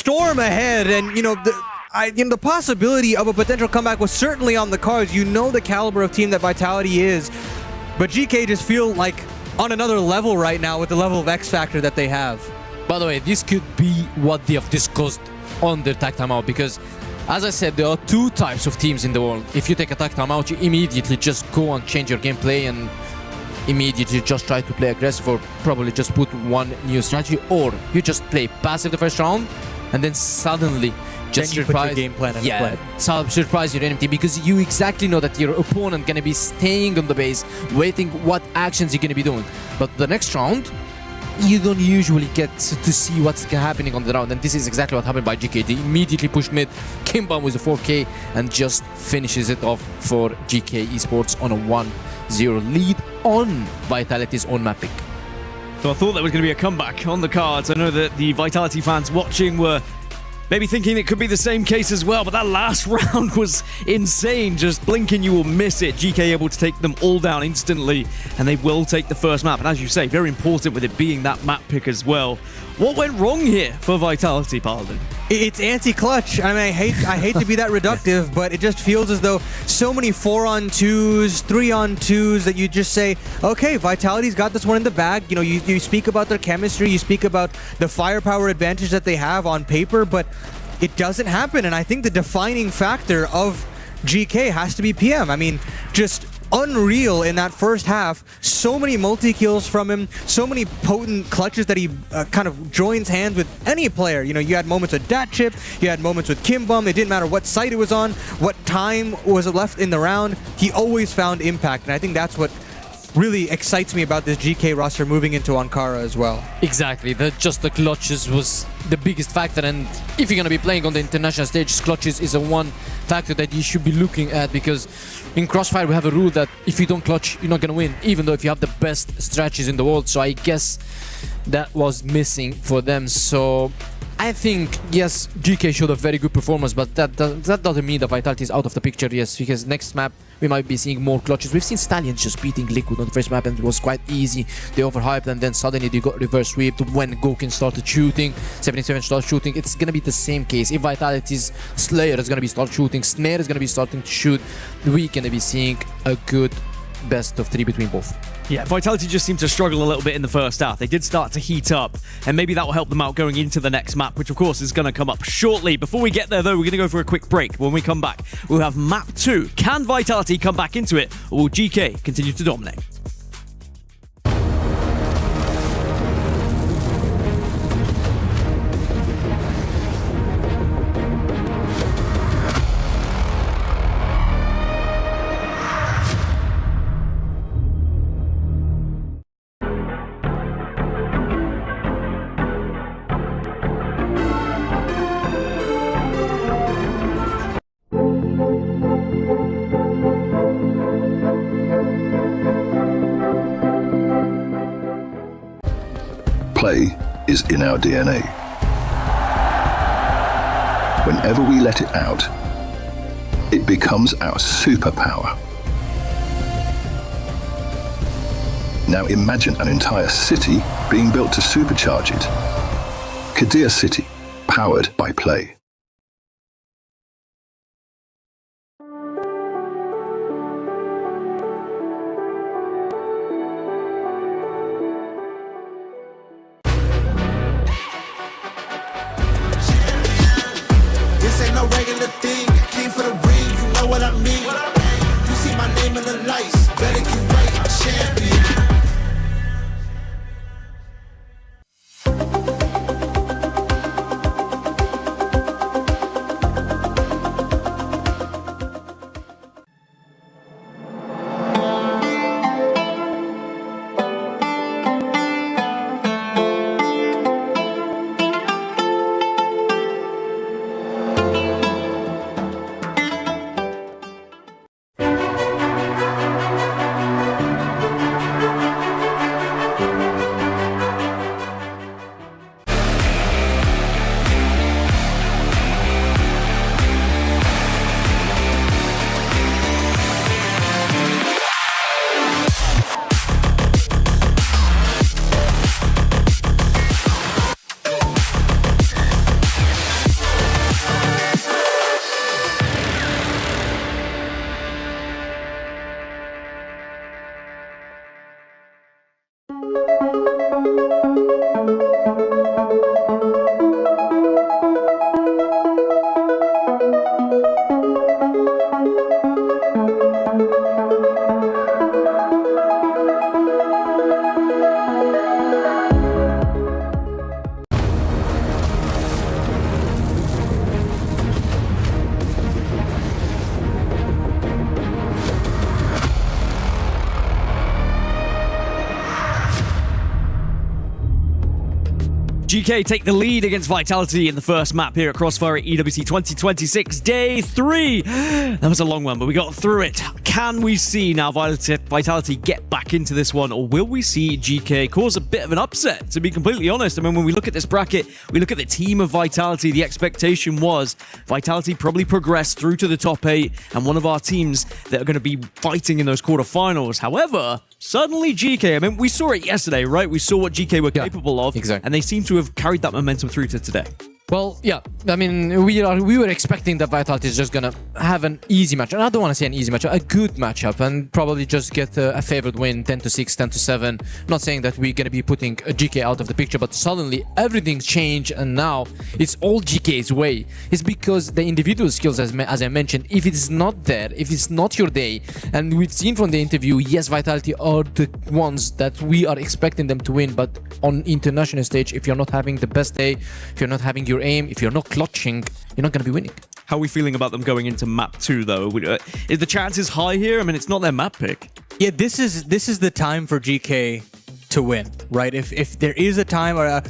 storm ahead, and the possibility of a potential comeback was certainly on the cards. You know the caliber of team that Vitality is, but GK just feel like on another level right now with the level of X Factor that they have. By the way, this could be what they have discussed on their tag timeout, because as I said, there are two types of teams in the world. If you take a tag timeout, you immediately just go and change your gameplay and immediately just try to play aggressive, or probably just put one new strategy, or you just play passive the first round and then suddenly just surprise your game plan into play. Surprise your enemy team, because you exactly know that your opponent gonna be staying on the base, waiting what actions you're gonna be doing. But the next round, you don't usually get to see what's happening on the round, and this is exactly what happened by GK. They immediately pushed mid, Kimbam with a 4K, and just finishes it off for GK Esports on a 1-0 lead on Vitality's own map pick. So I thought there was going to be a comeback on the cards. I know that the Vitality fans watching were maybe thinking it could be the same case as well, but that last round was insane. Just blinking, you will miss it. GK able to take them all down instantly, and they will take the first map. And as you say, very important with it being that map pick as well. What went wrong here for Vitality, Paladin? It's anti-clutch. I mean, I hate to be that reductive, but it just feels as though so many 4-on-2s, 3-on-2s that you just say, okay, Vitality's got this one in the bag. You speak about their chemistry, you speak about the firepower advantage that they have on paper, but it doesn't happen. And I think the defining factor of GK has to be PM. I mean, just unreal in that first half. So many multi-kills from him, so many potent clutches that he kind of joins hands with any player. You had moments with Datchip, you had moments with Kimbum. It didn't matter what site it was on, what time was left in the round. He always found impact, and I think that's what really excites me about this GK roster moving into Ankara as well. Exactly, just the clutches was the biggest factor, and if you're going to be playing on the international stage, clutches is a one factor that you should be looking at, because in Crossfire we have a rule that if you don't clutch, you're not going to win, even though if you have the best strategies in the world. So I guess that was missing for them. So I think, yes, GK showed a very good performance, but that doesn't mean that Vitality is out of the picture, yes, because next map we might be seeing more clutches. We've seen Stallions just beating Liquid on the first map, and it was quite easy. They overhyped, and then suddenly they got reverse swept when Gokin started shooting, 77 started shooting. It's going to be the same case. If Vitality's Slayer is going to be start shooting, Snare is going to be starting to shoot, we're going to be seeing a good best of 3 between both. Yeah, Vitality just seemed to struggle a little bit in the first half. They did start to heat up, and maybe that will help them out going into the next map, which of course is going to come up shortly. Before we get there though, we're going to go for a quick break. When we come back, we'll have map 2. Can Vitality come back into it, or will GK continue to dominate? Play is in our DNA. Whenever we let it out, it becomes our superpower. Now imagine an entire city being built to supercharge it. Kadir City, powered by Play. Regular thing, I came for the ring, you know what I mean. You see my name in the lights, better get right, I'm champion. GK take the lead against Vitality in the first map here at Crossfire at EWC 2026, Day 3. That was a long one, but we got through it. Can we see now Vitality get back into this one, or will we see GK cause a bit of an upset, to be completely honest? I mean, when we look at this bracket, we look at the team of Vitality, the expectation was Vitality probably progress through to the top 8, and one of our teams that are going to be fighting in those quarterfinals. However, suddenly GK, I mean, we saw it yesterday, right? We saw what GK were capable of, exactly. and they seem to have carried that momentum through to today. Well, yeah, I mean, we were expecting that Vitality is just gonna have an easy match, and I don't want to say an easy matchup, a good matchup, and probably just get a favored win, 10-6, 10-7. Not saying that we're gonna be putting a GK out of the picture, but suddenly everything's changed, and now it's all GK's way. It's because the individual skills, as I mentioned, if it's not there, if it's not your day, and we've seen from the interview, yes, Vitality are the ones that we are expecting them to win, but on international stage, if you're not having the best day, if you're not having your aim, if you're not clutching, you're not going to be winning. How are we feeling about them going into map 2, though? Is the chances high here? I mean, it's not their map pick. Yeah, this is the time for GK to win, right? If there is a time, or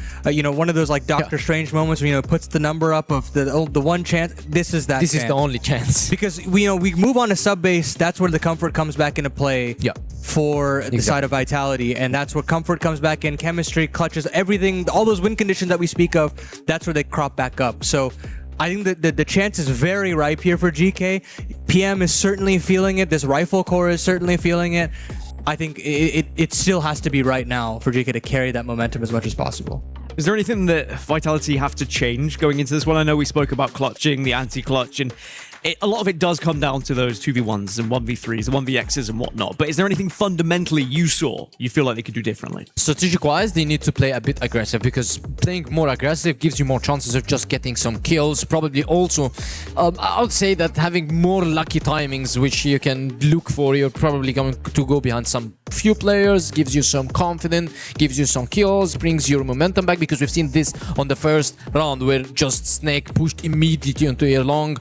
one of those like Doctor Strange moments where puts the number up of the one chance, this is that. This chance. is the only chance. Because we move on to sub base. That's where the comfort comes back into play. Yeah. For the side of Vitality, and that's where comfort comes back in, chemistry, clutches, everything, all those win conditions that we speak of, that's where they crop back up. So I think that the chance is very ripe here for GK. PM is certainly feeling it. This rifle core is certainly feeling it. I think it still has to be right now for GK to carry that momentum as much as possible. Is there anything that Vitality have to change going into this one? I know we spoke about clutching, the anti-clutch, and a lot of it does come down to those 2v1s and 1v3s, the 1vxs and whatnot. But is there anything fundamentally you feel like they could do differently? Strategic-wise, they need to play a bit aggressive, because playing more aggressive gives you more chances of just getting some kills. Probably also, I would say that having more lucky timings, which you can look for, you're probably going to go behind some few players, gives you some confidence, gives you some kills, brings your momentum back, because we've seen this on the first round where just Snake pushed immediately into a long,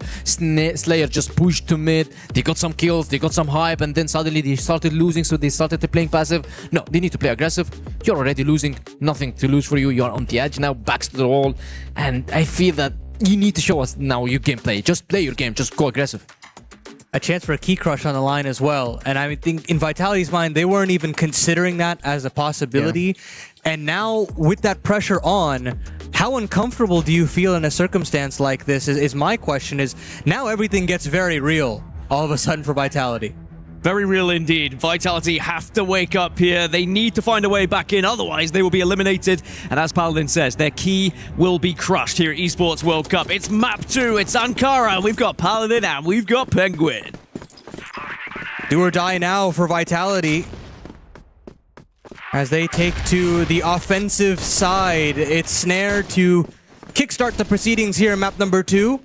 Slayer just pushed to mid, they got some kills, they got some hype, and then suddenly they started losing, so they started to playing passive. No, they need to play aggressive. You're already losing, nothing to lose for you, you're on the edge now, backs to the wall, and I feel that you need to show us now your gameplay. Just play your game, just go aggressive. A chance for a key crush on the line as well. And I think in Vitality's mind, they weren't even considering that as a possibility. Yeah. And now with that pressure on, how uncomfortable do you feel in a circumstance like this is my question. Is now everything gets very real all of a sudden for Vitality. Very real indeed. Vitality have to wake up here. They need to find a way back in, otherwise they will be eliminated. And as Paladin says, their key will be crushed here at Esports World Cup. It's map 2, it's Ankara, we've got Paladin and we've got Penguin. Do or die now for Vitality as they take to the offensive side. It's Snare to kickstart the proceedings here in map number 2.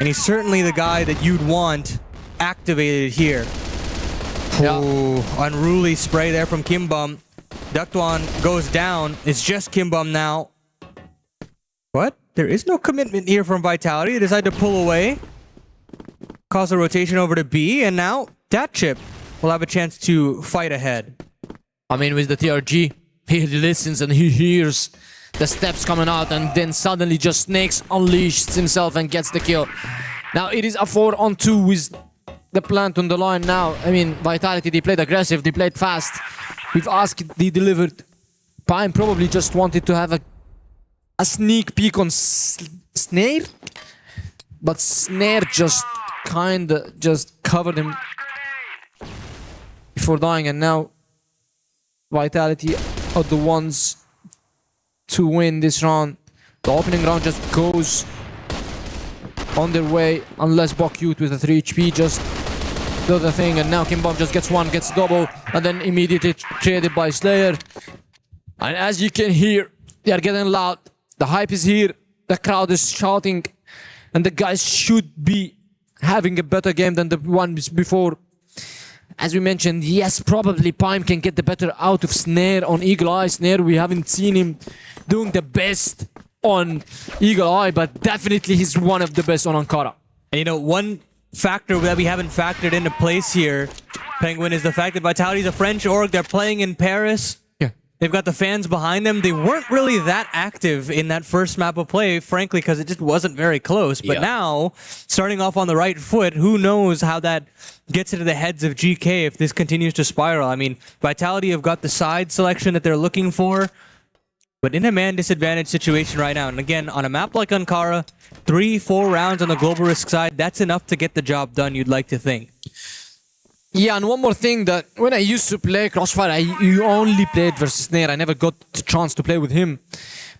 And he's certainly the guy that you'd want activated here. Yeah. Ooh, unruly spray there from Kimbum. Ductwan goes down. It's just Kimbum now. What? There is no commitment here from Vitality. They decide to pull away. Cause a rotation over to B, and now Datchip will have a chance to fight ahead. I mean, with the TRG, he listens and he hears the steps coming out, and then suddenly just Snakes unleashes himself and gets the kill. Now it is a 4-on-2 with the plant on the line now. I mean, Vitality, they played aggressive, they played fast. We've asked, they delivered. Pine probably just wanted to have a sneak peek on Snare, but Snare just kinda just covered him before dying, and now Vitality are the ones to win this round. The opening round just goes on their way, unless Bokyut with a 3 HP just do the thing, and now Kimbom just gets one, gets double, and then immediately traded by Slayer. And as you can hear, they are getting loud. The hype is here, the crowd is shouting, and the guys should be having a better game than the ones before. As we mentioned, yes, probably Pime can get the better out of Snare on Eagle Eye. Snare, we haven't seen him doing the best on Eagle Eye, but definitely he's one of the best on Ankara. And one factor that we haven't factored into place here, Penguin, is the fact that Vitality is a French org. They're playing in Paris. Yeah. They've got the fans behind them. They weren't really that active in that first map of play, frankly, because it just wasn't very close. But now, starting off on the right foot, who knows how that gets into the heads of GK if this continues to spiral. I mean, Vitality have got the side selection that they're looking for, but in a man disadvantaged situation right now. And again, on a map like Ankara, 3-4 rounds on the global risk side, that's enough to get the job done, you'd like to think. Yeah, and one more thing, that when I used to play Crossfire, you only played versus Snare. I never got the chance to play with him.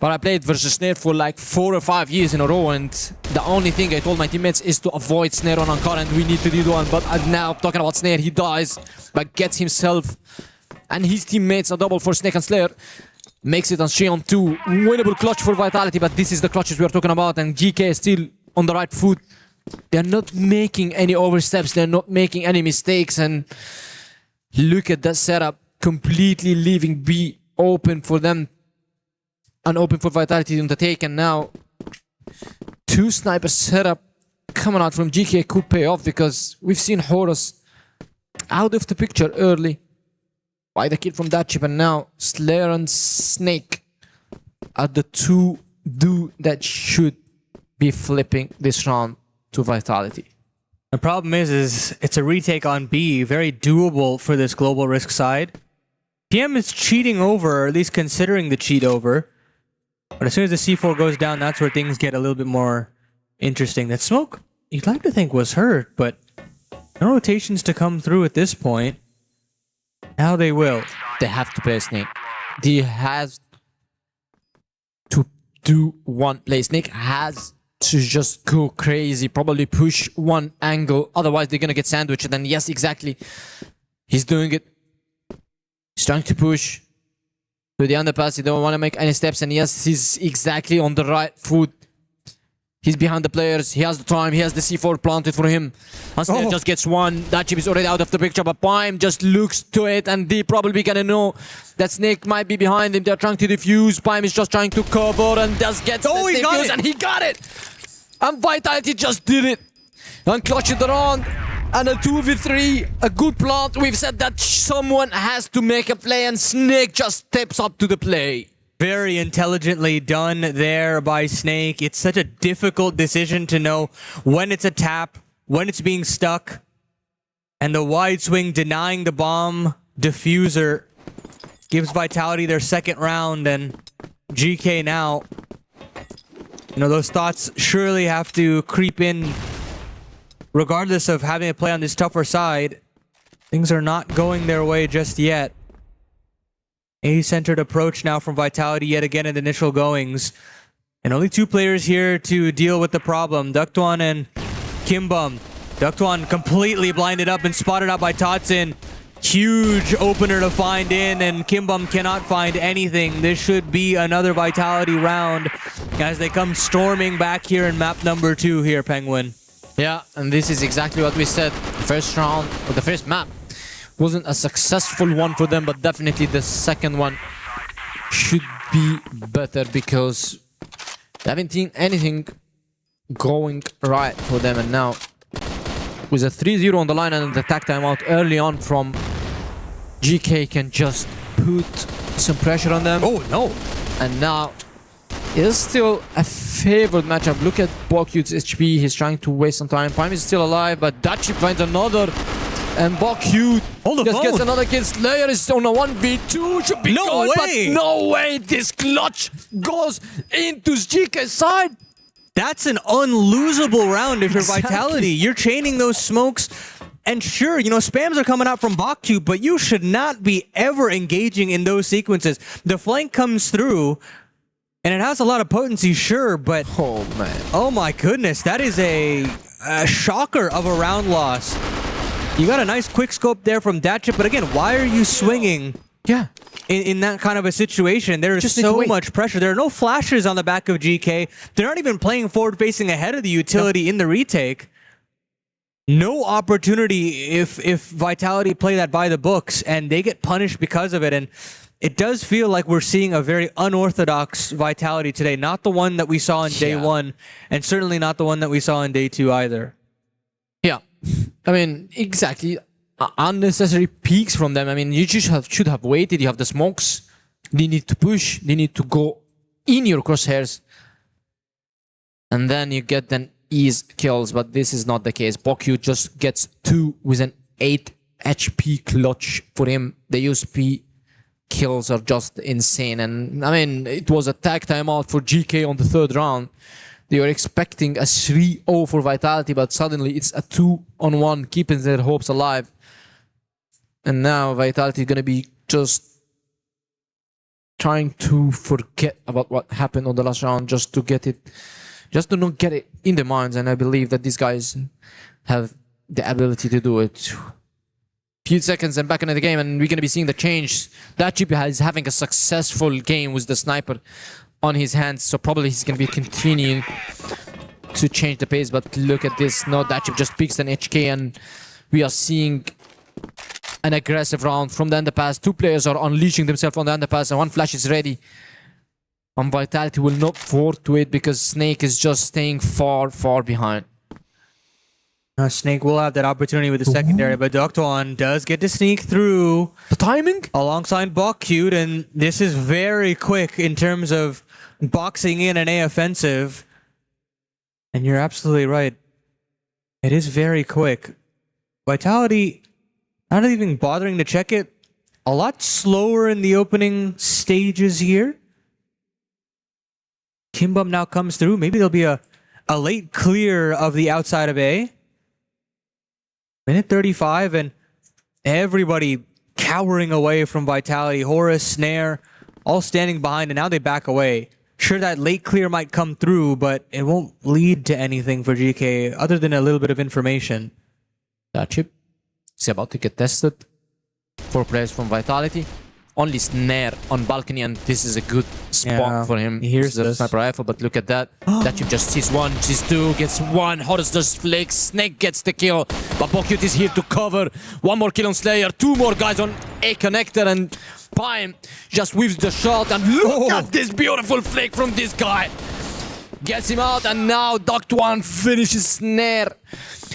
But I played versus Snare for like 4 or 5 years in a row, and the only thing I told my teammates is to avoid Snare on Ankara, and we need to do one. But now, talking about Snare, he dies, but gets himself and his teammates a double for Snake and Slayer. Makes it on 3-on-2. Winnable clutch for Vitality, but this is the clutches we are talking about, and GK is still on the right foot. They're not making any oversteps, they're not making any mistakes, and look at that setup, completely leaving B open for them and open for Vitality on the take. And now 2 sniper setup coming out from GK could pay off, because we've seen Horus out of the picture early by the kill from that chip, and now Slayer and Snake are the 2 that should be flipping this round to Vitality. The problem is it's a retake on B, very doable for this global risk side. PM is cheating over, or at least considering the cheat over. But as soon as the C4 goes down, that's where things get a little bit more interesting. That smoke, you'd like to think was hurt, but no rotations to come through at this point. Now they will. They have to play Snake. They has to do one play. Snake has to just go crazy, probably push one angle, otherwise they're gonna get sandwiched. And then yes, exactly, he's doing it. He's trying to push to the underpass. He don't want to make any steps, and yes, he's exactly on the right foot. He's behind the players, he has the time, he has the C4 planted for him. Unstead just gets one, that chip is already out of the picture, but Prime just looks to it, and they probably gonna know that Snake might be behind him. They're trying to defuse, Prime is just trying to cover, and just gets the defuse, and he got it! And Vitality just did it! And clutched it around, and a 2v3, a good plant. We've said that someone has to make a play, and Snake just steps up to the play. Very intelligently done there by Snake. It's such a difficult decision to know when it's a tap, when it's being stuck, and the wide swing denying the bomb diffuser gives Vitality their second round, and GK now, you know, those thoughts surely have to creep in regardless of having to play on this tougher side. Things are not going their way just yet. A-centered approach now from Vitality yet again in the initial goings. And only 2 players here to deal with the problem. Ductwan and Kimbum. Ductwan completely blinded up and spotted out by Totson. Huge opener to find in, and Kimbum cannot find anything. This should be another Vitality round as they come storming back here in map number 2 here, Penguin. Yeah, and this is exactly what we said. First round, or the first map, wasn't a successful one for them, but definitely the second one should be better, because they haven't seen anything going right for them. And now, with a 3-0 on the line and the attack timeout early on from GK, can just put some pressure on them. Oh, no. And now, it's still a favored matchup. Look at Bokyut's HP. He's trying to waste some time. Prime is still alive, but Dachi finds another. And Bokyut just gets another kill. Slayer is on a 1v2. Should be no way. But no way. This clutch goes into GK's side. That's an unlosable round if you're Vitality. You're chaining those smokes. And sure, you know, spams are coming out from Bokyut, but you should not be ever engaging in those sequences. The flank comes through, and it has a lot of potency, sure, but... Oh, man. Oh, my goodness. That is a shocker of a round loss. You got a nice quick scope there from Datchip, but again, why are you swinging in that kind of a situation? There is so much pressure. There are no flashes on the back of GK. They're not even playing forward-facing ahead of the utility in the retake. No opportunity if Vitality play that by the books, and they get punished because of it. And it does feel like we're seeing a very unorthodox Vitality today. Not the one that we saw in day 1, and certainly not the one that we saw in day 2 either. Yeah. I mean, exactly. Unnecessary peaks from them. I mean, you just should have waited. You have the smokes They need to push. They need to go in your crosshairs. And then you get then ease kills, but this is not the case. Bokyu just gets 2 with an 8 HP clutch for him. The USP kills are just insane. And I mean, it was a tag timeout for GK on the 3rd round. They were expecting a 3-0 for Vitality, but suddenly it's a 2-on-1, keeping their hopes alive. And now Vitality is going to be just trying to forget about what happened on the last round, just to get it, just to not get it in their minds. And I believe that these guys have the ability to do it. Few seconds and back into the game, and we're going to be seeing the change. That chip is having a successful game with the sniper on his hands, so probably he's going to be continuing to change the pace. But look at this. No, that chip just picks an HK, and we are seeing an aggressive round from the underpass. 2 players are unleashing themselves on the underpass, and 1 flash is ready. And Vitality will not forward to it because Snake is just staying far, far behind. Snake will have that opportunity with the secondary, but Doktuan does get to sneak through. The timing? Alongside Bokyu, and this is very quick in terms of boxing in an A offensive. And you're absolutely right. It is very quick. Vitality, not even bothering to check it. A lot slower in the opening stages here. Kimbum now comes through. Maybe there'll be a late clear of the outside of A. Minute 35, and everybody cowering away from Vitality. Horus, Snare, all standing behind, and now they back away. Sure, that late clear might come through, but it won't lead to anything for GK other than a little bit of information. That chip is about to get tested. 4 players from Vitality. Only Snare on balcony, and this is a good spot for him. He hears the this. sniper rifle, but look at that. That chip just sees 1, sees 2, gets 1. Horus just flicks. Snake gets the kill, but Bokyu is here to cover. 1 more kill on Slayer. 2 more guys on A connector, and Pime just weaves the shot. And look at this beautiful flick from this guy. Gets him out, and now Doktuan finishes Snare,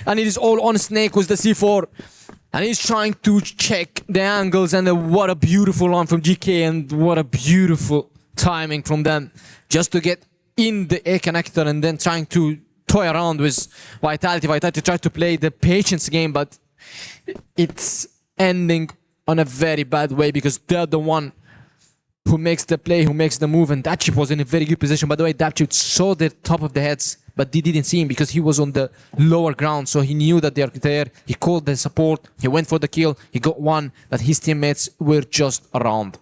and it is all on Snake with the C4. And he's trying to check the angles, and what a beautiful run from GK, and what a beautiful timing from them. Just to get in the A connector and then trying to toy around with Vitality. Vitality tried to play the patience game, but it's ending on a very bad way because they're the one who makes the play, who makes the move, and Dapchip was in a very good position. By the way, Dapchip saw the top of the heads, but they didn't see him because he was on the lower ground, so he knew that they are there. He called the support, he went for the kill, he got 1, but his teammates were just around.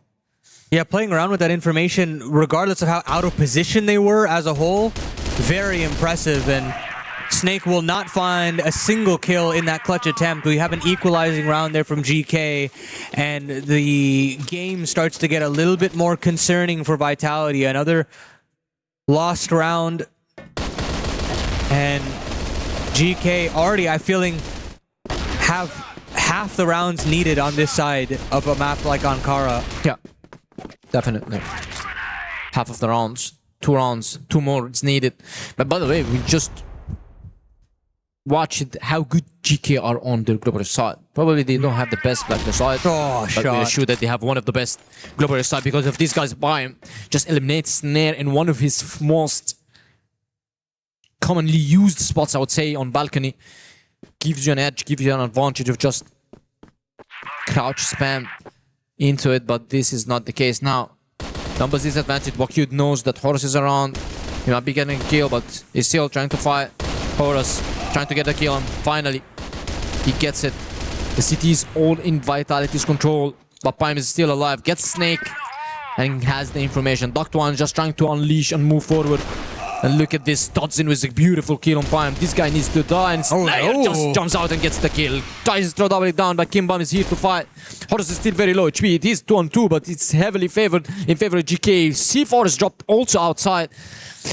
Yeah, playing around with that information, regardless of how out of position they were as a whole, very impressive. And Snake will not find a single kill in that clutch attempt. We have an equalizing round there from GK, and the game starts to get a little bit more concerning for Vitality. Another lost round, and GK already, I feeling, have half the rounds needed on this side of a map like Ankara. Yeah, definitely. Half of the rounds, 2 rounds, 2 more, it's needed. But by the way, we just watched how good GK are on their global side. Probably they don't have the best Blackness side, but we're sure that they have one of the best global side because if these guys buy him, just eliminates Snare in one of his most commonly used spots, I would say, on balcony. Gives you an edge, gives you an advantage of just crouch spam into it, but this is not the case now. Numbers disadvantage. Bokyu knows that Horus is around. He might be getting a kill, but he's still trying to fight. Horus trying to get a kill, and finally he gets it. The city is all in Vitality's control, but Pime is still alive. Gets Snake and has the information. Doktuan just trying to unleash and move forward. And look at this, Dodson with a beautiful kill on Pime. This guy needs to die, and Slayer just jumps out and gets the kill. Tries to throw double down, but Kimbum is here to fight. Horus is still very low HP. It is 2-on-2, but it's heavily favored in favor of GK. C4 is dropped also outside,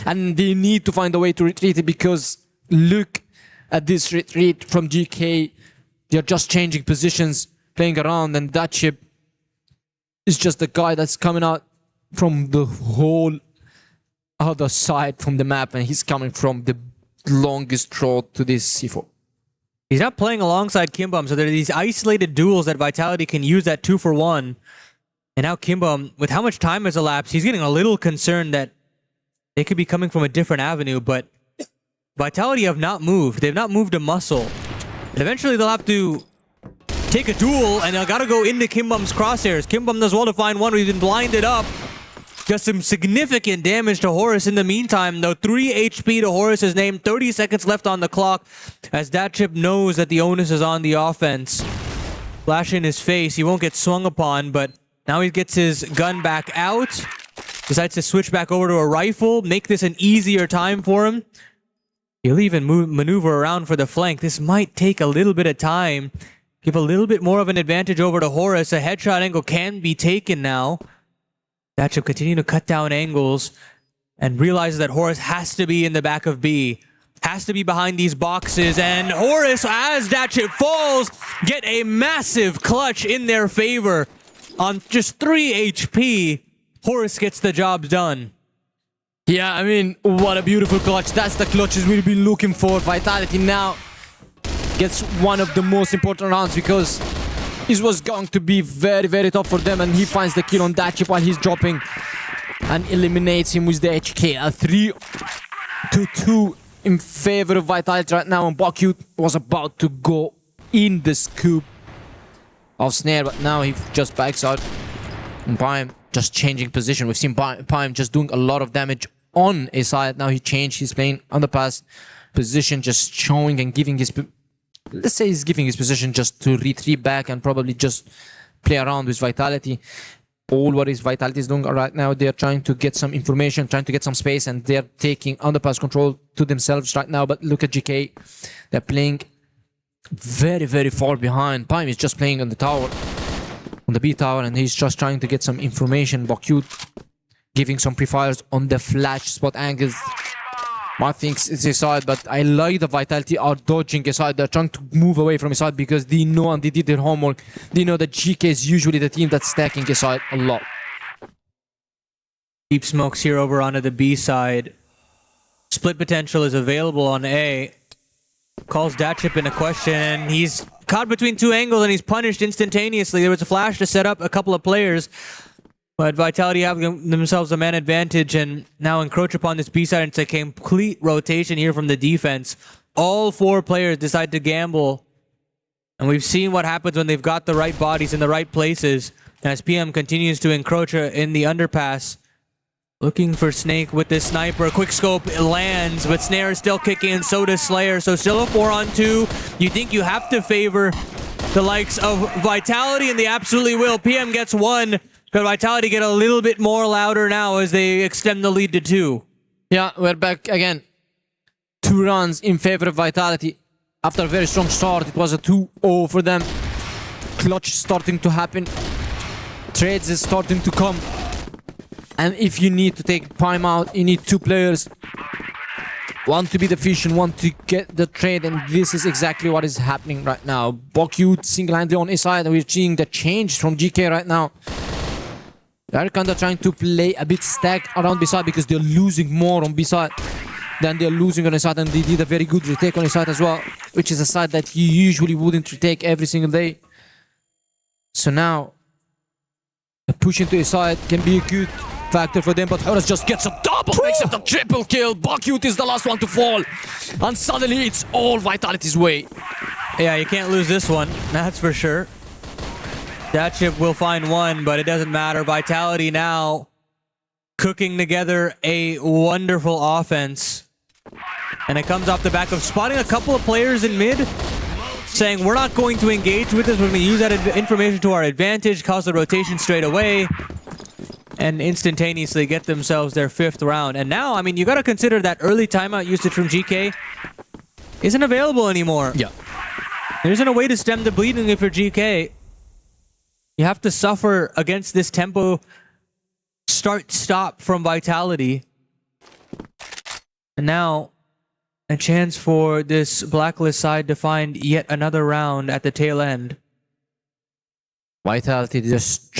and they need to find a way to retreat it because look at this retreat from GK. They're just changing positions, playing around, and that chip is just the guy that's coming out from the whole other side from the map, and he's coming from the longest road to this C4. He's not playing alongside Kimbum, so there are these isolated duels that Vitality can use that 2-for-1. And now Kimba, with how much time has elapsed, he's getting a little concerned that they could be coming from a different avenue, but Vitality have not moved. They've not moved a muscle. And eventually they'll have to take a duel, and they'll gotta go into Kimbum's crosshairs. Kimbum does well to find one. He's been blinded up. Does some significant damage to Horus in the meantime, though. 3 HP to Horus' name. 30 seconds left on the clock as Datchip knows that the onus is on the offense. Flash in his face. He won't get swung upon, but now he gets his gun back out. Decides to switch back over to a rifle. Make this an easier time for him. He'll even maneuver around for the flank. This might take a little bit of time. Give a little bit more of an advantage over to Horus. A headshot angle can be taken now. Datchip continue to cut down angles and realizes that Horus has to be in the back of B. Has to be behind these boxes. And Horus, as Datchip falls, get a massive clutch in their favor. On just 3 HP, Horus gets the job done. Yeah, I mean, what a beautiful clutch. That's the clutches we've been looking for. Vitality now gets one of the most important rounds because this was going to be very, very tough for them, and he finds the kill on Datchip while he's dropping and eliminates him with the HK. A 3-2 in favor of Vitality right now, and Bakute was about to go in the scoop of Snare, but now he just backs out. And Prime just changing position. We've seen Prime just doing a lot of damage on a side. Now he changed. He's playing underpass position, just showing and giving his... Let's say he's giving his position just to retreat back and probably just play around with Vitality. All what is Vitality is doing right now, they're trying to get some information, trying to get some space, and they're taking underpass control to themselves right now. But look at GK. They're playing very, very far behind. Prime is just playing on the tower, on the B tower, and he's just trying to get some information. Bakute giving some pre-fires on the flash spot angles. I think it's his side, but I like the Vitality are dodging his side. They're trying to move away from his side because they know and they did their homework. They know that GK is usually the team that's stacking his side a lot. Deep smokes here over onto the B side. Split potential is available on A. Calls Datchip into question, and he's caught between 2 angles and he's punished instantaneously. There was a flash to set up a couple of players, but Vitality have themselves a man advantage and now encroach upon this B side. And it's a complete rotation here from the defense. All 4 players decide to gamble, and we've seen what happens when they've got the right bodies in the right places. As PM continues to encroach in the underpass. Looking for Snake with this sniper. Quick scope lands, but Snare is still kicking, and so does Slayer. So still a 4-on-2. You think you have to favor the likes of Vitality, and they absolutely will. PM gets 1, but Vitality get a little bit more louder now as they extend the lead to 2. Yeah, we're back again. 2 runs in favor of Vitality. After a very strong start, it was a 2-0 for them. Clutch starting to happen. Trades is starting to come. And if you need to take Prime out, you need 2 players. One to be the fish and one to get the trade, and this is exactly what is happening right now. Bakute single-handedly on his side, and we're seeing the change from GK right now. They're kind of trying to play a bit stacked around B-side because they're losing more on B-side than they're losing on his side, and they did a very good retake on his side as well, which is a side that you usually wouldn't retake every single day. So now, a push into his side can be a good factor for them, but Horus just gets a double, makes it a triple kill. Bakute is the last one to fall, and suddenly it's all Vitality's way. Yeah, you can't lose this one, that's for sure. Datchip will find 1, but it doesn't matter. Vitality now cooking together a wonderful offense. And it comes off the back of spotting a couple of players in mid, saying we're not going to engage with this, we're going to use that information to our advantage, cause the rotation straight away, and instantaneously get themselves their 5th round. And now, I mean, you got to consider that early timeout usage from GK isn't available anymore. Yeah. There isn't a way to stem the bleeding if you're GK. You have to suffer against this tempo start-stop from Vitality. And now, a chance for this Blacklist side to find yet another round at the tail end. Vitality just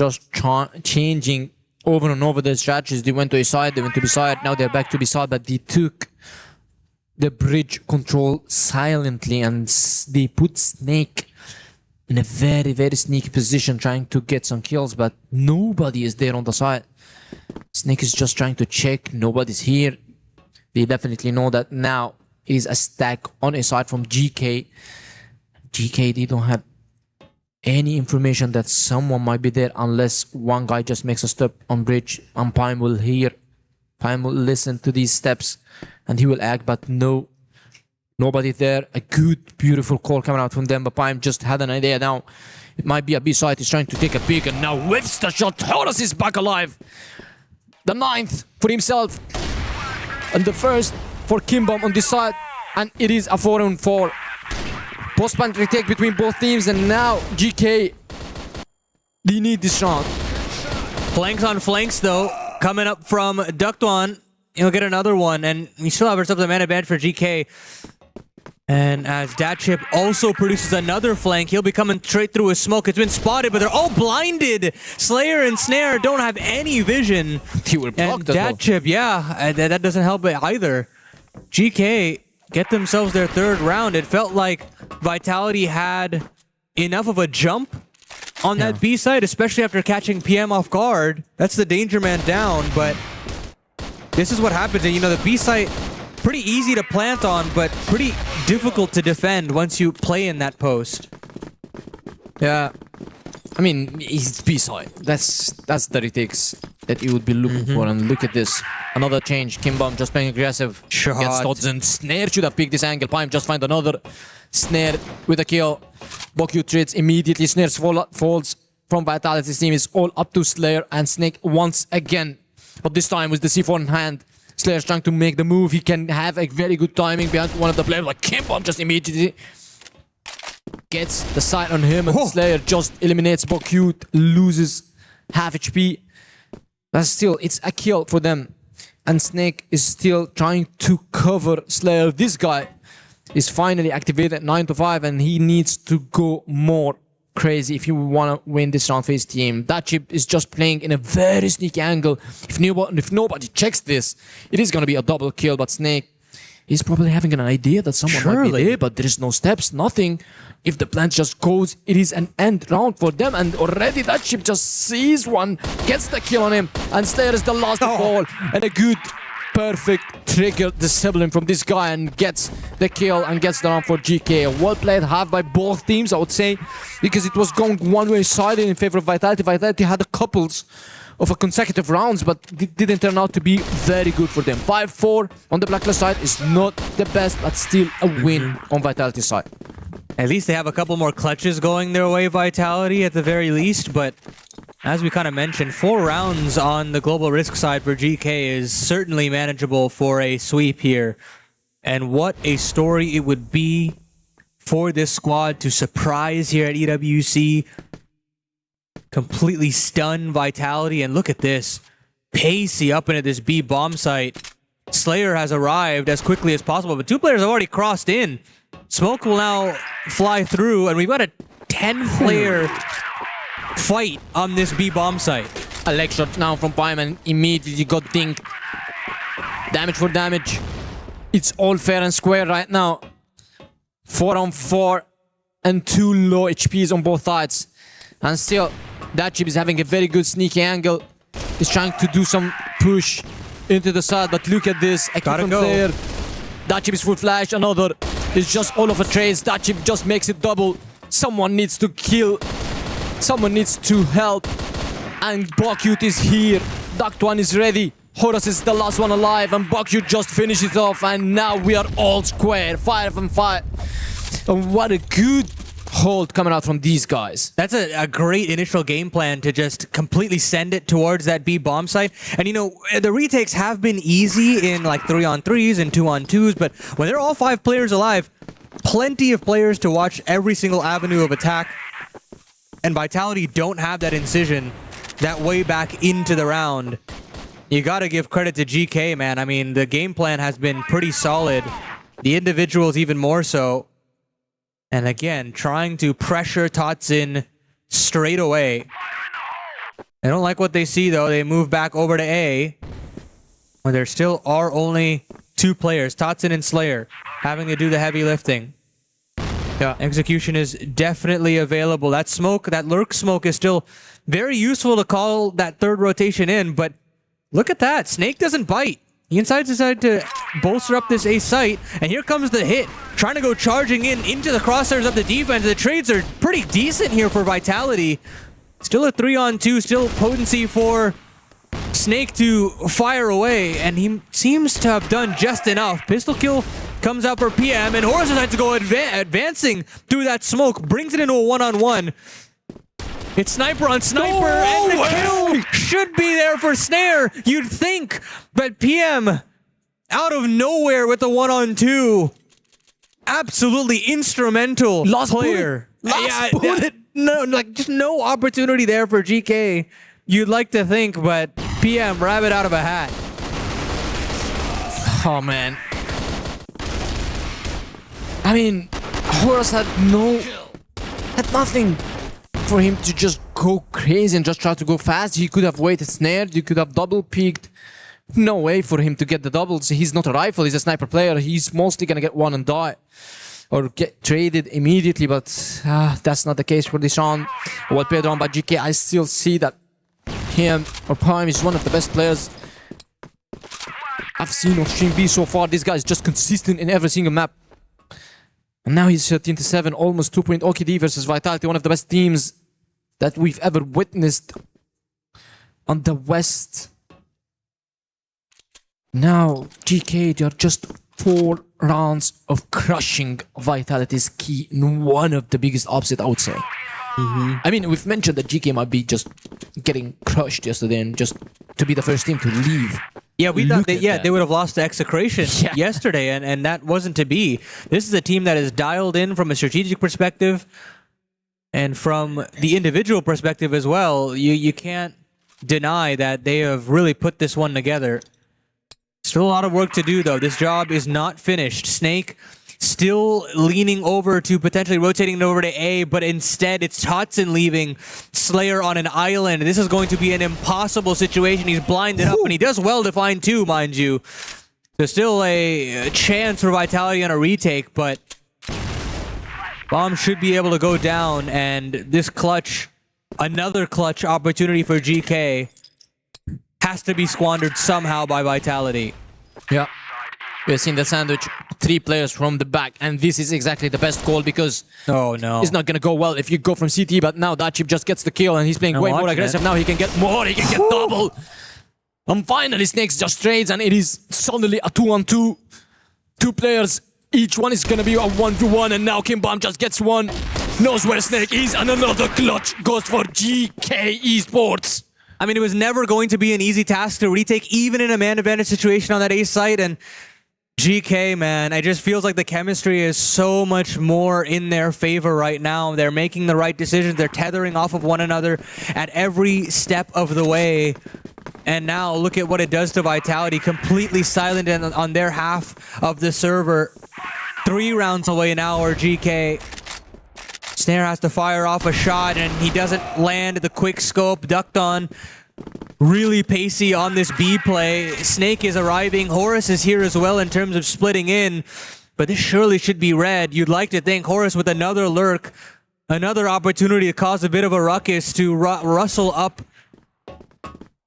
changing over and over their strategies. They went to A side, they went to B side, now they're back to B side, but they took the bridge control silently and they put Snake in a very, very sneaky position trying to get some kills, but nobody is there on the side. Snake is just trying to check, nobody's here. They definitely know that now it is a stack on a side from GK. GK, they don't have any information that someone might be there unless one guy just makes a step on bridge and Pime will hear. Pime will listen to these steps and he will act, but no. Nobody there. A good, beautiful call coming out from them, but Pime just had an idea now. It might be a B-side. He's trying to take a peek and now whiffs the shot. Horus is back alive. The 9th for himself. And the first for Kimbom on this side. And it is a 4-on-4. Post-plant retake between both teams, and now GK, they need this round. Flanks on flanks, though, coming up from Ductwan. He'll get another one, and we still have ourselves a man advantage for GK. And as Datchip also produces another flank, he'll be coming straight through his smoke. It's been spotted, but they're all blinded. Slayer and Snare don't have any vision. He will block and that. Datchip, yeah, that doesn't help it either. GK get themselves their 3rd round. It felt like Vitality had enough of a jump on that B side, especially after catching PM off guard. That's the danger man down, but this is what happens. And you know, the B site, pretty easy to plant on, but pretty difficult to defend once you play in that post. Yeah. I mean, it's B-side. That's the retakes that you would be looking for. And look at this. Another change. Kimbom just playing aggressive. Shot. Gets Dodson. Snare should have picked this angle. Pime just find another Snare with a kill. Bokyu trades immediately. Snare's falls from Vitality's team is all up to Slayer and Snake once again. But this time with the C4 in hand, Slayer's trying to make the move. He can have a very good timing behind one of the players. Like Kimbom just immediately gets the sight on him, and Slayer just eliminates Bokyu, loses half HP. But still, it's a kill for them. And Snake is still trying to cover Slayer. This guy is finally activated 9 to 5, and he needs to go more crazy if you want to win this round for his team. Datchip is just playing in a very sneaky angle. If nobody checks this, it is going to be a double kill, but Snake is probably having an idea that someone might be there, but there is no steps, nothing. If the plant just goes, it is an end round for them, and already Datchip just sees one, gets the kill on him, and Slayer is the last to fall, and a good, perfect trigger disabling from this guy and gets the kill and gets the round for GK. Well played half by both teams, I would say, because it was going one-way side in favor of Vitality. Vitality had a couples of a consecutive rounds, but it didn't turn out to be very good for them. 5-4 on the Blacklist side is not the best, but still a win on Vitality side. At least they have a couple more clutches going their way, Vitality, at the very least, but as we kind of mentioned, 4 rounds on the global risk side for GK is certainly manageable for a sweep here. And what a story it would be for this squad to surprise here at EWC. Completely stun Vitality, and look at this. Pacey up into this B bomb site. Slayer has arrived as quickly as possible, but 2 players have already crossed in. Smoke will now fly through, and we've got a 10-player fight on this B bomb site. A leg shot now from Pime and immediately got dinged. Damage for damage. It's all fair and square right now. 4-on-4 and 2 low HPs on both sides. And still, Datchip is having a very good sneaky angle. He's trying to do some push into the side, but look at this. A kill from there. Datchip is full flash. Another is just all of a trades. Datchip just makes it double. Someone needs to kill. Someone needs to help. And Bokyu is here. Duct1 is ready. Horus is the last one alive, and Bokyu just finished it off. And now we are all square. 5-5. And what a good hold coming out from these guys. That's a great initial game plan to just completely send it towards that B bomb site. And you know, the retakes have been easy in like 3-on-3s and 2-on-2s, but when they're all 5 players alive, plenty of players to watch every single avenue of attack. And Vitality don't have that incision that way back into the round. You gotta give credit to GK, man. I mean, the game plan has been pretty solid. The individuals even more so. And again, trying to pressure Totsin straight away. They don't like what they see, though. They move back over to A, where there still are only 2 players, Totsin and Slayer, having to do the heavy lifting. Yeah. Execution is definitely available. That smoke, that lurk smoke is still very useful to call that third rotation in, but look at that. Snake doesn't bite. He decided to bolster up this A site, and here comes the hit. Trying to go charging into the crosshairs of the defense. The trades are pretty decent here for Vitality. Still a 3-on-2, still potency for Snake to fire away, and he seems to have done just enough. Pistol kill comes out for PM, and Horus decides to go advancing through that smoke, brings it into a one-on-one. It's sniper on sniper, and the kill should be there for Snare, you'd think, but PM out of nowhere with the 1-on-2. Absolutely instrumental player. Last bullet. No, like just no opportunity there for GK. You'd like to think, but PM rabbit out of a hat. Oh man. I mean, Horus had nothing for him to just go crazy and just try to go fast. He could have waited snared, you could have double peeked. No way for him to get the doubles. He's not a rifle, he's a sniper player. He's mostly gonna get one and die. Or get traded immediately, but that's not the case for this round. Well played on by GK. I still see that him or Prime is one of the best players I've seen on Stream B so far. This guy is just consistent in every single map. And now he's 13-7, almost 2-point OKD versus Vitality, one of the best teams that we've ever witnessed on the West. Now, GK, they are just 4 rounds of crushing Vitality's key in one of the biggest upset, I would say. I mean, we've mentioned that GK might be just getting crushed yesterday and just to be the first team to leave. Yeah, we thought that, they would have lost to Execration yesterday, and that wasn't to be. This is a team that is dialed in from a strategic perspective and from the individual perspective as well. You can't deny that they have really put this one together. Still a lot of work to do, though. This job is not finished. Snake still leaning over to potentially rotating it over to A, but instead it's Totson leaving Slayer on an island. This is going to be an impossible situation. He's blinded up, and he does well to find 2, mind you. There's still a chance for Vitality on a retake, but Bomb should be able to go down, and this clutch, another clutch opportunity for GK, has to be squandered somehow by Vitality. Yeah. We've seen the sandwich, 3 players from the back, and this is exactly the best call because it's not gonna go well if you go from CT, but now that chip just gets the kill and he's playing way more aggressive. Now he can get more, he can get double. And finally Snakes just trades, and it is suddenly a 2-on-2. 2 players, each one is gonna be a 1v1, and now Kimbomb just gets one, knows where Snake is, and another clutch goes for GK Esports. I mean, it was never going to be an easy task to retake, even in a man advantage situation on that A site, and GK, man, it just feels like the chemistry is so much more in their favor right now. They're making the right decisions. They're tethering off of one another at every step of the way. And now look at what it does to Vitality. Completely silent on their half of the server. 3 rounds away now, or GK. Snare has to fire off a shot, and he doesn't land. The quick scope ducked on. Really pacey on this B play. Snake is arriving. Horus is here as well in terms of splitting in. But this surely should be red. You'd like to think Horus with another lurk. Another opportunity to cause a bit of a ruckus to rustle up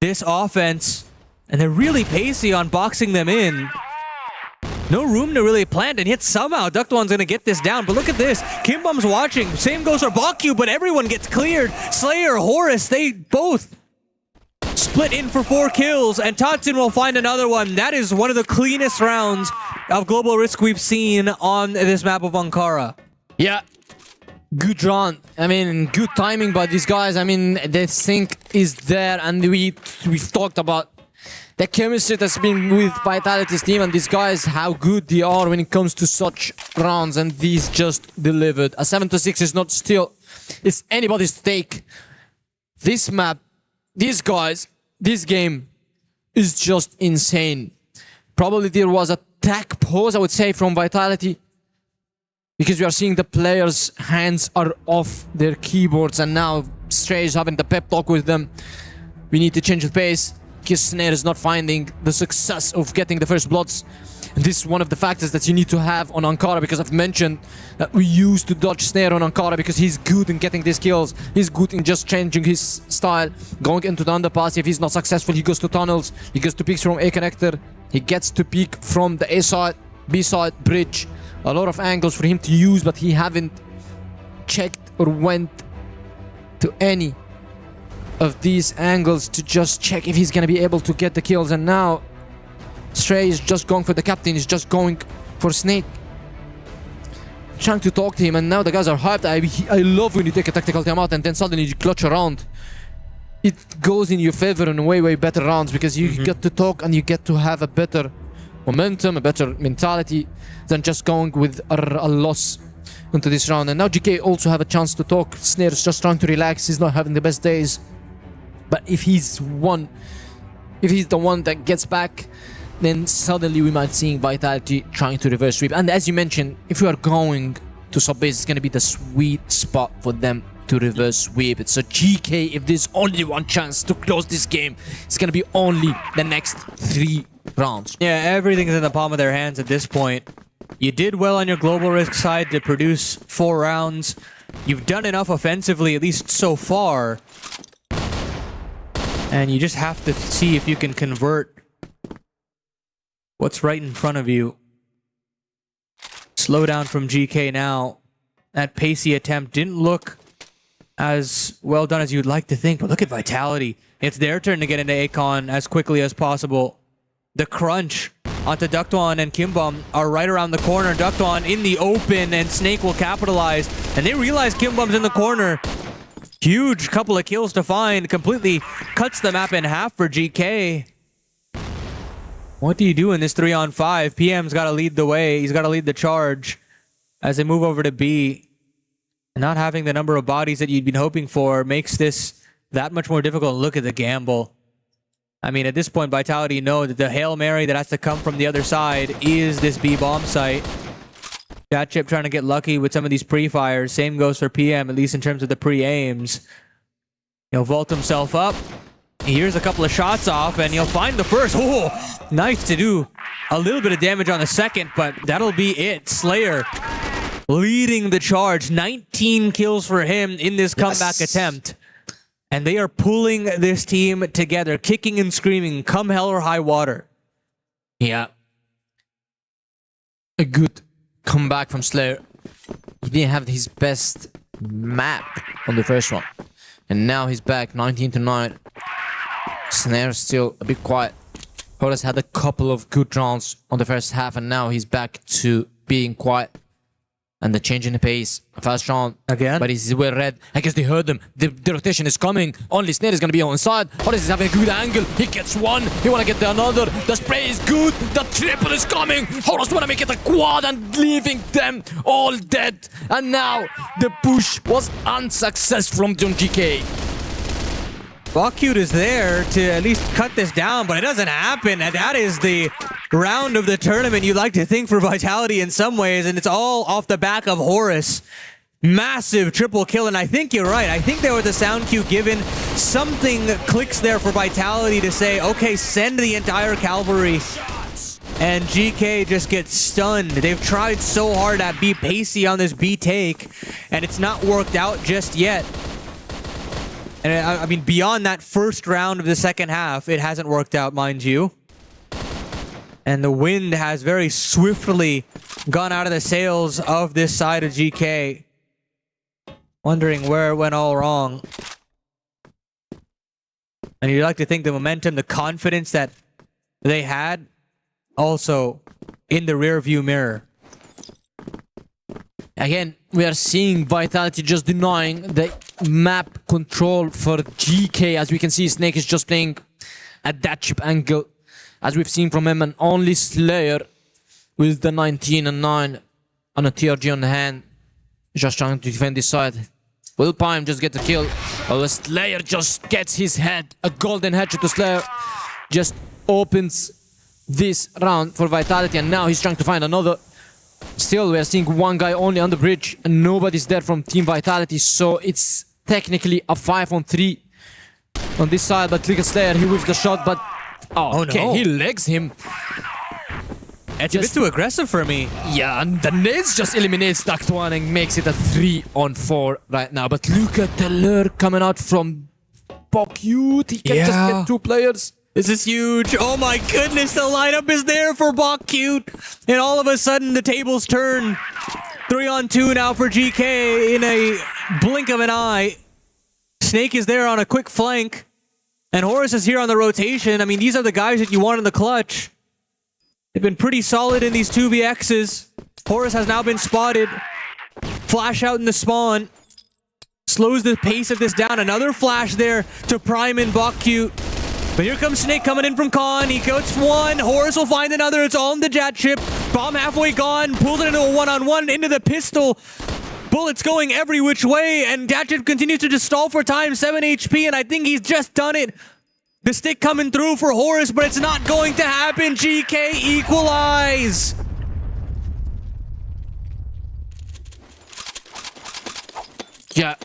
this offense. And they're really pacey on boxing them in. No room to really plant, and yet somehow Ductwan's gonna get this down. But look at this. Kimbomb's watching. Same goes for Bakyu, but everyone gets cleared. Slayer, Horus, they both split in for 4 kills, and Totson will find another one. That is one of the cleanest rounds of Global Risk we've seen on this map of Ankara. Yeah. Good run. I mean, good timing by these guys. I mean, the sync is there, and we've talked about the chemistry that's been with Vitality's team and these guys, how good they are when it comes to such rounds, and these just delivered. A 7-6 is not still, it's anybody's take. This map, these guys, this game is just insane. Probably there was a tech pause, I would say, from Vitality, because we are seeing the players' hands are off their keyboards, and now Stray's having the pep talk with them. We need to change the pace, because Snare is not finding the success of getting the first bloods. This is one of the factors that you need to have on Ankara, because I've mentioned that we used to dodge snare on Ankara because he's good in getting these kills. He's good in just changing his style, going into the underpass. If he's not successful, he goes to tunnels, he goes to peeks from A connector, he gets to peek from the A side, B side, bridge. A lot of angles for him to use, but he haven't checked or went to any of these angles to just check if he's gonna be able to get the kills. And now Stray is just going for the captain, he's just going for Snake, trying to talk to him, and now the guys are hyped. I love when you take a tactical timeout and then suddenly you clutch around. It goes in your favor in way better rounds, because you get to talk and you get to have a better momentum, a better mentality than just going with a loss into this round. And now GK also have a chance to talk. Snare's just trying to relax, he's not having the best days. But if he's the one that gets back, then suddenly we might see Vitality trying to reverse sweep. And as you mentioned, if you are going to sub base, it's going to be the sweet spot for them to reverse sweep. So GK, if there's only one chance to close this game, it's going to be only the next 3 rounds. Yeah, everything's in the palm of their hands at this point. You did well on your global risk side to produce 4 rounds. You've done enough offensively, at least so far. And you just have to see if you can convert what's right in front of you. Slow down from GK now. That pacey attempt didn't look as well done as you'd like to think, but look at Vitality. It's their turn to get into Akon as quickly as possible. The crunch onto Ductwan and Kimbom are right around the corner. Ductwan in the open, and Snake will capitalize. And they realize Kimbom's in the corner. Huge couple of kills to find. Completely cuts the map in half for GK. What do you do in this 3-on-5? PM's got to lead the way. He's got to lead the charge as they move over to B. And not having the number of bodies that you'd been hoping for makes this that much more difficult. Look at the gamble. I mean, at this point, Vitality know that the Hail Mary that has to come from the other side is this B bomb site. Chat Chip trying to get lucky with some of these pre-fires. Same goes for PM, at least in terms of the pre-aims. He'll vault himself up. Here's a couple of shots off, and he'll find the first. Oh, nice to do a little bit of damage on the second, but that'll be it. Slayer leading the charge. 19 kills for him in this comeback attempt. And they are pulling this team together, kicking and screaming, come hell or high water. Yeah. A good comeback from Slayer. He didn't have his best map on the first one. And now he's back, 19-9. Snare's still a bit quiet. Horus had a couple of good rounds on the first half, and now he's back to being quiet. And the change in the pace. Fast round. Again? But he's well read. I guess they heard them. The rotation is coming. Only Snare is going to be on side. Horus is having a good angle. He gets one. He want to get the another. The spray is good. The triple is coming. Horus want to make it a quad and leaving them all dead. And now the push was unsuccessful from John GK. Bakute is there to at least cut this down, but it doesn't happen. And that is the round of the tournament you'd like to think for Vitality in some ways, and it's all off the back of Horus. Massive triple kill, and I think you're right. I think there was a sound cue given. Something clicks there for Vitality to say, okay, send the entire cavalry. And GK just gets stunned. They've tried so hard to be pacey on this B take, and it's not worked out just yet. And I mean, beyond that first round of the second half, it hasn't worked out, mind you. And the wind has very swiftly gone out of the sails of this side of GK. Wondering where it went all wrong. And you'd like to think the momentum, the confidence that they had, also in the rear view mirror. Again, we are seeing Vitality just denying the map control for GK. As we can see, Snake is just playing at that chip angle, as we've seen from him, and only Slayer with the 19-9 on a TRG on the hand, just trying to defend this side. Will Pime just get the kill? Oh, Slayer just gets his head. A golden headshot to Slayer. Just opens this round for Vitality, and now he's trying to find another. Still, we are seeing one guy only on the bridge, and nobody's there from Team Vitality, so it's technically a 5-on-3 on this side. But look at Slayer, he whiffs the shot, but oh, okay, no. he legs him. It's a bit too aggressive for me. Yeah, and the nades just eliminates Duct One and makes it a 3-on-4 right now. But look at the lure coming out from Bocute. He can just get 2 players. This is huge. Oh my goodness, the lineup is there for Bocute. And all of a sudden, the tables turn. 3-on-2 now for GK in a blink of an eye. Snake is there on a quick flank. And Horus is here on the rotation. I mean, these are the guys that you want in the clutch. They've been pretty solid in these 2vx's. Horus has now been spotted. Flash out in the spawn. Slows the pace of this down. Another flash there to prime in Bocute. But here comes Snake coming in from Khan. He goes one. Horus will find another. It's all in the Jet ship. Bomb halfway gone. Pulls it into a one-on-one into the pistol. Bullets going every which way. And Datchip continues to just stall for time. 7 HP. And I think he's just done it. The stick coming through for Horus, but it's not going to happen. GK equalize. Yeah.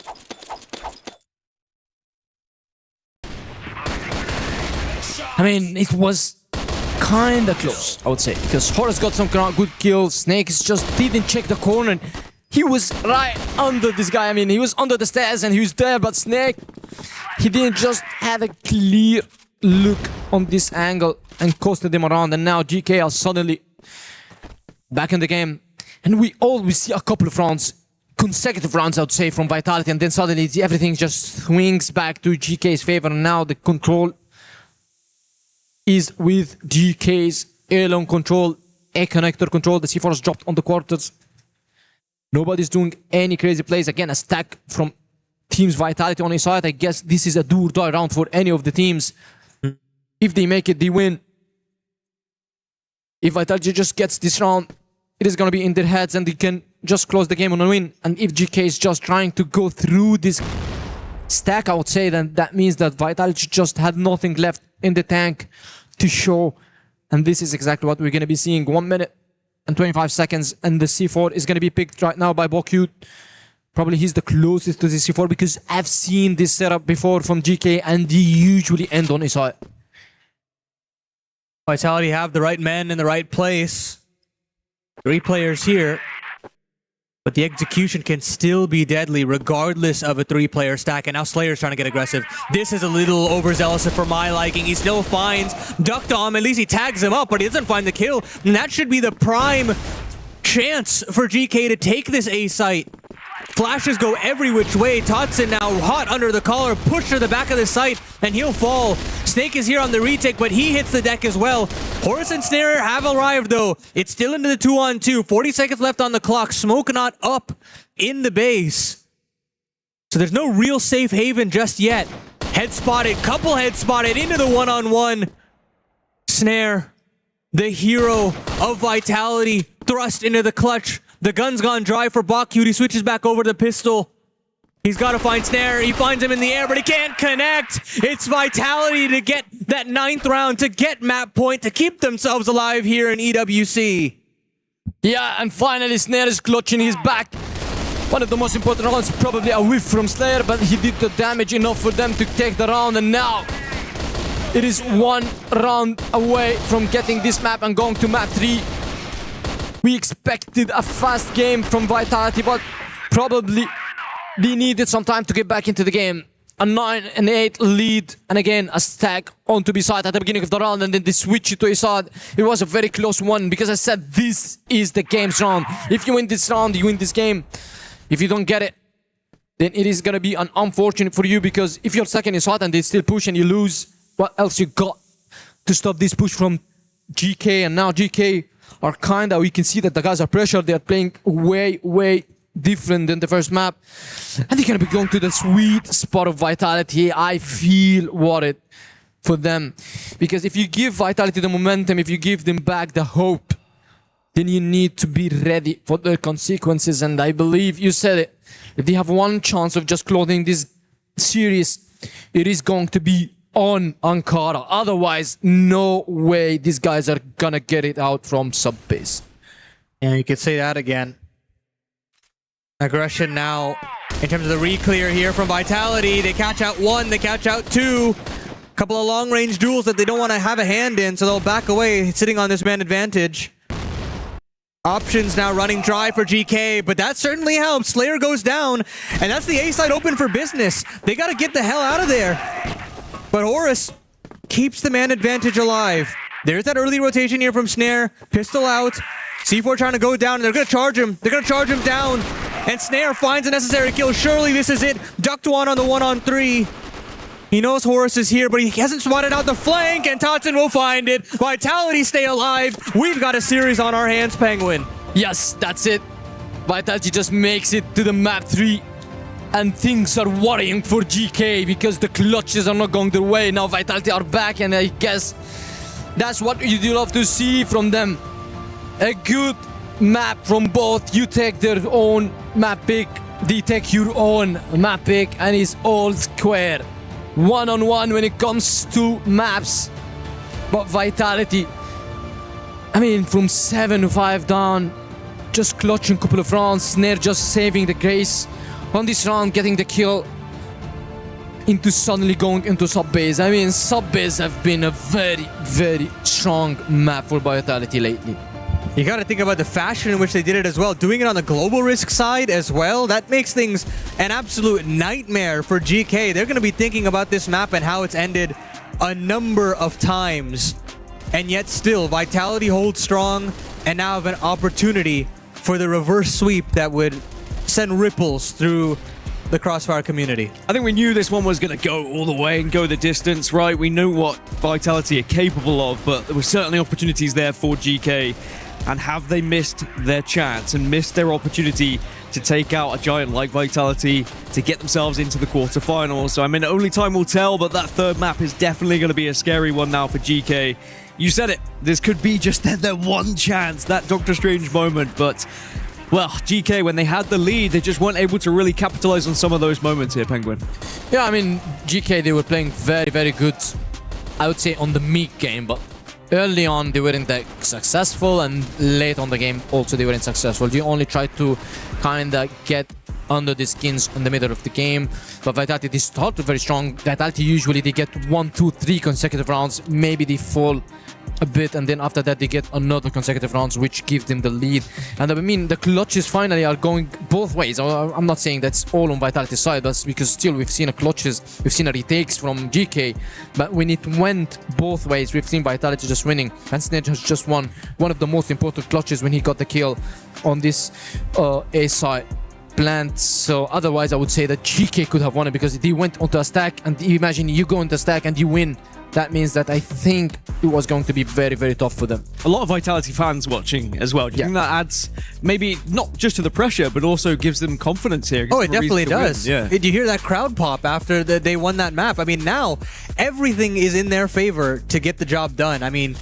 I mean, it was kind of close, I would say, because Horus got some good kills. Snake just didn't check the corner. He was right under this guy. I mean, he was under the stairs and he was there, but Snake, he didn't just have a clear look on this angle and coasted him around. And now GK are suddenly back in the game. And we always see a couple of rounds, consecutive rounds, I would say, from Vitality. And then suddenly everything just swings back to GK's favor. And now the control is with GK's airlone control, A connector control. The C4 is dropped on the quarters. Nobody's doing any crazy plays. Again, a stack from Team's Vitality on his side. I guess this is a do-or-die round for any of the teams. If they make it, they win. If Vitality just gets this round, it is going to be in their heads and they can just close the game on a win. And if GK is just trying to go through this stack, I would say, then that means that Vitality just had nothing left in the tank to show. And this is exactly what we're going to be seeing. 1 minute and 25 seconds, and the C4 is going to be picked right now by Bocute. Probably he's the closest to the C4 because I've seen this setup before from GK and they usually end on his side. Vitality have the right men in the right place. 3 players here. But the execution can still be deadly regardless of a 3-player stack. And now Slayer's trying to get aggressive. This is a little overzealous for my liking. He still finds Ductom. At least he tags him up, but he doesn't find the kill. And that should be the prime chance for GK to take this A site. Flashes go every which way. Totson now hot under the collar, pushed to the back of the site, and he'll fall. Snake is here on the retake, but he hits the deck as well. Horus and Snare have arrived, though. It's still into the 2-on-2. 40 seconds left on the clock. Smoke not up in the base. So there's no real safe haven just yet. Head spotted, couple head spotted into the 1-on-1. Snare, the hero of Vitality, thrust into the clutch. The gun's gone dry for Bocute. He switches back over to the pistol. He's got to find Snare. He finds him in the air, but he can't connect. It's Vitality to get that 9th round, to get map point, to keep themselves alive here in EWC. Yeah, and finally Snare is clutching his back. One of the most important rounds, probably a whiff from Slayer, but he did the damage enough for them to take the round, and now it is 1 round away from getting this map and going to map 3. We expected a fast game from Vitality, but probably they needed some time to get back into the game. A 9-8 lead, and again a stack onto B-side at the beginning of the round, and then they switch it to A-side. It was a very close one, because I said this is the game's round. If you win this round, you win this game. If you don't get it, then it is gonna be unfortunate for you, because if you're second A-side and they still push and you lose, what else you got to stop this push from GK? And now GK are kinda, we can see that the guys are pressured. They are playing way different than the first map. And they're gonna be going to the sweet spot of Vitality. I feel worried for them. Because if you give Vitality the momentum, if you give them back the hope, then you need to be ready for the consequences. And I believe you said it. If they have one chance of just closing this series, it is going to be on Ankara. Otherwise, no way these guys are gonna get it out from sub-base. Yeah, you could say that again. Aggression now in terms of the re-clear here from Vitality. They catch out 1, they catch out 2. Couple of long-range duels that they don't want to have a hand in, so they'll back away, sitting on this man advantage. Options now running dry for GK, but that certainly helps. Slayer goes down, and that's the A side open for business. They got to get the hell out of there. But Horus keeps the man advantage alive. There's that early rotation here from Snare. Pistol out. C4 trying to go down, and they're going to charge him. They're going to charge him down. And Snare finds a necessary kill. Surely this is it. Ducked one on the 1-on-3. He knows Horus is here, but he hasn't spotted out the flank, and Tatsun will find it. Vitality stay alive. We've got a series on our hands, Penguin. Yes, that's it. Vitality just makes it to the map 3. And things are worrying for GK because the clutches are not going their way. Now Vitality are back, and I guess that's what you do love to see from them. A good map from both. You take their own map pick, they take your own map pick, and it's all square. One-on-one when it comes to maps. But Vitality, I mean, from 7-5 down, just clutching a couple of rounds. Snare just saving the grace on this round, getting the kill into suddenly going into sub base. I mean, sub base have been a very, very strong map for Vitality lately. You got to think about the fashion in which they did it as well. Doing it on the global risk side as well. That makes things an absolute nightmare for GK. They're going to be thinking about this map and how it's ended a number of times. And yet still, Vitality holds strong and now have an opportunity for the reverse sweep that would send ripples through the Crossfire community. I think we knew this one was going to go all the way and go the distance, right? We knew what Vitality are capable of, but there were certainly opportunities there for GK. And have they missed their chance and missed their opportunity to take out a giant like Vitality to get themselves into the quarterfinals? So I mean, only time will tell, but that third map is definitely going to be a scary one now for GK. You said it, this could be just their one chance, that Doctor Strange moment, but well, GK, when they had the lead, they just weren't able to really capitalize on some of those moments here, Penguin. Yeah, I mean, GK, they were playing very, very good, I would say, on the mid game, but early on, they weren't that successful, and late on the game, also they weren't successful. They only tried to kind of get under the skins in the middle of the game. But Vitality, they started very strong. Vitality, usually they get 1, 2, 3 consecutive rounds. Maybe they fall a bit, and then after that they get another consecutive rounds, which gives them the lead. And I mean, the clutches finally are going both ways. I'm not saying that's all on Vitality's side, that's because still we've seen a clutches, we've seen a retakes from GK, but when it went both ways, we've seen Vitality just winning, and Snare has just won one of the most important clutches when he got the kill on this A side plant. So otherwise I would say that GK could have won it, because they went onto a stack, and imagine you go into a stack and you win. That means that I think it was going to be very, very tough for them. A lot of Vitality fans watching as well. Do you think that adds maybe not just to the pressure, but also gives them confidence here? Oh, it definitely does. Yeah. Did you hear that crowd pop after they won that map? I mean, now everything is in their favor to get the job done. I mean,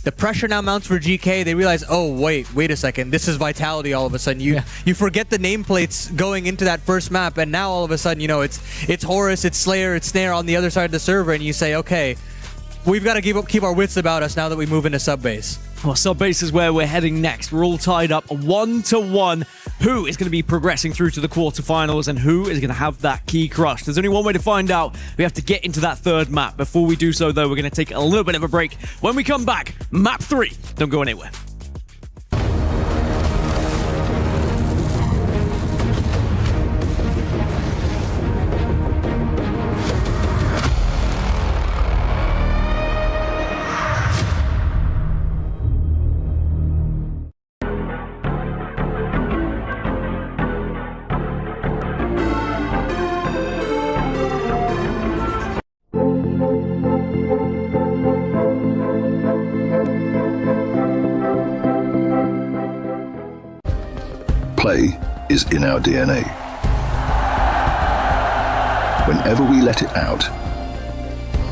the pressure now mounts for GK. They realize, oh, wait a second. This is Vitality all of a sudden. You forget the nameplates going into that first map, and now all of a sudden, you know, it's Horus, it's Slayer, it's Snare on the other side of the server, and you say, okay, we've got to keep our wits about us now that we move into sub base. Well, sub base is where we're heading next. We're all tied up 1-1. Who is going to be progressing through to the quarterfinals, and who is going to have that key crush? There's only one way to find out. We have to get into that third map. Before we do so, though, we're going to take a little bit of a break. When we come back, map 3. Don't go anywhere. Play is in our DNA. Whenever we let it out,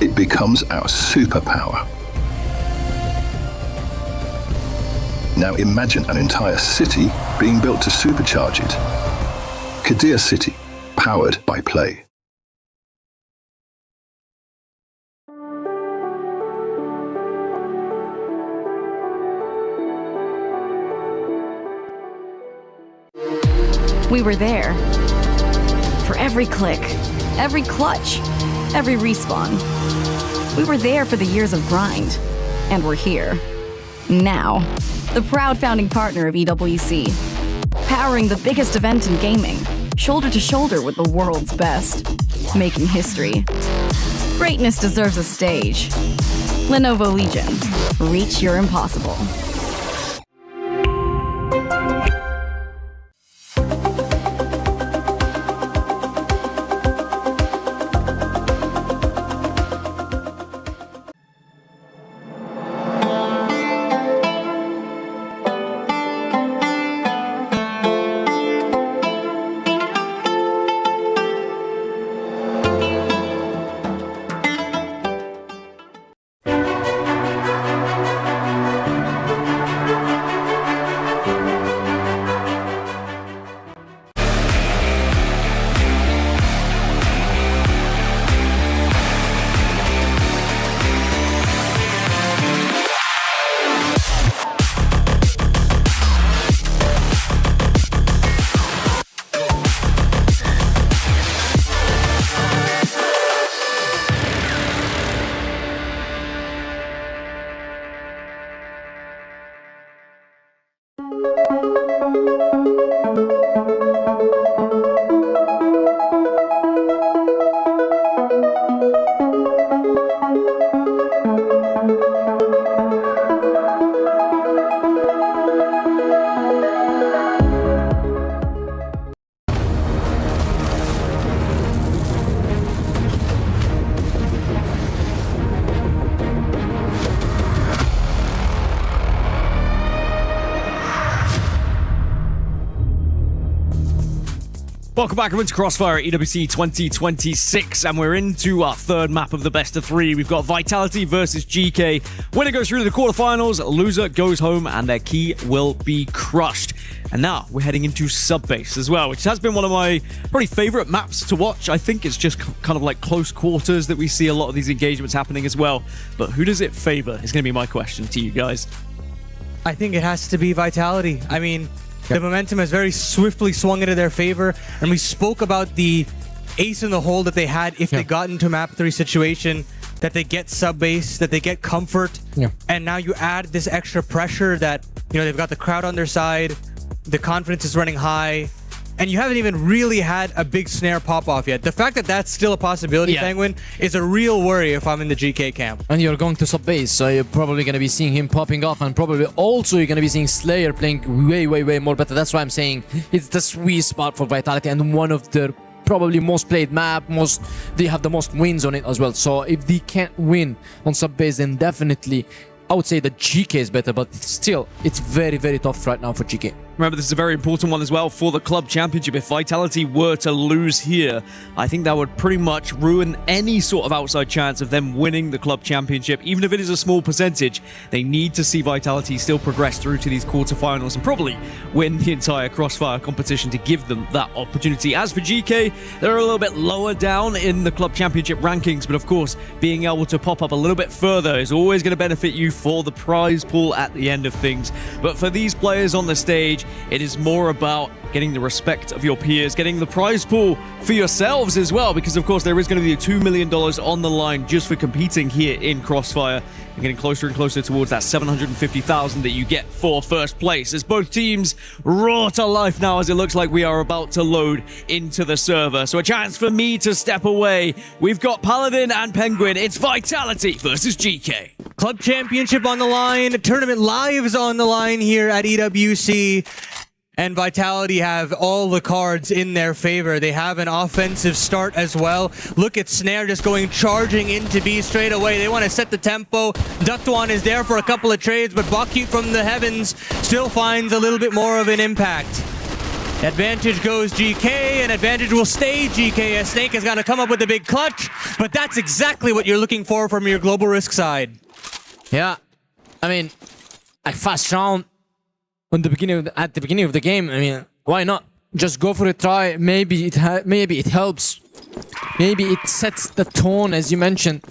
it becomes our superpower. Now imagine an entire city being built to supercharge it. Kadir City, powered by play. We were there. For every click, every clutch, every respawn. We were there for the years of grind. And we're here. Now. the proud founding partner of EWC. Powering the biggest event in gaming, shoulder to shoulder with the world's best. Making history. Greatness deserves a stage. Lenovo Legion. Reach your impossible. Welcome back into Crossfire at EWC 2026, and we're into our third map of the best of three. We've got Vitality versus GK. Winner goes through to the quarterfinals, loser goes home, and their key will be crushed. And now we're heading into Subbase as well, which has been one of my probably favorite maps to watch. I think it's just kind of like close quarters that we see a lot of these engagements happening as well. But who does it favor is going to be my question to you guys. I think it has to be Vitality. I mean, the momentum has very swiftly swung into their favor, and we spoke about the ace in the hole that they had if they got into a map 3 situation, that they get Subbase, that they get comfort, and now you add this extra pressure that, you know, they've got the crowd on their side, the confidence is running high, and you haven't even really had a big snare pop off yet. The fact that that's still a possibility, Penguin, is a real worry if I'm in the GK camp. And you're going to Subbase, so you're probably going to be seeing him popping off, and probably also you're going to be seeing Slayer playing way more better. That's why I'm saying it's the sweet spot for Vitality, and one of the probably most played map, they have the most wins on it as well. So if they can't win on Subbase, then definitely I would say that GK is better, but still, it's very tough right now for GK. Remember, this is a very important one as well for the club championship. If Vitality were to lose here, I think that would pretty much ruin any sort of outside chance of them winning the club championship. Even if it is a small percentage, they need to see Vitality still progress through to these quarterfinals and probably win the entire Crossfire competition to give them that opportunity. As for GK, they're a little bit lower down in the club championship rankings, but of course, being able to pop up a little bit further is always going to benefit you for the prize pool at the end of things. But for these players on the stage, it is more about getting the respect of your peers, getting the prize pool for yourselves as well, because of course there is going to be $2 million on the line just for competing here in Crossfire, and getting closer and closer towards that $750,000 that you get for first place, as both teams roar to life now as it looks like we are about to load into the server. So a chance for me to step away. We've got Paladin and Penguin. It's Vitality versus GK. Club championship on the line, tournament lives on the line here at EWC. And Vitality have all the cards in their favor. They have an offensive start as well. Look at Snare just going charging into B straight away. They want to set the tempo. Ductwan is there for a couple of trades, but Bakute from the heavens still finds a little bit more of an impact. Advantage goes GK, and advantage will stay GK as Snake has got to come up with a big clutch, but that's exactly what you're looking for from your global risk side. Yeah, I mean, a fast round at the beginning of the game. I mean, why not? Just go for a try. Maybe it helps. Maybe it sets the tone, as you mentioned.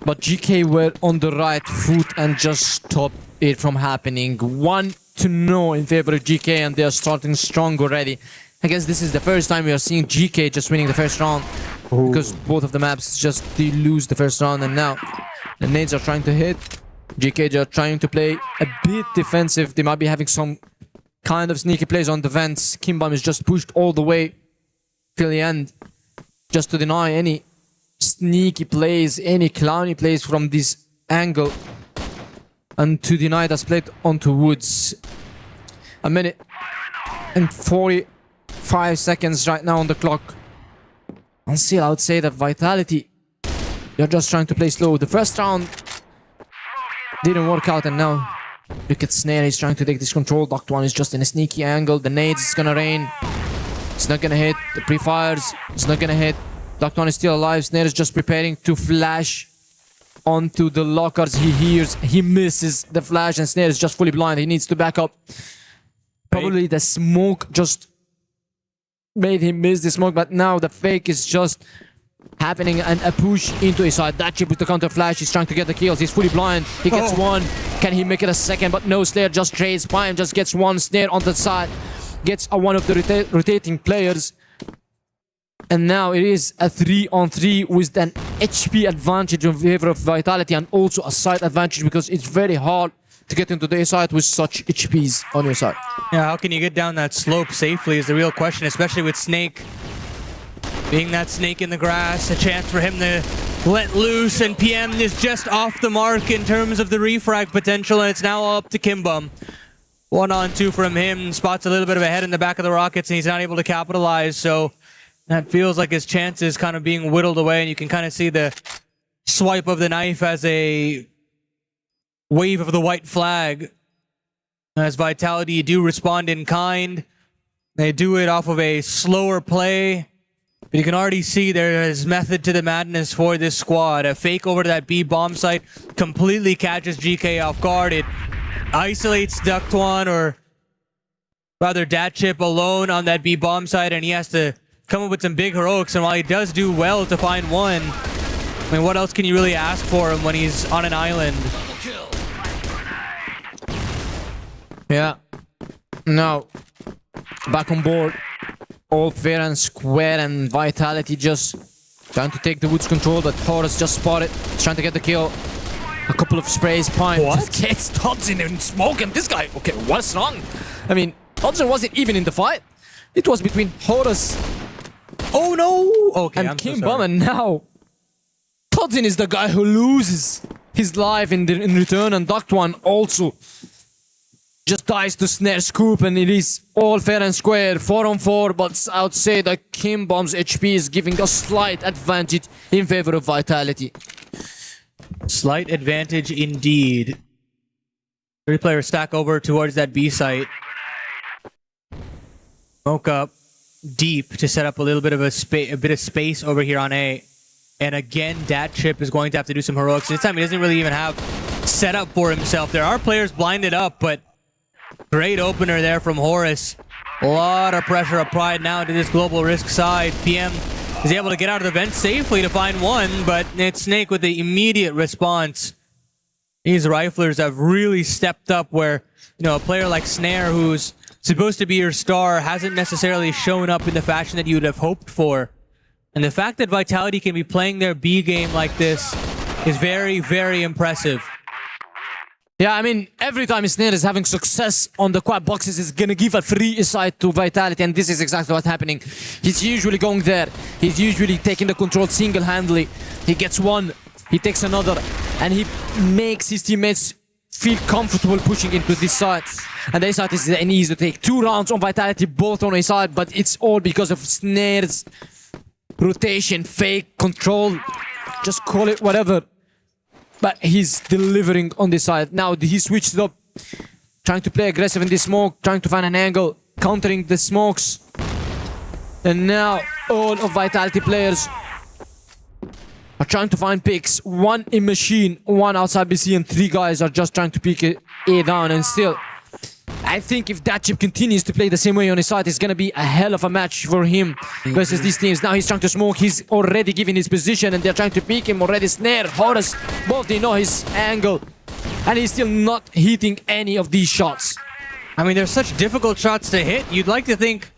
But GK were on the right foot and just stopped it from happening. 1-0 in favor of GK, and they are starting strong already. I guess this is the first time we are seeing GK just winning the first round, because both of the maps just they lose the first round, and now the nades are trying to hit. GK are trying to play a bit defensive. They might be having some kind of sneaky plays on the vents. Kimbam is just pushed all the way till the end, just to deny any sneaky plays, any clowny plays from this angle, and to deny that split onto Woods. A minute and 45 seconds right now on the clock. And still, I would say that Vitality, they're just trying to play slow. The first round didn't work out, and now look at Snare. He's trying to take this control. Duct One is just in a sneaky angle. The nades is gonna rain. It's not gonna hit. The pre-fires, it's not gonna hit. Duct One is still alive. Snare is just preparing to flash onto the lockers. He hears, he misses the flash, and Snare is just fully blind. He needs to back up. Probably the smoke just made him miss the smoke, but now the fake is just happening, and a push into his side. That chip with the counter flash. He's trying to get the kills. He's fully blind. He gets one. Can he make it a second? But no, Slayer just trades. Pine just gets one. Snare on the side gets one of the rotating players. And now it is a 3-on-3 with an HP advantage in favor of Vitality, and also a side advantage because it's very hard to get into the side with such HPs on your side. Yeah, how can you get down that slope safely is the real question, especially with Snake being that snake in the grass. A chance for him to let loose, and PM is just off the mark in terms of the refrag potential, and it's now up to Kimbum. 1-on-2 from him, spots a little bit of a head in the back of the Rockets, and he's not able to capitalize, so that feels like his chances kind of being whittled away, and you can kind of see the swipe of the knife as a wave of the white flag. As Vitality do respond in kind. They do it off of a slower play. But you can already see there is method to the madness for this squad. A fake over to that B bomb site completely catches GK off guard. It isolates Duct One, or rather Datchip, alone on that B bomb site, and he has to come up with some big heroics. And while he does do well to find one, I mean, what else can you really ask for him when he's on an island? Yeah. Now, back on board. All fair and square, and Vitality just trying to take the Woods control, but Horus just spotted. He's trying to get the kill. A couple of sprays. Pine just gets Dodson in smoke, and this guy, okay, what's wrong? I mean, Dodson wasn't even in the fight. It was between Horus and Kimbum, and now Dodson is the guy who loses his life in return, and Duct One also just dies to Snare Scoop, and it is all fair and square, 4-on-4, but I would say that Kimbum's HP is giving a slight advantage in favor of Vitality. Slight advantage indeed. 3 players stack over towards that B site. Smoke up deep to set up a little bit of a bit of space over here on A. And again, Datchip is going to have to do some heroics. This time he doesn't really even have setup for himself. There are players blinded up, but great opener there from Horus. A lot of pressure applied now to this global risk side. PM is able to get out of the vent safely to find one, but it's Snake with the immediate response. These riflers have really stepped up where, you know, a player like Snare, who's supposed to be your star, hasn't necessarily shown up in the fashion that you would have hoped for. And the fact that Vitality can be playing their B game like this is very, very impressive. Yeah, I mean, every time Snare is having success on the quad boxes, is gonna give a free side to Vitality, and this is exactly what's happening. He's usually going there. He's usually taking the control single-handedly. He gets one, he takes another, and he makes his teammates feel comfortable pushing into this side. And this side is an easy to take. 2 rounds on Vitality, both on his side, but it's all because of Snare's rotation, fake, control, just call it whatever. But he's delivering on this side. Now he switched it up, trying to play aggressive in this smoke, trying to find an angle, countering the smokes. And now all of Vitality players are trying to find picks. 1 in machine, 1 outside BC, and 3 guys are just trying to pick A down. And still, I think if Datchip continues to play the same way on his side, it's gonna be a hell of a match for him versus these teams. Now he's trying to smoke, he's already given his position, and they're trying to pick him already. Snare, Horus, both they know his angle, and he's still not hitting any of these shots. I mean, there's such difficult shots to hit. You'd like to think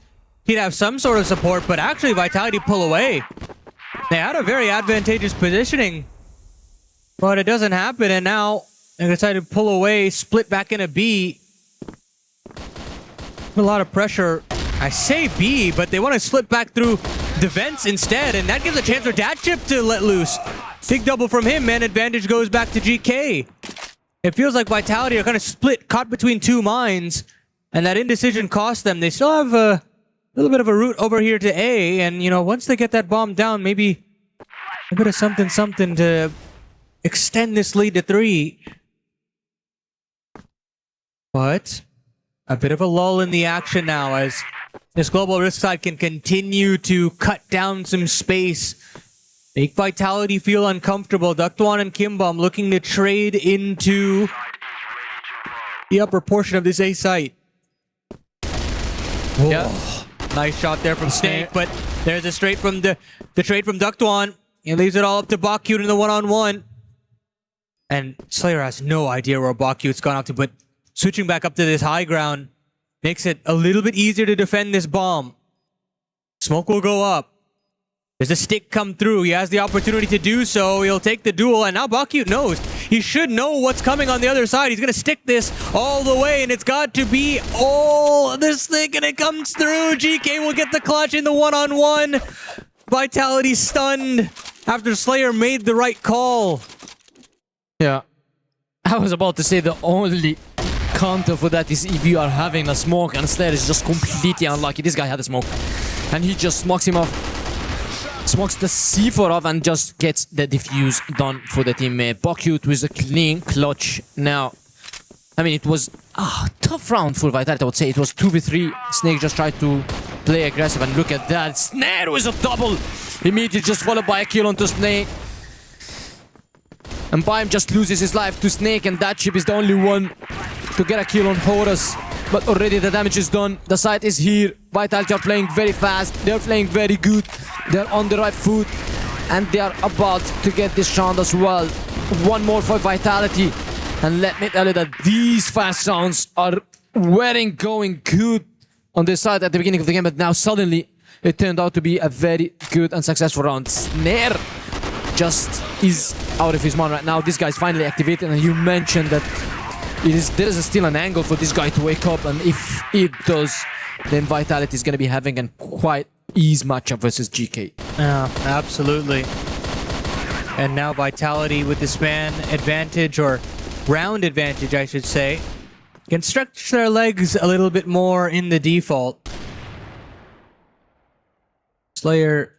he'd have some sort of support, but actually Vitality pull away. They had a very advantageous positioning, but it doesn't happen, and now They decided to pull away, split back in a B. A lot of pressure. I say B, but they want to slip back through the vents instead, and that gives a chance for Datchip to let loose. Big double from him, man. Advantage goes back to GK. It feels like Vitality are kind of split, caught between two minds, and that indecision cost them. They still have a little bit of a route over here to A, and, you know, once they get that bomb down, maybe a bit of something to extend this lead to 3. But a bit of a lull in the action now as this global risk side can continue to cut down some space, make Vitality feel uncomfortable. Ductwan and Kimbom looking to trade into the upper portion of this A site. Yeah. Nice shot there from Snake, but there's a straight from the trade from Ductwan. He leaves it all up to Bakute in the one-on-one. And Slayer has no idea where Bakute's gone out to, but switching back up to this high ground makes it a little bit easier to defend this bomb. Smoke will go up. There's a stick come through. He has the opportunity to do so. He'll take the duel, and now Bakute knows. He should know what's coming on the other side. He's going to stick this all the way, and it's got to be all this thing, and it comes through. GK will get the clutch in the one-on-one. Vitality stunned after Slayer made the right call. Yeah. I was about to say the only counter for that is if you are having a smoke and Slayer is just completely unlucky. This guy had a smoke and he just smokes him off. Smokes the C4 off and just gets the defuse done for the teammate. Bakute with a clean clutch now. I mean, it was a tough round for Vitality, I would say. It was 2v3. Snake just tried to play aggressive and look at that. Snare with a double. Immediately just followed by a kill onto Snake. And Baim just loses his life to Snake, and Datchip is the only one to get a kill on Horus. But already the damage is done. The site is here. Vitality are playing very fast. They're playing very good. They're on the right foot. And they are about to get this round as well. One more for Vitality. And let me tell you that these fast rounds are wearing going good on this side at the beginning of the game. But now suddenly it turned out to be a very good and successful round. Snare just is out of his mind right now. This guy is finally activated, and you mentioned that there is still an angle for this guy to wake up, and if it does, then Vitality is going to be having a quite easy matchup versus GK. Yeah, absolutely. And now Vitality with the span advantage, or round advantage I should say, can stretch their legs a little bit more in the default. Slayer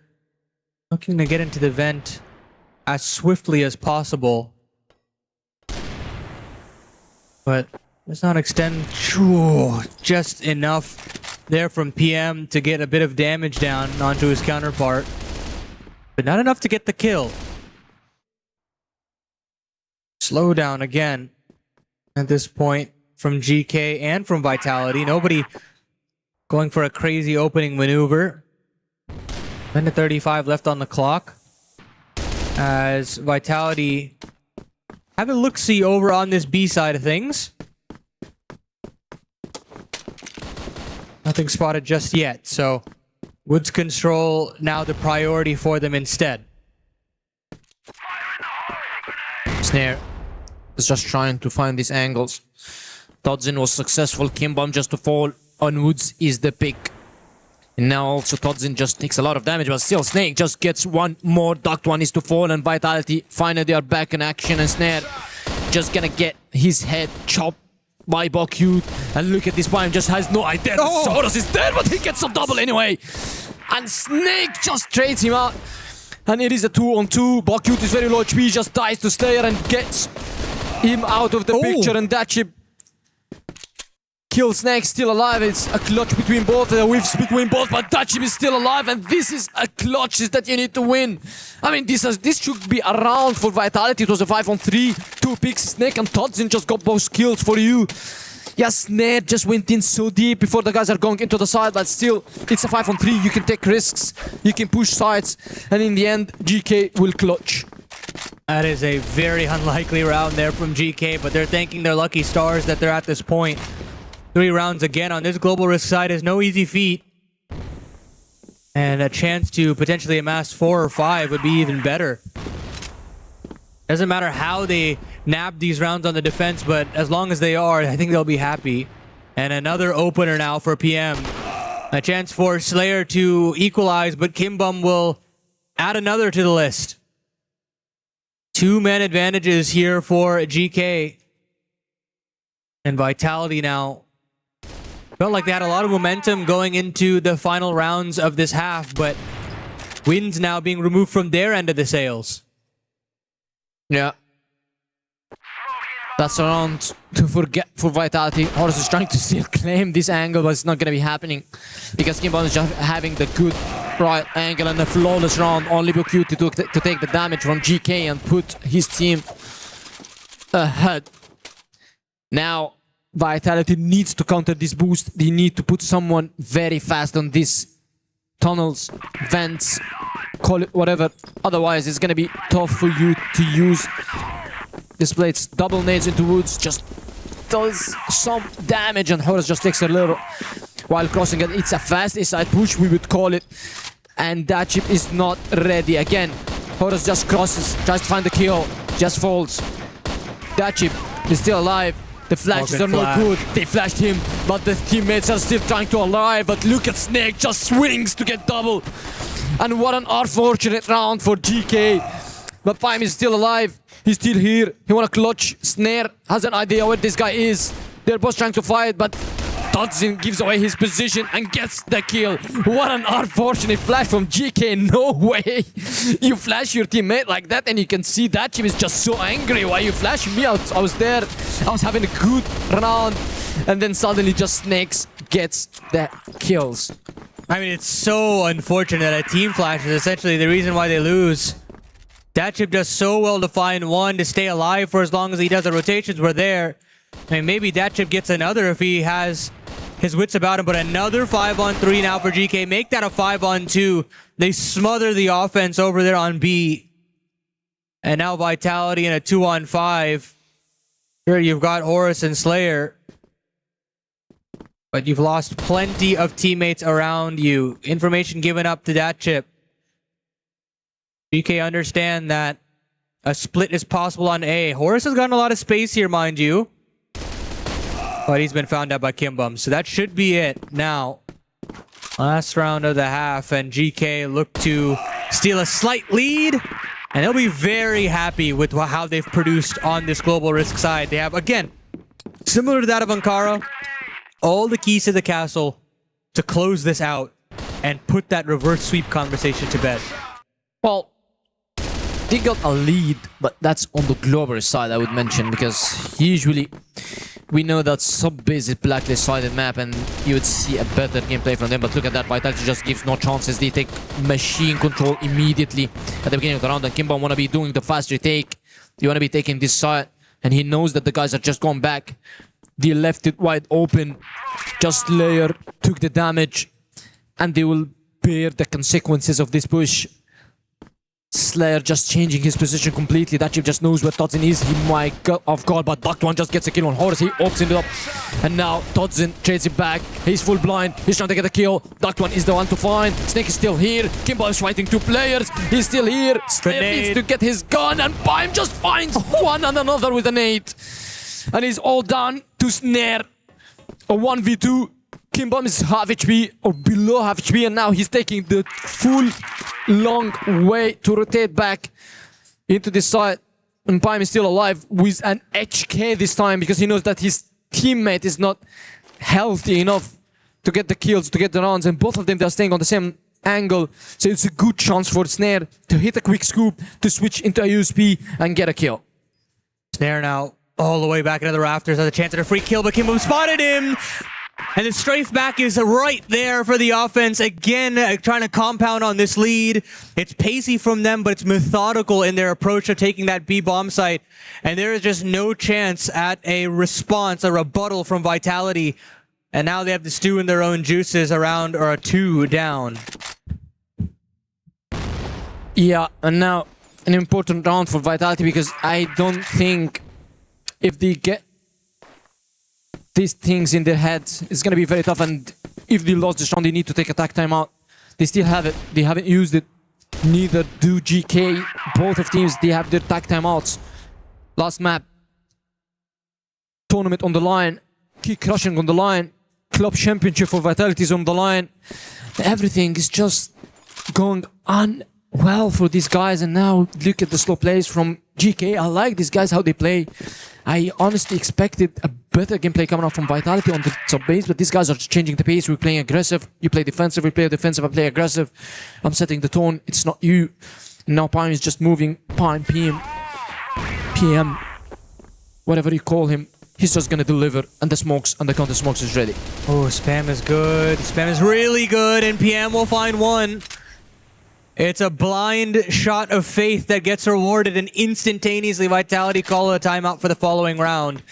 looking to get into the vent as swiftly as possible. But does not extend just enough there from PM to get a bit of damage down onto his counterpart. But not enough to get the kill. Slow down again at this point from GK and from Vitality. Nobody going for a crazy opening maneuver. 1:35 left on the clock. As Vitality have a look-see over on this B side of things. Nothing spotted just yet, so Woods control now the priority for them instead. Snare is just trying to find these angles. Todzin was successful. Kimbom just to fall on Woods is the pick. And now also Todzin just takes a lot of damage, but still Snake just gets one more. Ductwan is to fall, and Vitality finally are back in action, and Snare just gonna get his head chopped by Bakute. And look at this Baim, just has no idea. Horus is dead, but he gets a double anyway. And Snake just trades him out. And it is a 2-on-2. Bakute is very low HP, just dies to Slayer and gets him out of the picture, and Datchip kills Snake, still alive. It's a clutch between both, a whiffs between both, but Datchip is still alive, and this is a clutch that you need to win. I mean, this should be a round for Vitality. It was a 5-on-3, 2 picks. Snake and Todzin just got both kills for you. Yes, Snare just went in so deep before the guys are going into the side, but still, it's a 5-on-3. You can take risks, you can push sides, and in the end, GK will clutch. That is a very unlikely round there from GK, but they're thanking their lucky stars that they're at this point. 3 rounds again on this global risk side is no easy feat. And a chance to potentially amass 4 or 5 would be even better. Doesn't matter how they nab these rounds on the defense, but as long as they are, I think they'll be happy. And another opener now for PM. A chance for Slayer to equalize, but Kimbum will add another to the list. 2-man advantages here for GK. And Vitality now felt like they had a lot of momentum going into the final rounds of this half, but wins now being removed from their end of the sails. Yeah. That's a round to forget for Vitality. Horus is trying to still claim this angle, but it's not going to be happening because Kimball is just having the good right angle and the flawless round. Only BQ to take the damage from GK and put his team ahead. Now, Vitality needs to counter this boost. They need to put someone very fast on these tunnels, vents, call it whatever. Otherwise, it's going to be tough for you to use. Displays double nades into woods, just does some damage, and Horus just takes a little while crossing it. It's a fast side push, we would call it, and that chip is not ready. Again, Horus just crosses, tries to find the kill, just falls. That chip is still alive. The flashes are not good. They flashed him, but the teammates are still trying to alive. But look at Snake, just swings to get double. And what an unfortunate round for GK. But Pime is still alive. He's still here. He wanna clutch. Snare has an idea where this guy is. They're both trying to fight, but Todzin gives away his position and gets the kill. What an unfortunate flash from GK. No way. You flash your teammate like that and you can see that team is just so angry. Why you flashing me out? I was there. I was having a good round. And then suddenly just Snakes gets the kills. I mean, it's so unfortunate that a team flash is essentially the reason why they lose. That chip does so well to find one to stay alive for as long as he does. The rotations were there. I mean, maybe that chip gets another if he has his wits about him, but another 5-on-3 now for GK. Make that a 5-on-2. They smother the offense over there on B. And now Vitality in a 2-on-5. Here you've got Horus and Slayer. But you've lost plenty of teammates around you. Information given up to that chip. GK understand that a split is possible on A. Horus has gotten a lot of space here, mind you. But he's been found out by Kimbum. So that should be it. Now, last round of the half, and GK look to steal a slight lead. And they'll be very happy with how they've produced on this global risk side. They have, again, similar to that of Ankara, all the keys to the castle to close this out and put that reverse sweep conversation to bed. Well, they got a lead, but that's on the global side, I would mention, because usually we know that sub-base is blacklist-sided map and you would see a better gameplay from them, but look at that, Vitality just gives no chances. They take machine control immediately at the beginning of the round, and Kimba wanna be doing the fast retake. They wanna be taking this side, and he knows that the guys are just going back. They left it wide open. Just Slayer took the damage, and they will bear the consequences of this push. Slayer just changing his position completely. That chip just knows where Todzin is. He might go off guard, but Duct One just gets a kill on Horus. He opens it up. And now Todzin trades it back. He's full blind. He's trying to get a kill. Duct One is the one to find. Snake is still here. Kimba is fighting two players. He's still here. Slayer needs to get his gun, and Pime just finds one and another with a nade. And he's all done to Snare. A 1v2. Kimbum is half HP or below half HP, and now he's taking the full long way to rotate back into this side. And Pime is still alive with an HK this time because he knows that his teammate is not healthy enough to get the kills, to get the rounds, and both of them, they're staying on the same angle. So it's a good chance for Snare to hit a quick scoop, to switch into a USP and get a kill. Snare now all the way back into the rafters has a chance at a free kill, but Kimbum spotted him. And the strafe back is right there for the offense. Again, trying to compound on this lead. It's pacey from them, but it's methodical in their approach of taking that B bomb site. And there is just no chance at a response, a rebuttal from Vitality. And now they have to stew in their own juices around or a 2 down. Yeah, and now an important round for Vitality because I don't think if they get these things in their heads, it's gonna be very tough, and if they lost this round, they need to take attack timeout. They still have it. They haven't used it. Neither do GK. Both of teams, they have their attack timeouts. Last map, tournament on the line, Key Crushing on the line, Club Championship for Vitality is on the line. Everything is just going unwell for these guys, and now look at the slow plays from GK. I like these guys, how they play. I honestly expected a better gameplay coming out from Vitality on the sub base, but these guys are just changing the pace. We're playing aggressive, you play defensive, we play defensive, I play aggressive. I'm setting the tone, it's not you. Now Pime is just moving, Pime, PM, whatever you call him. He's just gonna deliver, and the smokes and the counter smokes is ready. Oh, spam is good. Spam is really good, and PM will find one. It's a blind shot of faith that gets rewarded, and instantaneously Vitality call a timeout for the following round.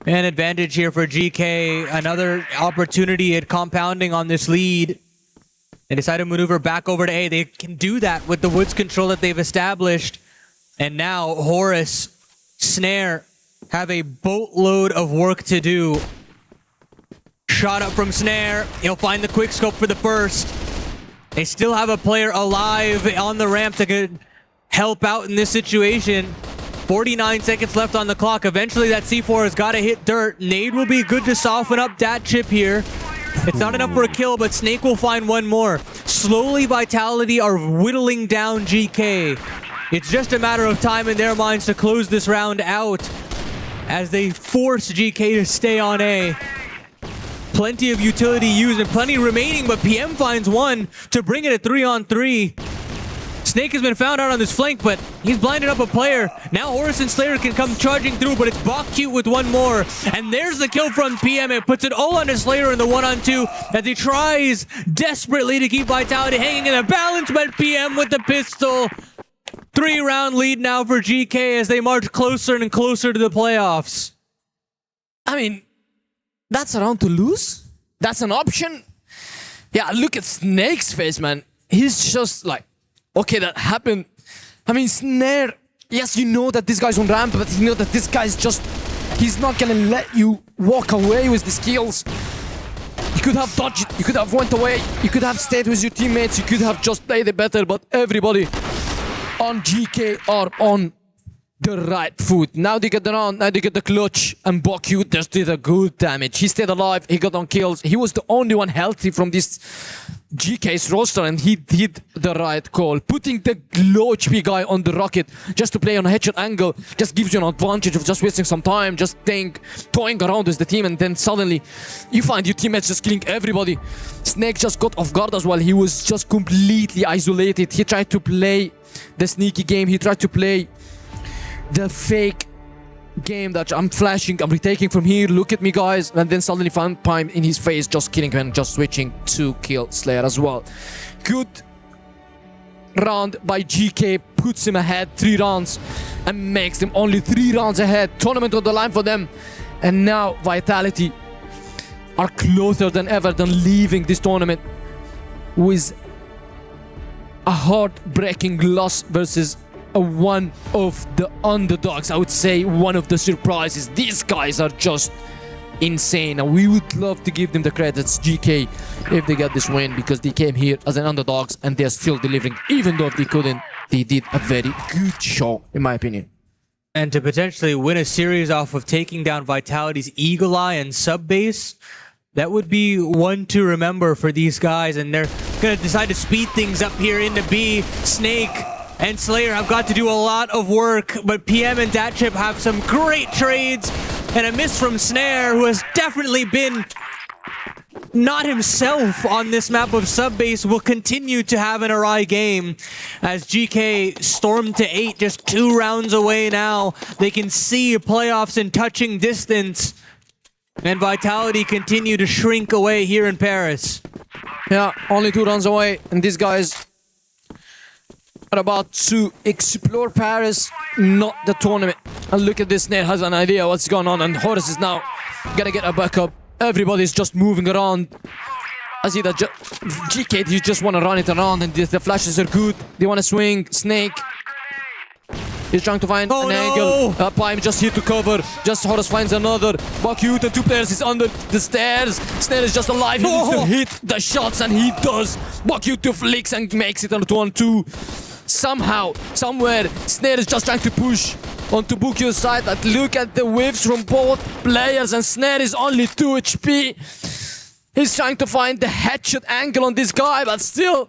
An advantage here for GK. Another opportunity at compounding on this lead. They decide to maneuver back over to A. They can do that with the Woods control that they've established. And now Horus, Snare, have a boatload of work to do. Shot up from Snare. He'll find the quick scope for the first. They still have a player alive on the ramp that could help out in this situation. 49 seconds left on the clock. Eventually that C4 has got to hit dirt. Nade will be good to soften up that chip here. It's not enough for a kill, but Snake will find one more. Slowly Vitality are whittling down GK. It's just a matter of time in their minds to close this round out as they force GK to stay on A. Plenty of utility used and plenty remaining, but PM finds one to bring it at 3-on-3. Snake has been found out on this flank, but he's blinded up a player. Now Horus and Slayer can come charging through, but it's Bakcute with one more. And there's the kill from PM. It puts it all on Slayer in the 1-on-2 as he tries desperately to keep Vitality hanging in a balance, but PM with the pistol. 3-round lead now for GK as they march closer and closer to the playoffs. I mean, that's a round to lose? That's an option? Yeah, look at Snake's face, man. He's just like, okay, that happened. I mean, Snare, yes, you know that this guy's on ramp, but you know that this guy's just, he's not gonna let you walk away with the skills. You could have dodged it, you could have went away, you could have stayed with your teammates, you could have just played it better, but everybody on GK are on the right foot. Now they get the round, now they get the clutch, and Bakcute just did a good damage. He stayed alive, he got on kills. He was the only one healthy from this GK's roster, and he did the right call. Putting the low HP guy on the rocket just to play on a headshot angle just gives you an advantage of just wasting some time, just toying around with the team, and then suddenly you find your teammates just killing everybody. Snake just got off guard as well. He was just completely isolated. He tried to play the sneaky game. He tried to play the fake game that I'm flashing, I'm retaking from here, look at me guys, and then suddenly found Pime in his face, just killing him and just switching to kill Slayer as well. Good round by GK, puts him ahead 3 rounds and makes them only 3 rounds ahead. Tournament on the line for them, and now Vitality are closer than ever than leaving this tournament with a heartbreaking loss versus one of the underdogs. I would say one of the surprises. These guys are just insane, and we would love to give them the credits, GK, if they get this win, because they came here as an underdogs and they're still delivering. Even though if they couldn't, they did a very good show, in my opinion. And to potentially win a series off of taking down Vitality's Eagle Eye and sub base, that would be one to remember for these guys, and they're gonna decide to speed things up here into B. Snake and Slayer have got to do a lot of work, but PM and Datchip have some great trades, and a miss from Snare, who has definitely been not himself on this map of Subbase, will continue to have an awry game as GK storm to 8, just 2 rounds away now. They can see playoffs in touching distance, and Vitality continue to shrink away here in Paris. Yeah, only 2 rounds away, and these guys are about to explore Paris, not the tournament. And look at this, Snare has an idea what's going on, and Horus is now gonna get a backup. Everybody's just moving around. I see that GK, you just want to run it around, and the flashes are good. They want to swing. Snake, he's trying to find an angle. Pime just here to cover. Just Horus finds another. Bakcute and 2 players is under the stairs. Snare is just alive. He needs to hit the shots, and he does. Bakcute 2 flicks and makes it on 2-on-2. Somehow, somewhere, Snare is just trying to push. onto Bukio's side. But look at the whiffs from both players, and Snare is only 2 HP. He's trying to find the headshot angle on this guy, but still,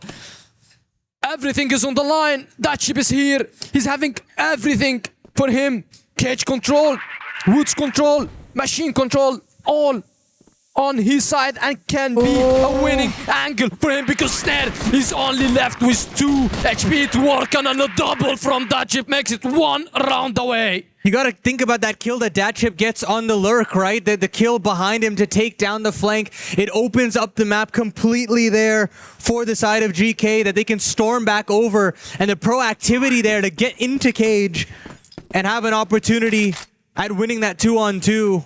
everything is on the line. That chip is here. He's having everything for him. Cage control, woods control, machine control, all on his side, and can be a winning angle for him because Snare is only left with 2 HP to work on, and a double from that chip makes it 1 round away. You gotta think about that kill that Datchip gets on the lurk, right? The kill behind him to take down the flank. It opens up the map completely there for the side of GK that they can storm back over, and the proactivity there to get into Cage and have an opportunity at winning that 2-on-2.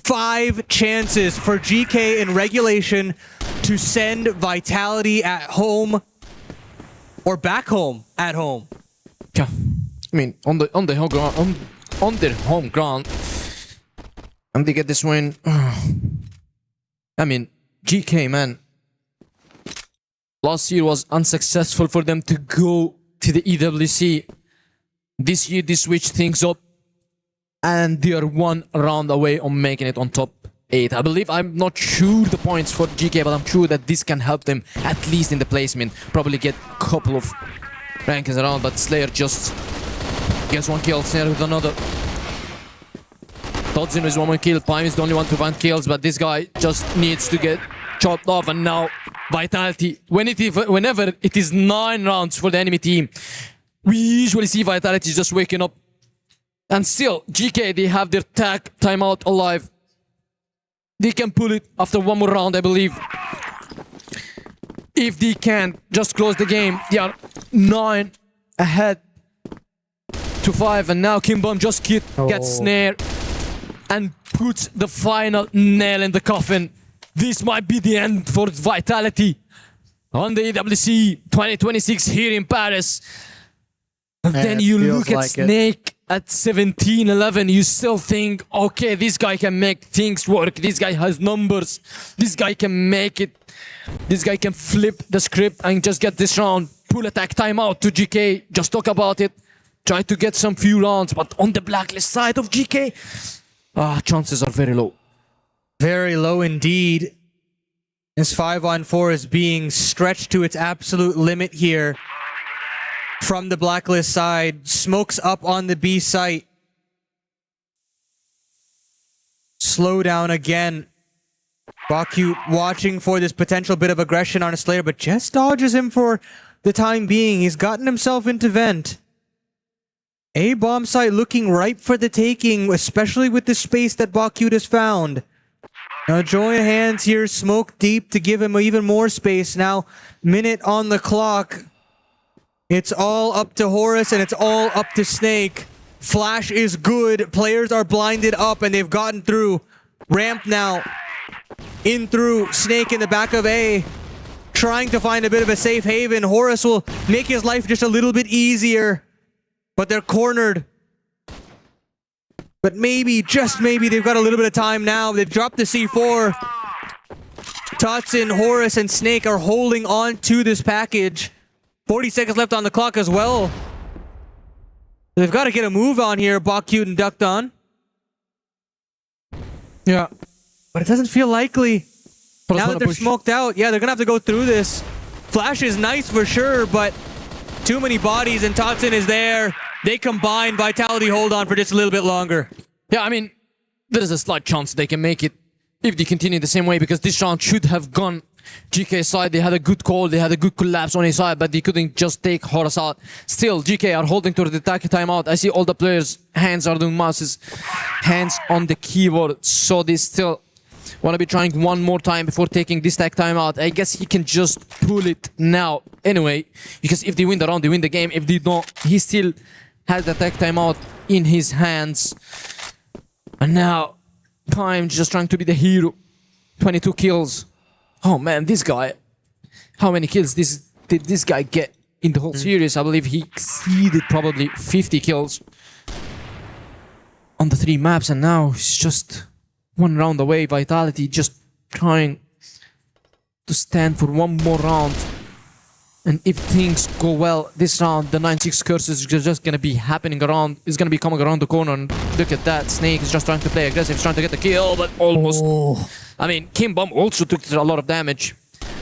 5 chances for GK in regulation to send Vitality at home or back home at home. Yeah, I mean on the home ground, on their home ground, and they get this win. I mean, GK, man, last year was unsuccessful for them to go to the EWC. This year they switched things up, and they are 1 round away on making it on top 8. I believe, I'm not sure the points for GK, but I'm sure that this can help them at least in the placement. Probably get a couple of rankings around, but Slayer just gets 1 kill, Snare with another. Todzin is 1 more kill, Pime is the only one to find kills, but this guy just needs to get chopped off, and now Vitality, whenever it is 9 rounds for the enemy team, we usually see Vitality just waking up. And still, GK, they have their tag timeout alive. They can pull it after 1 more round, I believe. If they can just close the game, they are 9 ahead to 5. And now Kimbom just gets Snare and puts the final nail in the coffin. This might be the end for Vitality on the EWC 2026 here in Paris. And then you look at Snake at 17-11, you still think, okay, this guy can make things work. This guy has numbers. This guy can make it. This guy can flip the script and just get this round. Pull attack timeout to GK. Just talk about it. Try to get some few rounds. But on the blacklist side of GK, chances are very low. Very low indeed. This 5-on-4 is being stretched to its absolute limit here. From the blacklist side, smokes up on the B site. Slow down again. Baku watching for this potential bit of aggression on a Slayer, but just dodges him for the time being. He's gotten himself into vent. A bomb site looking ripe for the taking, especially with the space that Baku has found. Now join hands here, smoke deep to give him even more space. Now, minute on the clock. It's all up to Horus and it's all up to Snake. Flash is good. Players are blinded up and they've gotten through. Ramp now. In through. Snake in the back of A. Trying to find a bit of a safe haven. Horus will make his life just a little bit easier. But they're cornered. But maybe, just maybe, they've got a little bit of time now. They've dropped the C4. Totson, Horus, and Snake are holding on to this package. 40 seconds left on the clock as well. They've got to get a move on here, Baku and Ducked on. Yeah. But it doesn't feel likely. Now that they're smoked out, yeah, they're going to have to go through this. Flash is nice for sure, but too many bodies and Totson is there. They combine. Vitality hold on for just a little bit longer. Yeah, I mean, there's a slight chance they can make it if they continue the same way, because this round should have gone GK side. They had a good call, they had a good collapse on his side, but they couldn't just take Horus out. Still, GK are holding to the attack timeout. I see all the players' hands are doing mouses, hands on the keyboard, so they still want to be trying one more time before taking this tag timeout. I guess he can just pull it now anyway, because if they win the round, they win the game. If they don't, he still has the tag timeout in his hands. And now, Time just trying to be the hero. 22 kills. Oh man, this guy. How many kills did this guy get in the whole series? I believe he exceeded probably 50 kills on the 3 maps, and now he's just one round away. Vitality just trying to stand for one more round And if things go well this round, the 9-6 curse is just gonna be happening around. It's gonna be coming around the corner. And look at that. Snake is just trying to play aggressive. He's trying to get the kill, but almost. I mean, Kim Bum also took a lot of damage.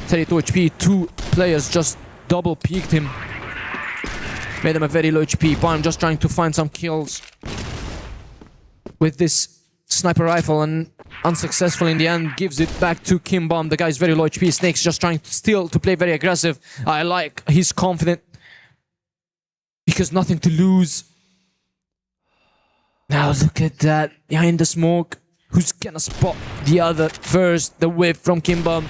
32 HP. Two players just double peaked him. Made him a very low HP. Bum just trying to find some kills with this sniper rifle and unsuccessful in the end. Gives it back to Kim Bum. The guy's very low HP. Snake's just trying to play very aggressive. I like he's confident because nothing to lose. Now look at that behind the smoke. Who's gonna spot the other first? The whip from Kim Bum.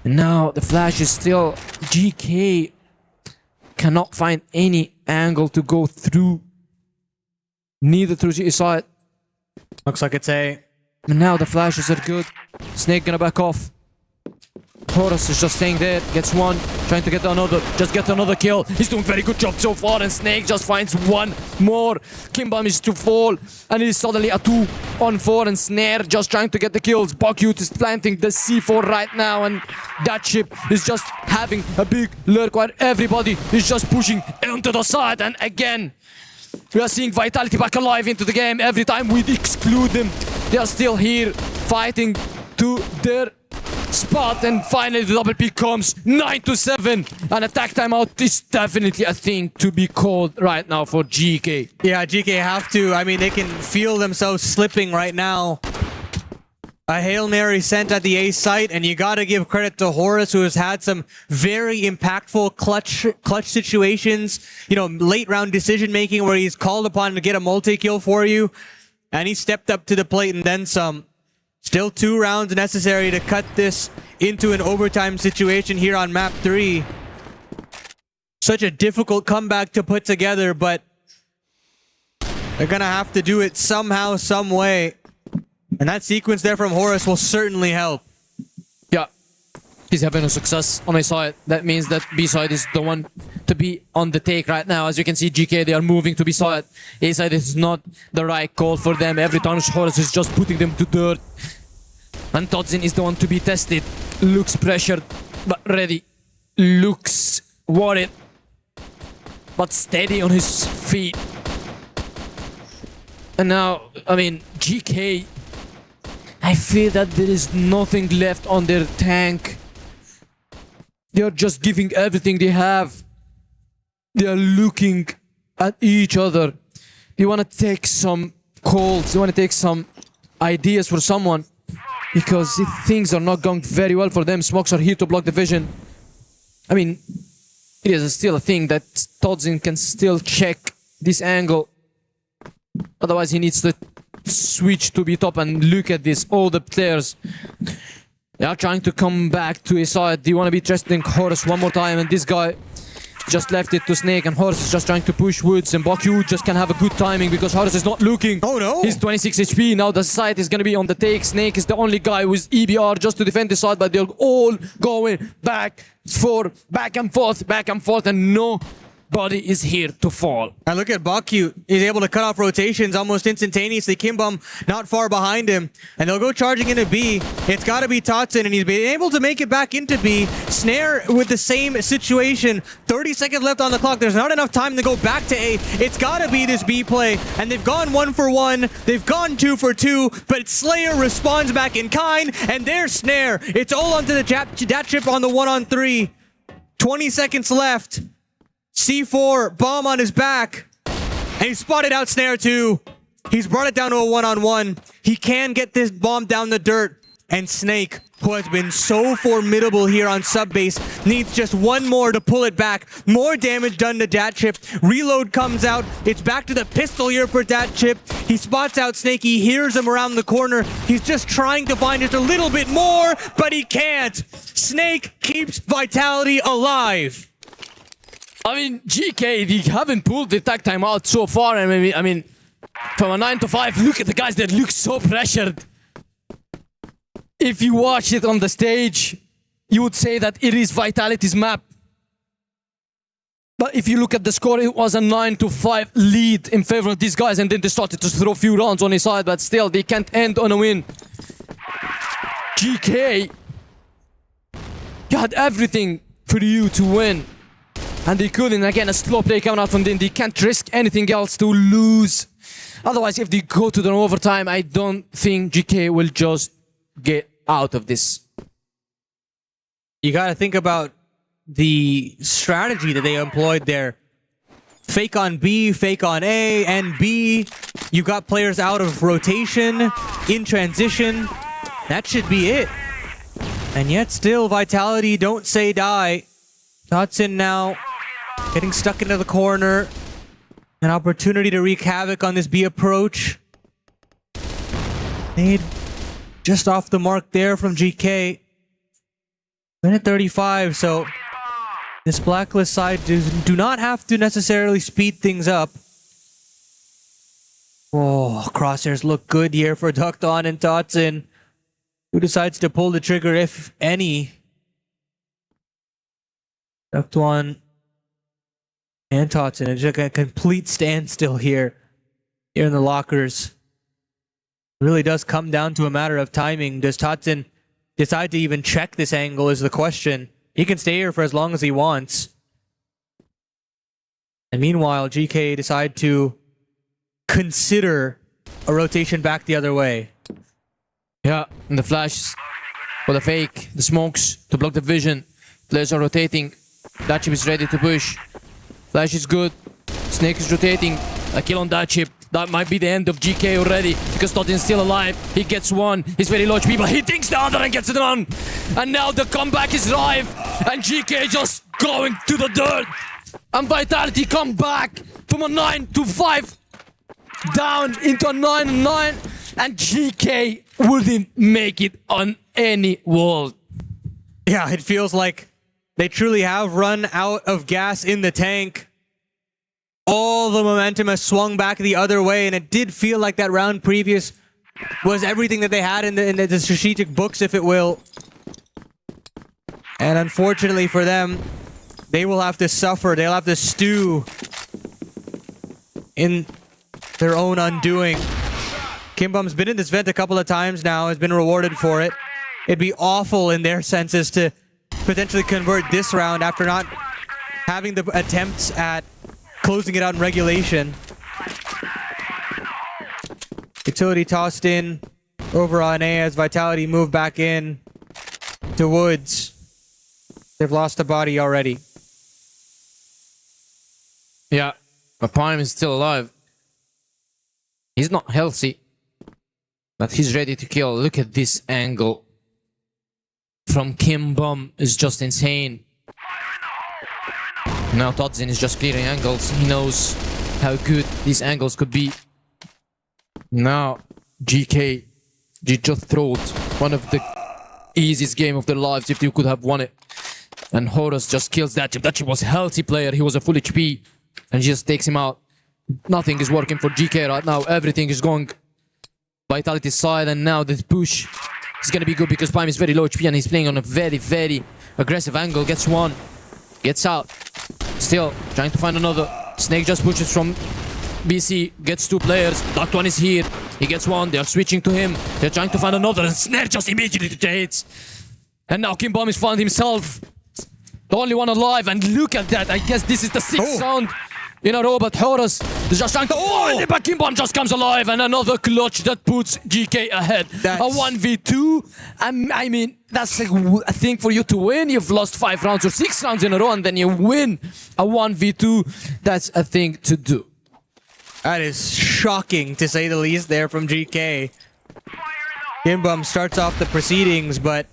And now the flash is still GK. Cannot find any angle to go through. Neither through G side. Looks like it's A. And now the flashes are good. Snake gonna back off. Horus is just staying there. Gets one. Trying to get another. Just get another kill. He's doing very good job so far. And Snake just finds one more. Kim Bum is to fall. And it is suddenly a 2-on-4. And Snare just trying to get the kills. Bukyut is planting the C4 right now. And that ship is just having a big lurk where everybody is just pushing onto the side. And again, we are seeing Vitality back alive into the game. Every time we exclude them, they are still here fighting to their spot. And finally the double pick comes. 9-7. An attack timeout is definitely a thing to be called right now for GK. Yeah, GK have to. I mean, they can feel themselves slipping right now. A Hail Mary sent at the A site, and you gotta give credit to Horus, who has had some very impactful clutch situations. You know, late round decision making where he's called upon to get a multi-kill for you. And he stepped up to the plate and then some. Still 2 rounds necessary to cut this into an overtime situation here on map 3. Such a difficult comeback to put together, but they're gonna have to do it somehow, some way. And that sequence there from Horus will certainly help. Yeah, he's having a success on A side. That means that B side is the one to be on the take right now. As you can see, GK, they are moving to B side. A side is not the right call for them. Every time Horus is just putting them to dirt. And Todzin is the one to be tested. Looks pressured, but ready. Looks worried, but steady on his feet. And now, I mean, GK, I feel that there is nothing left on their tank. They are just giving everything they have. They are looking at each other. They want to take some calls. They want to take some ideas for someone. Because if things are not going very well for them, smokes are here to block the vision. I mean, it is still a thing that Todzin can still check this angle. Otherwise, he needs to switch to be top. And look at this, all the players, they are trying to come back to his side. They want to be testing Horus one more time, and this guy just left it to Snake, and Horus is just trying to push Woods, and Bakyu just can have a good timing because Horus is not looking. Oh no! He's 26 HP, now the side is gonna be on the take. Snake is the only guy with EBR just to defend the side, but they're all going back and forth, and nobody is here to fall. And look at Bakyu. He's able to cut off rotations almost instantaneously. Kimbum not far behind him. And they'll go charging into B. It's got to be Totson, and he's been able to make it back into B. Snare with the same situation. 30 seconds left on the clock. There's not enough time to go back to A. It's got to be this B play. And they've gone 1 for 1. They've gone 2 for 2. But Slayer responds back in kind. And there's Snare. It's all onto the dat chip on the 1-on-3. 20 seconds left. C4, bomb on his back. And he spotted out Snare too. He's brought it down to a 1-on-1. He can get this bomb down the dirt. And Snake, who has been so formidable here on sub base, needs just one more to pull it back. More damage done to Dat Chip. Reload comes out. It's back to the pistol here for Dat Chip. He spots out Snake. He hears him around the corner. He's just trying to find just a little bit more, but he can't. Snake keeps Vitality alive. I mean, GK, they haven't pulled the attack time out so far. And I mean, from a 9 to 5, look at the guys that look so pressured. If you watch it on the stage, you would say that it is Vitality's map. But if you look at the score, it was a 9 to 5 lead in favor of these guys. And then they started to throw a few rounds on his side, but still, they can't end on a win. GK, you had everything for you to win. And they couldn't. Again, a slow play coming out from them. They can't risk anything else to lose. Otherwise, if they go to the overtime, I don't think GK will just get out of this. You got to think about the strategy that they employed there. Fake on B, fake on A, and B. You got players out of rotation, in transition. That should be it. And yet still, Vitality don't say die. Dotson now getting stuck into the corner. An opportunity to wreak havoc on this B approach. Made just off the mark there from GK. Minute 35, so this Blacklist side do not have to necessarily speed things up. Oh, crosshairs look good here for Duckdawn and Dotson. Who decides to pull the trigger, if any? Duckdawn and Dotson. It's like a complete standstill here in the lockers. It really does come down to a matter of timing. Does Dotson decide to even check this angle is the question. He can stay here for as long as he wants. And meanwhile, GK decide to consider a rotation back the other way. Yeah, and the flashes for the fake, the smokes to block the vision. Players are rotating. That chip is ready to push. Flash is good. Snake is rotating. A kill on that chip. That might be the end of GK already because Totten's still alive. He gets one. He's very low HP, but he thinks the other and gets it on. And now the comeback is live. And GK just going to the dirt. And Vitality come back from a 9-5 down into a 9-9. And GK wouldn't make it on any wall. Yeah, it feels like they truly have run out of gas in the tank. All the momentum has swung back the other way, and it did feel like that round previous was everything that they had in the strategic books, if it will. And unfortunately for them, they will have to suffer. They'll have to stew in their own undoing. Kimbum's been in this vent a couple of times now, has been rewarded for it. It'd be awful in their senses to potentially convert this round after not having the attempts at closing it out in regulation. Utility tossed in over on A as Vitality moved back in to Woods. They've lost a body already. Yeah, but Prime is still alive. He's not healthy, but he's ready to kill. Look at this angle from Kimbum is just insane. Now Todzin is just clearing angles. He knows how good these angles could be. Now GK just throwed one of the easiest game of their lives if you could have won it. And Horus just kills that chip. That chip was a healthy player. He was a full HP. And just takes him out. Nothing is working for GK right now. Everything is going Vitality's side. And now this push is going to be good because Prime is very low HP and he's playing on a very, very aggressive angle. Gets one. Gets out. Still trying to find another. Snake just pushes from BC. Gets two players. That one is here. He gets one. They are switching to him. They're trying to find another. And Snare just immediately hits. And now Kimbum has found himself the only one alive. And look at that. I guess this is the sixth round in a row. But Horus is just trying to... Oh! But Kimbum just comes alive. And another clutch that puts GK ahead. That's... A 1v2. I mean, that's a thing for you to win. You've lost 5 rounds or 6 rounds in a row. And then you win a 1v2. That's a thing to do. That is shocking, to say the least, there from GK. Kimbum starts off the proceedings, but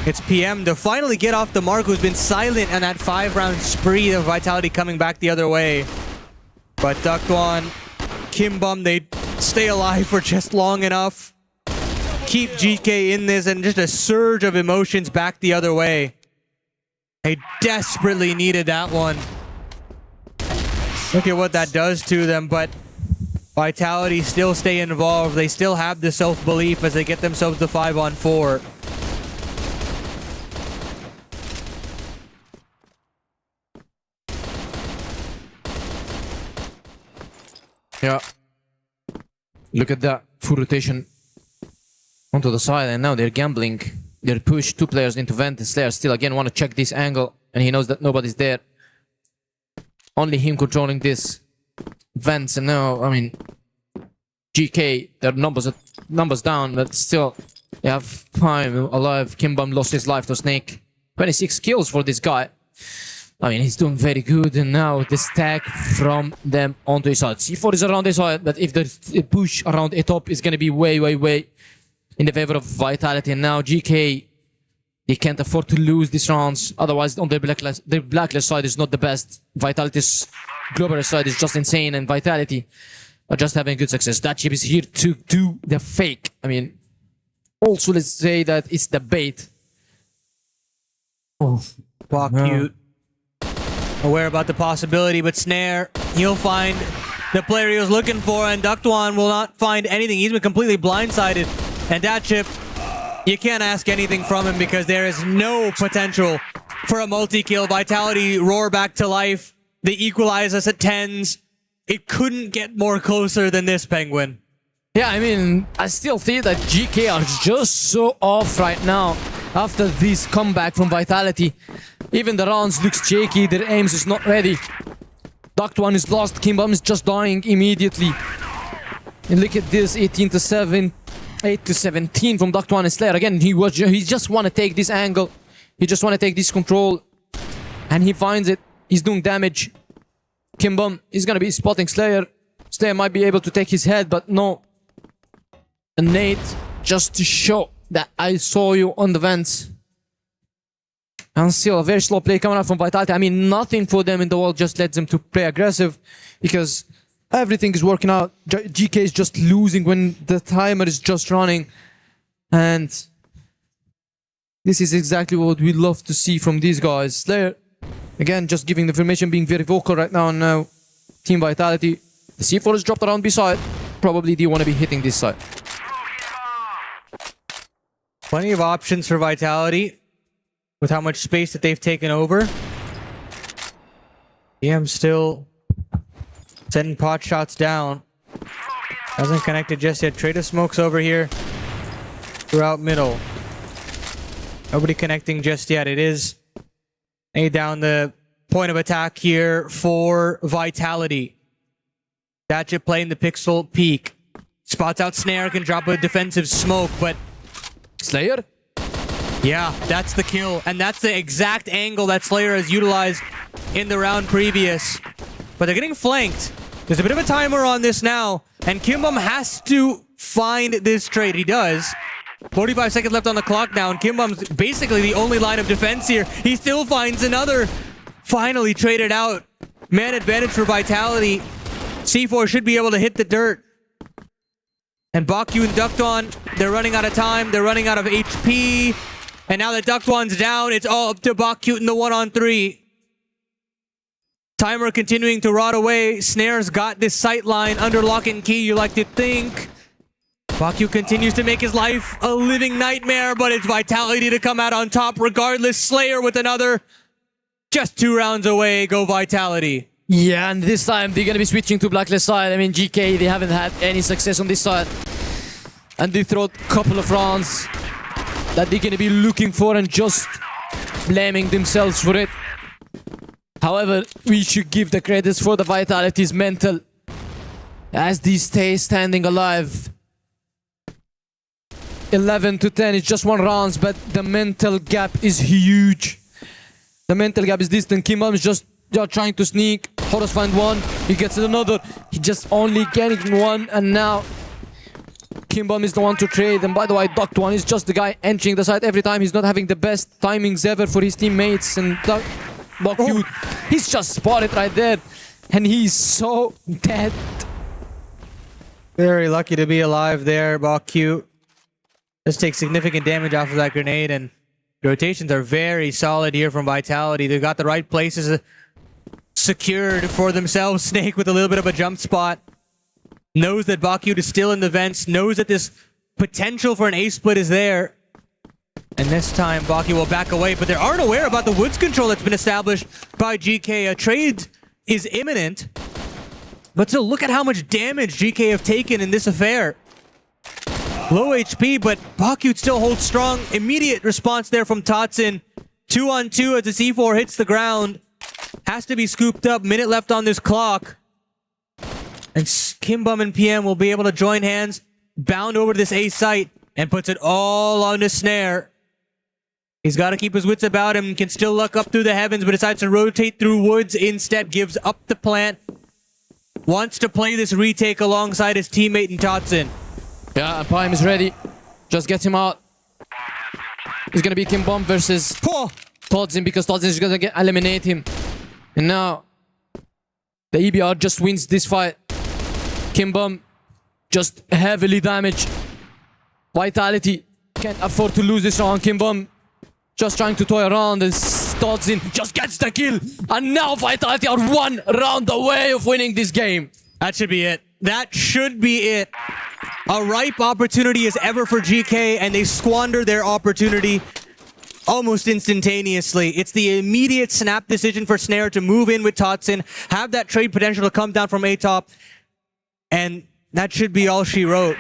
it's PM to finally get off the mark, who's been silent on that 5-round spree of Vitality coming back the other way. But Duckdawn, Kimbum, they stay alive for just long enough. Keep GK in this, and just a surge of emotions back the other way. They desperately needed that one. Look at what that does to them, but Vitality still stay involved. They still have the self-belief as they get themselves to 5-on-4. Yeah. Look at that. Full rotation onto the side, and now they're gambling. They're pushed 2 players into vent, and Slayer still again want to check this angle. and he knows that nobody's there. Only him controlling this vents, and now, I mean, GK, their numbers down, but still, they have time alive. Kimbam lost his life to Snake. 26 kills for this guy. I mean, he's doing very good, and now the stack from them onto his side. C4 is around his side, but if the push around a top is going to be way in the favor of Vitality, and now GK, they can't afford to lose these rounds. Otherwise, on their blacklist side is not the best. Vitality's global side is just insane, and Vitality are just having good success. That chip is here to do the fake. I mean, also let's say that it's the bait. Oh, Cute. Aware about the possibility, but Snare, he'll find the player he was looking for, and Ductwan will not find anything. He's been completely blindsided, and that chip, you can't ask anything from him because there is no potential for a multi-kill. Vitality roar back to life. They equalize us at 10s. It couldn't get more closer than this, Penguin. Yeah, I mean, I still think that GK are just so off right now after this comeback from Vitality. Even the rounds looks shaky, their aims is not ready. Duct1 is lost, Kimbam is just dying immediately. And look at this, 18 to 7, 8 to 17 from Duct1 and Slayer. Again, he just want to take this angle. He just want to take this control. And he finds it. He's doing damage. Kimbam is going to be spotting Slayer. Slayer might be able to take his head, but no. And Nate, just to show that I saw you on the vents. And still a very slow play coming out from Vitality. I mean, nothing for them in the world just lets them to play aggressive because everything is working out. GK is just losing when the timer is just running. And this is exactly what we love to see from these guys. Slayer, again, just giving the information, being very vocal right now. And now, Team Vitality. The C4 is dropped around B side. Probably they want to be hitting this side. Plenty of options for Vitality with how much space that they've taken over. DM still sending pot shots down. Hasn't connected just yet. Trade of smokes over here throughout middle. Nobody connecting just yet. It is A down the point of attack here for Vitality. Datchit playing the pixel peek. Spots out Snare, can drop a defensive smoke, but Slayer? yeah, that's the kill. And that's the exact angle that Slayer has utilized in the round previous. But they're getting flanked. There's a bit of a timer on this now. And Kimbam has to find this trade. He does. 45 seconds left on the clock now. And Kimbam's basically the only line of defense here. He still finds another. Finally traded out. Man advantage for Vitality. C4 should be able to hit the dirt. And Baku and Ductwan, they're running out of time. They're running out of HP. And now that Ductwan's down, it's all up to Baku in the 1-on-3. Timer continuing to rot away. Snare's got this sight line under lock and key, you like to think. Baku continues to make his life a living nightmare, but it's Vitality to come out on top regardless. Slayer with another. Just 2 rounds away, go Vitality. Yeah, and this time they're going to be switching to blacklist side. I mean, GK, they haven't had any success on this side. And they throw a couple of rounds that they're going to be looking for and just blaming themselves for it. However, we should give the credits for the Vitality's mental as they stay standing alive. 11 to 10, it's just 1 round, but the mental gap is huge. The mental gap is distant. Kimbam is just trying to sneak. Horus find one. He gets another. He just only getting one. And now Kimbam is the one to trade. And by the way, Duct1 is just the guy entering the site every time. He's not having the best timings ever for his teammates. And Baku, he's just spotted right there. And he's so dead. Very lucky to be alive there, Baku. Just takes significant damage off of that grenade. And the rotations are very solid here from Vitality. They've got the right places secured for themselves. Snake with a little bit of a jump spot. Knows that Baku is still in the vents. Knows that this potential for an ace split is there. And this time, Baku will back away. But they aren't aware about the woods control that's been established by GK. A trade is imminent. But still, look at how much damage GK have taken in this affair. Low HP, but Baku still holds strong. Immediate response there from Tatsin. 2-on-2 as the C4 hits the ground. Has to be scooped up. Minute left on this clock. And Kimbum and PM will be able to join hands, bound over to this A site, and puts it all on the Snare. He's got to keep his wits about him. Can still look up through the heavens, but decides to rotate through woods instead. Gives up the plant. Wants to play this retake alongside his teammate in Totson. Yeah, and Prime is ready. Just gets him out. It's gonna be Kimbum versus Totson, because Totson is gonna eliminate him. And now the EBR just wins this fight. Kimbum just heavily damaged. Vitality can't afford to lose this round. Kimbum just trying to toy around, and Totson just gets the kill. And now Vitality are 1 round away of winning this game. That should be it. That should be it. A ripe opportunity as ever for GK, and they squander their opportunity almost instantaneously. It's the immediate snap decision for Snare to move in with Totson, have that trade potential to come down from A-top, and that should be all she wrote.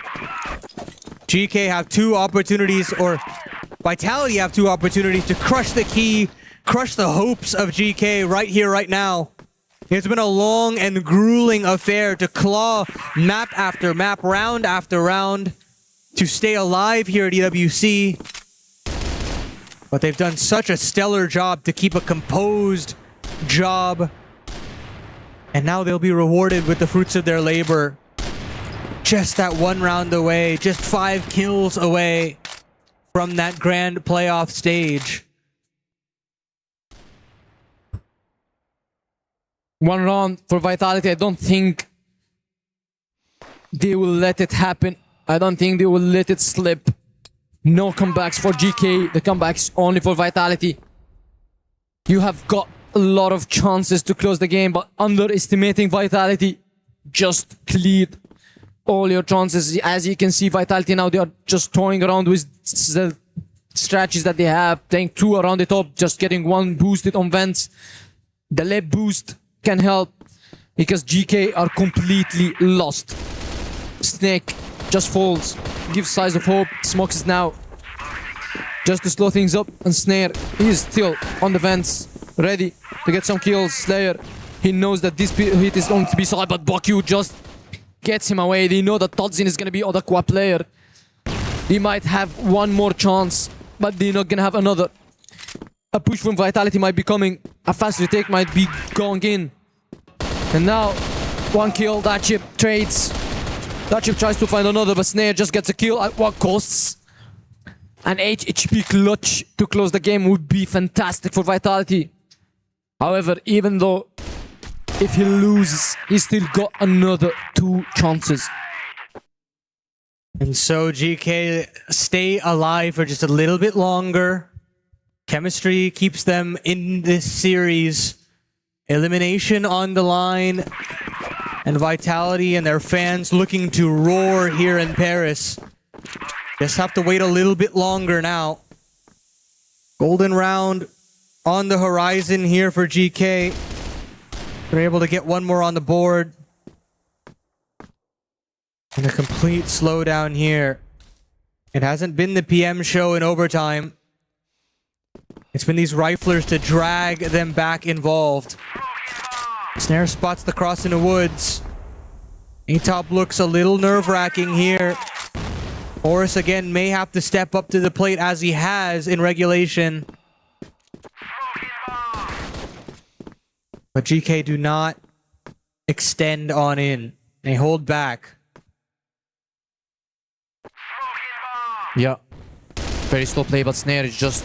GK have 2 opportunities, or Vitality have 2 opportunities to crush the key, crush the hopes of GK right here, right now. It's been a long and grueling affair to claw map after map, round after round, to stay alive here at EWC. But they've done such a stellar job to keep a composed job. And now they'll be rewarded with the fruits of their labor. Just that 1 round away, just 5 kills away from that grand playoff stage. 1 round for Vitality. I don't think they will let it happen. I don't think they will let it slip. No comebacks for GK. The comebacks only for Vitality. You have got a lot of chances to close the game, but underestimating Vitality just cleared all your chances. As you can see, Vitality now, they are just toying around with the strategies that they have, playing 2 around the top, just getting 1 boosted on vents. The lab boost can help, because GK are completely lost. Snake just falls, gives Size of Hope, smokes is now just to slow things up, and Snare, he is still on the vents, ready to get some kills. Slayer, he knows that this hit is going to be solid, but Bakyu just gets him away. They know that Totson is going to be Odakwa player. He might have 1 more chance, but they're not going to have another. A push from Vitality might be coming. A fast retake might be going in. And now, 1 kill. That chip trades. That chip tries to find another, but Snare just gets a kill at what costs. An 8 HP clutch to close the game would be fantastic for Vitality. However, even though if he loses, he's still got another 2 chances. And so GK stay alive for just a little bit longer. Chemistry keeps them in this series. Elimination on the line. And Vitality and their fans looking to roar here in Paris. Just have to wait a little bit longer now. Golden round on the horizon here for GK. They're able to get 1 more on the board. And a complete slowdown here. It hasn't been the PM show in overtime. It's been these riflers to drag them back involved. Snare spots the cross in the woods. A-top looks a little nerve-wracking here. Horus again may have to step up to the plate as he has in regulation. But GK do not extend on in. They hold back. Yeah. Very slow play, but Snare is just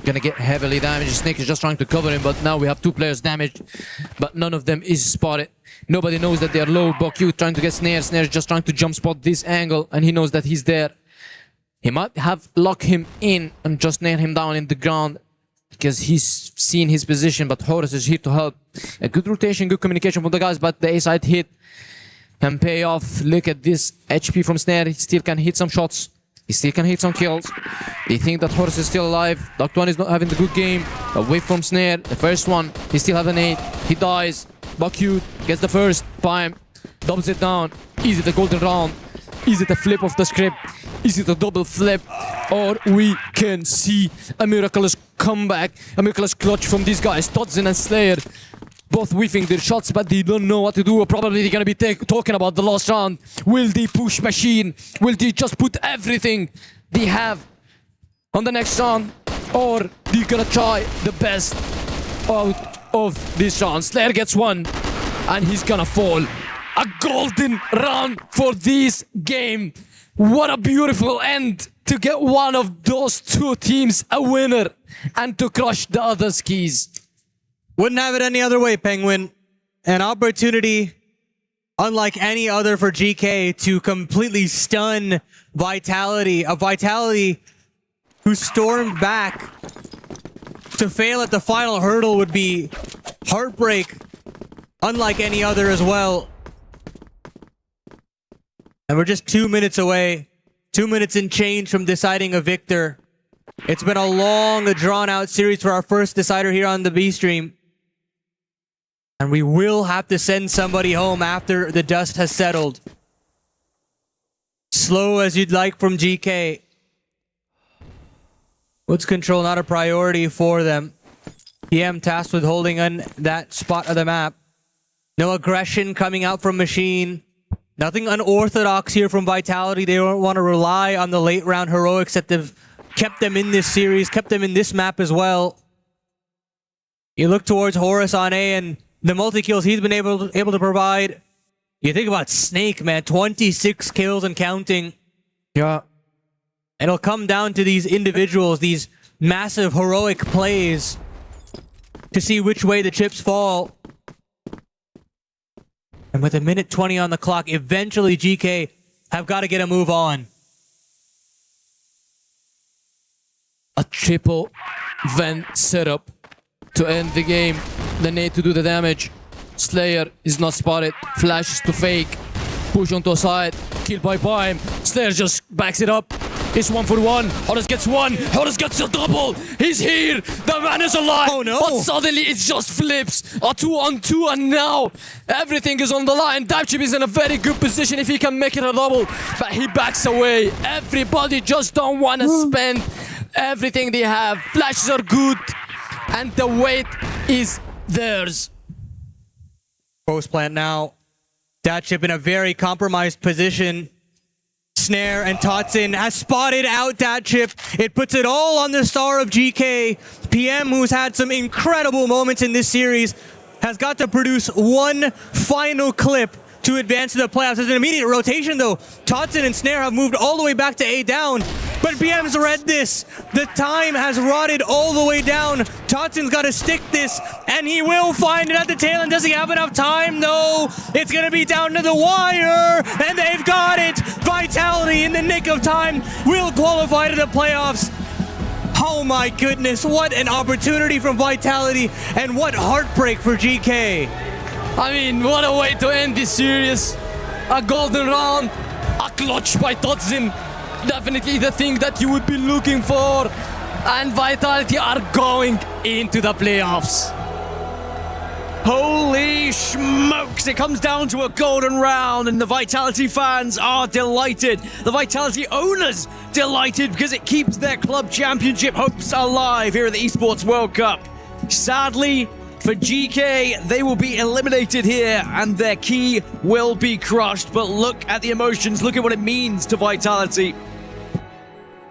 gonna get heavily damaged. Snake is just trying to cover him, but now we have 2 players damaged, but none of them is spotted. Nobody knows that they are low. Bakyu trying to get Snare. Snare is just trying to jump spot this angle, and he knows that he's there. He might have locked him in and just nail him down in the ground, because he's seen his position, but Horus is here to help. A good rotation, good communication from the guys, but the A-side hit can pay off. Look at this HP from Snare. He still can hit some shots. He still can hit some kills. They think that Horus is still alive. Dr. is not having the good game. Away from Snare. The first one, he still has an 8. He dies. Bakyu gets the first. Prime doubles it down. Is it a golden round? Is it a flip of the script? Is it a double flip? Or we can see a miraculous comeback, a miraculous clutch from these guys, Todson and Slayer. Both whiffing their shots, but they don't know what to do. Probably they're gonna be talking about the last round. Will they push machine? Will they just put everything they have on the next round? Or they're gonna try the best out of this round? Slayer gets one, and he's gonna fall. A golden round for this game. What a beautiful end to get one of those two teams a winner and to crush the other skis. Wouldn't have it any other way, Penguin. An opportunity unlike any other for GK to completely stun Vitality. A Vitality who stormed back. To fail at the final hurdle would be heartbreak unlike any other as well. And we're just 2 minutes away. 2 minutes and change from deciding a victor. It's been a long, drawn-out series for our first decider here on the B stream. And we will have to send somebody home after the dust has settled. Slow as you'd like from GK. Woods control not a priority for them. PM tasked with holding on that spot of the map. No aggression coming out from Machine. Nothing unorthodox here from Vitality. They don't want to rely on the late round heroics that they've kept them in this series, kept them in this map as well. You look towards Horus on A and the multi-kills he's been able to provide. You think about Snake, man. 26 kills and counting. Yeah. It'll come down to these individuals, these massive heroic plays to see which way the chips fall. And with a minute 20 on the clock, eventually GK have got to get a move on. A triple vent setup to end the game. They need to do the damage. Slayer is not spotted. Flashes to fake. Push onto a side. Killed by Prime. Slayer just backs it up. It's 1-for-1. Horus gets one. Horus gets a double. He's here. The man is alive. Oh no. But suddenly it just flips. A 2-on-2 and now everything is on the line. Divechip is in a very good position if he can make it a double. But he backs away. Everybody just don't want to spend everything they have. Flashes are good. And the weight is theirs. Post plant now. Divechip in a very compromised position. Snare and Todson has spotted out Divechip. It puts it all on the star of GK. PM, who's had some incredible moments in this series, has got to produce one final clip to advance to the playoffs. There's an immediate rotation though. Todson and Snare have moved all the way back to A down. But PM's read this. The time has rotted all the way down. Todson's got to stick this, and he will find it at the tail end. Does he have enough time? No. It's going to be down to the wire, and they've got it. Vitality in the nick of time will qualify to the playoffs. Oh my goodness, what an opportunity from Vitality, and what heartbreak for GK. I mean, what a way to end this series. A golden round, a clutch by Todson. Definitely the thing that you would be looking for. And Vitality are going into the playoffs. Holy smokes, it comes down to a golden round and the Vitality fans are delighted. The Vitality owners delighted because it keeps their club championship hopes alive here at the Esports World Cup. Sadly, for GK, they will be eliminated here and their key will be crushed. But look at the emotions, look at what it means to Vitality.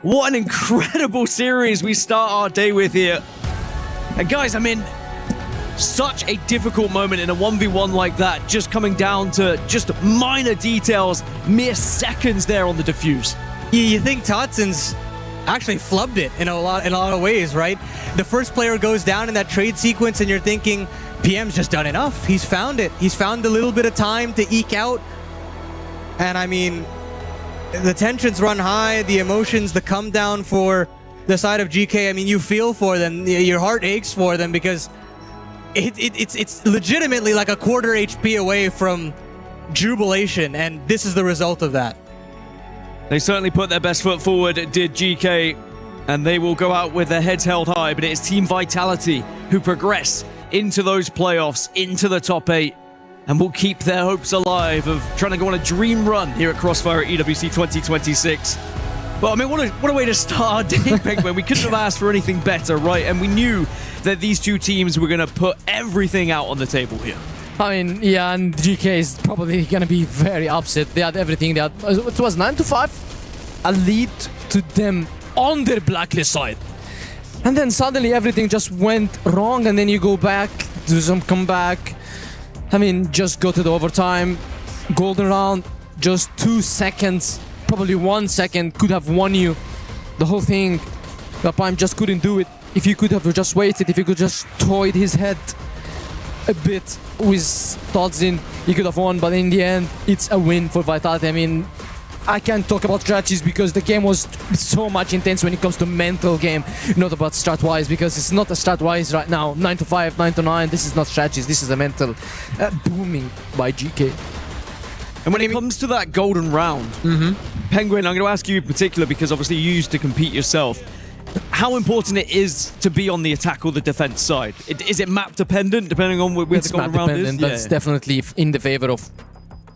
What an incredible series we start our day with here. And guys, I mean, such a difficult moment in a 1v1 like that, just coming down to just minor details, mere seconds there on the defuse. You think Todson's actually flubbed it in a lot of ways, right? The first player goes down in that trade sequence and you're thinking, PM's just done enough. He's found it. He's found a little bit of time to eke out. And I mean, the tensions run high, the emotions, the come down for the side of GK. I mean, you feel for them. Your heart aches for them because it's legitimately like a quarter HP away from jubilation, and this is the result of that. They certainly put their best foot forward, did GK, and they will go out with their heads held high, but it is Team Vitality who progress into those playoffs, into the top 8, and will keep their hopes alive of trying to go on a dream run here at Crossfire at EWC 2026. Well, I mean, what a way to start our day, Penguin. We couldn't have asked for anything better, right? And we knew that these two teams were going to put everything out on the table here. I mean, yeah, and GK is probably going to be very upset. They had everything. They had, it was 9-5, a lead to them on their blacklist side. And then suddenly everything just went wrong, and then you go back, do some comeback. I mean, just go to the overtime, golden round, just 2 seconds, probably 1 second could have won you the whole thing. Prime just couldn't do it. If you could have just waited, if you could just toyed his head a bit with Todzin, he could have won, but in the end, it's a win for Vitality. I mean, I can't talk about strategies because the game was so much intense when it comes to mental game, not about strat-wise, because it's not a strat-wise right now. 9-5, 9-9, this is not strategies, this is a mental booming by GK. And when it comes to that golden round, Penguin, I'm going to ask you in particular, because obviously you used to compete yourself, how important it is to be on the attack or the defense side. Is it map dependent, depending on where the golden round is? That's definitely in the favor of,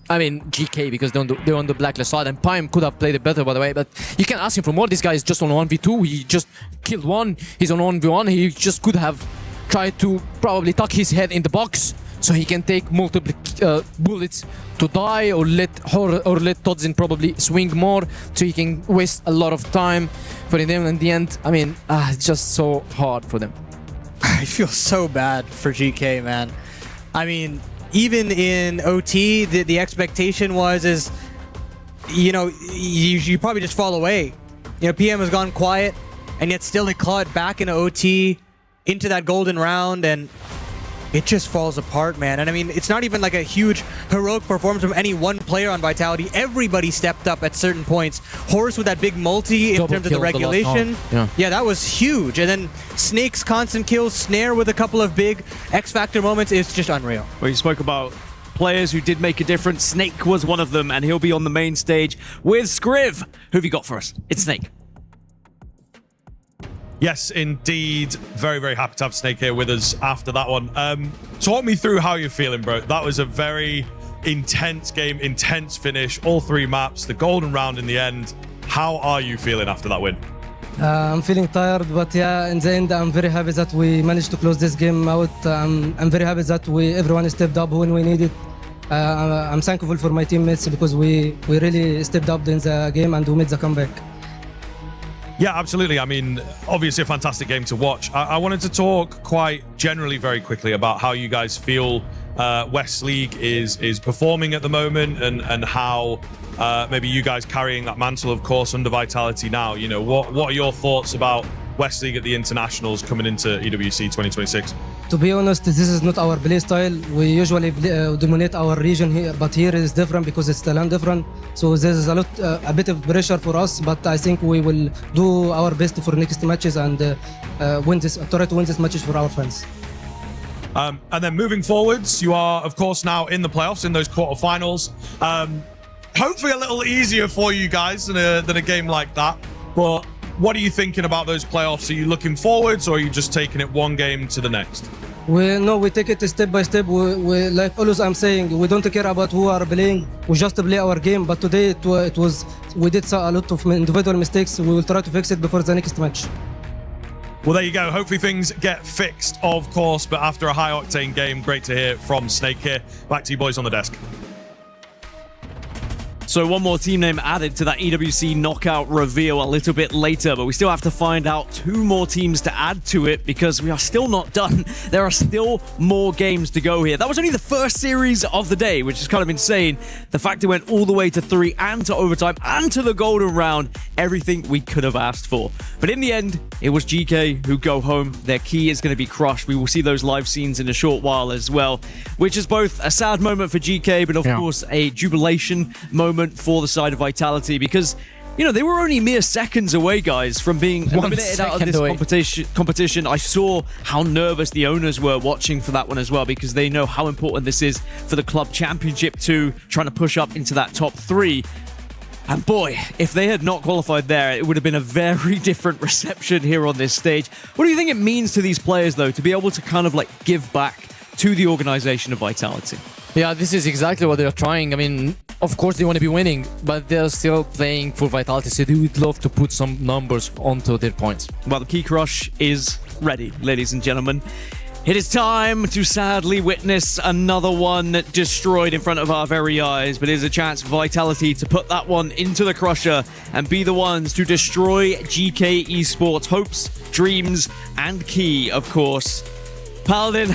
I mean, GK, because they're on the blacklist side, and Pime could have played it better, by the way, but you can't ask him for more. This guy is just on 1v2, he just killed one, he's on 1v1, he just could have tried to probably tuck his head in the box so he can take multiple bullets to die, or let Todzin probably swing more so he can waste a lot of time for them in the end. I mean, it's just so hard for them. I feel so bad for GK, man. I mean, even in OT, the expectation is, you know, you probably just fall away. You know, PM has gone quiet, and yet still they clawed back into OT, into that golden round, and it just falls apart, man. And I mean, it's not even like a huge heroic performance from any one player on Vitality. Everybody stepped up at certain points. Horus with that big multi in Double terms of the kill the last regulation. round. Yeah, that was huge. And then Snake's constant kills, Snare with a couple of big X-Factor moments. It's just unreal. Well, you spoke about players who did make a difference. Snake was one of them, and he'll be on the main stage with Skriv. Who have you got for us? It's Snake. Yes, indeed. Very, very happy to have Snake here with us after that one. Talk me through how you're feeling, bro. That was a very intense game, intense finish, all 3 maps, the golden round in the end. How are you feeling after that win? I'm feeling tired, but yeah, in the end, I'm very happy that we managed to close this game out. I'm very happy that everyone stepped up when we needed. I'm thankful for my teammates because we really stepped up in the game and we made the comeback. Yeah, absolutely. I mean, obviously a fantastic game to watch. I wanted to talk quite generally very quickly about how you guys feel West League is performing at the moment, and how maybe you guys carrying that mantle, of course, under Vitality now. You know, what are your thoughts about West League at the internationals coming into EWC 2026? To be honest, this is not our play style. We usually dominate our region here, but here is different because it's the land different. So there's a bit of pressure for us, but I think we will do our best for next matches and try to win this matches for our fans. And then moving forwards, you are, of course, now in the playoffs, in those quarterfinals. Hopefully a little easier for you guys than a game like that. But what are you thinking about those playoffs? Are you looking forwards, or are you just taking it one game to the next? We take it step by step. We like always I'm saying, we don't care about who are playing. We just play our game. But today we did a lot of individual mistakes. We will try to fix it before the next match. Well, there you go. Hopefully things get fixed, of course. But after a high-octane game, great to hear from Snake here. Back to you boys on the desk. So one more team name added to that EWC knockout reveal a little bit later, but we still have to find out 2 more teams to add to it because we are still not done. There are still more games to go here. That was only the first series of the day, which is kind of insane. The fact it went all the way to 3 and to overtime and to the golden round, everything we could have asked for. But in the end, it was GK who go home. Their key is going to be crushed. We will see those live scenes in a short while as well, which is both a sad moment for GK, but of course a jubilation moment for the side of Vitality, because you know they were only mere seconds away, guys, from being eliminated out of this competition. I saw how nervous the owners were watching for that one as well, because they know how important this is for the club championship too, trying to push up into that top 3. And boy, if they had not qualified there, it would have been a very different reception here on this stage. What do you think it means to these players, though, to be able to kind of like give back to the organization of Vitality? Yeah, this is exactly what they're trying. I mean, of course they want to be winning, but they're still playing for Vitality, so they would love to put some numbers onto their points. Well, the Key Crush is ready, ladies and gentlemen. It is time to sadly witness another one destroyed in front of our very eyes, but it is a chance for Vitality to put that one into the Crusher and be the ones to destroy GK Esports' hopes, dreams, and Key, of course. Paladin,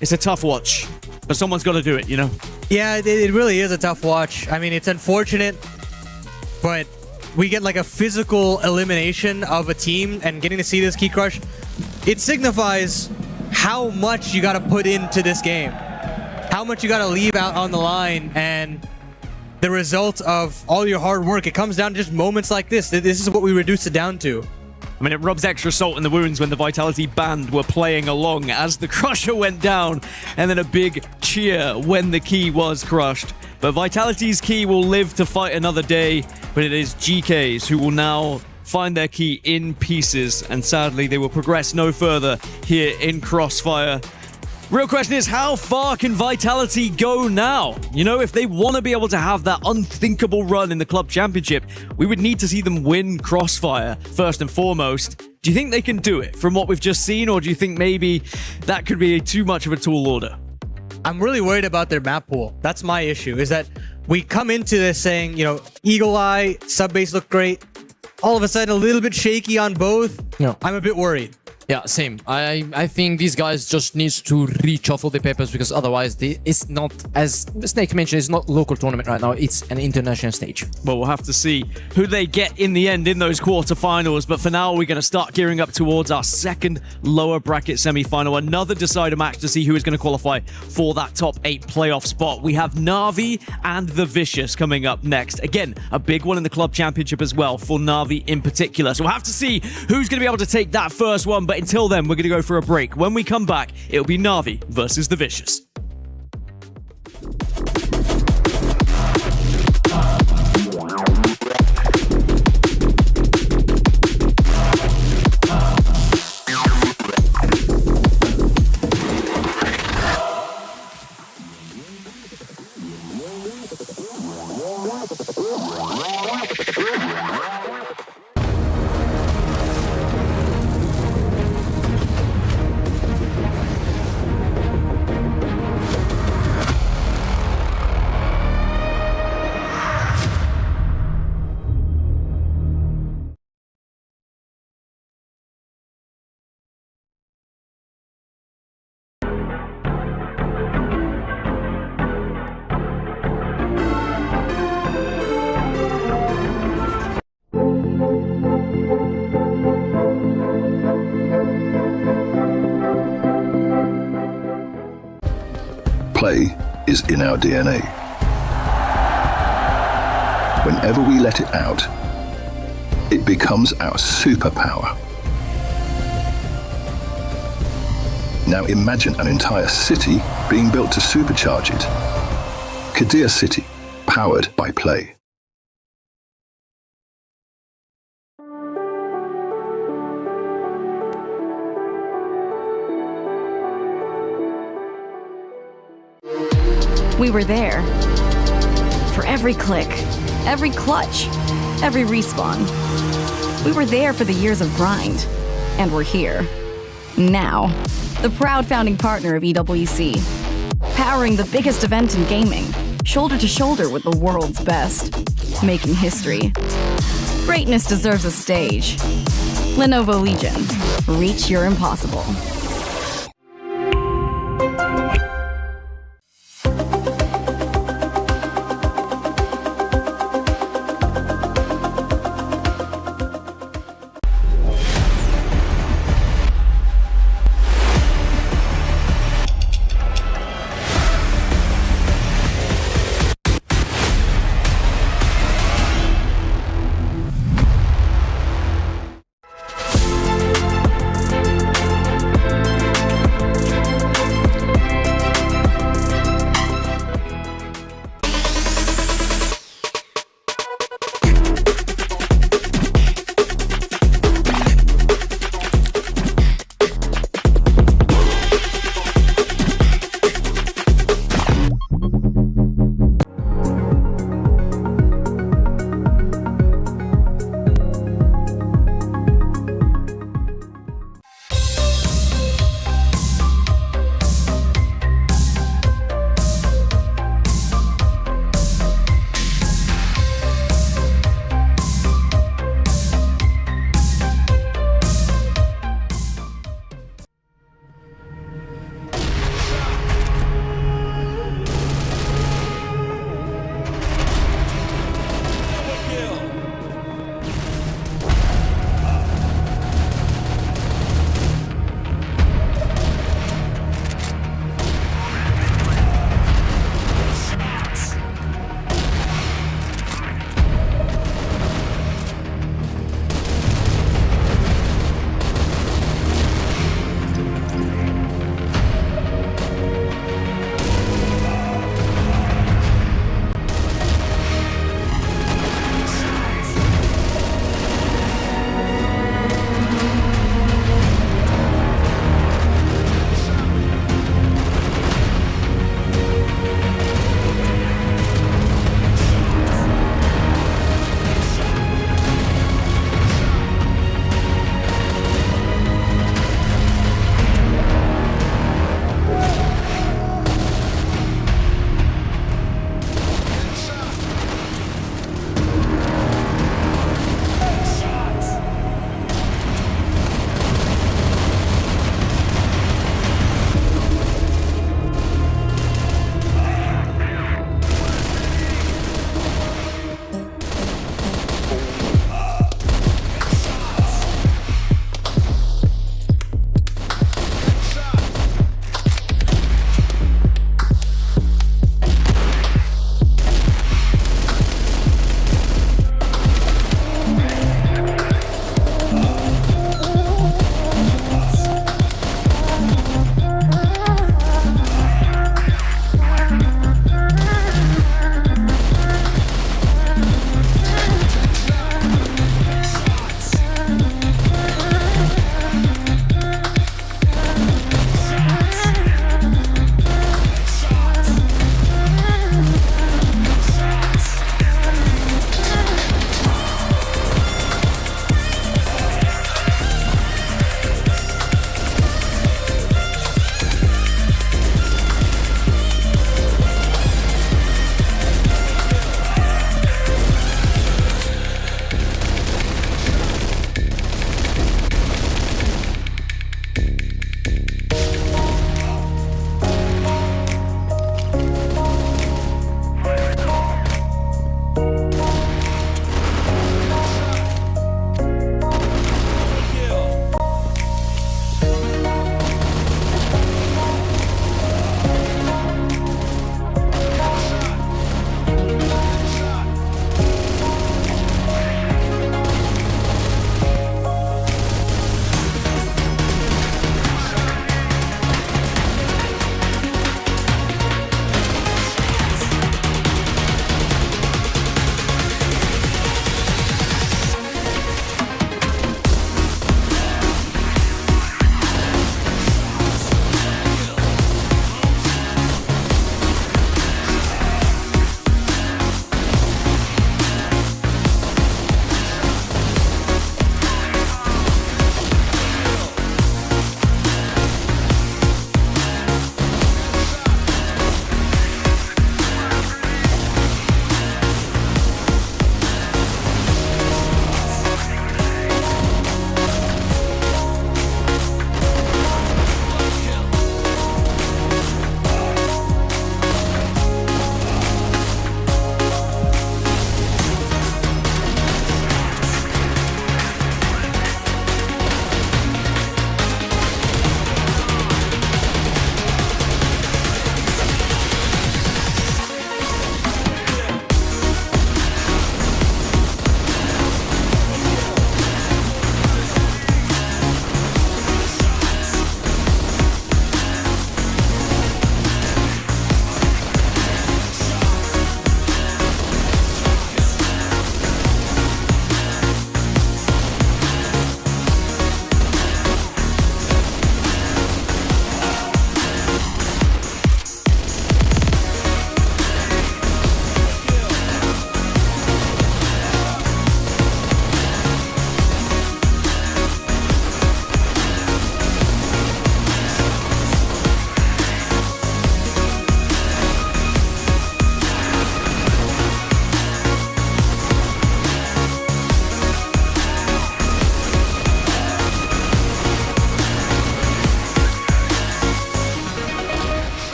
it's a tough watch, but someone's got to do it, you know? Yeah, it really is a tough watch. I mean, it's unfortunate, but we get like a physical elimination of a team, and getting to see this Key Crush, it signifies how much you got to put into this game, how much you got to leave out on the line, and the result of all your hard work. It comes down to just moments like this. This is what we reduce it down to. I mean, it rubs extra salt in the wounds when the Vitality band were playing along as the Crusher went down, and then a big cheer when the Key was crushed. But Vitality's Key will live to fight another day, but it is GK's who will now find their Key in pieces, and sadly they will progress no further here in Crossfire. Real question is, how far can Vitality go now? You know, if they want to be able to have that unthinkable run in the club championship, we would need to see them win Crossfire first and foremost. Do you think they can do it from what we've just seen, or do you think maybe that could be too much of a tall order? I'm really worried about their map pool. That's my issue, is that we come into this saying, you know, Eagle Eye, sub-base look great. All of a sudden, a little bit shaky on both. Yeah. I'm a bit worried. Yeah, same. I think these guys just needs to reshuffle the papers, because otherwise it's not, as Snake mentioned, it's not local tournament right now, it's an international stage. Well, we'll have to see who they get in the end in those quarterfinals, but for now we're going to start gearing up towards our second lower bracket semi-final, another decider match to see who is going to qualify for that top 8 playoff spot. We have Na'Vi and the Vicious coming up next. Again, a big one in the club championship as well for Na'Vi in particular, so we'll have to see who's going to be able to take that first one. But until then, we're going to go for a break. When we come back, it'll be Na'Vi versus the Vicious. Play is in our DNA. Whenever we let it out, it becomes our superpower. Now imagine an entire city being built to supercharge it. Kadir City, powered by play. We were there. For every click, every clutch, every respawn. We were there for the years of grind. And we're here. Now. The proud founding partner of EWC. Powering the biggest event in gaming. Shoulder to shoulder with the world's best. Making history. Greatness deserves a stage. Lenovo Legion. Reach your impossible.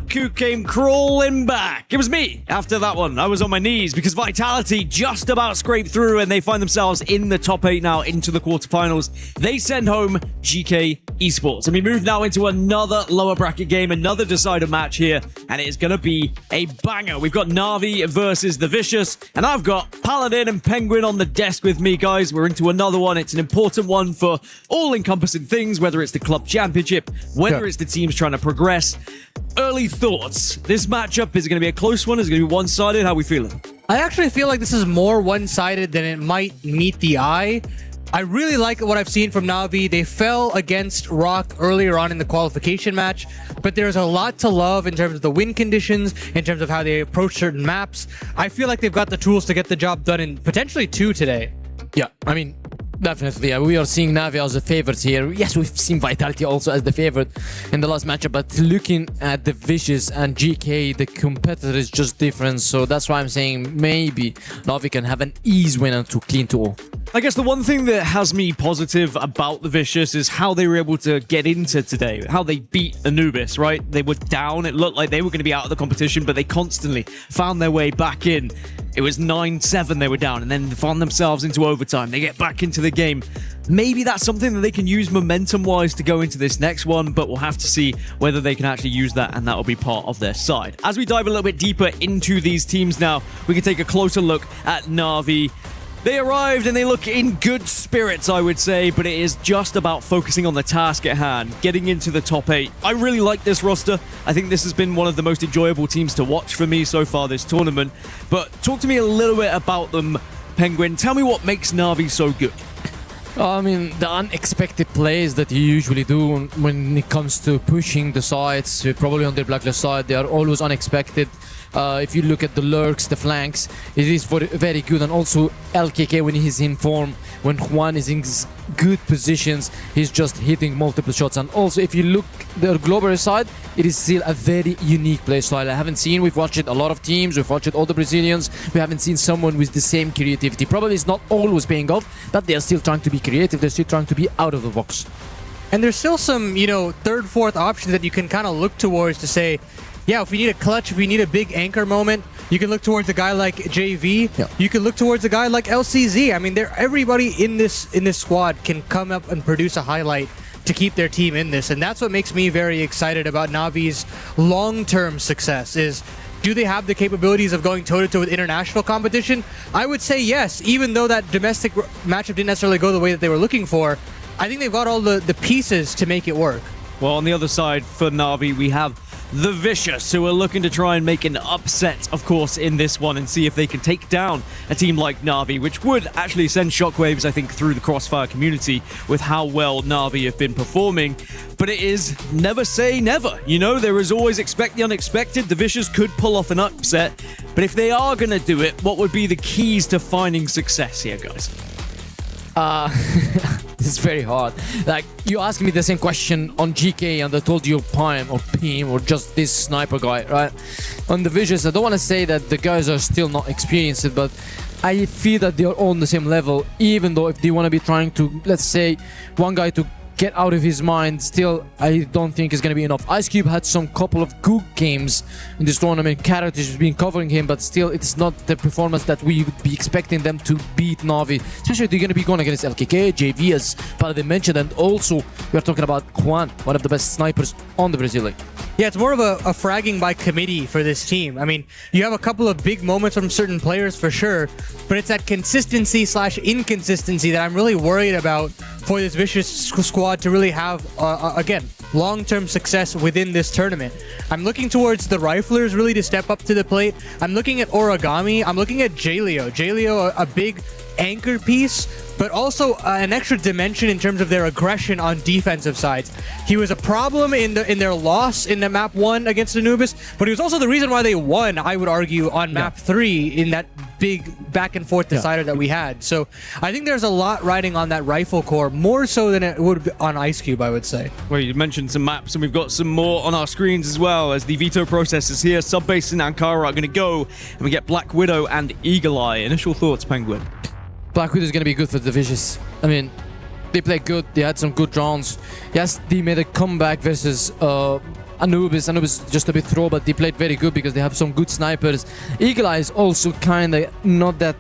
Look who came crawling back. It was me. After that one, I was on my knees because Vitality just about scraped through and they find themselves in the top 8 now into the quarterfinals. They send home GK Esports. And we move now into another lower bracket game, another decider match here, and it is going to be a banger. We've got Na'Vi versus the Vicious, and I've got Paladin and Penguin on the desk with me, guys. We're into another one. It's an important one for all-encompassing things, whether it's the club championship, whether it's the teams trying to progress. Early thoughts. This matchup, is it going to be a close one? Is it going to be one-sided? How are we feeling? I actually feel like this is more one-sided than it might meet the eye. I really like what I've seen from Na'Vi. They fell against Rock earlier on in the qualification match, but there's a lot to love in terms of the win conditions, in terms of how they approach certain maps. I feel like they've got the tools to get the job done in potentially 2 today. Yeah, I mean, definitely. We are seeing Na'Vi as the favorites here. Yes, we've seen Vitality also as the favorite in the last matchup, but looking at the Vicious and GK, the competitor is just different. So that's why I'm saying maybe Na'Vi can have an easy win to clean 2-0. I guess the one thing that has me positive about the Vicious is how they were able to get into today, how they beat Anubis, right? They were down. It looked like they were going to be out of the competition, but they constantly found their way back in. It was 9-7 they were down, and then found themselves into overtime. They get back into the game. Maybe that's something that they can use momentum-wise to go into this next one, but we'll have to see whether they can actually use that, and that will be part of their side. As we dive a little bit deeper into these teams now, we can take a closer look at Na'Vi. They arrived and they look in good spirits, I would say, but it is just about focusing on the task at hand, getting into the top 8. I really like this roster. I think this has been one of the most enjoyable teams to watch for me so far this tournament. But talk to me a little bit about them, Penguin. Tell me what makes Na'Vi so good. I mean, the unexpected plays that you usually do when it comes to pushing the sides, probably on their blacklist side, they are always unexpected. If you look at the lurks, the flanks, it is very good. And also LKK, when he's in form, when Juan is in good positions, he's just hitting multiple shots. And also, if you look the global side, it is still a very unique play style. I haven't seen, we've watched it a lot of teams, we've watched it all the Brazilians, we haven't seen someone with the same creativity. Probably it's not always paying off, but they're still trying to be creative, they're still trying to be out of the box. And there's still some, third, fourth options that you can kind of look towards to say, yeah, if we need a clutch, if we need a big anchor moment, you can look towards a guy like JV. Yeah. You can look towards a guy like LCZ. I mean, everybody in this squad can come up and produce a highlight to keep their team in this, and that's what makes me very excited about Na'Vi's long-term success. Is do they have the capabilities of going toe-to-toe with international competition? I would say yes, even though that domestic matchup didn't necessarily go the way that they were looking for. I think they've got all the pieces to make it work. Well, on the other side for Na'Vi, we have the Vicious, who are looking to try and make an upset, of course, in this one and see if they can take down a team like Na'Vi, which would actually send shockwaves, I think, through the Crossfire community with how well Na'Vi have been performing. But it is never say never. There is always expect the unexpected. The Vicious could pull off an upset, but if they are going to do it, what would be the keys to finding success here, guys? This is very hard. Like, you asked me the same question on GK and I told you Pime or Pim or just this sniper guy, right? On the Vicious, I don't want to say that the guys are still not experienced, but I feel that they are all on the same level, even though if they want to be trying to, let's say, one guy to get out of his mind, still I don't think it's going to be enough. Ice Cube had some couple of good games in this tournament. Characters has been covering him, but still it's not the performance that we would be expecting them to beat Na'Vi, especially if they're going to be going against LKK, JV, as Paladin mentioned, and also we're talking about Juan, one of the best snipers on the Brazil League. Yeah, it's more of a fragging by committee for this team. I mean, you have a couple of big moments from certain players for sure, but it's that consistency/inconsistency that I'm really worried about for this Vicious squad to really have, again, long-term success within this tournament. I'm looking towards the Riflers really to step up to the plate. I'm looking at Origami. I'm looking at Jaleo. Jaleo, a big anchor piece, but also an extra dimension in terms of their aggression on defensive sides. He was a problem in their loss in the map 1 against Anubis, but he was also the reason why they won, I would argue, on map 3 in that big back and forth decider that we had. So I think there's a lot riding on that rifle core, more so than it would on Ice Cube, I would say. Well, you mentioned some maps, and we've got some more on our screens as well, as the veto process is here. Subbase and Ankara are going to go, and we get Black Widow and Eagle Eye. Initial thoughts, Penguin? Black Widow is going to be good for the Vicious. I mean, they played good. They had some good rounds. Yes, they made a comeback versus Anubis. Anubis just a bit throw, but they played very good because they have some good snipers. Eagle Eye is also kind of not that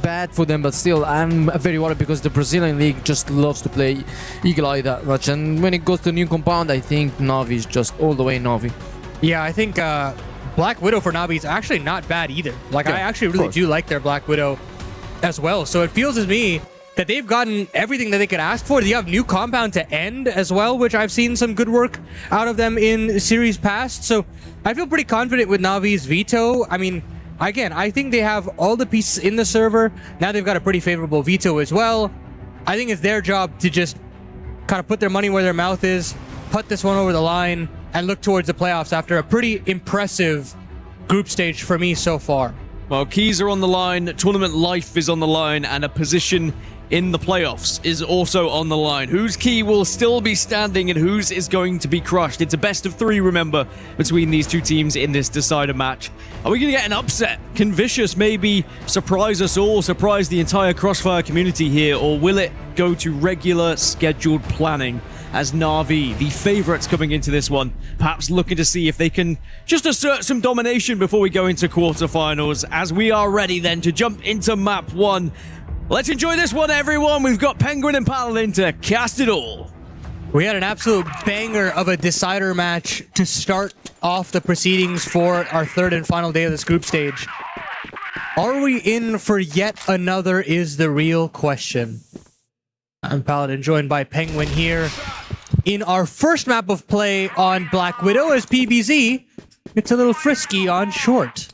bad for them, but still I'm very worried because the Brazilian league just loves to play Eagle Eye that much, and when it goes to new compound, I think Navi is just all the way Navi. Yeah, I think Black Widow for Navi is actually not bad either. Like, Yeah, I actually really do like their Black Widow as well. So it feels to me that they've gotten everything that they could ask for. You have new compound to end as well, which I've seen some good work out of them in series past. So I feel pretty confident with Navi's veto. I mean, again, I think they have all the pieces in the server. Now they've got a pretty favorable veto as well. I think it's their job to just kind of put their money where their mouth is, put this one over the line, and look towards the playoffs after a pretty impressive group stage for me so far. Well, keys are on the line, tournament life is on the line, and a position in the playoffs is also on the line. Whose key will still be standing and whose is going to be crushed? It's a best of 3, remember, between these two teams in this decider match. Are we going to get an upset? Can Vicious maybe surprise us all, surprise the entire Crossfire community here, or will it go to regular scheduled planning as Na'Vi, the favorites coming into this one, perhaps looking to see if they can just assert some domination before we go into quarterfinals, as we are ready then to jump into map 1. Let's enjoy this one, everyone. We've got Penguin and Paladin to cast it all. We had an absolute banger of a decider match to start off the proceedings for our third and final day of this group stage. Are we in for yet another is the real question. I'm Paladin, joined by Penguin here in our first map of play on Black Widow as PBZ. It's a little frisky on short.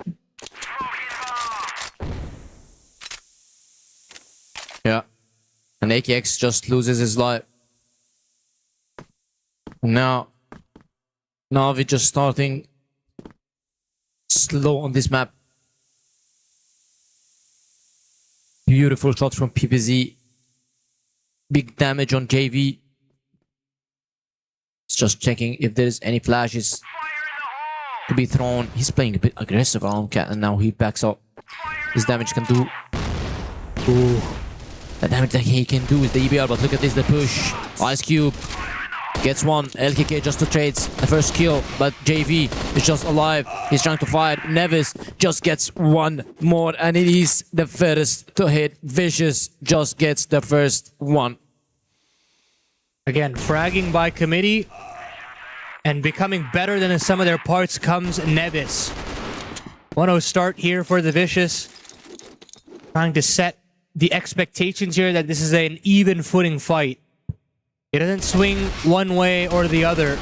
Yeah. And AKX just loses his life. Now, Navi just starting slow on this map. Beautiful shots from PBZ. Big damage on JV. It's just checking if there's any flashes to be thrown. He's playing a bit aggressive on Cat, and now he backs up. His damage can do. Ooh. The damage that he can do is the EBR, but look at this, the push. Ice Cube gets one. LKK just trades the first kill, but JV is just alive. He's trying to fight. Nevis just gets one more, and it is the first to hit. Vicious just gets the first one. Again, fragging by committee and becoming better than the sum of their parts comes Nevis. 1-0 start here for the Vicious. Trying to set the expectations here that this is an even footing fight. It doesn't swing one way or the other,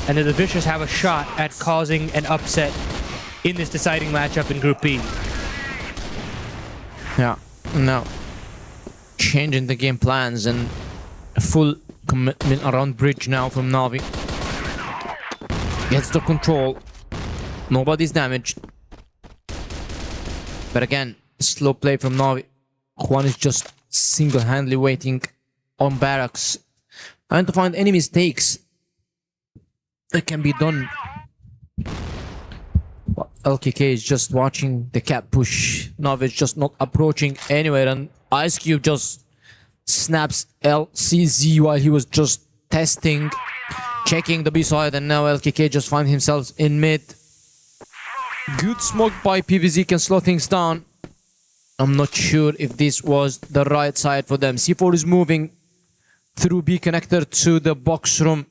and that the Vicious have a shot at causing an upset in this deciding matchup in Group B. Yeah, now changing the game plans and a full commitment around bridge now from Navi. Gets the control. Nobody's damaged. But again, slow play from Navi. Juan is just single-handedly waiting on barracks, trying to find any mistakes that can be done. But LKK is just watching the cat push. Navi is just not approaching anywhere, and Ice Cube just snaps LCZ while he was just testing, checking the B side, and now LKK just finds himself in mid. Good smoke by PVZ can slow things down. I'm not sure if this was the right side for them. C4 is moving through B connector to the box room.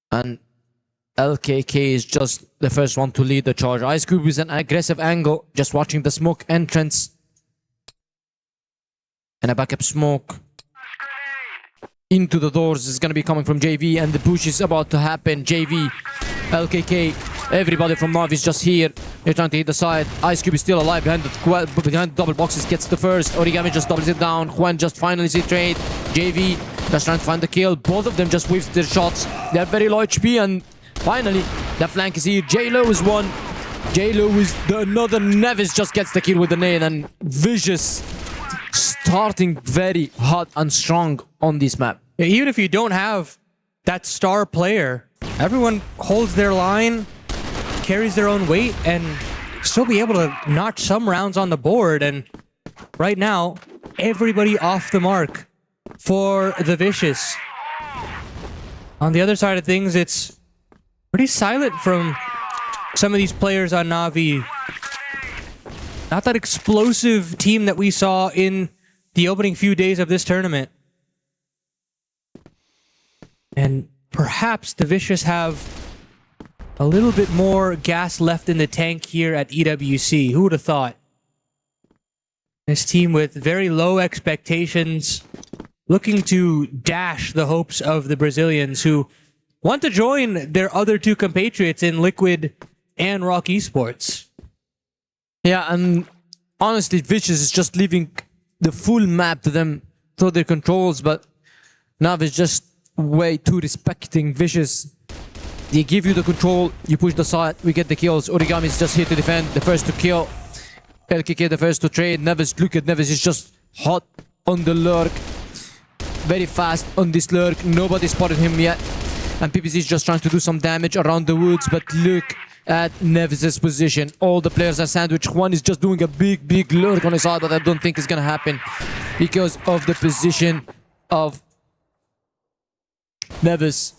And LKK is just the first one to lead the charge. Ice Cube is an aggressive angle, just watching the smoke entrance. And a backup smoke into the doors is going to be coming from JV, and the push is about to happen. JV, LKK, everybody from Navi is just here. They're trying to hit the side. Ice Cube is still alive behind the double boxes, gets the first. Origami just doubles it down. Juan just finally sees trade. JV just trying to find the kill. Both of them just whiffs their shots. They're very low HP, and finally the flank is here. J-Lo is one. J-Lo is the another. Nevis just gets the kill with the nade, and Vicious starting very hot and strong on this map. Yeah, even if you don't have that star player, everyone holds their line, carries their own weight, and still be able to notch some rounds on the board. And right now, everybody off the mark for the Vicious. On the other side of things, it's Pretty silent from some of these players on Na'Vi. Not that explosive team that we saw in the opening few days of this tournament. And perhaps the Vicious have a little bit more gas left in the tank here at EWC. Who would have thought? This team with very low expectations, looking to dash the hopes of the Brazilians who want to join their other two compatriots in Liquid and Rock Esports. Yeah, and honestly, Vicious is just leaving the full map to them through their controls, but Nav is just way too respecting Vicious. They give you the control, you push the side, we get the kills. Origami is just here to defend, the first to kill. LKK the first to trade. Neves, look at Neves, he's just hot on the lurk. Very fast on this lurk, nobody spotted him yet. And PPZ is just trying to do some damage around the woods, but look at Neves' position. All the players are sandwiched. Juan is just doing a big lurk on his side, but I don't think it's gonna happen because of the position of Neves.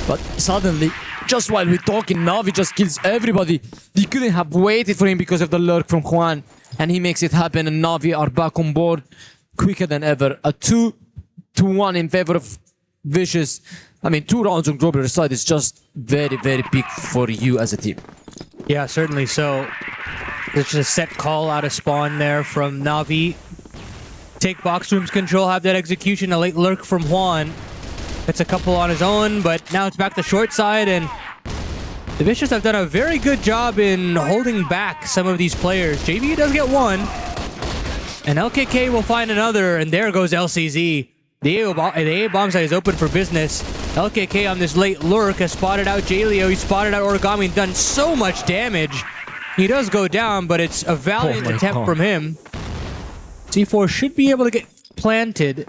But suddenly, just while we're talking, Na'Vi just kills everybody. They couldn't have waited for him because of the lurk from Juan. And he makes it happen, and Na'Vi are back on board quicker than ever. A 2-1 in favor of Vicious. I mean, 2 rounds on global side is just very big for you as a team. Yeah, certainly so. There's just a set call out of spawn there from Na'Vi. Take box room's control, have that execution, a late lurk from Juan. It's a couple on his own, but now it's back to short side, and the Vicious have done a very good job in holding back some of these players. JV does get one, and LKK will find another, and there goes LCZ. The A bomb site is open for business. LKK on this late lurk has spotted out Jaleo, he spotted out Origami and done so much damage. He does go down, but it's a valiant attempt from him. C4 should be able to get planted,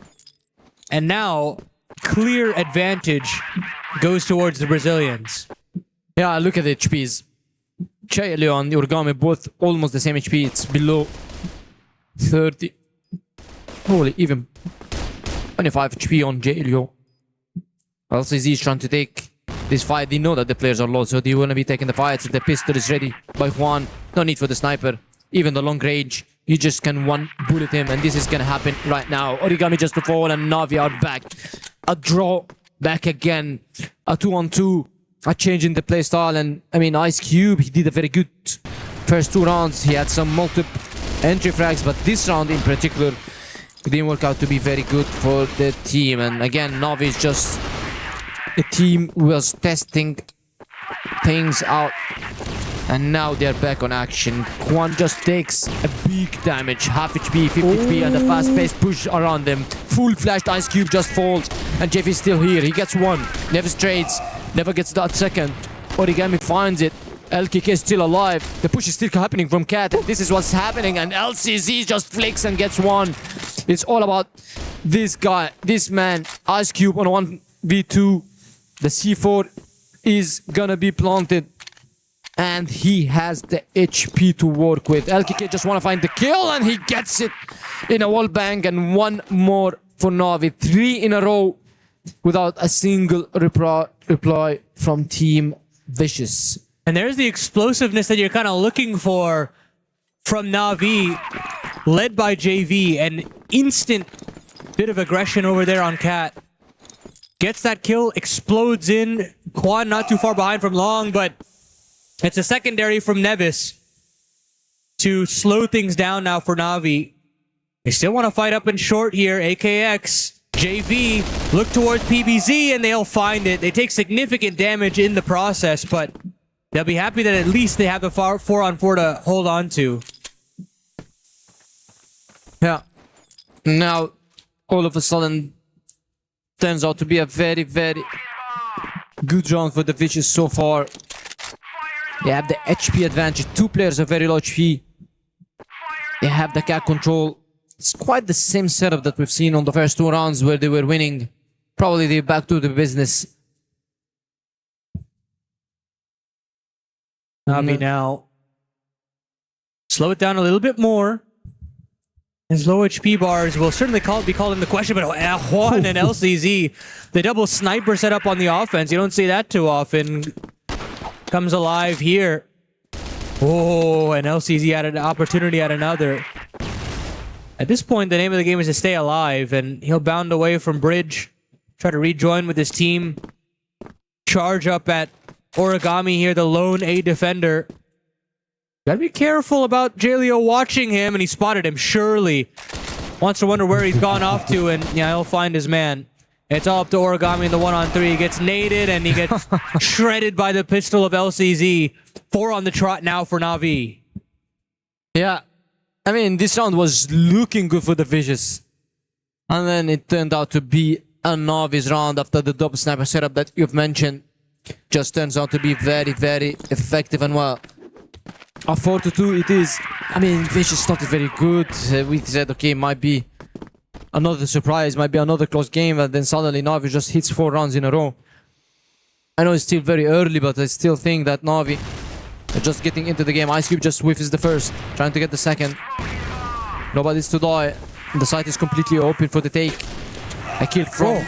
and now clear advantage goes towards the Brazilians. Yeah, look at the HPs. Jaleo and Origami both almost the same HP. It's below 30. Holy, even 25 HP on Jaleo. LCZ is trying to take this fight. They know that the players are low, so they want to be taking the fights. The pistol is ready by Juan. No need for the sniper. Even the long range, you just can one bullet him, and this is gonna happen right now. Origami just to fall, and Na'Vi are back. A draw back again. A 2-on-2. A change in the playstyle, and I mean, Ice Cube, he did a very good first 2 rounds. He had some multiple entry frags, but this round in particular, it didn't work out to be very good for the team. And again, Na'Vi is just a team who was testing things out, and now they're back on action. Juan just takes a big damage, half HP, 50 HP, and a fast-paced push around them. Full flashed Ice Cube just falls, and Jeff is still here. He gets one, never trades, never gets that second. Origami finds it. LKK is still alive. The push is still happening from Cat, and this is what's happening, and LCZ just flicks and gets one. It's all about this guy, this man, Ice Cube on 1v2. The C4 is gonna be planted, and he has the HP to work with. LKK just want to find the kill, and he gets it in a wall bang, and one more for Na'Vi. 3 in a row without a single reply from Team Vicious. And there's the explosiveness that you're kind of looking for from Na'Vi, led by JV. An instant bit of aggression over there on Cat. Gets that kill, explodes in. Quan not too far behind from Long, but it's a secondary from Neves to slow things down now for Na'Vi. They still want to fight up in short here. AKX, JV, look towards PBZ, and they'll find it. They take significant damage in the process, but they'll be happy that at least they have the 4-on-4 to hold on to. Yeah. Now, all of a sudden, turns out to be a very good round for the Vicious so far. They have the HP advantage. 2 players are very low HP. They have the cat control. It's quite the same setup that we've seen on the first 2 rounds where they were winning. Probably they're back to the business. Na'Vi now slow it down a little bit more. His low HP bars will certainly be called into question, but Juan and LCZ, the double sniper setup on the offense, you don't see that too often. comes alive here. Oh, and LCZ had an opportunity at another. At this point, the name of the game is to stay alive, and he'll bound away from Bridge, try to rejoin with his team. Charge up at Origami here, the lone A defender. Gotta be careful about Jaleo watching him, and he spotted him. Surely wants to wonder where he's gone off to, and yeah, he'll find his man. It's all up to Origami in the 1-on-3. He gets naded, and he gets shredded by the pistol of LCZ. 4 on the trot now for Na'Vi. Yeah. I mean, this round was looking good for the Vicious. And then it turned out to be a novice round after the double sniper setup that you've mentioned. Just turns out to be very, very effective and well. A 4-2 it is. I mean, Vicious started very good. We said, okay, might be another surprise, might be another close game, and then suddenly Na'Vi just hits 4 rounds in a row. I know it's still very early, but I still think that Na'Vi are just getting into the game. Ice Cube just whiffs the first, trying to get the second. Nobody's to die. The site is completely open for the take. A kill from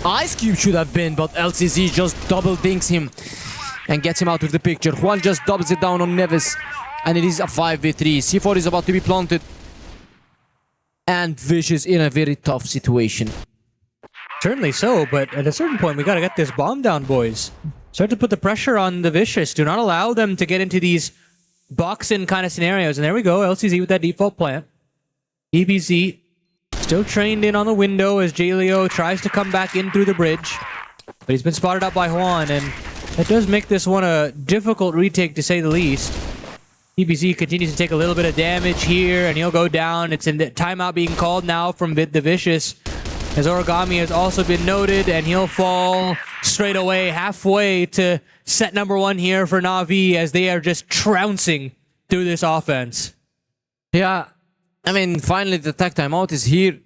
Ice Cube should have been, but LCZ just double dinks him and gets him out of the picture. Juan just doubles it down on Neves, and it is a 5v3. C4 is about to be planted. And Vicious in a very tough situation. Certainly so, but at a certain point, we gotta get this bomb down, boys. Start to put the pressure on the Vicious. Do not allow them to get into these box-in kind of scenarios. And there we go, LCZ with that default plant. EBZ still trained in on the window as Jaleo tries to come back in through the bridge. But he's been spotted up by Juan, and that does make this one a difficult retake, to say the least. EBZ continues to take a little bit of damage here, and he'll go down. It's in the timeout being called now from the Vicious, as Origami has also been noted, and he'll fall straight away, halfway to set number 1 here for Na'Vi, as they are just trouncing through this offense. Yeah, I mean, finally the tech timeout is here.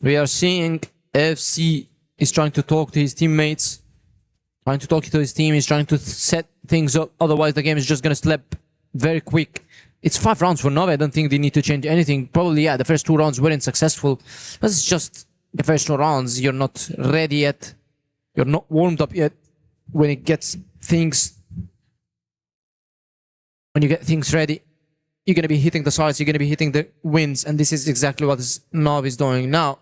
We are seeing FC is trying to talk to his teammates, trying to talk to his team. He's trying to set things up, otherwise the game is just gonna slip very quick. It's 5 rounds for Na'Vi. I don't think they need to change anything. Probably, yeah, the first 2 rounds weren't successful. But it's just the first 2 rounds. You're not ready yet. You're not warmed up yet. When you get things ready, you're going to be hitting the sides, you're going to be hitting the wins, and this is exactly what Na'Vi is doing now.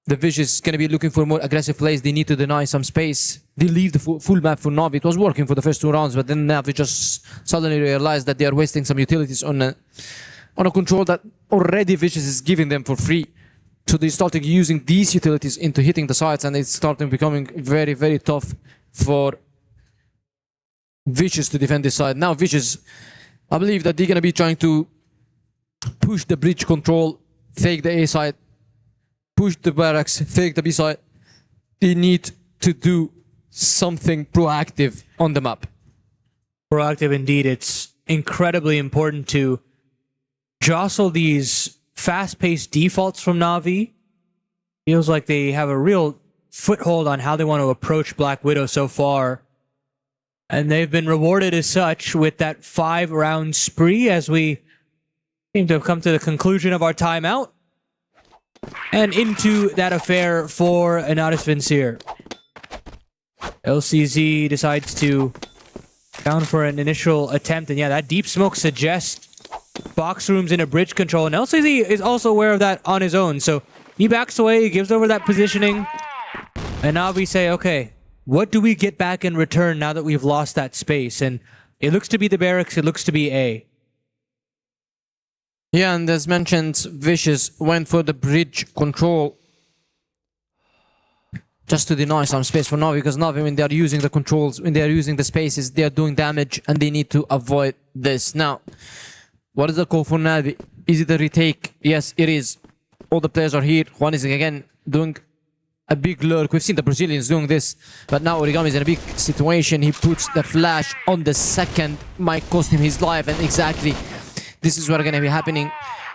The Vicious is going to be looking for more aggressive plays. They need to deny some space. They leave the full map for Na'Vi. It was working for the first 2 rounds, but then Na'Vi just suddenly realized that they are wasting some utilities on a control that already Vicious is giving them for free. So they started using these utilities into hitting the sides, and it's starting becoming very, very tough for Vicious to defend this side. Now Vicious, I believe that they're going to be trying to push the bridge control, fake the A side, push the barracks, fake the B side. They need to do something proactive on the map. Proactive indeed. It's incredibly important to jostle these fast-paced defaults from Na'Vi. Feels like they have a real foothold on how they want to approach Black Widow so far. And they've been rewarded as such with that 5-round spree, as we seem to have come to the conclusion of our timeout. And into that affair for Anatis Vincere. LCZ decides to down for an initial attempt, and yeah, that deep smoke suggests box rooms in a bridge control, and LCZ is also aware of that on his own, so he backs away, he gives over that positioning, and now we say, okay, what do we get back in return now that we've lost that space? And it looks to be the barracks, it looks to be A. Yeah, and as mentioned, Vicious went for the bridge control just to deny some space for Na'Vi, because Na'Vi, when they are using the controls, when they are using the spaces, they are doing damage, and they need to avoid this. Now, what is the call for Na'Vi? Is it a retake? Yes, it is. All the players are here. Juan is again doing a big lurk. We've seen the Brazilians doing this, but now Origami is in a big situation. He puts the flash on the second, might cost him his life, and exactly this is what's going to be happening,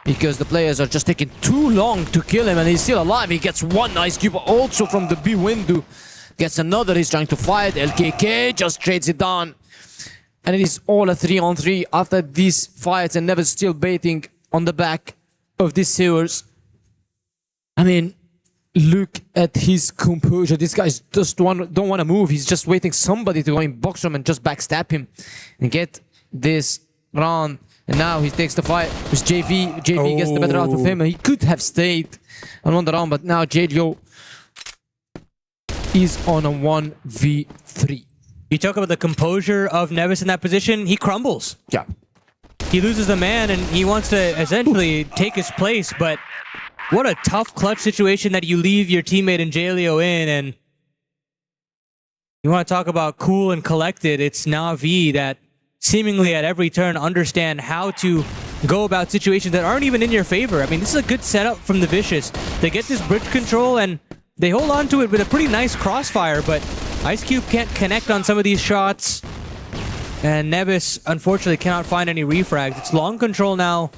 because the players are just taking too long to kill him, and he's still alive. He gets one nice cube also from the B window. Gets another. He's trying to fight. LKK just trades it down. And it is all a 3-on-3 after these fights, and Never still baiting on the back of these sewers. I mean, look at his composure. This guy just don't want to move. He's just waiting somebody to go in box room and just backstab him and get this round. And now he takes the fight with JV. JV gets the better out of him. And he could have stayed and won the round, but now JDO is on a 1v3. You talk about the composure of Nevis in that position. He crumbles. Yeah. He loses the man, and he wants to essentially take his place, but what a tough clutch situation that you leave your teammate in Jaleo in, and you want to talk about cool and collected. It's Na'Vi that seemingly at every turn understand how to go about situations that aren't even in your favor. I mean, this is a good setup from the Vicious. They get this bridge control, and they hold on to it with a pretty nice crossfire, but Ice Cube can't connect on some of these shots. And Nevis, unfortunately, cannot find any refrags. It's long control now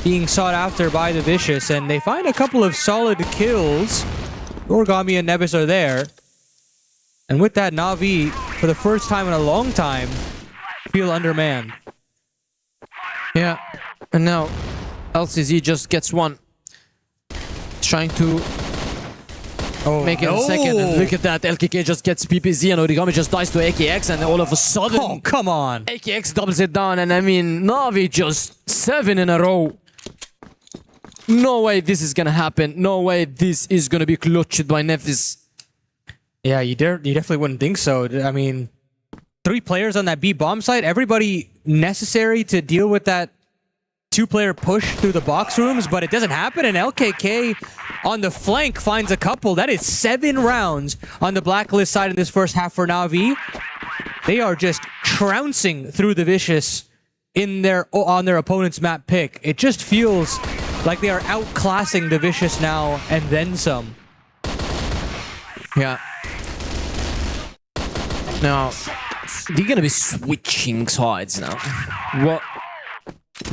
being sought after by the Vicious, and they find a couple of solid kills. Origami and Nevis are there. And with that, Na'Vi, for the first time in a long time, feel undermanned. Yeah. And now LCZ just gets one. Trying to make it a second, and look at that. LKK just gets PPZ and Origami just dies to AKX, and all of a sudden... Oh, come on! AKX doubles it down, and I mean, Na'Vi just 7 in a row. No way this is gonna happen. No way this is gonna be clutched by Nevis. Yeah, you definitely wouldn't think so. I mean, 3 players on that B bomb site, everybody necessary to deal with that 2-player push through the box rooms, but it doesn't happen, and LKK on the flank finds a couple. That is 7 rounds on the blacklist side in this first half for Na'Vi. They are just trouncing through the Vicious on their opponent's map pick. It just feels like they are outclassing the Vicious now, and then some. Yeah. Now, they're gonna be switching sides now. What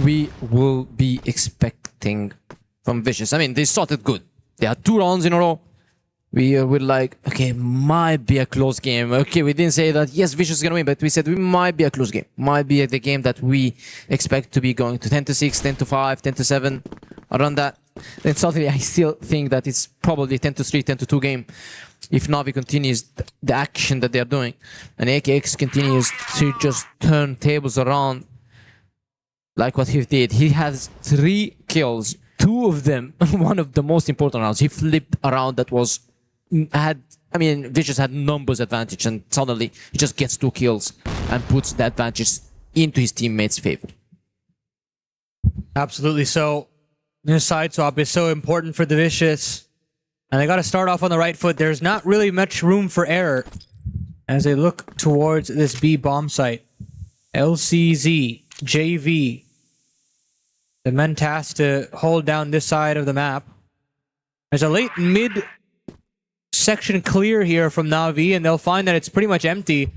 we will be expecting from Vicious. I mean, they started good. They had 2 rounds in a row. We were like, okay, might be a close game. Okay, we didn't say that, yes, Vicious is going to win, but we said we might be a close game. Might be the game that we expect to be going to 10-6, 10-5, 10-7, around that. Then suddenly, I still think that it's probably 10-3, 10-2 game if Na'Vi continues the action that they're doing. And AKX continues to just turn tables around like what he did. He has 3 kills. 2 of them, one of the most important rounds. He flipped around that was... Vicious had numbers advantage, and suddenly he just gets 2 kills and puts the advantage into his teammates' favor. Absolutely. So, this side swap is so important for the Vicious. And they got to start off on the right foot. There's not really much room for error as they look towards this B bomb site. LCZ, JV, the men tasked to hold down this side of the map. There's a late mid section clear here from Na'Vi, and they'll find that it's pretty much empty.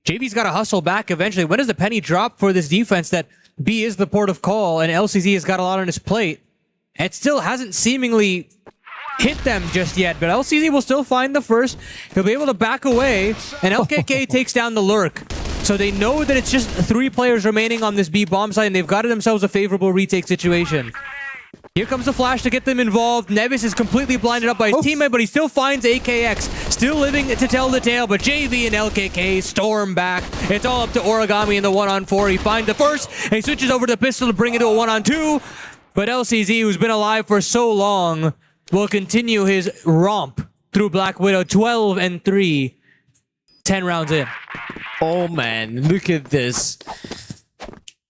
JV's got to hustle back eventually. When does the penny drop for this defense that B is the port of call, and LCZ has got a lot on his plate? It still hasn't seemingly hit them just yet, but LCZ will still find the first. He'll be able to back away, and LKK takes down the lurk. So they know that it's just 3 players remaining on this B bomb site, and they've got themselves a favorable retake situation. Here comes the flash to get them involved. Nevis is completely blinded up by his teammate, but he still finds AKX. Still living to tell the tale, but JV and LKK storm back. It's all up to Origami in the 1-on-4. He finds the first, and he switches over to pistol to bring it to a 1-on-2. But LCZ, who's been alive for so long, will continue his romp through Black Widow. 12-3, 10 rounds in. Oh man, look at this.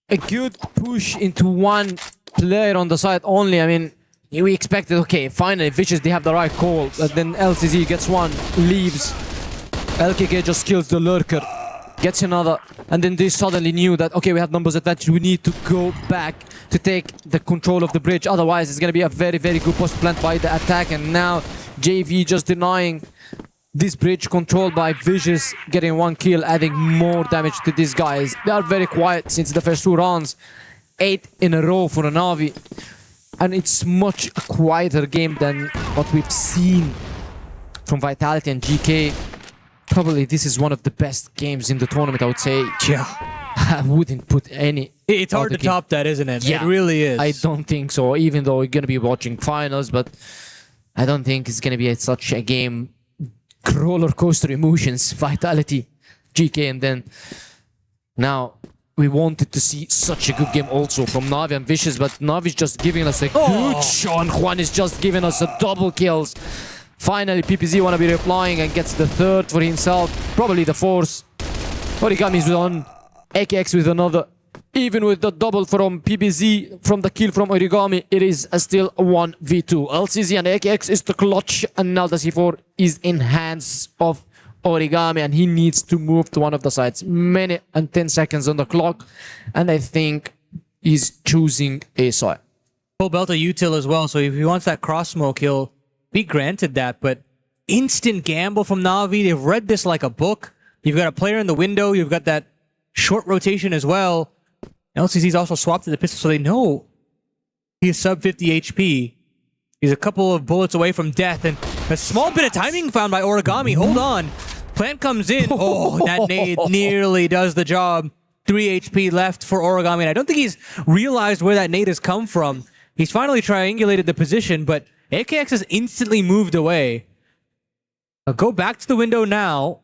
A good push into 1 player on the side only. I mean, we expected, okay, finally, Vicious, they have the right call. But then LCZ gets 1, leaves. LKK just kills the lurker, gets another. And then they suddenly knew that, okay, we have numbers advantage. We need to go back to take the control of the bridge. Otherwise, it's going to be a very, very good post plant by the attack. And now JV just denying this bridge, controlled by Vicious, getting 1 kill, adding more damage to these guys. They are very quiet since the first 2 rounds. 8 in a row for a Na'Vi. And it's much a quieter game than what we've seen from Vitality and GK. Probably this is one of the best games in the tournament, I would say. Yeah. I wouldn't put any... It's hard to top that, isn't it? Yeah, it really is. I don't think so, even though we're going to be watching finals, but I don't think it's going to be such a game. Roller coaster emotions, Vitality, GK, and then now we wanted to see such a good game also from Navi and Vicious, but Navi's just giving us a good shot. Juan is just giving us a double kills. Finally, PPZ wanna be replying and gets the third for himself, probably the fourth. Origami's with one, AKX with another. Even with the double from PBZ from the kill from Origami, it is still a 1v2. LCZ and AKX is the clutch, and now the C4 is in hands of Origami, and he needs to move to one of the sides. Minute and 10 seconds on the clock, and I think he's choosing a side. Full belt of util as well, so if he wants that cross smoke, he'll be granted that, but instant gamble from Na'Vi. They've read this like a book. You've got a player in the window, you've got that short rotation as well. LCZ's also swapped to the pistol, so they know he is sub 50 HP. He's a couple of bullets away from death, and a small bit of timing found by Origami. Hold on. Plant comes in. Oh, that nade nearly does the job. 3 HP left for Origami, and I don't think he's realized where that nade has come from. He's finally triangulated the position, but AKX has instantly moved away. I'll go back to the window now.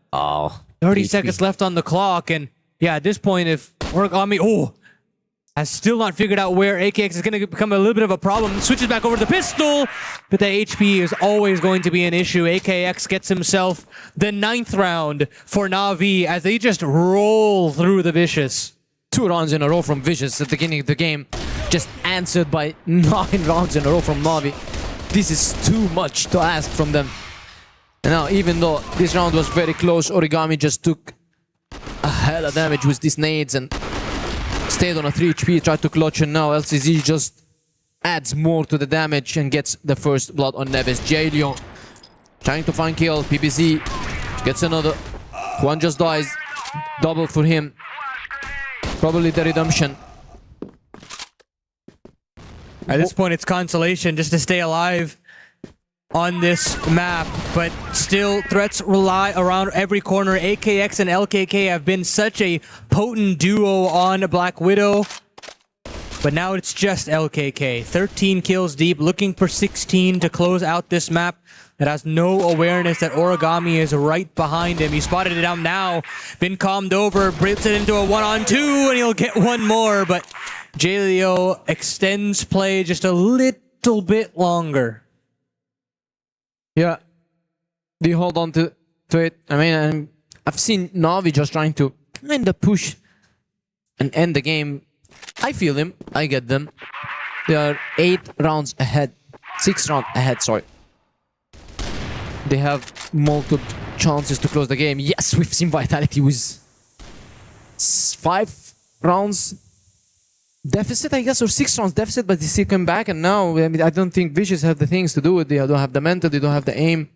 30 seconds left on the clock, and yeah, at this point, if Origami, has still not figured out where AKX is going to become a little bit of a problem. Switches back over to the pistol, but the HP is always going to be an issue. AKX gets himself the 9th round for Na'Vi as they just roll through the Vicious. 2 rounds in a row from Vicious at the beginning of the game, just answered by 9 rounds in a row from Na'Vi. This is too much to ask from them. And now, even though this round was very close, Origami just took a hell of damage with these nades and stayed on a 3 HP, tried to clutch, and now LCZ just adds more to the damage and gets the first blood on Neves. Jaleo trying to find kill. PPZ gets another. One just dies. Double for him. Probably the redemption. At this point, it's consolation just to stay alive on this map, but still threats rely around every corner. AKX and LKK have been such a potent duo on Black Widow, but now it's just LKK. 13 kills deep, looking for 16 to close out this map that has no awareness that Origami is right behind him. He spotted it out now, been calmed over, breaks it into a 1-on-2, and he'll get one more, but Jaleo extends play just a little bit longer. Yeah, they hold on to it. I mean, I've seen Na'Vi just trying to kind of push and end the game. I feel him. I get them. They are 8 rounds ahead. 6 rounds ahead, sorry. They have multiple chances to close the game. Yes, we've seen Vitality with 5 rounds deficit, I guess, or 6 rounds deficit, but they still come back, and now, I mean, I don't think Vicious have the things to do it. They don't have the mental, they don't have the aim.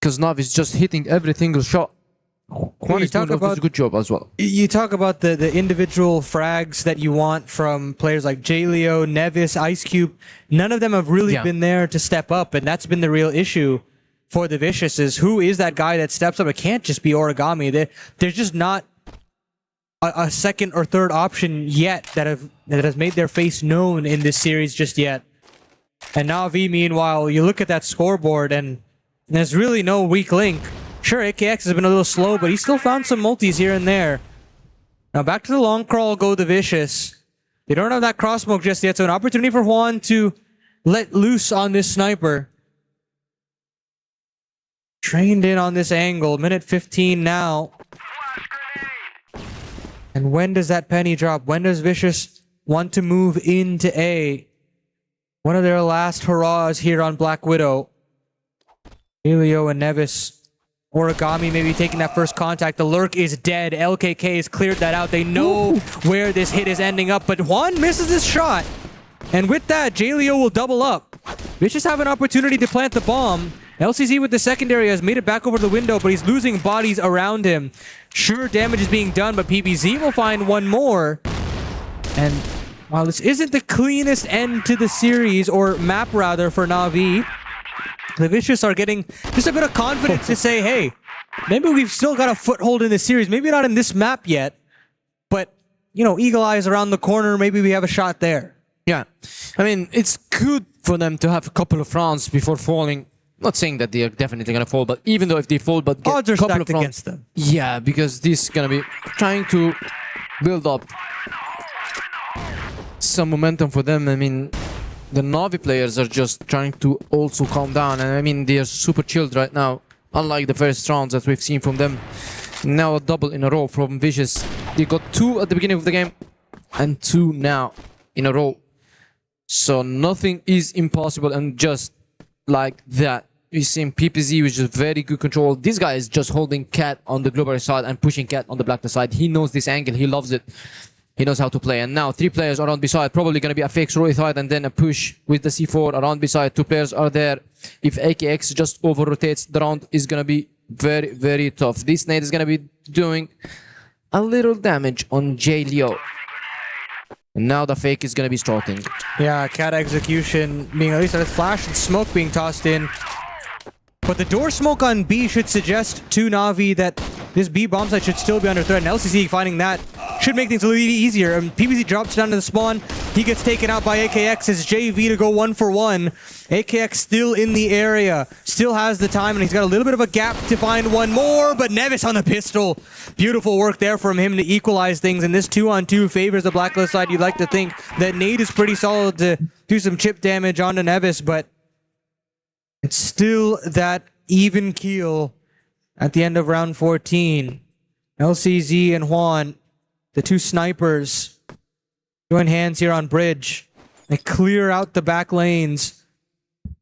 Because Nav is just hitting every single shot. Juan is doing a good job as well. You talk about the individual frags that you want from players like Jaleo, Nevis, Ice Cube. None of them have really been there to step up, and that's been the real issue for the Vicious, is who is that guy that steps up? It can't just be Origami. There's just not a second or third option yet that has made their face known in this series just yet. And Na'Vi, meanwhile, you look at that scoreboard and there's really no weak link. Sure, AKX has been a little slow, but he still found some multis here and there. Now back to the long crawl go the Vicious. They don't have that cross smoke just yet, so an opportunity for Juan to let loose on this sniper. Trained in on this angle, minute 15 now. And when does that penny drop? When does Vicious want to move into A? One of their last hurrahs here on Black Widow. Elio and Nevis. Origami maybe taking that first contact. The lurk is dead. LKK has cleared that out. They know where this hit is ending up, but Juan misses his shot. And with that, Jaleo will double up. Vicious have an opportunity to plant the bomb. LCZ with the secondary has made it back over the window, but he's losing bodies around him. Sure, damage is being done, but PBZ will find one more. And while this isn't the cleanest end to the series, or map rather, for Na'Vi, the Vicious are getting just a bit of confidence to say, hey, maybe we've still got a foothold in this series. Maybe not in this map yet, but, you know, Eagle Eyes around the corner, maybe we have a shot there. Yeah, I mean, it's good for them to have a couple of rounds before falling. Not saying that they are definitely going to fall, but even though if they fall, but get Odds are a couple stacked of rounds against them. Yeah, because this is going to be trying to build up some momentum for them. I mean, the Na'Vi players are just trying to also calm down, and I mean, they are super chilled right now, unlike the first rounds that we've seen from them. Now a double in a row from Vicious. They got 2 at the beginning of the game, and 2 now in a row. So nothing is impossible, and just like that, we've seen PPZ, which is very good control. This guy is just holding Cat on the global side and pushing Cat on the Blacklist side. He knows this angle, he loves it. He knows how to play. And now 3 players around beside, probably going to be a fake throw side and then a push with the C4 around beside. 2 players are there. If AKX just over-rotates, the round is going to be very, very tough. This nade is going to be doing a little damage on J Leo. And now the fake is going to be starting. Yeah, cat execution being at least a flash and smoke being tossed in. But the door smoke on B should suggest to Na'Vi that this B bomb site should still be under threat. And LCC finding that should make things a little easier. PBZ drops down to the spawn. He gets taken out by AKX. It's JV to go 1-for-1. AKX still in the area. Still has the time, and he's got a little bit of a gap to find one more, but Nevis on the pistol. Beautiful work there from him to equalize things, and this 2-on-2 favors the Blacklist side. You'd like to think that Nate is pretty solid to do some chip damage onto Nevis, but it's still that even keel at the end of round 14. LCZ and Juan, the 2 snipers, join hands here on bridge. They clear out the back lanes.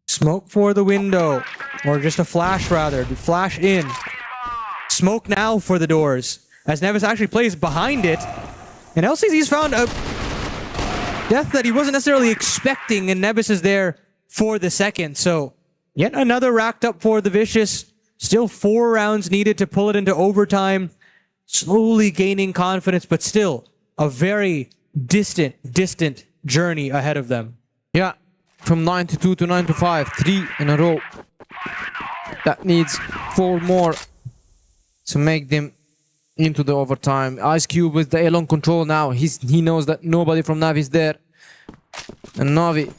Smoke for the window, or just a flash rather. Flash in. Smoke now for the doors, as Nevis actually plays behind it. And LCZ's found a death that he wasn't necessarily expecting, and Nevis is there for the second. So yet another racked up for the Vicious. Still 4 rounds needed to pull it into overtime. Slowly gaining confidence, but still a very distant journey ahead of them. Yeah, from 9-2 to 9-5, 3 in a row. That needs 4 more to make them into the overtime. Ice Cube with the A-long control now. He knows that nobody from Na'Vi is there. And Na'Vi,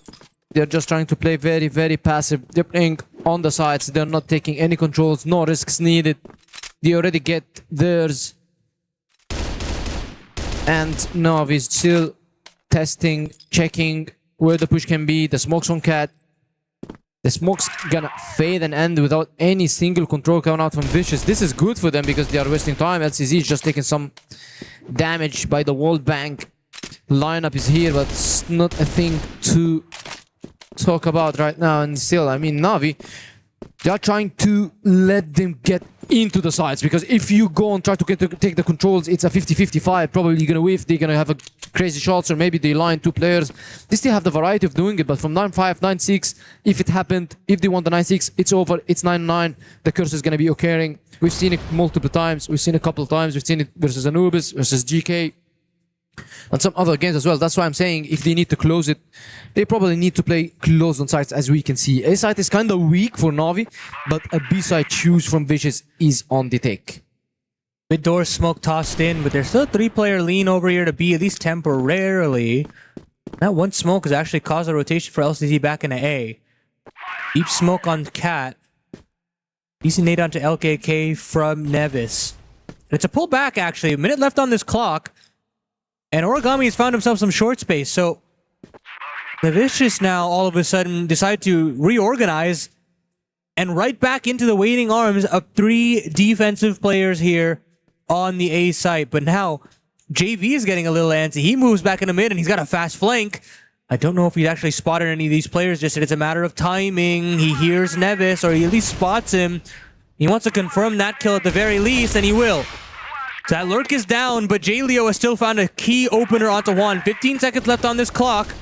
they're just trying to play very, very passive. They're playing on the sides. They're not taking any controls, no risks needed. They already get theirs. And Na'Vi is still testing, checking where the push can be. The smoke's on Cat. The smoke's gonna fade and end without any single control coming out from Vicious. This is good for them because they are wasting time. LCZ is just taking some damage by the wall bank. Lineup is here, but it's not a thing to talk about right now. And still, I mean, Na'Vi, they are trying to let them get into the sides, because if you go and try to take the controls, it's a 50-50 fight. Probably you're gonna whiff, they're gonna have a crazy shots, or maybe they line 2 players. They still have the variety of doing it, but from 9-5, 9-6, if it happened, if they want the 9-6, it's over, it's 9-9, the curse is gonna be occurring. We've seen it multiple times, we've seen it a couple of times, we've seen it versus Anubis, versus GK, and some other games as well. That's why I'm saying if they need to close it, they probably need to play close on sites, as we can see. A site is kind of weak for Na'Vi, but a B side choose from Vicious is on the take. Mid door smoke tossed in, but there's still a 3-player lean over here to B, at least temporarily. That one smoke has actually caused a rotation for LCZ back into A. Deep smoke on Cat. Decent nade onto LKK from Nevis. And it's a pullback, actually. A minute left on this clock. And Origami has found himself some short space, so the Vicious now all of a sudden decide to reorganize and right back into the waiting arms of 3 defensive players here on the A site. But now JV is getting a little antsy. He moves back into mid and he's got a fast flank. I don't know if he's actually spotted any of these players, just that it's a matter of timing. He hears Nevis, or he at least spots him. He wants to confirm that kill at the very least, and he will. So that lurk is down, but J Leo has still found a key opener onto Juan. 15 seconds left on this clock,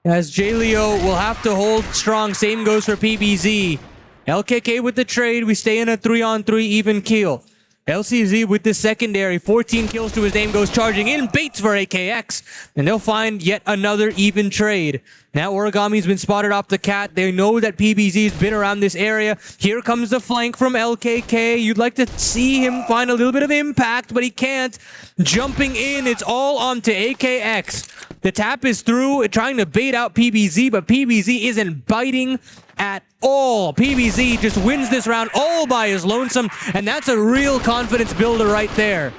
as J Leo will have to hold strong. Same goes for PBZ. LKK with the trade. We stay in a 3-on-3 even kill. LCZ with the secondary. 14 kills to his name, goes charging in. Baits for AKX. And they'll find yet another even trade. Now Origami's been spotted off the Cat. They know that PBZ's been around this area. Here comes the flank from LKK. You'd like to see him find a little bit of impact, but he can't. Jumping in, it's all onto AKX. The tap is through, trying to bait out PBZ, but PBZ isn't biting at all. PBZ just wins this round all by his lonesome, and that's a real confidence builder right there.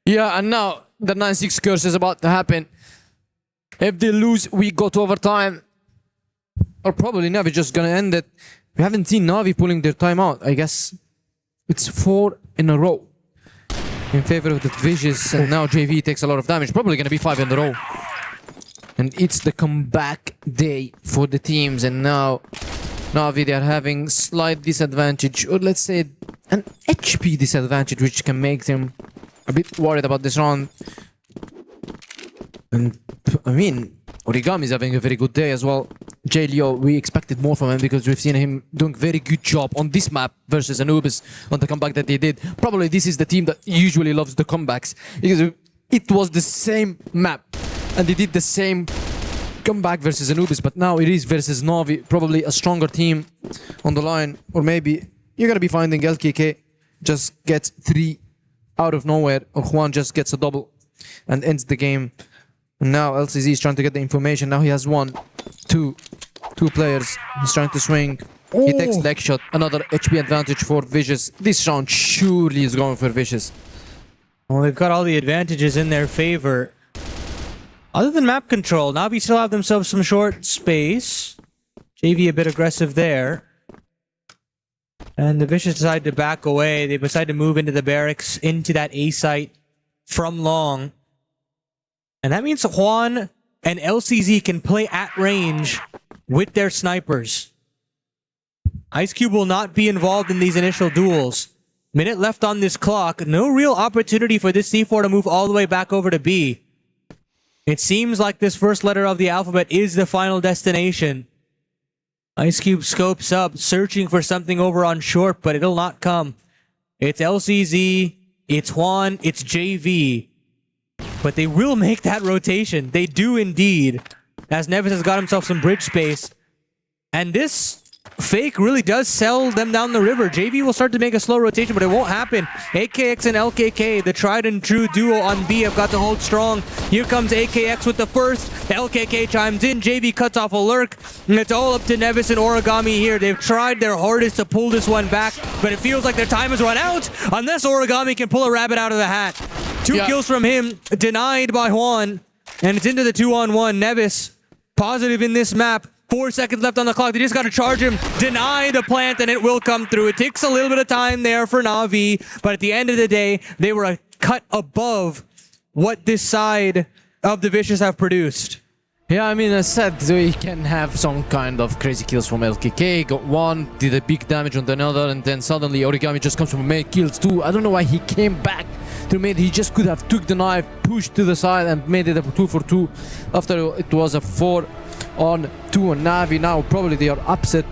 Yeah, and now the 9-6 curse is about to happen. If they lose, we go to overtime. Or probably Navi just gonna end it. We haven't seen Navi pulling their timeout. I guess it's 4 in a row in favor of the Vicious, and now JV takes a lot of damage. Probably gonna be 5 in a row. And it's the comeback day for the teams, and now Navi, they are having slight disadvantage, or let's say an HP disadvantage, which can make them a bit worried about this round. And I mean, Origami is having a very good day as well. J. Leo, we expected more from him because we've seen him doing very good job on this map versus Anubis on the comeback that they did. Probably this is the team that usually loves the comebacks because it was the same map and they did the same comeback versus Anubis, but now it is versus Navi, probably a stronger team on the line. Or maybe you're gonna be finding LKK just gets 3 out of nowhere, or Juan just gets a double and ends the game. And now LCZ is trying to get the information. Now he has 2 players. He's trying to swing. He takes leg shot. Another HP advantage for Vicious. This round surely is going for Vicious. Well, they've got all the advantages in their favor. Other than map control, Navi still have themselves some short space. JV a bit aggressive there. And the Vicious decide to back away. They decide to move into the barracks, into that A site from long. And that means Juan and LCZ can play at range with their snipers. Ice Cube will not be involved in these initial duels. Minute left on this clock. No real opportunity for this C4 to move all the way back over to B. It seems like this first letter of the alphabet is the final destination. Ice Cube scopes up, searching for something over on short, but it'll not come. It's LCZ, it's Juan, it's JV. But they will make that rotation. They do indeed. As Nevis has got himself some bridge space. And this fake really does sell them down the river. JV will start to make a slow rotation, but it won't happen. AKX and LKK, the tried and true duo on B, have got to hold strong. Here comes AKX with the first. LKK chimes in. JV cuts off a lurk. And it's all up to Nevis and Origami here. They've tried their hardest to pull this one back, but it feels like their time has run out unless Origami can pull a rabbit out of the hat. 2 kills from him, denied by Juan, and it's into the 2-on-1. Nevis, positive in this map. 4 seconds left on the clock. They just got to charge him, deny the plant, and it will come through. It takes a little bit of time there for Navi, but at the end of the day, they were a cut above what this side of the Vicious have produced. Yeah, I mean, as said, we can have some kind of crazy kills from LKK. Got 1, did a big damage on another, and then suddenly Origami just comes from mid, kills 2. I don't know why he came back to mid. He just could have took the knife, pushed to the side, and made it a 2-for-2 after it was a 4-on-2 on Navi. Now probably they are upset.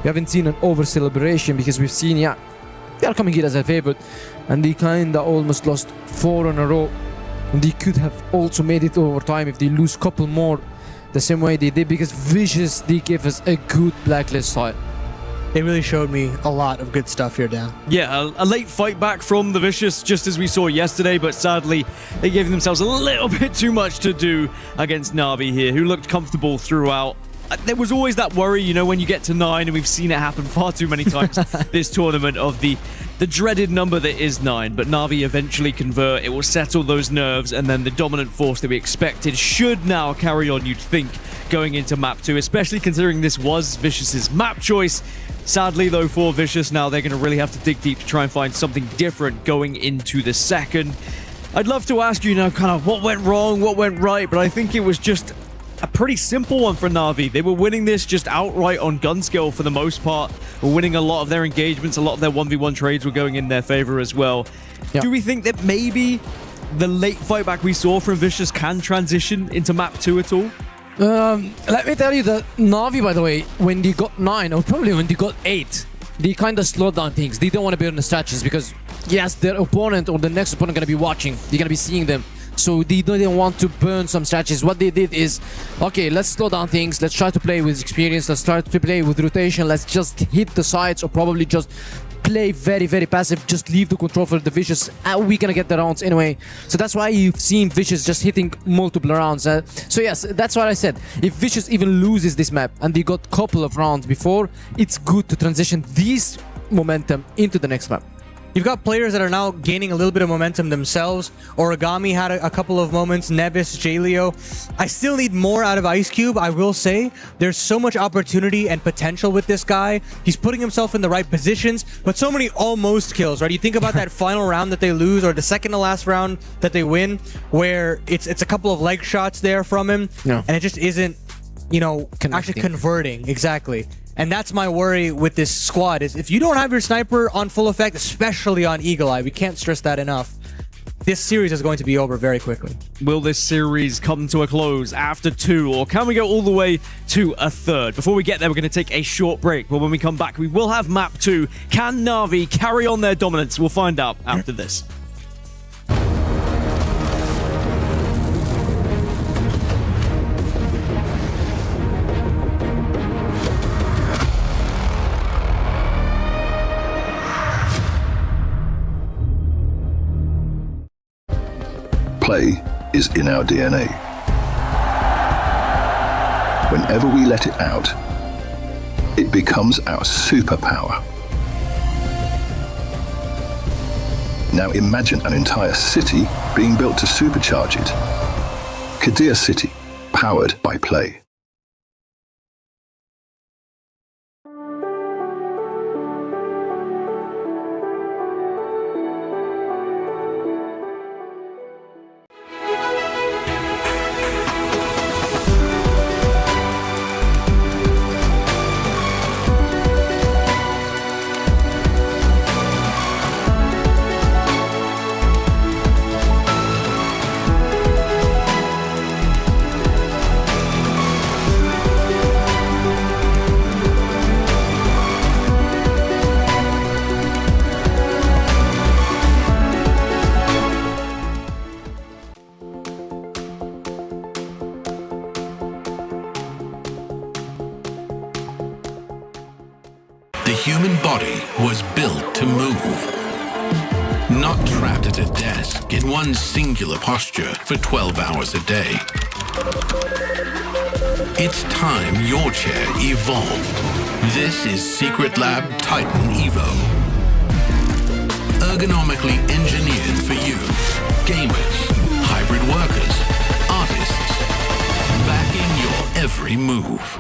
We haven't seen an over celebration because we've seen, yeah, they are coming here as a favorite, and they kinda almost lost 4 in a row. And they could have also made it over time if they lose a couple more the same way they did, because Vicious, they gave us a good blacklist side. They really showed me a lot of good stuff here, Dan. Yeah, a late fight back from the Vicious, just as we saw yesterday, but sadly, they gave themselves a little bit too much to do against Navi here, who looked comfortable throughout. There was always that worry, you know, when you get to 9, and we've seen it happen far too many times this tournament, of the dreaded number that is 9, but Navi eventually convert. It will settle those nerves, and then the dominant force that we expected should now carry on, you'd think, going into map 2, especially considering this was Vicious's map choice. Sadly, though, for Vicious, now they're going to really have to dig deep to try and find something different going into the second. I'd love to ask you now kind of what went wrong, what went right, but I think it was just a pretty simple one for Navi. They were winning this just outright on gun skill for the most part. Were winning a lot of their engagements, a lot of their 1v1 trades were going in their favor as well. Yeah. Do we think that maybe the late fight back we saw from Vicious can transition into map 2 at all? Let me tell you that Navi, by the way, when they got 9, or probably when they got 8, they kind of slowed down things. They don't want to be on the stretches because, yes, their opponent or the next opponent going to be watching. They're going to be seeing them. So they didn't want to burn some stretches. What they did is, okay, let's slow down things. Let's try to play with experience. Let's try to play with rotation. Let's just hit the sides, or probably just play very, very passive, just leave the control for the Vicious. We're gonna get the rounds anyway. So that's why you've seen Vicious just hitting multiple rounds. So yes, that's what I said. If Vicious even loses this map and they got a couple of rounds before, it's good to transition this momentum into the next map. You've got players that are now gaining a little bit of momentum themselves. Origami had a couple of moments. Nevis, Jaleo. I still need more out of Ice Cube. I will say there's so much opportunity and potential with this guy. He's putting himself in the right positions, but so many almost kills, right? You think about that final round that they lose, or the second to last round that they win, where it's a couple of leg shots there from him, and it just isn't, you know, actually converting. Exactly. And that's my worry with this squad, is if you don't have your sniper on full effect, especially on Eagle Eye, we can't stress that enough, this series is going to be over very quickly. Will this series come to a close after 2, or can we go all the way to a 3rd? Before we get there, we're going to take a short break, but when we come back, we will have map 2. Can Na'Vi carry on their dominance? We'll find out after this. Play is in our DNA. Whenever we let it out, it becomes our superpower. Now imagine an entire city being built to supercharge it. Kadir City, powered by play. The human body was built to move, not trapped at a desk in one singular posture for 12 hours a day. It's time your chair evolved. This is Secret Lab Titan Evo. Ergonomically engineered for you, gamers, hybrid workers, artists, backing your every move.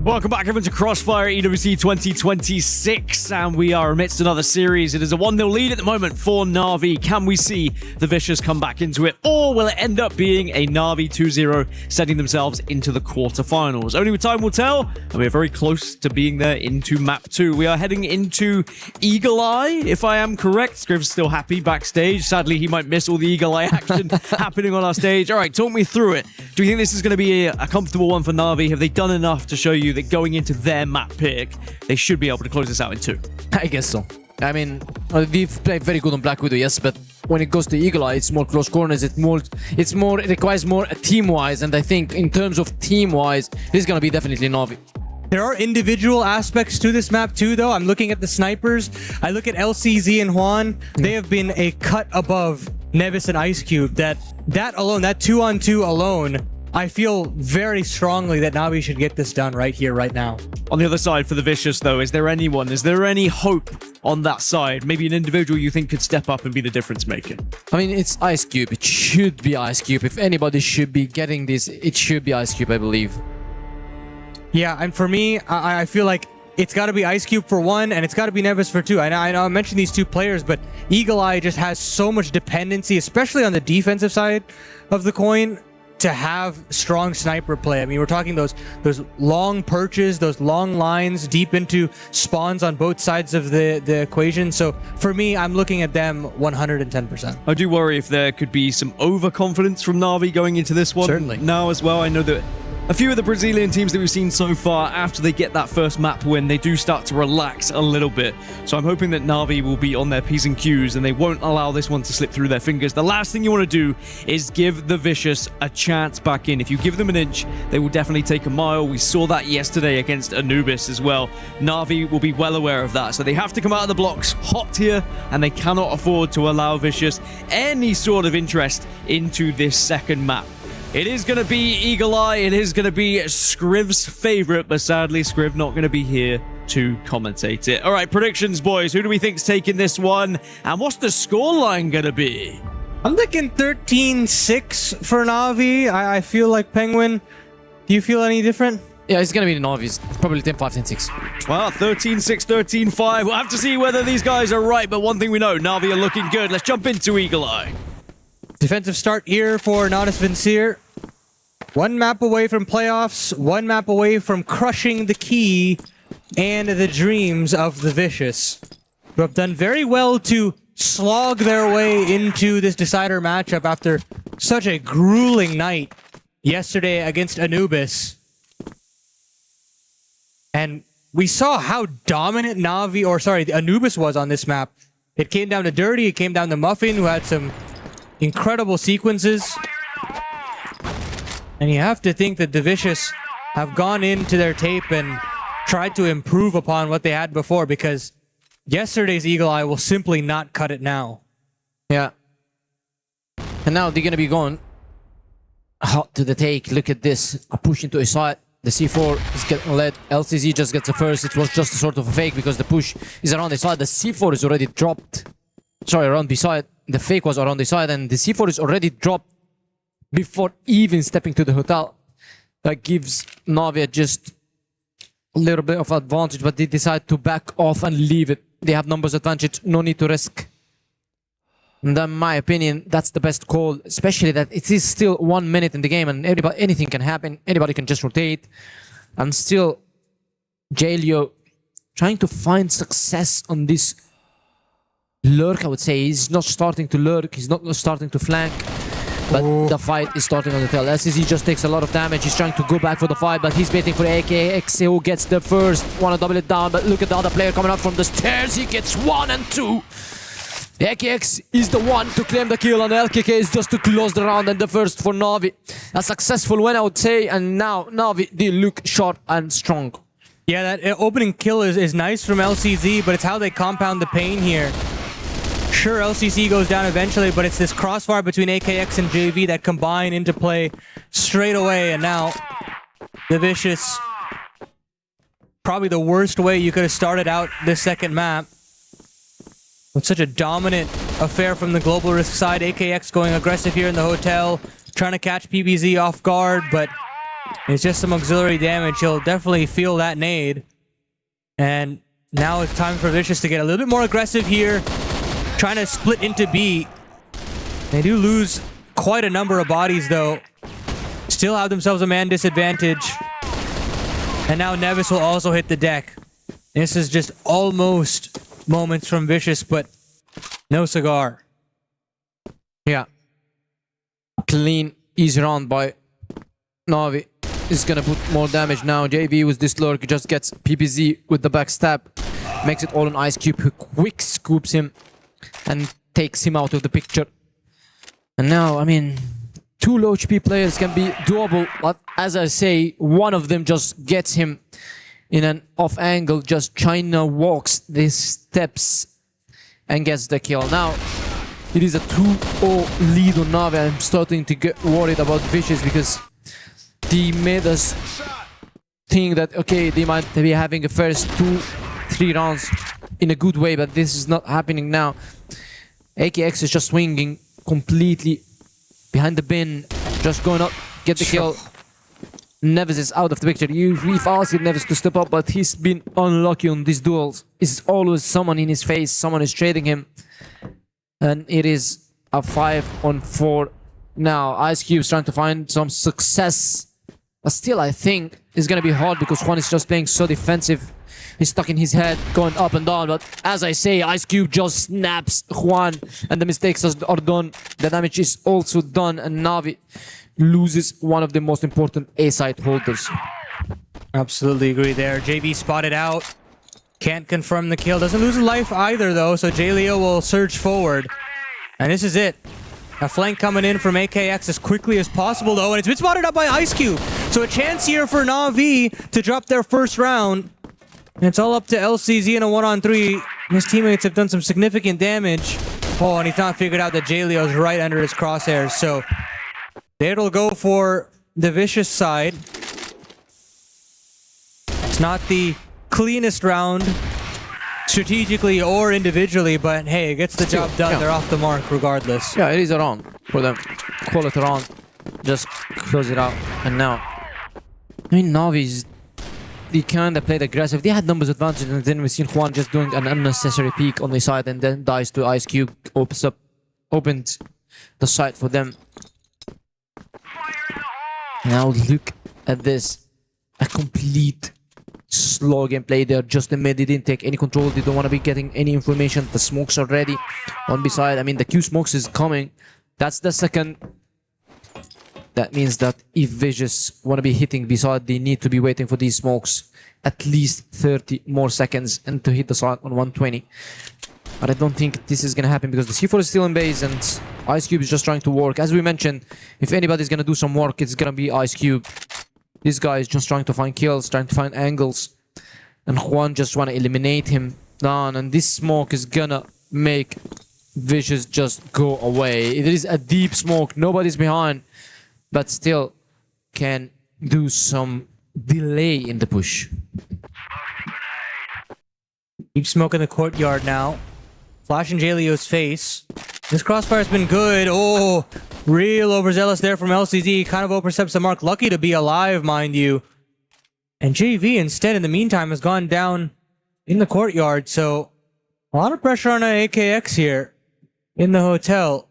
Welcome back, everyone, to Crossfire EWC 2026, and we are amidst another series. It is a 1-0 lead at the moment for Na'Vi. Can we see the Vicious come back into it, or will it end up being a Na'Vi 2-0, setting themselves into the quarterfinals? Only time will tell, and we are very close to being there into map 2. We are heading into Eagle Eye, if I am correct. Scriv's still happy backstage. Sadly, he might miss all the Eagle Eye action happening on our stage. All right, talk me through it. Do you think this is going to be a comfortable one for Na'Vi? Have they done enough to show you that going into their map pick, they should be able to close this out in 2? I guess so. I mean, we've played very good on Black Widow, yes, but when it goes to Eagle Eye, it's more close corners. It requires more team-wise, and I think in terms of team-wise, this is gonna be definitely Na'Vi. There are individual aspects to this map too, though. I'm looking at the snipers. I look at LCZ and Juan. They have been a cut above Nevis and Ice Cube. That alone, that 2-on-2 alone, I feel very strongly that Na'Vi should get this done right here, right now. On the other side for the Vicious, though, is there any hope on that side? Maybe an individual you think could step up and be the difference maker? I mean, it's Ice Cube. It should be Ice Cube. If anybody should be getting this, it should be Ice Cube, I believe. Yeah, and for me, I feel like it's got to be Ice Cube for 1, and it's got to be Nevis for 2. I know I mentioned these 2 players, but Eagle Eye just has so much dependency, especially on the defensive side of the coin, to have strong sniper play. I mean, we're talking those long perches, those long lines deep into spawns on both sides of the equation. So for me, I'm looking at them 110%. I do worry if there could be some overconfidence from Na'Vi going into this one. Certainly. Now as well, I know that a few of the Brazilian teams that we've seen so far, after they get that first map win, they do start to relax a little bit. So I'm hoping that Na'Vi will be on their P's and Q's and they won't allow this one to slip through their fingers. The last thing you want to do is give the Vicious a chance back in. If you give them an inch, they will definitely take a mile. We saw that yesterday against Anubis as well. Na'Vi will be well aware of that. So they have to come out of the blocks hot here, and they cannot afford to allow Vicious any sort of interest into this second map. It is going to be Eagle Eye. It is going to be Scriv's favorite, but sadly, Scriv not going to be here to commentate it. All right, predictions, boys. Who do we think's taking this one? And what's the scoreline going to be? I'm thinking 13-6 for Na'Vi. I feel like Penguin. Do you feel any different? Yeah, it's gonna be Na'Vi. It's probably 10-5, 10-6. Well, 13-6, 13-5. We'll have to see whether these guys are right, but one thing we know, Na'Vi are looking good. Let's jump into Eagle Eye. Defensive start here for Natus Vincere. 1 map away from playoffs, 1 map away from crushing the key and the dreams of the Vicious, who have done very well to slog their way into this decider matchup after such a grueling night yesterday against Anubis. And we saw how dominant Anubis was on this map. It came down to Dirty, it came down to Muffin, who had some incredible sequences. And you have to think that the Vicious have gone into their tape and tried to improve upon what they had before, because yesterday's Eagle Eye will simply not cut it now. Yeah. And now they're going to be going hot to the take. Look at this. A push into a side. The C4 is getting led. LCZ just gets the first. It was just a sort of a fake because the push is around the side. The C4 is already dropped. Sorry, around beside. The fake was around the side, and the C4 is already dropped before even stepping to the hotel. That gives Na'Vi just a little bit of advantage, but they decide to back off and leave it. They have numbers advantage, no need to risk. And in my opinion, that's the best call, especially that it is still 1 minute in the game and anything can happen. Anybody can just rotate. And still, Jalio trying to find success on this lurk, I would say. He's not starting to lurk, he's not starting to flank. But the fight is starting on the tail. SCZ just takes a lot of damage. He's trying to go back for the fight, but he's waiting for AKX, who gets the first. Want to double it down, but look at the other player coming up from the stairs. He gets 1 and 2. AKX is the one to claim the kill, and LKK is just to close the round and the first for Na'Vi. A successful win, I would say, and now Na'Vi, they look sharp and strong. Yeah, that opening kill is nice from LCZ, but it's how they compound the pain here. Sure, LCC goes down eventually, but it's this crossfire between AKX and JV that combine into play straight away, and now the Vicious, probably the worst way you could have started out this second map. With such a dominant affair from the Global Risk side, AKX going aggressive here in the hotel, trying to catch PBZ off guard, but it's just some auxiliary damage. He'll definitely feel that nade. And now it's time for Vicious to get a little bit more aggressive here, trying to split into B. They do lose quite a number of bodies though. Still have themselves a man disadvantage. And now Nevis will also hit the deck. This is just almost moments from Vicious, but no cigar. Yeah. Clean, easy round by Na'Vi is gonna put more damage now. JV with this lurk just gets PPZ with the backstab. Makes it all on Ice Cube, who quick scoops him and takes him out of the picture. And now, I mean, 2 low HP players can be doable, but as I say, one of them just gets him in an off angle, just China walks these steps and gets the kill. Now, it is a 2-0 lead on Na'Vi. I'm starting to get worried about Vicious because they made us think that, okay, they might be having a first 2-3 rounds in a good way, but this is not happening now. AKX is just swinging completely behind the bin, just going up, get the kill. Neves is out of the picture. We've asked Neves to step up, but he's been unlucky on these duels. It's always someone in his face, someone is trading him. And it is a 5-on-4 now. Ice Cube's trying to find some success. But still, I think it's going to be hard because Juan is just playing so defensive. He's stuck in his head, going up and down. But as I say, Ice Cube just snaps Juan and the mistakes are done. The damage is also done. And Na'Vi loses one of the most important A-side holders. Absolutely agree there. JV spotted out. Can't confirm the kill. Doesn't lose a life either, though. So J-Leo will surge forward. And this is it. A flank coming in from AKX as quickly as possible, though. And it's been spotted up by Ice Cube. So a chance here for Na'Vi to drop their first round. And it's all up to LCZ in a 1-on-3. His teammates have done some significant damage. Oh, and he's not figured out that J-Leo's right under his crosshairs. So it'll go for the Vicious side. It's not the cleanest round strategically or individually, but hey, it gets the job done. They're off the mark regardless. Yeah, it is a round for them. Call it a round. Just close it out. And now, I mean, Na'Vi's, they kind of played aggressive. They had numbers advantage, and then we've seen Juan just doing an unnecessary peek on the side and then dies to Ice Cube. Opened the site for them. Now look at this. A complete slow gameplay. They're just in mid. They didn't take any control. They don't want to be getting any information. The smokes are ready on beside. I mean, the Q smokes is coming. That's the second. That means that if Vicious want to be hitting beside, they need to be waiting for these smokes at least 30 more seconds and to hit the side on 120. But I don't think this is going to happen because the C4 is still in base and Ice Cube is just trying to work. As we mentioned, if anybody's going to do some work, it's going to be Ice Cube. This guy is just trying to find kills, trying to find angles. And Juan just want to eliminate him down. And this smoke is going to make Vicious just go away. It is a deep smoke. Nobody's behind. But still can do some delay in the push. Keep smoking the courtyard now. Flash in J-Leo's face. This crossfire's been good. Oh, real overzealous there from LCZ. Kind of oversteps the mark. Lucky to be alive, mind you. And JV instead, in the meantime, has gone down in the courtyard. So a lot of pressure on AKX here in the hotel.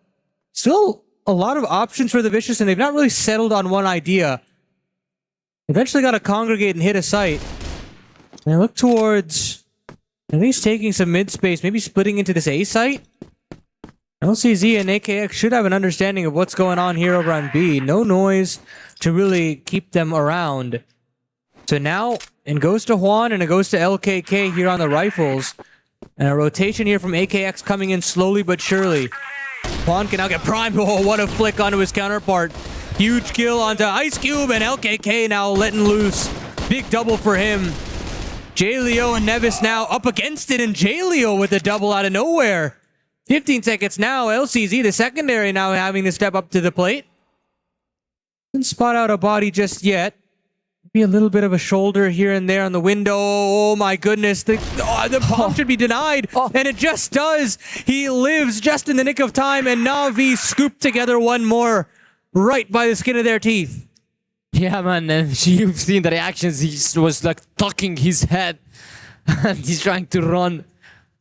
Still a lot of options for the Vicious, and they've not really settled on one idea. Eventually got to congregate and hit a site. And I look towards at least taking some mid space, maybe splitting into this A site. LCZ and AKX should have an understanding of what's going on here over on B. No noise to really keep them around. So now it goes to Juan and it goes to LKK here on the rifles. And a rotation here from AKX coming in slowly but surely. Juan can now get primed. Oh, what a flick onto his counterpart. Huge kill onto Ice Cube, and LKK now letting loose. Big double for him. J-Leo and Neves now up against it, and J-Leo with a double out of nowhere. 15 seconds now. LCZ, the secondary, now having to step up to the plate. Didn't spot out a body just yet. Maybe a little bit of a shoulder here and there on the window. Oh my goodness. The bomb should be denied. And it just does. He lives just in the nick of time. And Na'Vi scooped together one more right by the skin of their teeth. Yeah, man. And you've seen the reactions. He was like tucking his head. And he's trying to run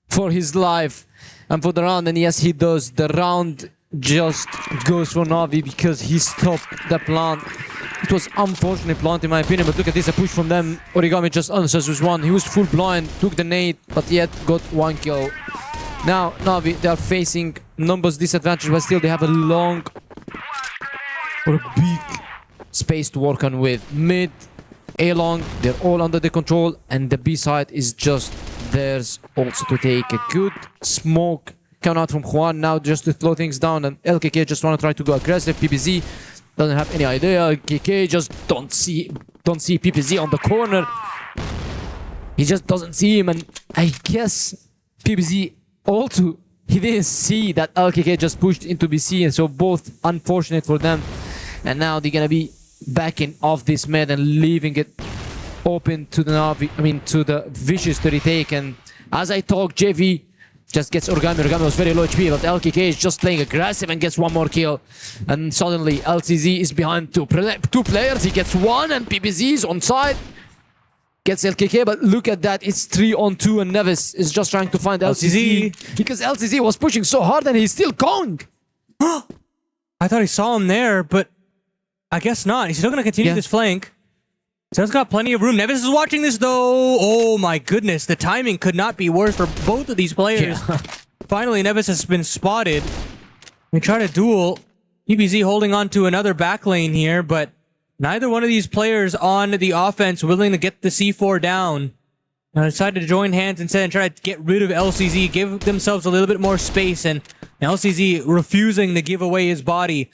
for his life. And for the round. And yes, he does. The round just goes for Na'Vi because he stopped the plant. It was unfortunate plant in my opinion, but look at this, a push from them. Origami just answers with one. He was full blind, took the nade, but yet got one kill. Now, Na'Vi, they are facing numbers disadvantage, but still they have a long or a big space to work on with. Mid, A long, they're all under the control, and the B side is just theirs also to take. A good smoke coming out from Juan now just to slow things down, and LKK just want to try to go aggressive. PBZ doesn't have any idea. LKK just don't see PBZ on the corner. He just doesn't see him, and I guess PBZ also, he didn't see that LKK just pushed into BC, and so both unfortunate for them. And now they're gonna be backing off this mid and leaving it open to the Navi, to the Vicious to retake. And as I talk, JV just gets Origami. Origami was very low HP, but LKK is just playing aggressive and gets one more kill. And suddenly LCZ is behind two players. He gets one, and PBZ is on side. Gets LKK, but look at that, it's 3-on-2, and Nevis is just trying to find LCZ because LCZ was pushing so hard and he's still Kong. I thought he saw him there, but I guess not. He's still going to continue this flank. So he's got plenty of room. Nevis is watching this though. Oh my goodness, the timing could not be worse for both of these players. Finally, Nevis has been spotted. They try to duel. PBZ holding on to another back lane here, but neither one of these players on the offense willing to get the C4 down. Decided to join hands instead and try to get rid of LCZ, give themselves a little bit more space, and LCZ refusing to give away his body.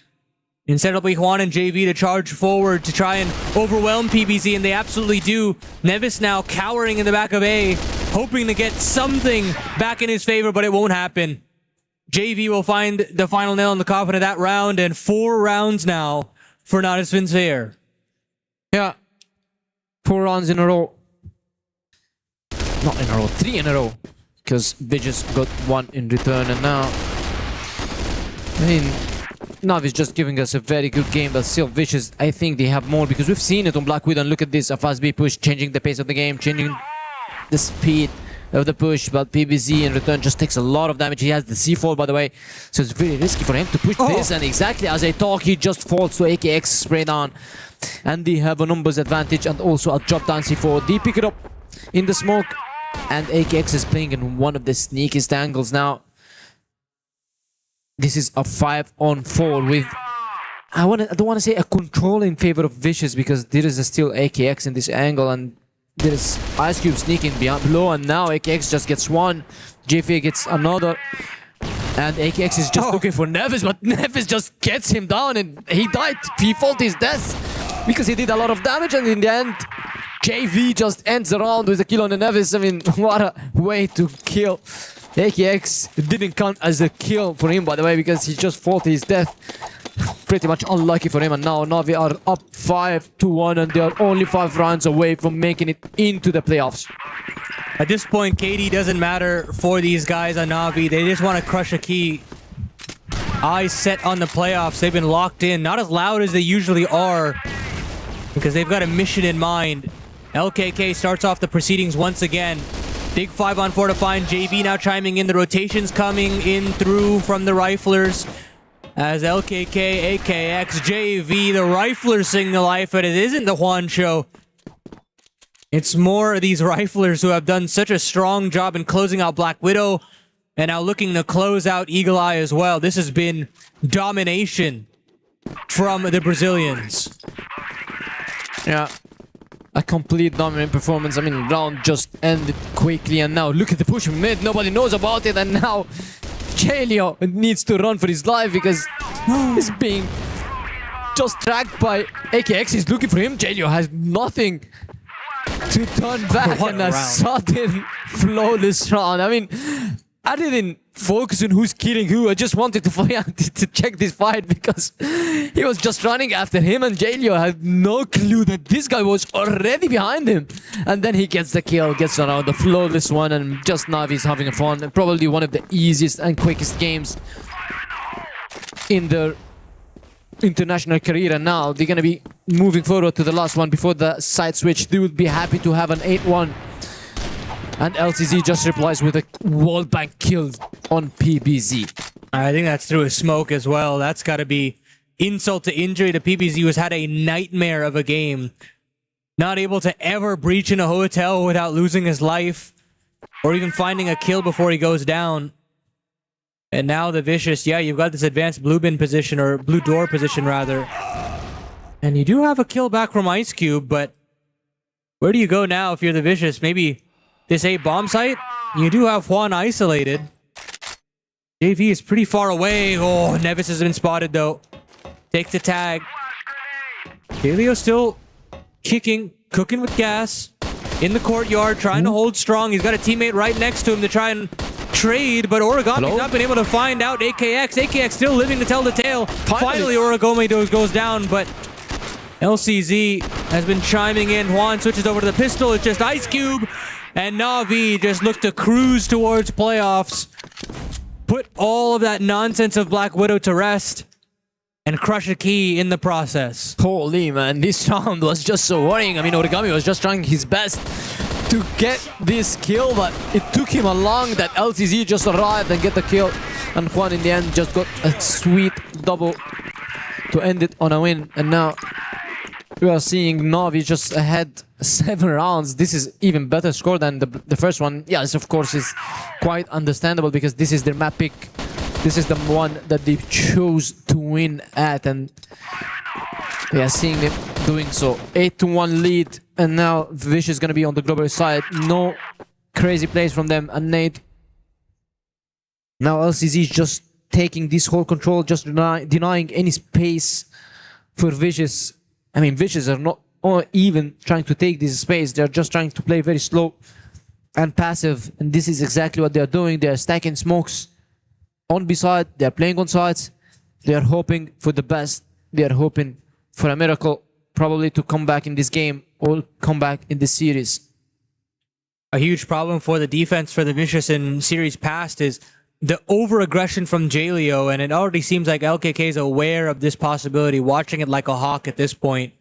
Instead it'll be Juan and JV to charge forward to try and overwhelm PBZ, and they absolutely do. Nevis now cowering in the back of A, hoping to get something back in his favor, but it won't happen. JV will find the final nail in the coffin of that round, and 4 rounds now for Not As Vince Fair. Yeah. 4 rounds in a row. Not in a row, 3 in a row. Because Vicious got 1 in return, and now Navi is just giving us a very good game, but still Vicious, I think they have more, because we've seen it on Black Widow, and look at this, a fast B push, changing the pace of the game, changing the speed of the push, but PBZ in return just takes a lot of damage. He has the C4, by the way, so it's very risky for him to push this, and exactly as I talk, he just falls to AKX spray down, and they have a numbers advantage and also a drop down C4. They pick it up in the smoke, and AKX is playing in one of the sneakiest angles now. This is a 5-on-4 with, I don't want to say a control in favor of Vicious, because there is still AKX in this angle, and there is Ice Cube sneaking below, and now AKX just gets one, JV gets another, and AKX is just looking for Nevis, but Nevis just gets him down, and he died. He fought his death because he did a lot of damage, and in the end, JV just ends the round with a kill on the Nevis. What a way to kill. AKX didn't count as a kill for him, by the way, because he just fought his death. Pretty much unlucky for him, and now Navi are up 5-1, and they are only 5 rounds away from making it into the playoffs. At this point, KD doesn't matter for these guys on Navi. They just want to crush a key. Eyes set on the playoffs. They've been locked in, not as loud as they usually are, because they've got a mission in mind. LKK starts off the proceedings once again. Big 5-on-4 to find JV now chiming in. The rotations coming in through from the Riflers. As LKK, AKX, JV, the Riflers sing the life, but it isn't the Juan show. It's more of these Riflers who have done such a strong job in closing out Black Widow, and now looking to close out Eagle Eye as well. This has been domination from the Brazilians. Yeah. A complete dominant performance. Round just ended quickly, and now look at the push from mid. Nobody knows about it, and now Jalio needs to run for his life because he's being just tracked by AKX. He's looking for him. Jalio has nothing to turn back, and a sudden flawless round. I didn't focus on who's killing who. I just wanted to check this fight because he was just running after him, and Jalio had no clue that this guy was already behind him. And then he gets the kill, gets around the flawless one, and just Navi's having fun. And probably one of the easiest and quickest games in their international career. And now they're going to be moving forward to the last one before the side switch. They would be happy to have an 8-1. And LCZ just replies with a wall bank kill on PBZ. I think that's through a smoke as well. That's got to be insult to injury to PBZ, who's had a nightmare of a game. Not able to ever breach in a hotel without losing his life, or even finding a kill before he goes down. And now the Vicious, yeah, you've got this advanced blue bin position, or blue door position rather. And you do have a kill back from Ice Cube, but where do you go now if you're the Vicious? Maybe this A bomb site? You do have Juan isolated. JV is pretty far away. Oh, Nevis has been spotted though. Takes the tag. Galio still kicking, cooking with gas. In the courtyard, trying to hold strong. He's got a teammate right next to him to try and trade, but Origami's not been able to find out AKX. AKX still living to tell the tale. Finally Origami goes down, but LCZ has been chiming in. Juan switches over to the pistol. It's just Ice Cube, and Na'Vi just look to cruise towards playoffs. Put all of that nonsense of Black Widow to rest and crush a key in the process. Holy man, this round was just so worrying. I mean, Origami was just trying his best to get this kill, but it took him along that LCZ just arrived and get the kill. And Juan in the end just got a sweet double to end it on a win. And now we are seeing Na'Vi just ahead 7 rounds. This is even better score than the first one. Yes, of course, is quite understandable because this is their map pick. This is the one that they chose to win at, and we are seeing them doing so. 8-1 lead, and now Vish is going to be on the global side. No crazy plays from them, and Nate. Now LCZ is just taking this whole control, just denying any space for Vicious. I mean, Vicious are not even trying to take this space. They're just trying to play very slow and passive, and this is exactly what they're doing. They're stacking smokes on B side, they're playing on sides, they are hoping for the best, they are hoping for a miracle, probably to come back in this game or come back in this series. A huge problem for the defense for the Vicious in series past is the over-aggression from Jaleo, and it already seems like LKK is aware of this possibility, watching it like a hawk at this point.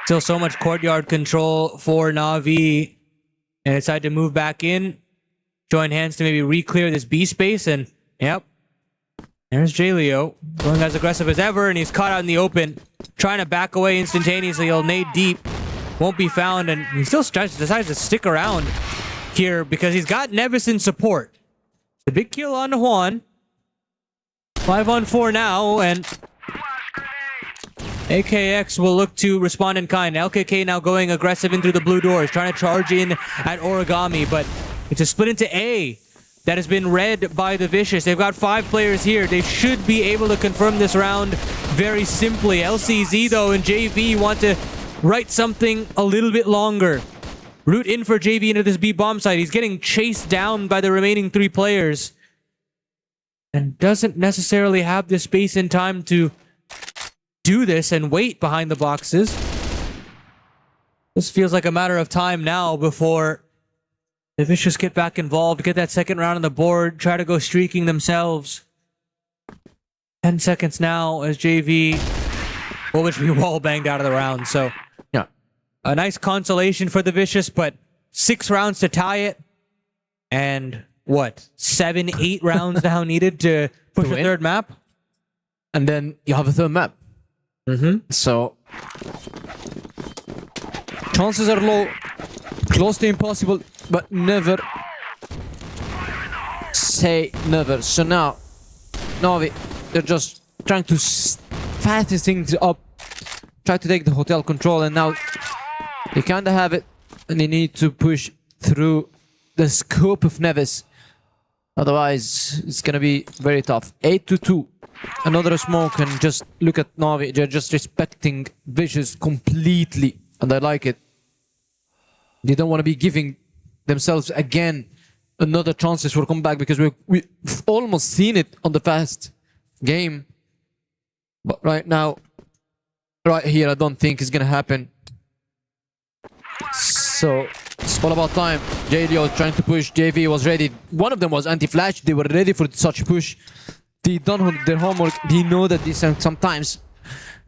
Still so much courtyard control for Na'Vi, and decide to move back in. Join hands to maybe re-clear this B space, and yep, there's Jaleo going as aggressive as ever, and he's caught out in the open, trying to back away instantaneously. He'll nade deep, won't be found, and he still decides to stick around here because he's got Nevis in support. The big kill on Juan. 5-on-4 now, and AKX will look to respond in kind. LKK now going aggressive into the blue doors, trying to charge in at Origami, but it's a split into A that has been read by the Vicious. They've got 5 players here. They should be able to confirm this round very simply. LCZ, though, and JV want to write something a little bit longer. Root in for JV into this B bomb site. He's getting chased down by the remaining 3 players and doesn't necessarily have the space and time to do this and wait behind the boxes. This feels like a matter of time now before the Vicious get back involved, get that second round on the board, try to go streaking themselves. 10 seconds now as JV will be wall banged out of the round. So, yeah, a nice consolation for the Vicious, but 6 rounds to tie it. And what, 7, 8 rounds now needed to push a third map? And then you have a third map. So, chances are low, close to impossible, but never say never. So now, Na'Vi, they're just trying to fasten things up, try to take the hotel control, and now they kind of have it, and they need to push through the scope of Nevis. Otherwise, it's gonna be very tough. 8-2. Another smoke, and just look at Na'Vi. They're just respecting Vicious completely, and I like it. They don't want to be giving themselves again another chances for comeback, because we've almost seen it on the past game. But right now, right here, I don't think it's gonna happen. So it's all about time. JDO trying to push. JV was ready. One of them was anti-flash. They were ready for such a push. They done their homework. They know that this sometimes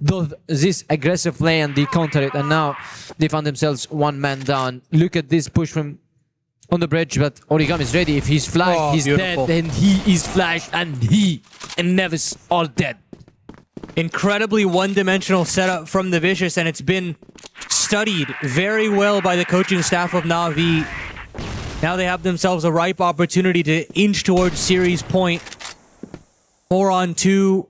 does this aggressive play, and they counter it. And now they found themselves 1 man down. Look at this push from on the bridge, but Origami is ready. If he's flashed, he's beautiful. dead. And he is flashed, and he and Nevis are dead. Incredibly one-dimensional setup from the Vicious, and it's been studied very well by the coaching staff of Na'Vi. Now they have themselves a ripe opportunity to inch towards series point. 4-on-2.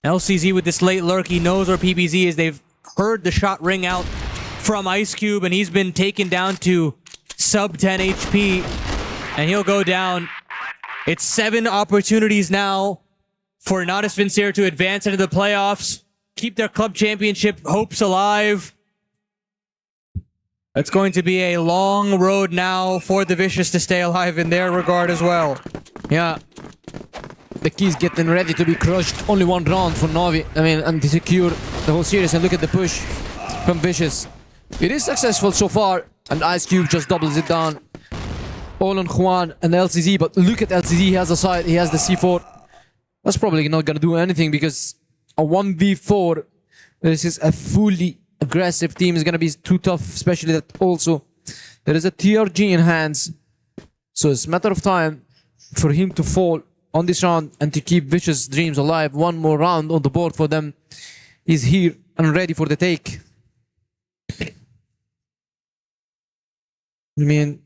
LCZ with this late lurk, he knows where PBZ is. They've heard the shot ring out from Ice Cube, and he's been taken down to sub 10 HP, and he'll go down. It's 7 opportunities now for Natus Vincere to advance into the playoffs, keep their club championship hopes alive. It's going to be a long road now for the Vicious to stay alive in their regard as well. Yeah. The key's getting ready to be crushed. Only 1 round for Na'Vi. I mean, and to secure the whole series. And look at the push from Vicious. It is successful so far. And Ice Cube just doubles it down. All on Juan and LCZ. But look at LCZ. He has the side. He has the C4. That's probably not going to do anything because a 1v4, this is a fully aggressive team, is going to be too tough. Especially that also there is a TRG in hands. So it's a matter of time for him to fall on this round and to keep Vicious Dreams alive. 1 more round on the board for them is here and ready for the take. I mean,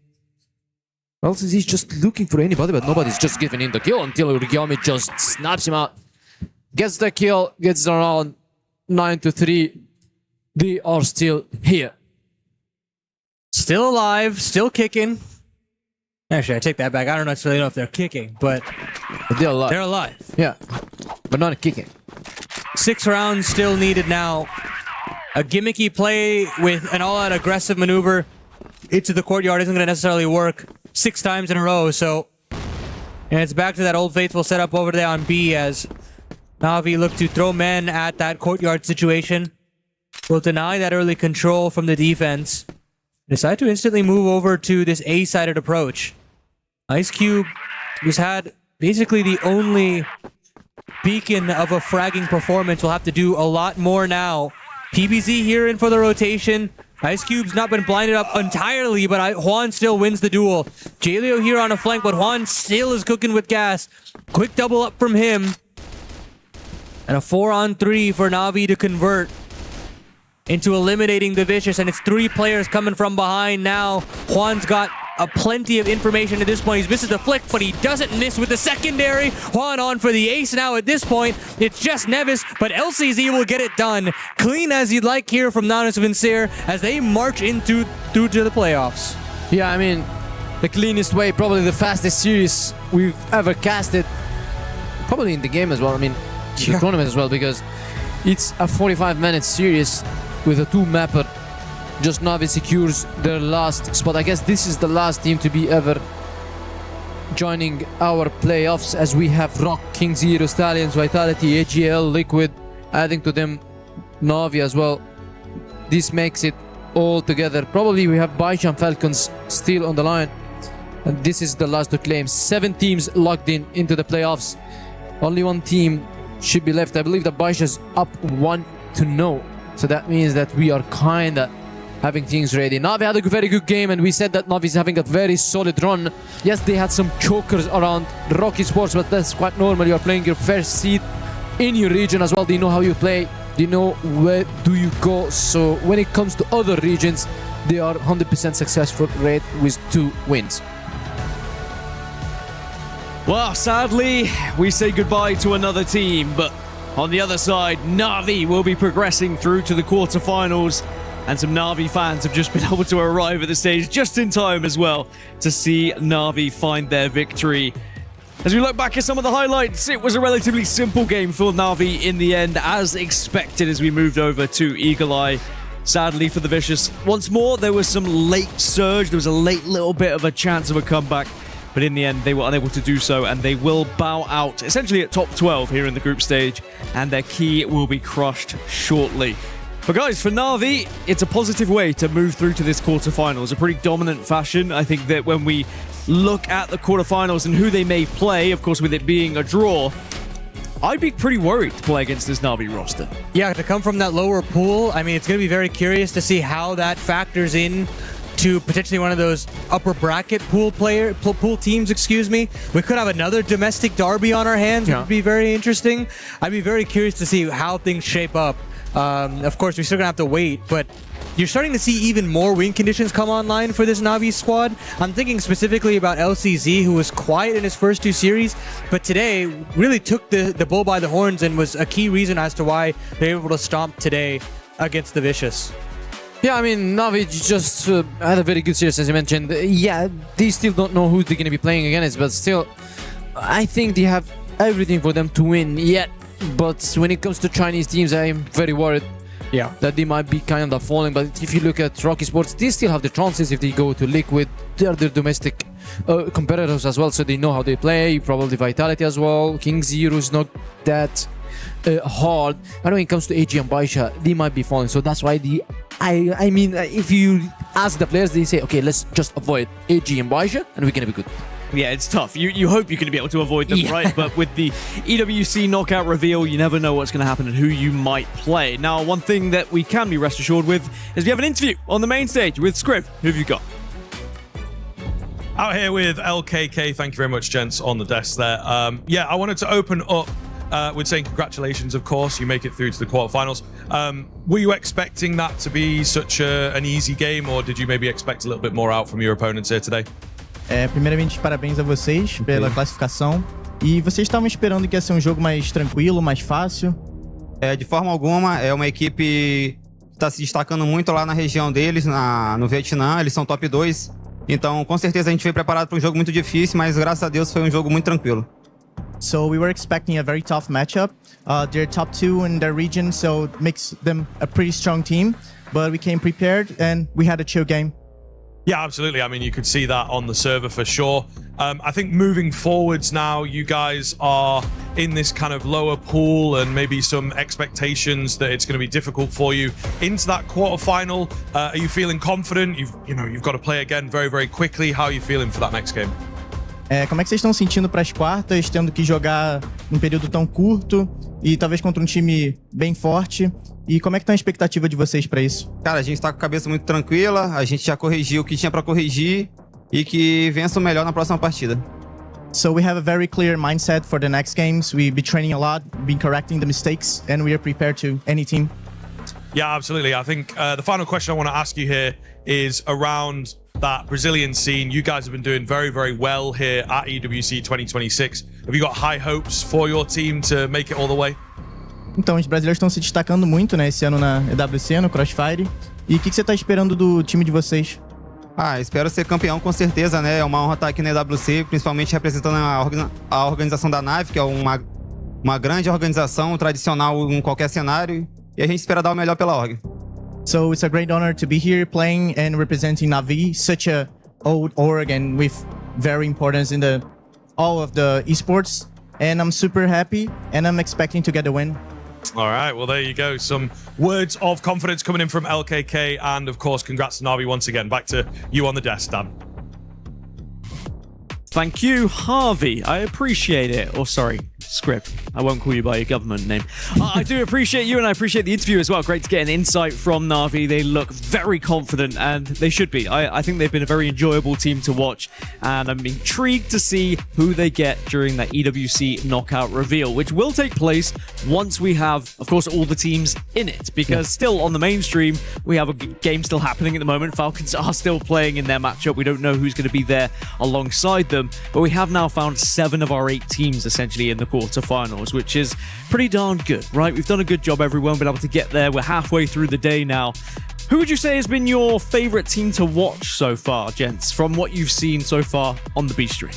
LCZ is just looking for anybody, but nobody's just giving in the kill until Urigami just snaps him out. Gets the kill, gets the round. 9-3. They are still here. Still alive, still kicking. Actually, I take that back. I don't necessarily know if they're kicking, but they're alive. They're alive. Yeah, but not kicking. 6 rounds still needed now. A gimmicky play with an all-out aggressive maneuver into the courtyard isn't going to necessarily work 6 times in a row, so... And it's back to that old faithful setup over there on B as Na'Vi look to throw men at that courtyard situation. Will deny that early control from the defense. Decide to instantly move over to this A-sided approach. Ice Cube has had basically the only beacon of a fragging performance. Will have to do a lot more now. PBZ here in for the rotation. Ice Cube's not been blinded up entirely, but Juan still wins the duel. Jaleo here on a flank, but Juan still is cooking with gas. Quick double up from him. And a 4-on-3 for Na'Vi to convert into eliminating the Vicious, and it's 3 players coming from behind now. Juan's got plenty of information at this point. He's misses the flick, but he doesn't miss with the secondary. Juan on for the ace now at this point. It's just Nevis, but LCZ will get it done. Clean as you'd like here from Natus Vincere as they march through to the playoffs. Yeah, I mean, the cleanest way, probably the fastest series we've ever casted. Probably in the game as well. I mean, the tournament as well, because it's a 45-minute series with a 2-mapper. Just Na'Vi secures their last spot. I guess this is the last team to be ever joining our playoffs, as we have Rock, King Zero, Stallions, Vitality, AGL, Liquid, adding to them Na'Vi as well. This makes it all together. Probably we have Baishan Falcons still on the line. And this is the last to claim. 7 teams locked into the playoffs. Only 1 team should be left. I believe that Baisha's up 1-0. So that means that we are kinda having things ready. Na'Vi had a very good game, and we said that Na'Vi's having a very solid run. Yes, they had some chokers around Rocky Sports, but that's quite normal. You're playing your first seed in your region as well. They know how you play. They know where do you go. So when it comes to other regions, they are 100% successful rate with 2 wins. Well, sadly, we say goodbye to another team, but on the other side, Na'Vi will be progressing through to the quarterfinals, and some Na'Vi fans have just been able to arrive at the stage just in time as well to see Na'Vi find their victory. As we look back at some of the highlights, it was a relatively simple game for Na'Vi in the end, as expected, as we moved over to Eagle Eye. Sadly for the Vicious, once more, there was some late surge. There was a late little bit of a chance of a comeback. But in the end, they were unable to do so, and they will bow out, essentially at top 12 here in the group stage, and their key will be crushed shortly. But guys, for Na'Vi, it's a positive way to move through to this quarterfinals. A pretty dominant fashion. I think that when we look at the quarterfinals and who they may play, of course, with it being a draw, I'd be pretty worried to play against this Na'Vi roster. Yeah, to come from that lower pool, I mean, it's going to be very curious to see how that factors in to potentially one of those upper bracket pool teams, excuse me. We could have another domestic derby on our hands, which would be very interesting. I'd be very curious to see how things shape up. Of course, we're still gonna have to wait, but you're starting to see even more win conditions come online for this Na'Vi squad. I'm thinking specifically about LCZ, who was quiet in his first 2 series, but today really took the bull by the horns and was a key reason as to why they were able to stomp today against the Vicious. Yeah, I mean, Na'Vi just had a very good series, as you mentioned. Yeah, they still don't know who they're going to be playing against, but still, I think they have everything for them to win yet. But when it comes to Chinese teams, I am very worried that they might be kind of falling. But if you look at Rocky Sports, they still have the chances if they go to Liquid. They are their domestic competitors as well, so they know how they play. Probably Vitality as well. King Zero is not that hard. But when it comes to AG and Baisha, they might be falling. So that's why I mean, if you ask the players, they say, okay, let's just avoid AG and Baisha, and we're gonna be good. Yeah, it's tough. You hope you're going to be able to avoid them, right? But with the EWC knockout reveal, you never know what's going to happen and who you might play. Now, one thing that we can be rest assured with is we have an interview on the main stage with Scriv. Who have you got? Out here with LKK. Thank you very much, gents, on the desk there. Yeah, I wanted to open up with saying congratulations, of course. You make it through to the quarterfinals. Were you expecting that to be such an easy game, or did you maybe expect a little bit more out from your opponents here today? Primeiramente, parabéns a vocês pela classificação. E vocês estavam esperando que ia ser um jogo mais tranquilo, mais fácil? De forma alguma, é uma equipe que está se destacando muito lá na região deles, no Vietnã. Eles são top 2. Então, com certeza, a gente veio preparado para um jogo muito difícil, mas graças a Deus foi um jogo muito tranquilo. So we were expecting a very tough matchup. They're top 2 in their region, so it makes them a pretty strong team. But we came prepared and we had a chill game. Yeah, absolutely. I mean, you could see that on the server for sure. I think moving forwards now, you guys are in this kind of lower pool and maybe some expectations that it's going to be difficult for you into that quarterfinal. Are you feeling confident? You've got to play again very, very quickly. How are you feeling for that next game? Como é que vocês estão sentindo para as quartas, tendo que jogar num período tão curto e talvez contra um time bem forte? E como é que tá a expectativa de vocês para isso? Cara, a gente tá com a cabeça muito tranquila, a gente já corrigiu o que tinha para corrigir e que vença o melhor na próxima partida. So we have a very clear mindset for the next games. We've been training a lot, been correcting the mistakes, and we are prepared to any team. Yeah, absolutely. I think the final question I want to ask you here is around that Brazilian scene. You guys have been doing very, very well here at EWC 2026. Have you got high hopes for your team to make it all the way? Então, os brasileiros estão se destacando muito, né, esse ano na EWC, no Crossfire. E o que você está esperando do time de vocês? Espero ser campeão com certeza, né? É uma honra estar aqui na EWC, principalmente representando a organização da Na'Vi, que é uma grande organização tradicional em qualquer cenário. E a gente espera dar o melhor pela org. So it's a great honor to be here playing and representing Na'Vi, such a old org and with very importance in all of the esports. And I'm super happy and I'm expecting to get a win. All right, well, there you go. Some words of confidence coming in from LKK. And, of course, congrats to Na'Vi once again. Back to you on the desk, Dan. Thank you, Harvey. I appreciate it. Or sorry, Script. I won't call you by your government name. I do appreciate you, and I appreciate the interview as well. Great to get an insight from Na'Vi. They look very confident, and they should be. I think they've been a very enjoyable team to watch, and I'm intrigued to see who they get during that EWC knockout reveal, which will take place once we have, of course, all the teams in it. Because still on the mainstream, we have a game still happening at the moment. Falcons are still playing in their matchup. We don't know who's going to be there alongside them. But we have now found 7 of our 8 teams essentially in the quarterfinals, which is pretty darn good, right? We've done a good job, everyone, been able to get there. We're halfway through the day now. Who would you say has been your favorite team to watch so far, gents, from what you've seen so far on the B stream?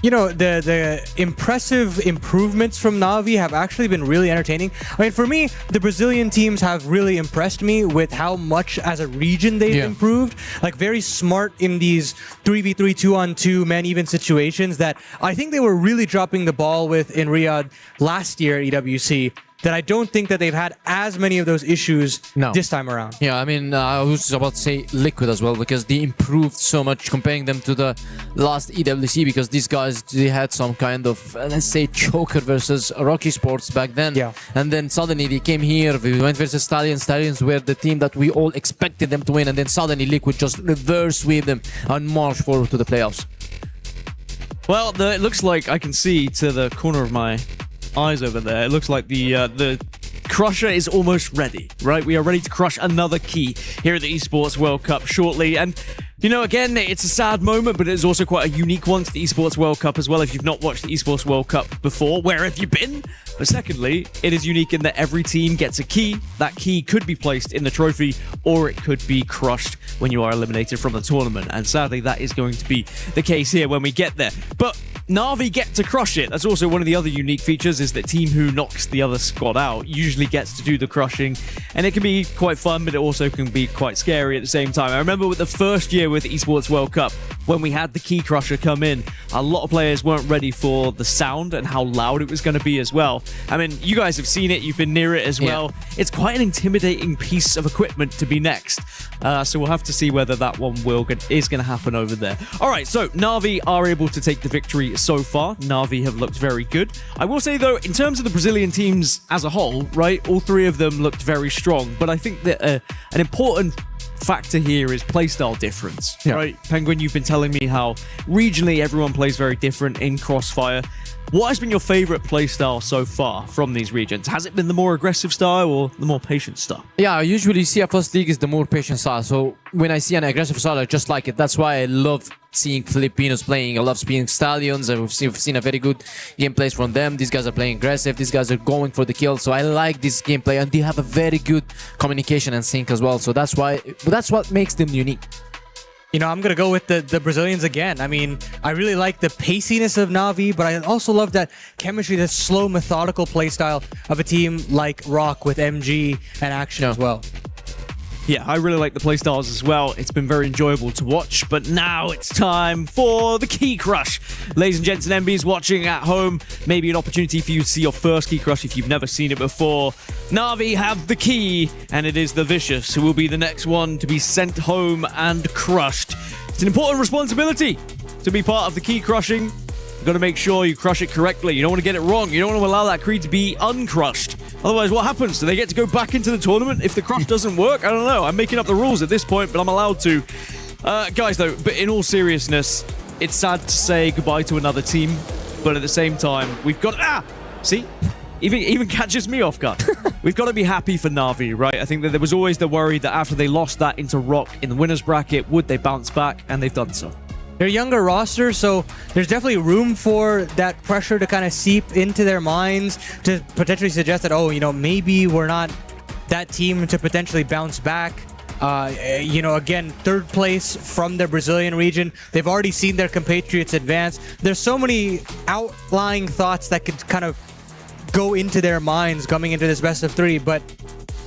You know, the impressive improvements from Na'Vi have actually been really entertaining. I mean, for me, the Brazilian teams have really impressed me with how much as a region they've improved. Like, very smart in these 3v3, 2-on-2, man-even situations that I think they were really dropping the ball with in Riyadh last year at EWC. That I don't think that they've had as many of those issues this time around. Yeah, I mean, I was about to say Liquid as well, because they improved so much comparing them to the last EWC, because these guys, they had some kind of, let's say, choker versus Rocky Sports back then. Yeah. And then suddenly they came here, we went versus Stallions. Stallions were the team that we all expected them to win, and then suddenly Liquid just reverse sweep them and march forward to the playoffs. Well, it looks like I can see to the corner of my eyes over there. It looks like the Crusher is almost ready, right? We are ready to crush another key here at the Esports World Cup shortly. And, you know, again, it's a sad moment, but it's also quite a unique one to the Esports World Cup as well. If you've not watched the Esports World Cup before, where have you been? But secondly, it is unique in that every team gets a key. That key could be placed in the trophy, or it could be crushed when you are eliminated from the tournament. And sadly, that is going to be the case here when we get there. But Na'Vi get to crush it. That's also one of the other unique features, is that team who knocks the other squad out usually gets to do the crushing. And it can be quite fun, but it also can be quite scary at the same time. I remember with the first year with Esports World Cup, when we had the key crusher come in, a lot of players weren't ready for the sound and how loud it was going to be as well. I mean, you guys have seen it, you've been near it as well. It's quite an intimidating piece of equipment to be next. So we'll have to see whether that one is going to happen over there. All right, so Na'Vi are able to take the victory so far. Na'Vi have looked very good. I will say, though, in terms of the Brazilian teams as a whole, right, all three of them looked very strong. But I think that an important factor here is playstyle difference, right? Penguin, you've been telling me how regionally everyone plays very different in Crossfire. What has been your favorite playstyle so far from these regions? Has it been the more aggressive style or the more patient style? Yeah, I usually see a first league is the more patient style. So when I see an aggressive style, I just like it. That's why I love seeing Filipinos playing. I love seeing Stallions. We've seen a very good gameplays from them. These guys are playing aggressive. These guys are going for the kill. So I like this gameplay, and they have a very good communication and sync as well. So that's what makes them unique. You know, I'm going to go with the Brazilians again. I mean, I really like the paciness of Na'Vi, but I also love that chemistry, that slow, methodical playstyle of a team like Rock with MG and Action as well. Yeah, I really like the playstyles as well. It's been very enjoyable to watch, but now it's time for the Key Crush. Ladies and gents and MBs watching at home, maybe an opportunity for you to see your first Key Crush if you've never seen it before. Na'Vi have the key, and it is the Vicious who will be the next one to be sent home and crushed. It's an important responsibility to be part of the key crushing. You've got to make sure you crush it correctly. You don't want to get it wrong. You don't want to allow that creed to be uncrushed. Otherwise, what happens? Do they get to go back into the tournament if the crush doesn't work? I don't know. I'm making up the rules at this point, but I'm allowed to. Guys, though, but in all seriousness, it's sad to say goodbye to another team, but at the same time, we've got... See? Even catches me off guard. We've got to be happy for Na'Vi, right? I think that there was always the worry that after they lost that into Rock in the winner's bracket, would they bounce back? And they've done so. They're a younger roster, so there's definitely room for that pressure to kind of seep into their minds to potentially suggest that, oh, you know, maybe we're not that team to potentially bounce back. You know, again, third place from the Brazilian region. They've already seen their compatriots advance. There's so many outlying thoughts that could kind of go into their minds coming into this best of three, but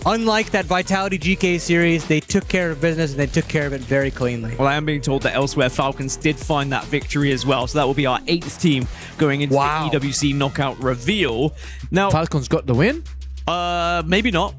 unlike that Vitality GK series, they took care of business and they took care of it very cleanly. Well, I am being told that elsewhere Falcons did find that victory as well, so that will be our 8th team going into the EWC knockout reveal. Now, Falcons got the win? Maybe not.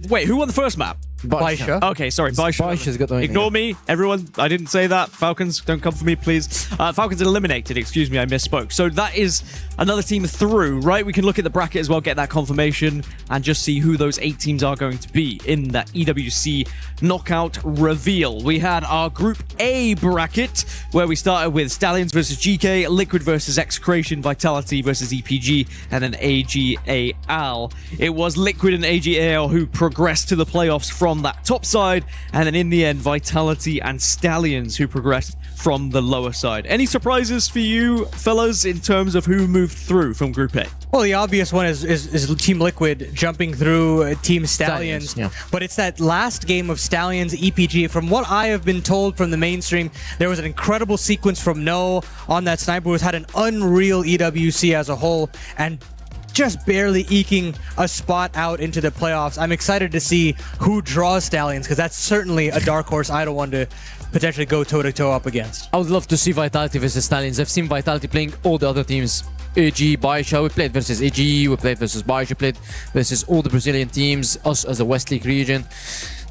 Wait, who won the first map? Baisha. Okay, sorry, Baisha's got the win. Ignore me, everyone. I didn't say that. Falcons, don't come for me, please. Falcons eliminated. Excuse me, I misspoke. So that is another team through, right? We can look at the bracket as well, get that confirmation, and just see who those 8 teams are going to be in that EWC knockout reveal. We had our Group A bracket, where we started with Stallions versus GK, Liquid versus Execration, Vitality versus EPG, and then AGAL. It was Liquid and AGAL who progressed to the playoffs from that top side, and then in the end, Vitality and Stallions who progressed from the lower side. Any surprises for you, fellas, in terms of who moved through from Group A? Well, the obvious one is Team Liquid jumping through Team Stallions. But it's that last game of Stallions EPG. From what I have been told from the mainstream, there was an incredible sequence from No on that sniper who's had an unreal EWC as a whole, and just barely eking a spot out into the playoffs. I'm excited to see who draws Stallions, because that's certainly a dark horse I don't want to potentially go toe-to-toe up against. I would love to see Vitality versus Stallions. I've seen Vitality playing all the other teams. AG, Baisha, we played versus AG, we played versus Baisha, played versus all the Brazilian teams, us as a West League region.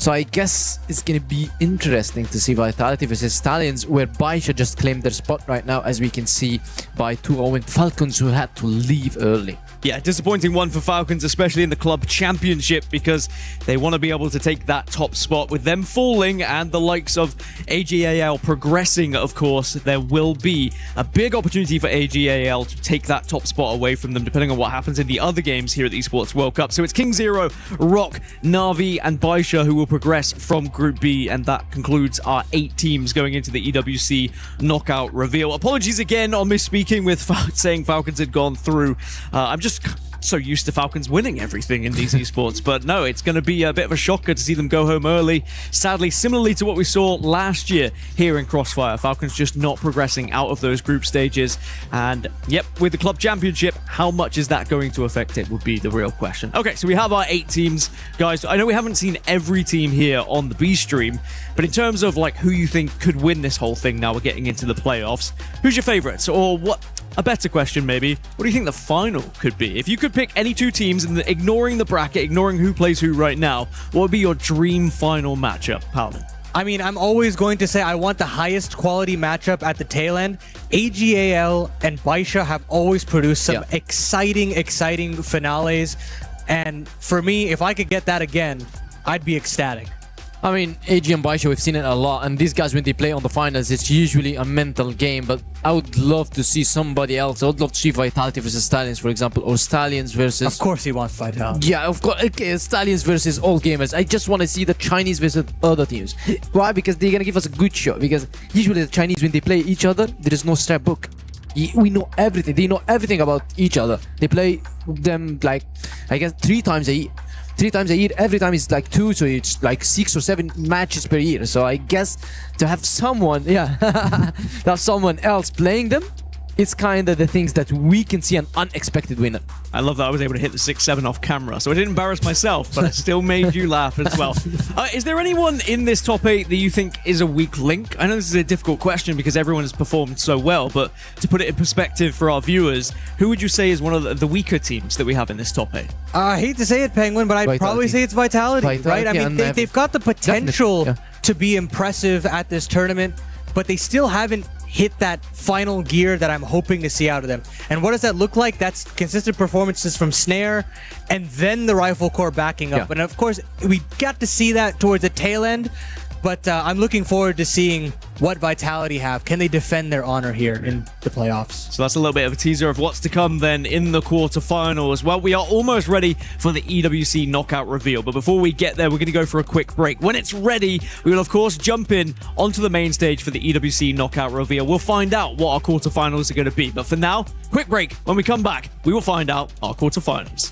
So I guess it's going to be interesting to see Vitality versus Stallions, where Baisha just claimed their spot right now, as we can see by 2-0 Falcons, who had to leave early. Yeah, disappointing one for Falcons, especially in the club championship, because they want to be able to take that top spot. With them falling and the likes of AGAL progressing, of course, there will be a big opportunity for AGAL to take that top spot away from them, depending on what happens in the other games here at the Esports World Cup. So it's King Zero, Rock, Na'Vi, and Baisha who will progress from Group B, and that concludes our 8 teams going into the EWC knockout reveal. Apologies again on misspeaking with saying Falcons had gone through. I'm just so used to Falcons winning everything in these esports, but no, it's going to be a bit of a shocker to see them go home early. Sadly, similarly to what we saw last year here in Crossfire, Falcons just not progressing out of those group stages. And yep, with the club championship, how much is that going to affect it would be the real question. Okay, so we have our 8 teams, guys. I know we haven't seen every team here on the B stream, but in terms of like who you think could win this whole thing, now we're getting into the playoffs, who's your favorites? Or what? A better question, maybe. What do you think the final could be? If you could pick any 2 teams, and ignoring the bracket, ignoring who plays who right now, what would be your dream final matchup, Paladin? I mean, I'm always going to say I want the highest quality matchup at the tail end. AGAL and Baisha have always produced some exciting finales. And for me, if I could get that again, I'd be ecstatic. I mean, AG and Baisha, we've seen it a lot, and these guys, when they play on the finals, it's usually a mental game, but I would love to see somebody else. I would love to see Vitality versus Stallions, for example, or Stallions versus... Of course he wants Vitality. Yeah, of course. Okay, Stallions versus all gamers. I just want to see the Chinese versus other teams. Why? Because they're going to give us a good show, because usually the Chinese, when they play each other, there is no strat book. We know everything. They know everything about each other. They play them, like, I guess, 3 times a year. 3 times a year, every time is like 2, so it's like 6 or 7 matches per year. So I guess to have someone, to have someone else playing them, it's kind of the things that we can see an unexpected winner. I love that I was able to hit the 6-7 off camera, so I didn't embarrass myself, but I still made you laugh as well. Is there anyone in this top 8 that you think is a weak link? I know this is a difficult question because everyone has performed so well, but to put it in perspective for our viewers, who would you say is one of the weaker teams that we have in this top 8? I hate to say it, Penguin, but I'd probably say it's Vitality, right? I mean, they've got the potential to be impressive at this tournament, but they still haven't hit that final gear that I'm hoping to see out of them. And what does that look like? That's consistent performances from Snare and then the Rifle Corps backing up. And of course, we got to see that towards the tail end, but I'm looking forward to seeing what Vitality have. Can they defend their honor here in the playoffs? So that's a little bit of a teaser of what's to come then in the quarterfinals. Well, we are almost ready for the EWC knockout reveal, but before we get there, we're going to go for a quick break. When it's ready, we will of course jump in onto the main stage for the EWC knockout reveal. We'll find out what our quarterfinals are going to be, but for now, quick break. When we come back, we will find out our quarterfinals.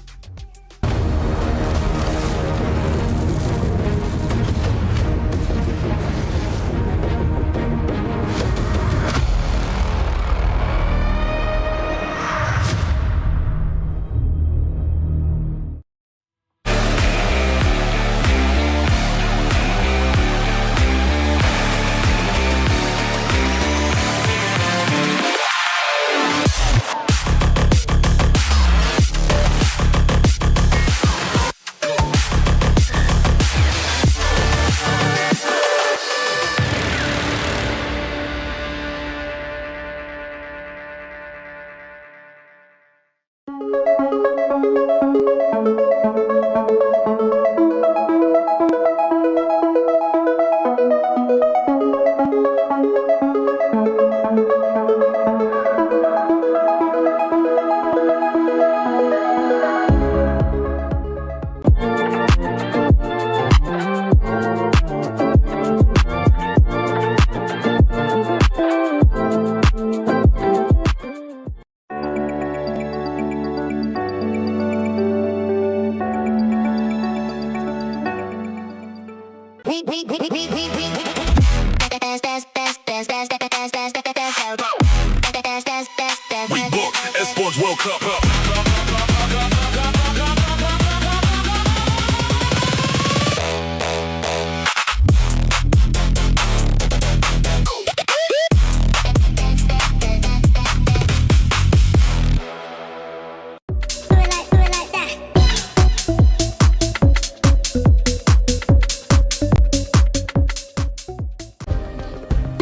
Esports World Cup.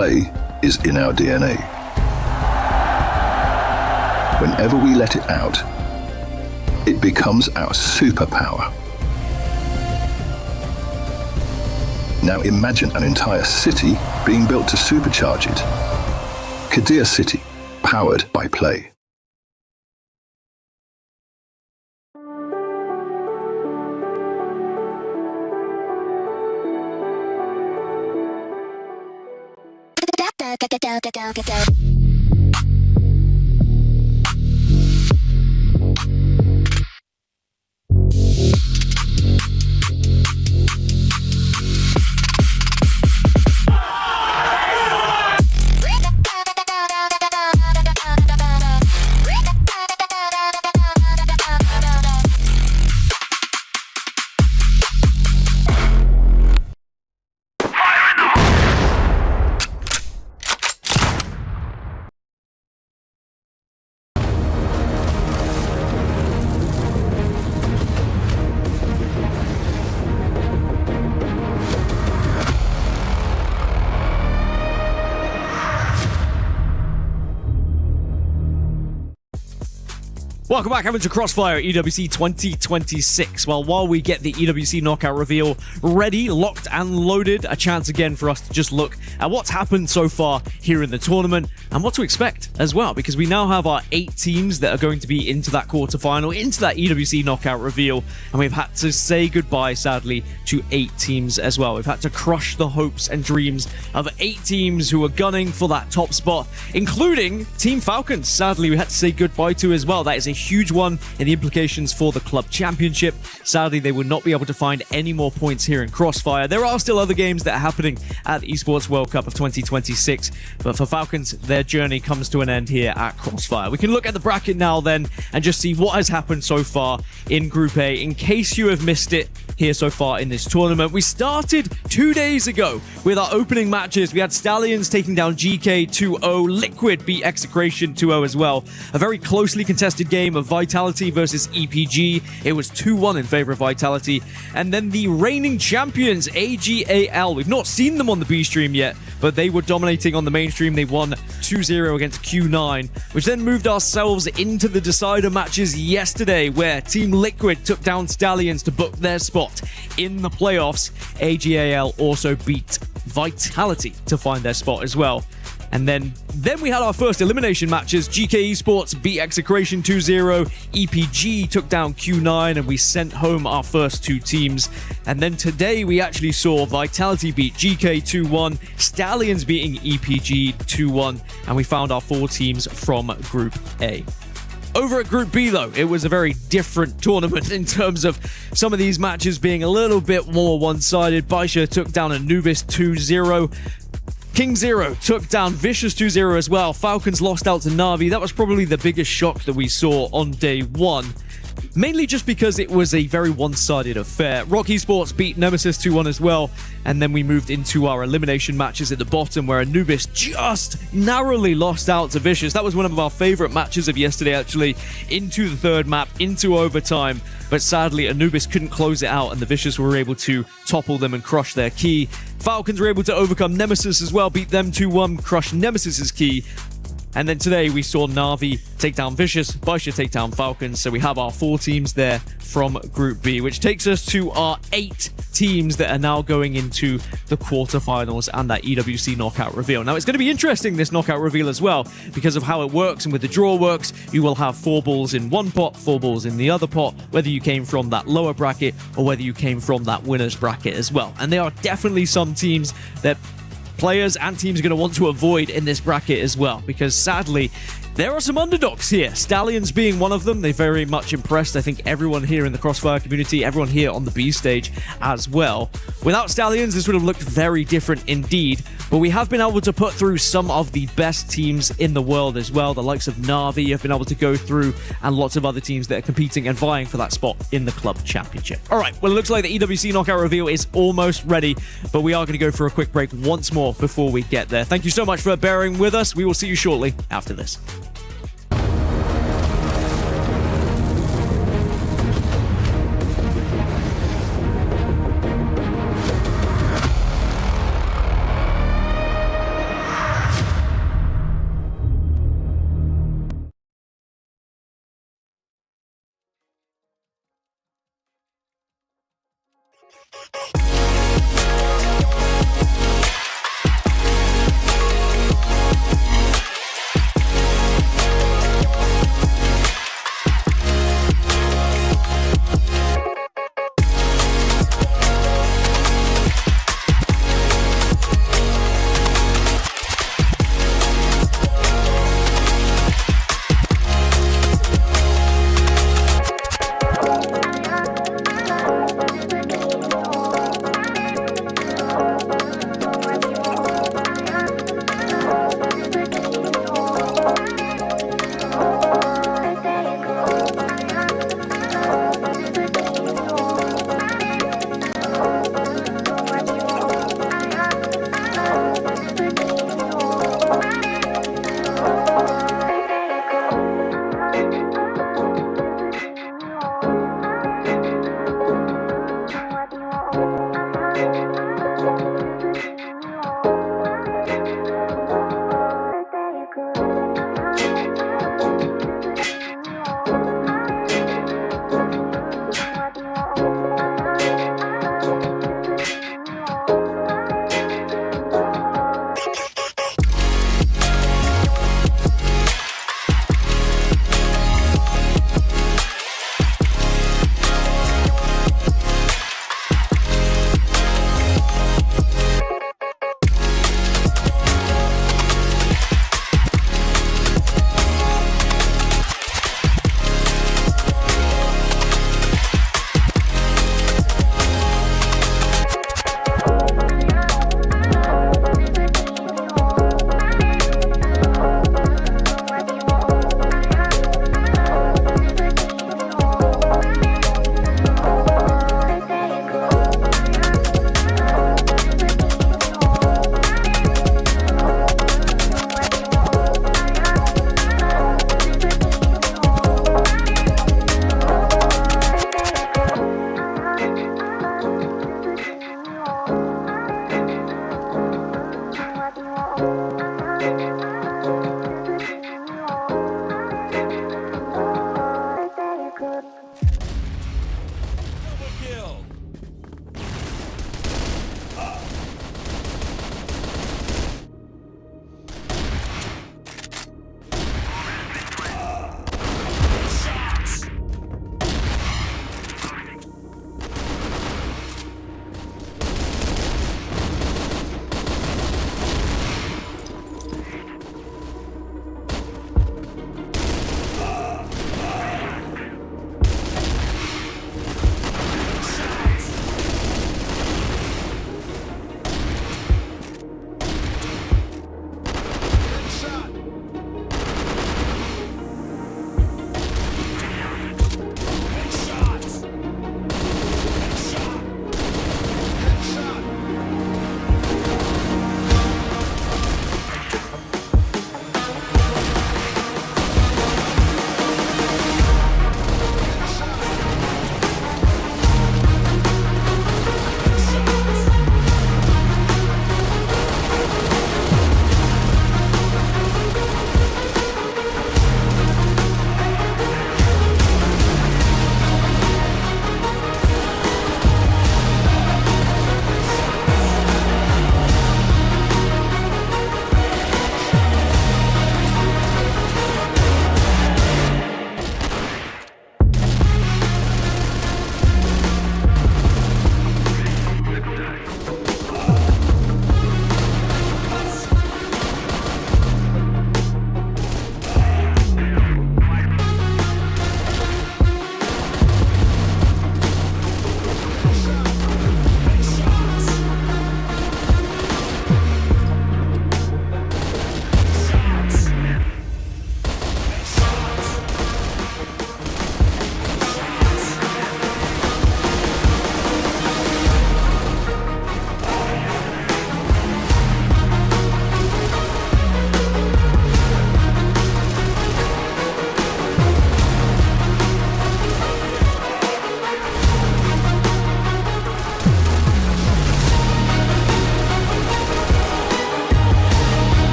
play is in our DNA. Whenever we let it out, it becomes our superpower. Now imagine an entire city being built to supercharge it. Kadir City, powered by play. Welcome back, everyone, to Crossfire EWC 2026. Well, while we get the EWC knockout reveal ready, locked and loaded, a chance again for us to just look at what's happened so far here in the tournament and what to expect as well, because we now have our 8 teams that are going to be into that quarterfinal, into that EWC knockout reveal, and we've had to say goodbye, sadly, to 8 teams as well. We've had to crush the hopes and dreams of 8 teams who are gunning for that top spot, including Team Falcons. Sadly, we had to say goodbye to as well. That is a huge one in the implications for the club championship. Sadly, they will not be able to find any more points here in Crossfire. There are still other games that are happening at the Esports World Cup of 2026, but for Falcons, their journey comes to an end here at Crossfire. We can look at the bracket now then and just see what has happened so far in Group A, in case you have missed it here so far in this tournament. We started 2 days ago with our opening matches. We had Stallions taking down GK 2-0, Liquid beat Execration 2-0 as well. A very closely contested game of Vitality versus EPG. It was 2-1 in favor of Vitality. And then the reigning champions, AGAL. We've not seen them on the B stream yet, but they were dominating on the main stream. They won 2-0 against Q9, which then moved ourselves into the decider matches yesterday, where Team Liquid took down Stallions to book their spot in the playoffs. AGAL also beat Vitality to find their spot as well. And then we had our first elimination matches. GK Esports beat Execration 2-0. EPG took down Q9, and we sent home our first 2 teams. And then today we actually saw Vitality beat GK 2-1, Stallions beating EPG 2-1, and we found our 4 teams from Group A. Over at Group B, though, it was a very different tournament in terms of some of these matches being a little bit more one-sided. Baisha took down Anubis 2-0. King Zero took down Vicious 2-0 as well. Falcons lost out to Na'Vi. That was probably the biggest shock that we saw on day 1. Mainly just because it was a very one-sided affair. Rock Esports beat Nemesis 2-1 as well. And then we moved into our elimination matches at the bottom, where Anubis just narrowly lost out to Vicious. That was one of our favorite matches of yesterday, actually. Into the third map, into overtime. But sadly, Anubis couldn't close it out, and the Vicious were able to topple them and crush their key. Falcons were able to overcome Nemesis as well, beat them 2-1, crush Nemesis's key. And then today we saw Na'Vi take down Vicious, Baisha take down Falcons. So we have our 4 teams there from Group B, which takes us to our 8 teams that are now going into the quarterfinals and that EWC knockout reveal. Now, it's going to be interesting, this knockout reveal as well, because of how it works and with the draw works. You will have 4 balls in one pot, 4 balls in the other pot, whether you came from that lower bracket or whether you came from that winner's bracket as well. And there are definitely some teams that players and teams are going to want to avoid in this bracket as well, because sadly, there are some underdogs here. Stallions being one of them. They very much impressed, I think, everyone here in the Crossfire community, everyone here on the B stage as well. Without Stallions, this would have looked very different indeed, but we have been able to put through some of the best teams in the world as well. The likes of Na'Vi have been able to go through, and lots of other teams that are competing and vying for that spot in the club championship. All right, well, it looks like the EWC knockout reveal is almost ready, but we are going to go for a quick break once more before we get there. Thank you so much for bearing with us. We will see you shortly after this.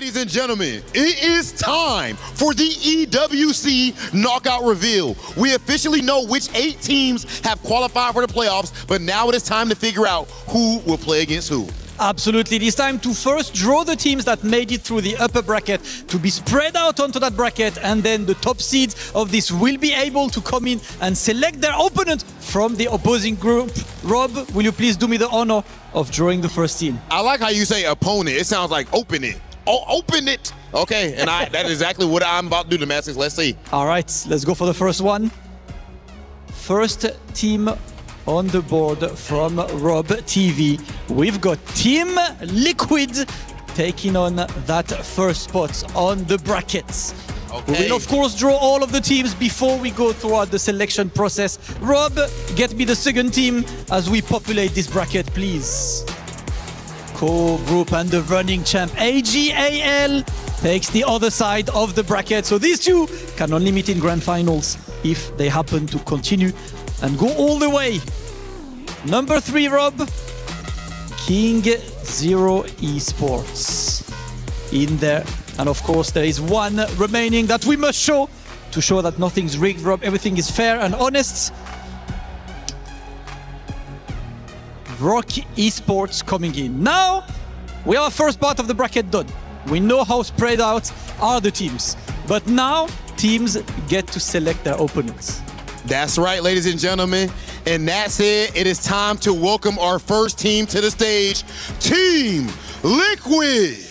Ladies and gentlemen, it is time for the EWC knockout reveal. We officially know which 8 teams have qualified for the playoffs, but now it is time to figure out who will play against who. Absolutely. It is time to first draw the teams that made it through the upper bracket to be spread out onto that bracket, and then the top seeds of this will be able to come in and select their opponent from the opposing group. Rob, will you please do me the honor of drawing the first team? I like how you say opponent. It sounds like open it. Oh, open it. Okay, and that is exactly what I'm about to do, Damascus. Let's see. All right, let's go for the first one. First team on the board from Rob TV. We've got Team Liquid taking on that first spot on the brackets. Okay. We will of course draw all of the teams before we go throughout the selection process. Rob, get me the second team as we populate this bracket, please. Co-group and the running champ AGAL takes the other side of the bracket. So these two can only meet in grand finals if they happen to continue and go all the way. Number 3, Rob, King Zero Esports in there. And of course, there is one remaining that we must show to show that nothing's rigged, Rob. Everything is fair and honest. Rock Esports coming in. Now, we have our first part of the bracket done. We know how spread out are the teams. But now, teams get to select their opponents. That's right, ladies and gentlemen. And that's it. It is time to welcome our first team to the stage, Team Liquid.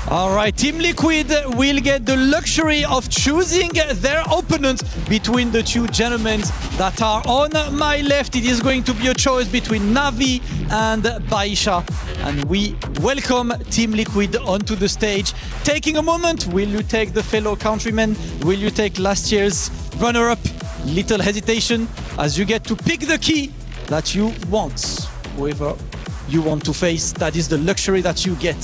All right, Team Liquid will get the luxury of choosing their opponent between the two gentlemen that are on my left. It is going to be a choice between Navi and Baisha. And we welcome Team Liquid onto the stage. Taking a moment, will you take the fellow countrymen? Will you take last year's runner-up? Little hesitation as you get to pick the key that you want. Whoever you want to face, that is the luxury that you get.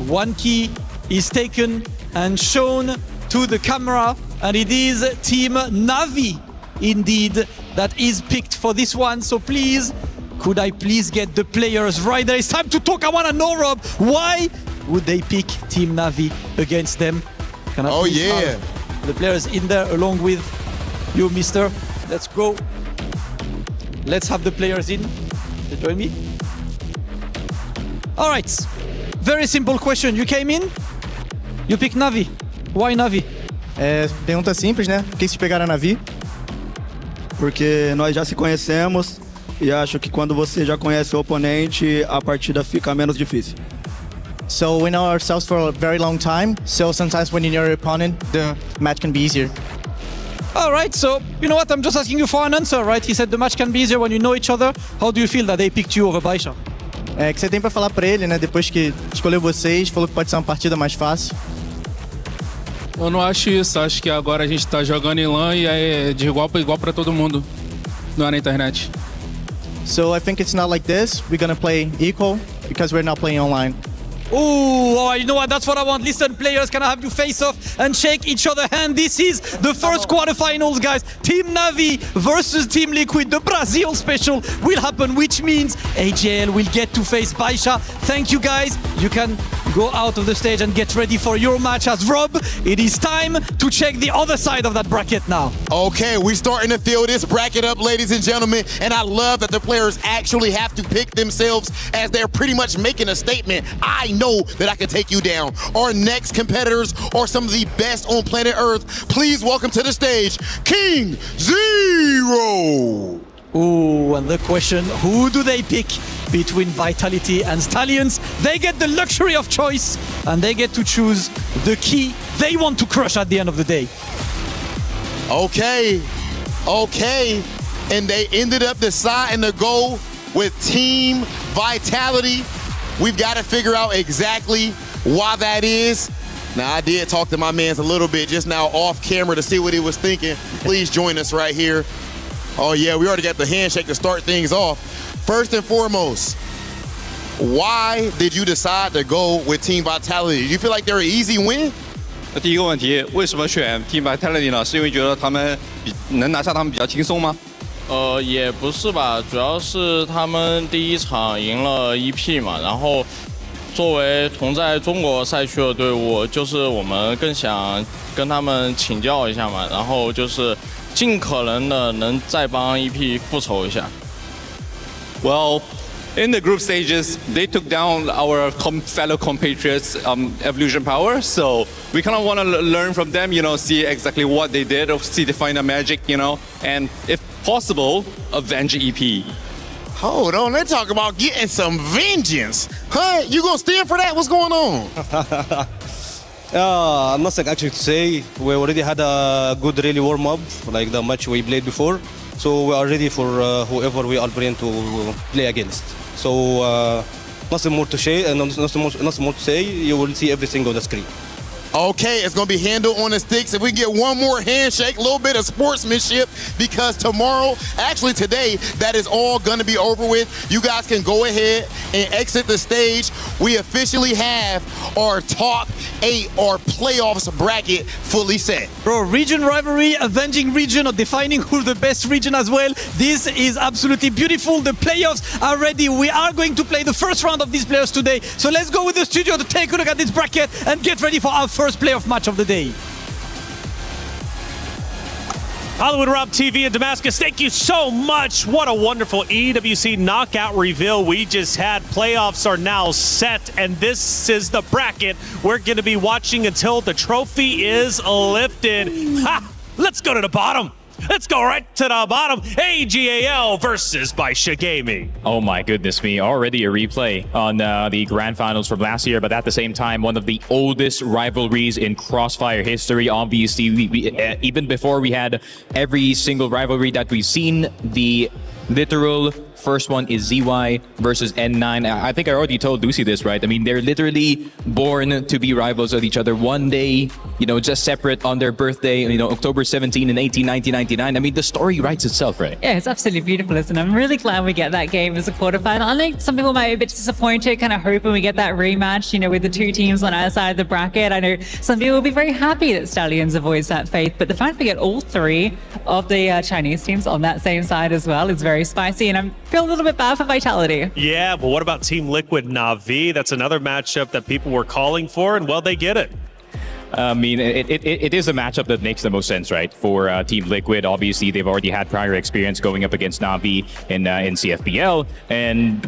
One key is taken and shown to the camera, and it is Team Navi indeed that is picked for this one. So please, could I please get the players right there? It's time to talk. I want to know, Rob, why would they pick Team Navi against them? Can I please have the players in there along with you, mister? Let's go. Let's have the players in. They join me. All right. Very simple question. You came in, you pick Navi. Why Navi? Pergunta simples, né? Por que vocês pegaram a Navi? Porque nós já se conhecemos e acho que quando você já conhece o oponente, a partida fica menos difícil. So we know ourselves for a very long time, so sometimes when you know your opponent, the match can be easier. All right, so you know what? I'm just asking you for an answer, right? He said the match can be easier when you know each other. How do you feel that they picked you over Baisha? O que você tem pra falar pra ele, né? Depois que escolheu vocês, falou que pode ser uma partida mais fácil. Eu não acho isso. Acho que agora a gente tá jogando em LAN e é de igual para igual pra todo mundo. Não é na internet. So I think it's not like this. We're gonna play equal because we're not playing online. Oh, you know what? That's what I want. Listen, players, can I have you face off and shake each other hand? This is the first quarterfinals, guys. Team Navi versus Team Liquid. The Brazil special will happen, which means AJL will get to face Baisha. Thank you, guys. You can go out of the stage and get ready for your match as Rob. It is time to check the other side of that bracket now. Okay, we're starting to fill this bracket up, ladies and gentlemen, and I love that the players actually have to pick themselves as they're pretty much making a statement. I know that I can take you down. Our next competitors are some of the best on planet Earth. Please welcome to the stage, King Zero. Ooh, and the question, who do they pick between Vitality and Stallions? They get the luxury of choice, and they get to choose the key they want to crush at the end of the day. Okay, and they ended up deciding to go with Team Vitality. We've got to figure out exactly why that is. Now, I did talk to my mans a little bit just now off camera to see what he was thinking. Please join us right here. Oh yeah, we already got the handshake to start things off. First and foremost, why did you decide to go with Team Vitality? Do you feel like they're an easy win? 第一个问题，为什么选 Team Vitality 呢？是因为觉得他们能拿下他们比较轻松吗？也不是吧，主要是他们第一场赢了EP嘛，然后作为同在中国赛区的队伍，就是我们更想跟他们请教一下嘛，然后就是尽可能的能再帮EP 复仇一下。Well, in the group stages, they took down our fellow compatriots, Evolution Power. So we kind of want to learn from them, see exactly what they did, or see define the magic, and if possible, avenge EP. Hold on, they talk about getting some vengeance. Huh? You gonna stand for that? What's going on? Nothing actually to say. We already had a good really warm up, like the match we played before. So we are ready for whoever we are playing to play against. So nothing more to say, and nothing more to say. You will see everything on the screen. Okay, it's going to be handled on the sticks. If we get one more handshake, a little bit of sportsmanship, because tomorrow, actually today, that is all going to be over with. You guys can go ahead and exit the stage. We officially have our top 8 or playoffs bracket fully set. Bro, region rivalry, avenging region, or defining who's the best region as well. This is absolutely beautiful. The playoffs are ready. We are going to play the first round of these players today. So let's go with the studio to take a look at this bracket and get ready for our first playoff match of the day. Hollywood Rob TV in Damascus, thank you so much. What a wonderful EWC knockout reveal we just had. Playoffs are now set, and this is the bracket we're going to be watching until the trophy is lifted. Ha! Let's go to the bottom. Let's go right to the bottom. AGAL versus Baisha Gaming. Oh my goodness me, already a replay on the grand finals from last year, but at the same time, one of the oldest rivalries in Crossfire history. Obviously, we even before we had every single rivalry that we've seen, the literal first one is ZY versus N9. I think I already told Lucy this, right? I mean, they're literally born to be rivals of each other. One day, just separate on their birthday, October 17 and 18, 1999. I mean, the story writes itself, right? Yeah, it's absolutely beautiful, isn't it? I'm really glad we get that game as a quarterfinal. I think some people might be a bit disappointed, kind of hoping we get that rematch, with the two teams on our side of the bracket. I know some people will be very happy that Stallions avoids that fate, but the fact we get all 3 of the Chinese teams on that same side as well is very spicy, and I'm feel a little bit bad for Vitality. Yeah, but what about Team Liquid Na'Vi? That's another matchup that people were calling for, and well, they get it. I mean, it is a matchup that makes the most sense, right? For Team Liquid, obviously, they've already had prior experience going up against Na'Vi in CFPL, and,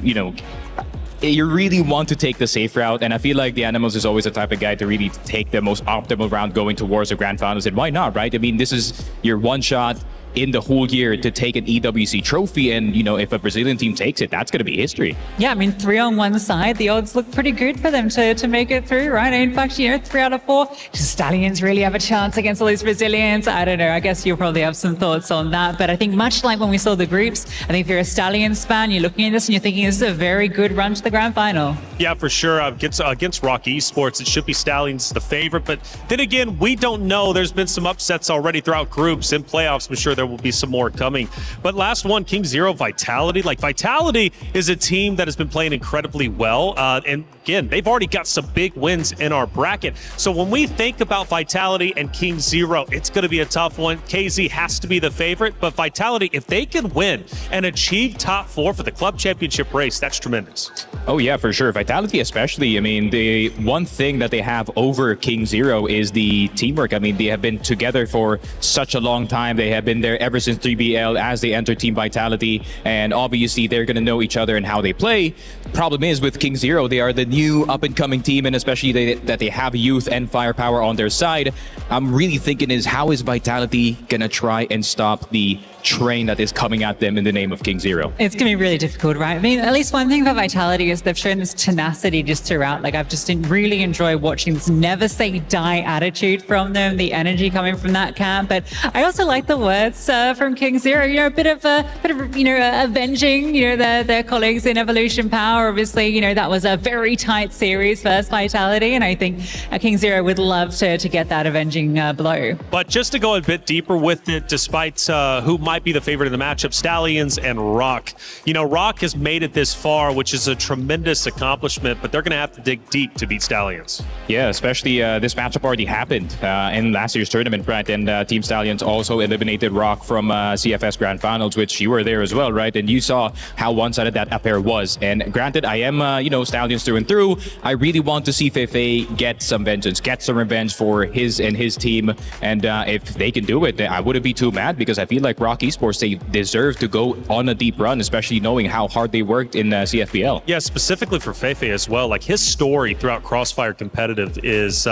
you really want to take the safe route, and I feel like the Animals is always the type of guy to really take the most optimal route going towards the grand finals, and why not, right? I mean, this is your one shot in the whole year to take an EWC trophy, and if a Brazilian team takes it, that's going to be history. Yeah, I mean, 3 on one side, the odds look pretty good for them to make it through, right? In fact, 3 out of 4, Stallions really have a chance against all these Brazilians. I don't know, I guess you'll probably have some thoughts on that, but I think much like when we saw the groups, I think if you're a Stallions fan, you're looking at this and you're thinking this is a very good run to the grand final. Yeah, for sure. Against Rock Esports, it should be Stallions the favorite, but then again, we don't know. There's been some upsets already throughout groups and playoffs. I'm sure there will be some more coming. But last one, King Zero, Vitality. Vitality is a team that has been playing incredibly well. And again, they've already got some big wins in our bracket. So when we think about Vitality and King Zero, it's going to be a tough one. KZ has to be the favorite, but Vitality, if they can win and achieve top 4 for the club championship race, that's tremendous. Oh yeah, for sure. Vitality especially, I mean, the one thing that they have over King Zero is the teamwork. I mean, they have been together for such a long time. They have been there ever since 3BL as they enter Team Vitality, and obviously they're going to know each other and how they play. Problem is with King Zero, they are the new up-and-coming team, and especially that they have youth and firepower on their side. I'm really thinking is how is Vitality going to try and stop the train that is coming at them in the name of King Zero? It's going to be really difficult, right? I mean, at least one thing for Vitality is they've shown this tenacity just throughout. I've just really enjoyed watching this never say die attitude from them, the energy coming from that camp. But I also like the words from King Zero, a bit of avenging, their colleagues in Evolution Power. Obviously, that was a very tight series versus Vitality, and I think King Zero would love to get that avenging blow. But just to go a bit deeper with it, despite who might might be the favorite in the matchup, Stallions and Rock. You know, Rock has made it this far, which is a tremendous accomplishment, but they're going to have to dig deep to beat Stallions. Yeah, especially this matchup already happened in last year's tournament, right? And Team Stallions also eliminated Rock from CFS Grand Finals, which you were there as well, right? And you saw how one-sided that affair was. And granted, I am, Stallions through and through. I really want to see Feifei get some vengeance, get some revenge for his team. And if they can do it, I wouldn't be too mad, because I feel like Rock Esports, they deserve to go on a deep run, especially knowing how hard they worked in CFBL. Yeah, specifically for Feifei as well. Like, his story throughout Crossfire competitive is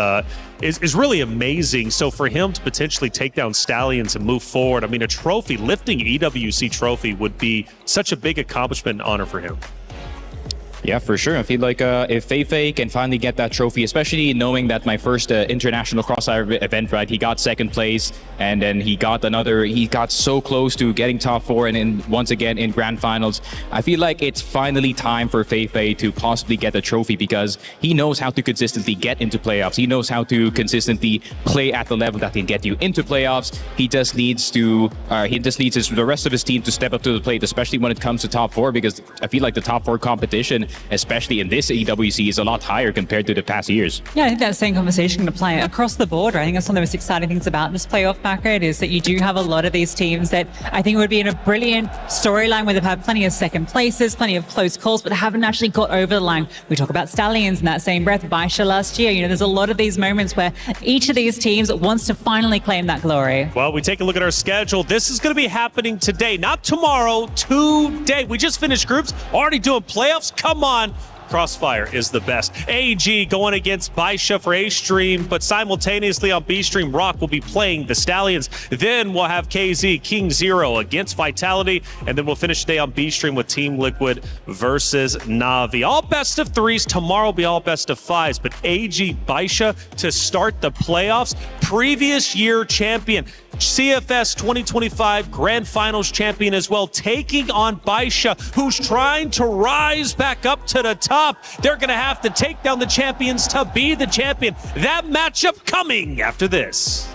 really amazing. So for him to potentially take down Stallions and move forward, I mean, a trophy, lifting EWC trophy would be such a big accomplishment and honor for him. Yeah, for sure. I feel like if Feifei can finally get that trophy, especially knowing that my first international Crossfire event, right, he got second place, and then he got so close to getting top 4, and then once again in grand finals. I feel like it's finally time for Feifei to possibly get a trophy, because he knows how to consistently get into playoffs. He knows how to consistently play at the level that can get you into playoffs. He just needs the rest of his team to step up to the plate, especially when it comes to top 4, because I feel like the top 4 competition, especially in this EWC, is a lot higher compared to the past years. Yeah, I think that same conversation can apply across the board. I think that's one of the most exciting things about this playoff bracket, is that you do have a lot of these teams that I think would be in a brilliant storyline where they've had plenty of second places, plenty of close calls, but haven't actually got over the line. We talk about Stallions in that same breath, Baisha last year. There's a lot of these moments where each of these teams wants to finally claim that glory. Well, we take a look at our schedule. This is going to be happening today, not tomorrow, today. We just finished groups, already doing playoffs. Come on. Crossfire is the best. AG going against Baisha for A stream, but simultaneously on B stream, Rock will be playing the Stallions. Then we'll have KZ King Zero against Vitality, and then we'll finish today on B stream with Team Liquid versus Na'Vi. All best of 3s. Tomorrow will be all best of 5s, but AG Baisha to start the playoffs. Previous year champion, CFS 2025 Grand Finals champion as well, taking on Baisha, who's trying to rise back up to the top. They're going to have to take down the champions to be the champion. That matchup coming after this.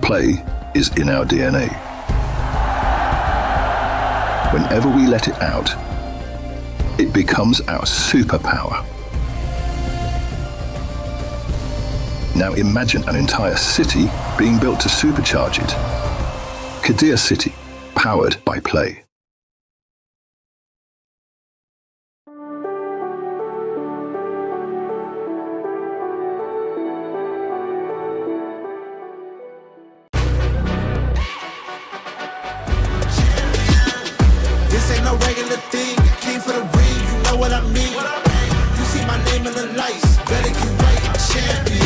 Play is in our DNA. Whenever we let it out, it becomes our superpower. Now imagine an entire city being built to supercharge it. Kadir City, powered by play. This ain't no regular thing. I came for the ring, you know what I mean. You see my name in the lights, better get right, I'm champion.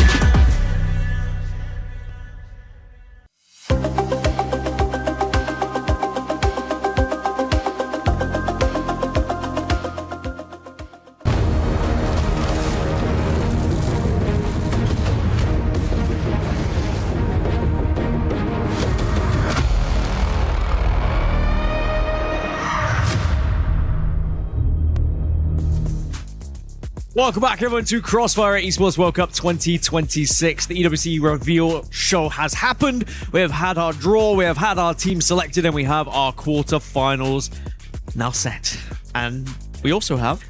Welcome back, everyone, to Crossfire Esports World Cup 2026. The EWC reveal show has happened. We have had our draw, we have had our team selected, and we have our quarterfinals now set. And we also have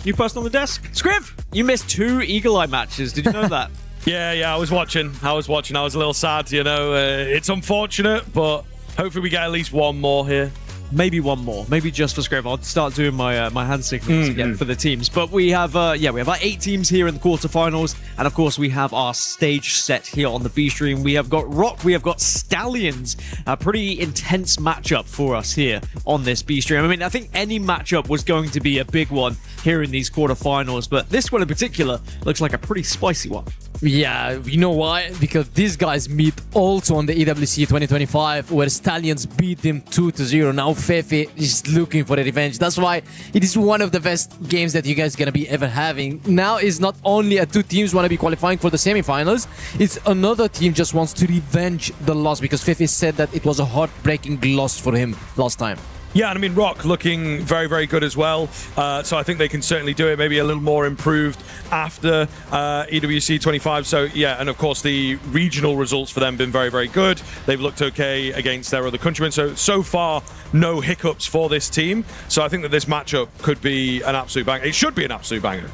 new person on the desk. Scriv, you missed 2 Eagle Eye matches. Did you know that? Yeah, I was watching. I was a little sad, you know. It's unfortunate, but hopefully we get at least one more here. Maybe one more, maybe just for Scriv. I'll start doing my my hand signals again for the teams. But we have our 8 teams here in the quarterfinals, and of course we have our stage set here on the B stream. We have got Rock, we have got Stallions. A pretty intense matchup for us here on this B stream. I mean, I think any matchup was going to be a big one here in these quarterfinals, but this one in particular looks like a pretty spicy one. Yeah, you know why? Because these guys meet also on the EWC 2025, where Stallions beat them 2-0. Now Fefe is looking for a revenge. That's why it is one of the best games that you guys are gonna be ever having. Now it's not only 2 teams want to be qualifying for the semifinals, it's another team just wants to revenge the loss, because Fefe said that it was a heartbreaking loss for him last time. Yeah, and I mean, Rock looking very, very good as well. So I think they can certainly do it, maybe a little more improved after EWC 25. So, yeah, and of course, the regional results for them have been very, very good. They've looked okay against their other countrymen. So far, no hiccups for this team. So I think that this matchup could be an absolute banger. It should be an absolute banger.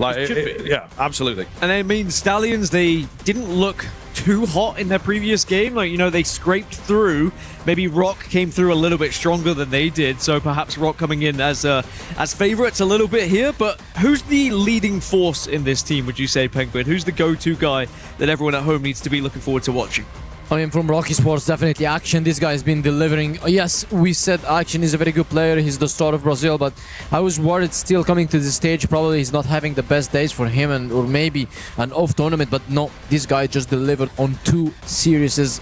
Yeah, absolutely. And I mean, Stallions, they didn't look too hot in their previous game. Like, you know, they scraped through. Maybe Rock came through a little bit stronger than they did, so perhaps Rock coming in as favorites a little bit here. But who's the leading force in this team, would you say, Penguin? Who's the go-to guy that everyone at home needs to be looking forward to watching? I mean, from Rock Esports, definitely Action. This guy has been delivering. Yes, we said Action is a very good player. He's the star of Brazil, but I was worried still coming to the stage. Probably he's not having the best days for him, or maybe an off tournament. But no, this guy just delivered on 2 series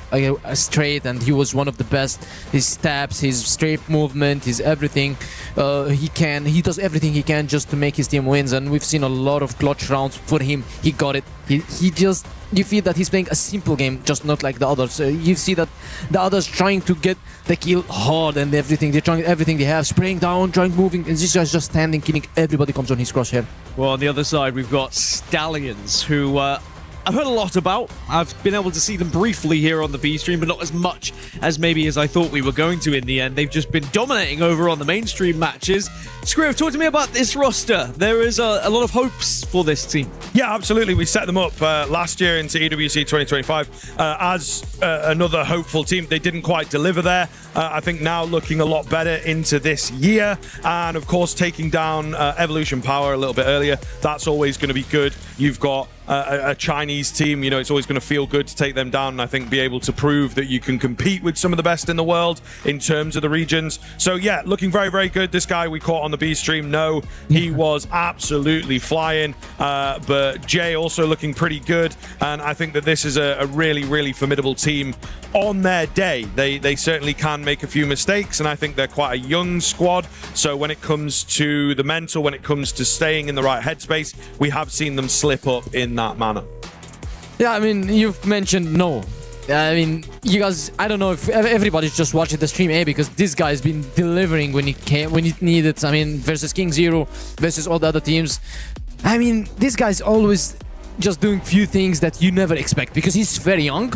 straight, and he was one of the best. His stabs, his strafe movement, his everything. He does everything he can just to make his team wins. And we've seen a lot of clutch rounds for him. He got it. He just. You feel that he's playing a simple game, just not like the others. You see that the others trying to get the kill hard and everything. They're trying everything they have, spraying down, trying moving, and this guy's just standing, killing everybody comes on his crosshair. Well, on the other side, we've got Stallions, who I've heard a lot about. I've been able to see them briefly here on the B stream, but not as much as maybe as I thought we were going to in the end. They've just been dominating over on the mainstream matches. Scriv, talk to me about this roster. There is a lot of hopes for this team. Yeah, absolutely. We set them up last year into EWC 2025 as another hopeful team. They didn't quite deliver there. I think now looking a lot better into this year. And of course, taking down Evolution Power a little bit earlier. That's always going to be good. You've got a Chinese team, you know, it's always going to feel good to take them down and I think be able to prove that you can compete with some of the best in the world in terms of the regions. So yeah, looking very, very good. This guy we caught on the B stream, no, he was absolutely flying. But Jay also looking pretty good. And I think that this is a really, really formidable team on their day. They certainly can make a few mistakes, and I think they're quite a young squad. So when it comes to the mental, when it comes to staying in the right headspace, we have seen them slip up in that manner. Yeah, I mean, you've mentioned no. I mean, you guys, I don't know if everybody's just watching the stream, because this guy's been delivering when it needed. I mean, versus King Zero, versus all the other teams. I mean, this guy's always just doing few things that you never expect, because he's very young.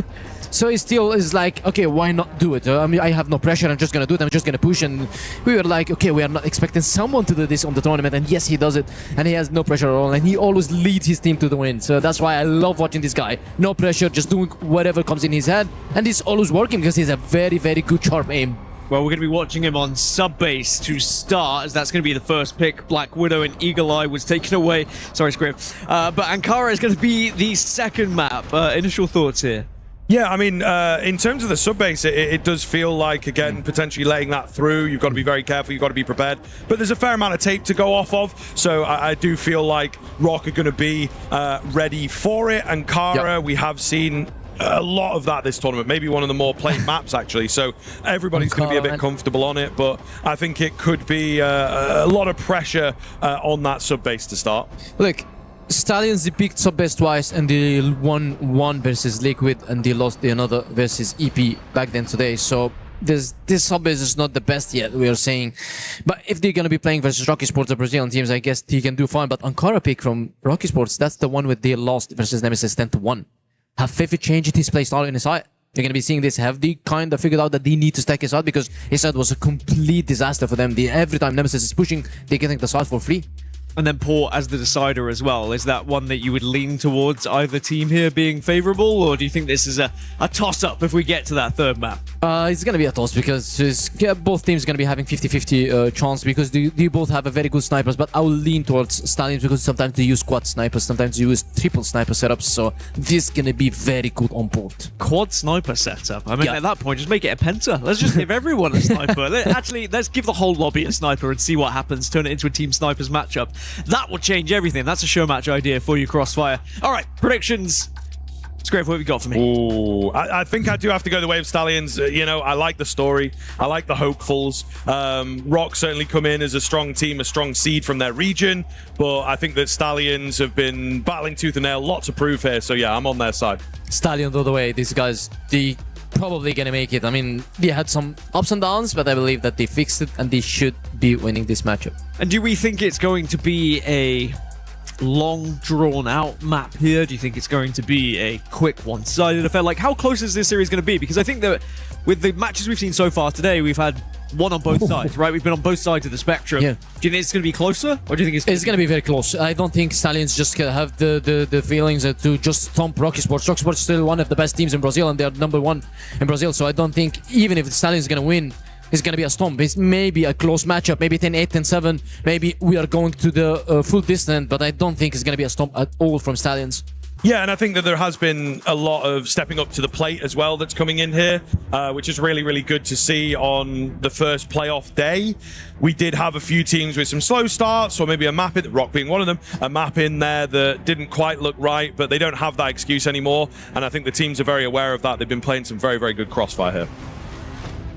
So it still is like, okay, why not do it? I mean, I have no pressure. I'm just gonna do it. I'm just gonna push. And we were like, okay, we are not expecting someone to do this on the tournament. And yes, he does it. And he has no pressure at all. And he always leads his team to the win. So that's why I love watching this guy. No pressure, just doing whatever comes in his head. And it's always working because he's a very, very good sharp aim. Well, we're going to be watching him on sub-base to start, as that's going to be the first pick. Black Widow and Eagle Eye was taken away. Sorry, Scriv. But Ankara is going to be the second map. Initial thoughts here? Yeah, I mean, in terms of the sub-base, it does feel like, again, potentially letting that through. You've got to be very careful. You've got to be prepared. But there's a fair amount of tape to go off of. So I do feel like Rock are going to be ready for it. Ankara, we have seen a lot of that this tournament, maybe one of the more played maps actually, so everybody's going to be a bit comfortable on it, but I think it could be a lot of pressure on that sub-base to start. Look, Stallions, they picked sub-base twice and they won one versus Liquid and they lost the another versus EP back then today, so this sub-base is not the best yet, we are saying. But if they're going to be playing versus Rocky Sports, the Brazilian teams, I guess he can do fine. But Ankara pick from Rocky Sports, that's the one where they lost versus Nemesis 10-1. Have Fifi changed his play style in his side? They're going to be seeing this. Have they kind of figured out that they need to stack his side? Because his side was a complete disaster for them. Every time Nemesis is pushing, they're getting the side for free. And then Port as the decider as well. Is that one that you would lean towards either team here being favorable, or do you think this is a toss-up if we get to that third map? It's going to be a toss because both teams are going to be having 50-50 chance because they both have a very good snipers, but I will lean towards Stallions because sometimes they use quad snipers, sometimes they use triple sniper setups, so this is going to be very good on Port. Quad sniper setup? I mean, at that point, just make it a penta. Let's just give everyone a sniper. Let's give the whole lobby a sniper and see what happens. Turn it into a team snipers matchup. That will change everything. That's a show match idea for you, Crossfire. All right, predictions. Scrape, what have you got for me? Ooh, I think I do have to go the way of Stallions. You know, I like the story. I like the hopefuls. Rock certainly come in as a strong team, a strong seed from their region. But I think that Stallions have been battling tooth and nail. Lots to prove here. So yeah, I'm on their side. Stallions all the way. These guys, they probably gonna make it. I mean, they had some ups and downs, but I believe that they fixed it and they should be winning this matchup. And do we think it's going to be a long drawn out map here? Do you think it's going to be a quick one-sided affair? Like, how close is this series going to be? Because I think that with the matches we've seen so far today, we've had one on both sides, right? We've been on both sides of the spectrum. Yeah. Do you think it's going to be closer, or do you think it's going to be very close? I don't think Stallions just have the feelings to just stomp Rocky Sports. Rocky Sports is still one of the best teams in Brazil, and they're #1 in Brazil. So I don't think even if Stallions is going to win, it's going to be a stomp. It's maybe a close matchup, maybe 10-8, 10-7. Maybe we are going to the full distance, but I don't think it's going to be a stomp at all from Stallions. Yeah, and I think that there has been a lot of stepping up to the plate as well that's coming in here, which is really, really good to see on the first playoff day. We did have a few teams with some slow starts, or maybe a map, Rock being one of them, a map in there that didn't quite look right, but they don't have that excuse anymore, and I think the teams are very aware of that. They've been playing some very, very good Crossfire here.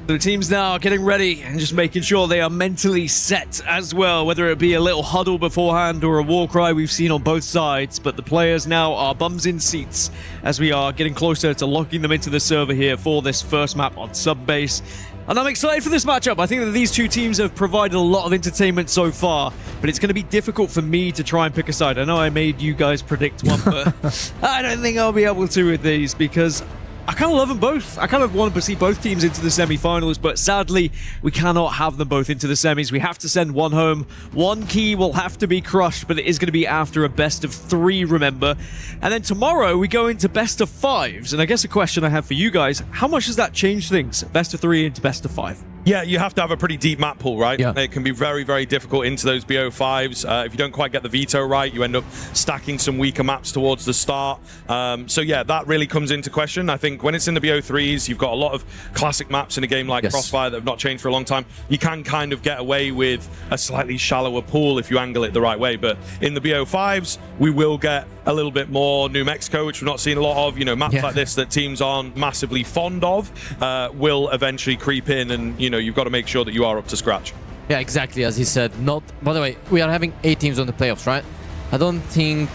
The teams now are getting ready and just making sure they are mentally set as well, whether it be a little huddle beforehand or a war cry we've seen on both sides. But the players now are bums in seats as we are getting closer to locking them into the server here for this first map on Subbase. And I'm excited for this matchup. I think that these two teams have provided a lot of entertainment so far, but it's going to be difficult for me to try and pick a side. I know I made you guys predict one, but I don't think I'll be able to with these because I kind of love them both. I kind of want to see both teams into the semi-finals, but sadly, we cannot have them both into the semis. We have to send one home. One key will have to be crushed, but it is going to be after a best of 3, remember. And then tomorrow, we go into best of 5s. And I guess a question I have for you guys, how much does that change things? Best of 3 into best of 5? Yeah, you have to have a pretty deep map pool, right? Yeah. It can be very, very difficult into those BO5s. If you don't quite get the veto right, you end up stacking some weaker maps towards the start. So yeah, that really comes into question. I think when it's in the BO3s, you've got a lot of classic maps in a game like Crossfire that have not changed for a long time. You can kind of get away with a slightly shallower pool if you angle it the right way. But in the BO5s, we will get a little bit more New Mexico, which we're not seeing a lot of. You know, maps like this that teams aren't massively fond of will eventually creep in, and you know, you've got to make sure that you are up to scratch. Yeah, exactly, as he said. Not, by the way, we are having 8 teams on the playoffs, right? I don't think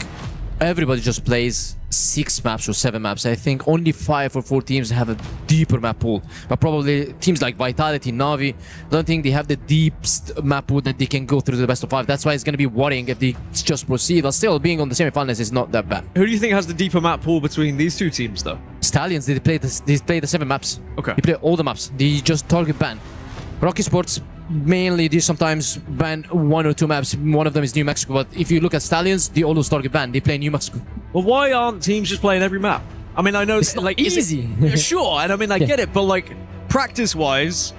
everybody just plays 6 maps or 7 maps. I think only 5 or 4 teams have a deeper map pool. But probably teams like Vitality, Navi, I don't think they have the deepest map pool that they can go through the best of 5. That's why it's going to be worrying if they just proceed. But still, being on the semifinals is not that bad. Who do you think has the deeper map pool between these two teams, though? Stallions, they play the 7 maps. Okay. They play all the maps. They just target ban. Rocky Sports mainly they sometimes ban 1 or 2 maps. One of them is New Mexico. But if you look at Stallions, they always target ban. They play New Mexico. Well, why aren't teams just playing every map? I mean, I know It's not easy. Sure, and I mean, I get it, but like practice-wise,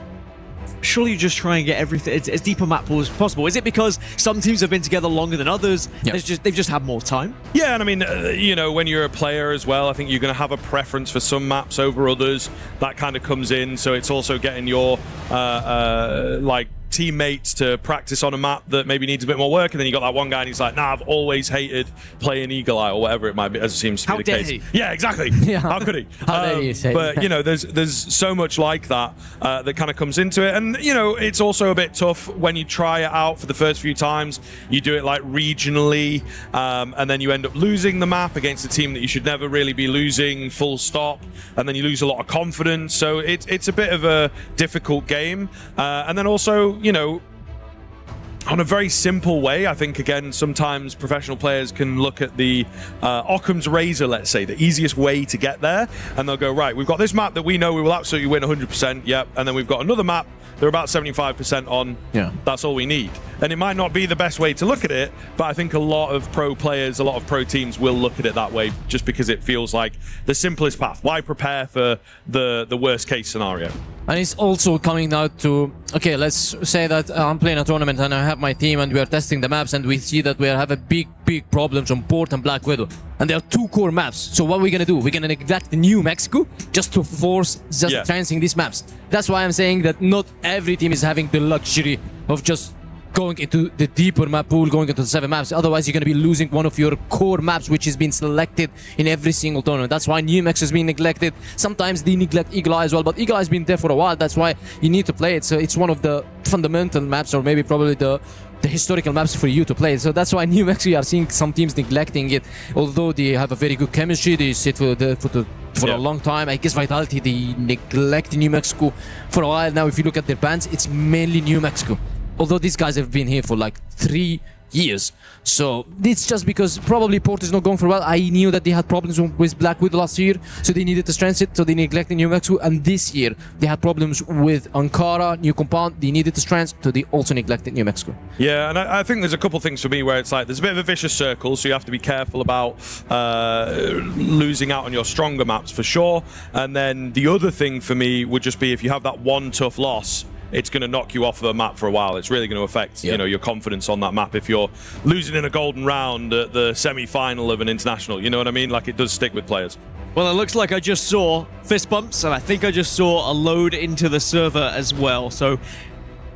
surely you just try and get everything as deep a map pool as possible. Is it because some teams have been together longer than others? Yeah. They've just had more time. Yeah, and I mean, you know, when you're a player as well, I think you're going to have a preference for some maps over others. That kind of comes in, so it's also getting your like teammates to practice on a map that maybe needs a bit more work, and then you got that one guy and he's like, nah, I've always hated playing Eagle Eye or whatever it might be, as it seems to be the case. He? Yeah, exactly. Yeah. How could he? How dare you say but that? you know, there's so much like that that kind of comes into it, and you know, it's also a bit tough when you try it out for the first few times. You do it like regionally, and then you end up losing the map against a team that you should never really be losing, full stop, and then you lose a lot of confidence. So it's a bit of a difficult game, and then also, you know, on a very simple way, I think, again, sometimes professional players can look at the Occam's razor, let's say, the easiest way to get there, and they'll go, right, we've got this map that we know we will absolutely win 100%, yep, and then we've got another map they're about 75% on, yeah, that's all we need. And it might not be the best way to look at it, but I think a lot of pro players, a lot of pro teams will look at it that way just because it feels like the simplest path. Why prepare for the worst case scenario? And it's also coming out to, okay, let's say that I'm playing a tournament and I have my team and we are testing the maps and we see that we have a big problems on Port and Black Widow. And there are 2 core maps. So what are we going to do? We're going to neglect New Mexico just to force just transing these maps. That's why I'm saying that not every team is having the luxury of just going into the deeper map pool, going into the 7 maps. Otherwise, you're going to be losing one of your core maps, which has been selected in every single tournament. That's why New Mexico has been neglected. Sometimes they neglect Eagle Eye as well, but Eagle Eye has been there for a while. That's why you need to play it. So it's one of the fundamental maps, or maybe probably the historical maps for you to play. So that's why New Mexico are seeing some teams neglecting it. Although they have a very good chemistry, they sit for a long time. I guess Vitality, they neglect New Mexico for a while now. If you look at their bans, it's mainly New Mexico. Although these guys have been here for like 3 years. So it's just because probably Port is not going for well. I knew that they had problems with Black Widow last year, so they needed to strengthen it, so they neglected New Mexico. And this year they had problems with Ankara, New Compound, they needed to strengthen, so they also neglected New Mexico. Yeah, and I think there's a couple things for me where it's like there's a bit of a vicious circle, so you have to be careful about losing out on your stronger maps for sure. And then the other thing for me would just be if you have that one tough loss, it's going to knock you off the map for a while. It's really going to affect, you know, your confidence on that map if you're losing in a golden round at the semi-final of an international. You know what I mean? Like, it does stick with players. Well, it looks like I just saw fist bumps, and I think I just saw a load into the server as well. So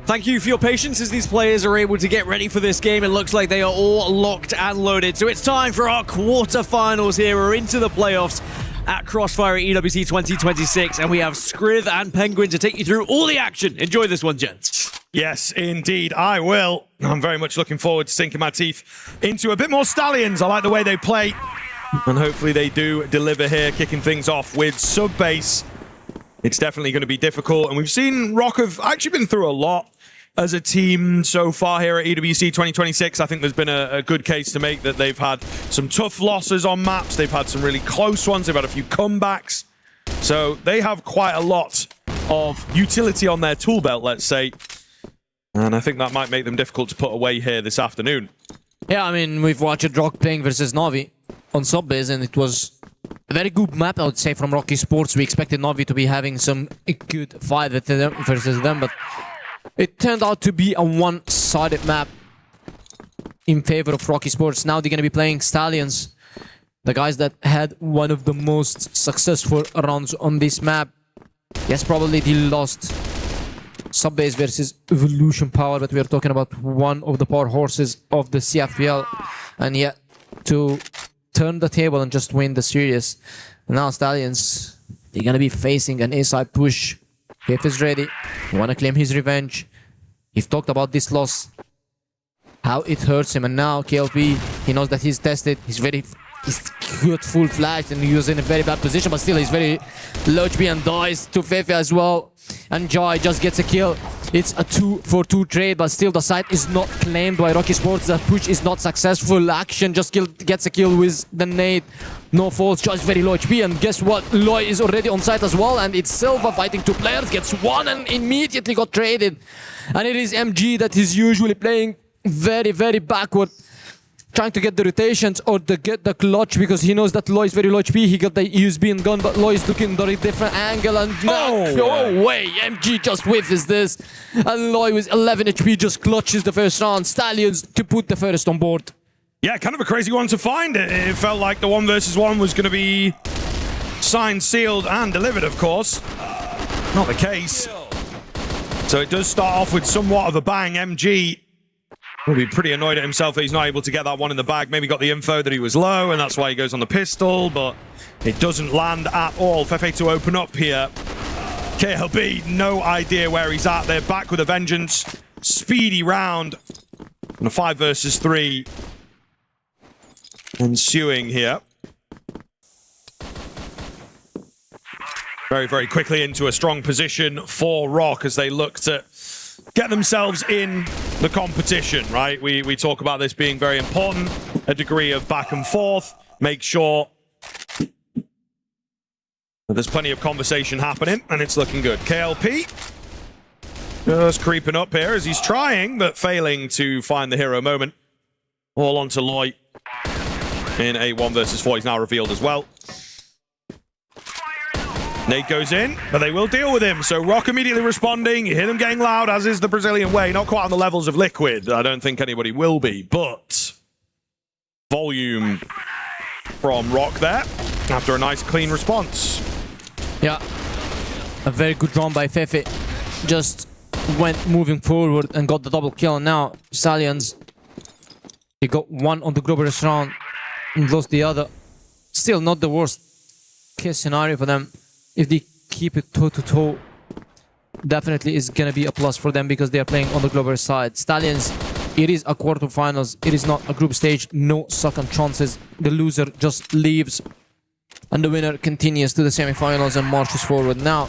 thank you for your patience as these players are able to get ready for this game. It looks like they are all locked and loaded. So it's time for our quarterfinals here. We're into the playoffs at Crossfire EWC 2026, and we have Skrith and Penguin to take you through all the action. Enjoy this one, gents. Yes, indeed, I will. I'm very much looking forward to sinking my teeth into a bit more Stallions. I like the way they play, and hopefully they do deliver here, kicking things off with sub-base. It's definitely going to be difficult, and we've seen Rock have actually been through a lot as a team so far here at EWC 2026. I think there's been a good case to make that they've had some tough losses on maps. They've had some really close ones. They've had a few comebacks. So they have quite a lot of utility on their tool belt, let's say. And I think that might make them difficult to put away here this afternoon. Yeah, I mean, we've watched Rock playing versus Navi on sub-base, and it was a very good map, I would say, from Rocky Sports. We expected Navi to be having some good fight versus them, but it turned out to be a one-sided map in favor of Rocky Sports. Now they're going to be playing Stallions, the guys that had one of the most successful runs on this map. Yes, probably they lost sub-base versus Evolution Power, but we are talking about one of the power horses of the CFPL. And yet, to turn the table and just win the series. Now Stallions, they're going to be facing an A-side push. Kef is ready. He want to claim his revenge. He's talked about this loss, how it hurts him, and now KLP, he knows that he's tested. He's good full flash, and he was in a very bad position, but still he's very low HP and dies to Fefe as well. And Jai just gets a kill. It's a 2-for-2 trade, but still the site is not claimed by Rocky Sports. The push is not successful. Action just gets a kill with the nade. No falls, just very low HP. And guess what? Loy is already on site as well. And it's Silva fighting 2 players. Gets one and immediately got traded. And it is MG that is usually playing very, very backward. Trying to get the rotations or get the clutch because he knows that Loy is very low HP. He got the USB and gun, but Loy is looking at a different angle and no way, MG just whiffs this. And Loy with 11 HP just clutches the first round. Stallions to put the first on board. Yeah, kind of a crazy one to find. It felt like the 1 versus 1 was going to be signed, sealed, and delivered, of course. Not the case. So it does start off with somewhat of a bang. MG will be pretty annoyed at himself that he's not able to get that one in the bag. Maybe got the info that he was low, and that's why he goes on the pistol, but it doesn't land at all. Fefe to open up here. KLB, no idea where he's at. They're back with a vengeance. Speedy round. And a 5 versus 3 ensuing here. Very, very quickly into a strong position for Rock as they look to get themselves in the competition, right? We talk about this being very important, a degree of back and forth, make sure that there's plenty of conversation happening, and it's looking good. KLP just creeping up here as he's trying, but failing to find the hero moment. All onto Loy in a 1 versus 4. He's now revealed as well. Nate goes in, but they will deal with him. So Rock immediately responding. You hear them getting loud, as is the Brazilian way. Not quite on the levels of Liquid. I don't think anybody will be, but volume from Rock there after a nice clean response. Yeah, a very good run by Fefe. Just went moving forward and got the double kill. Now Stallions, he got one on the Grober's round and lost the other. Still not the worst case scenario for them. If they keep it toe-to-toe, definitely is going to be a plus for them because they are playing on the Glover side. Stallions, it is a quarterfinals. It is not a group stage. No second chances. The loser just leaves. And the winner continues to the semifinals and marches forward. Now,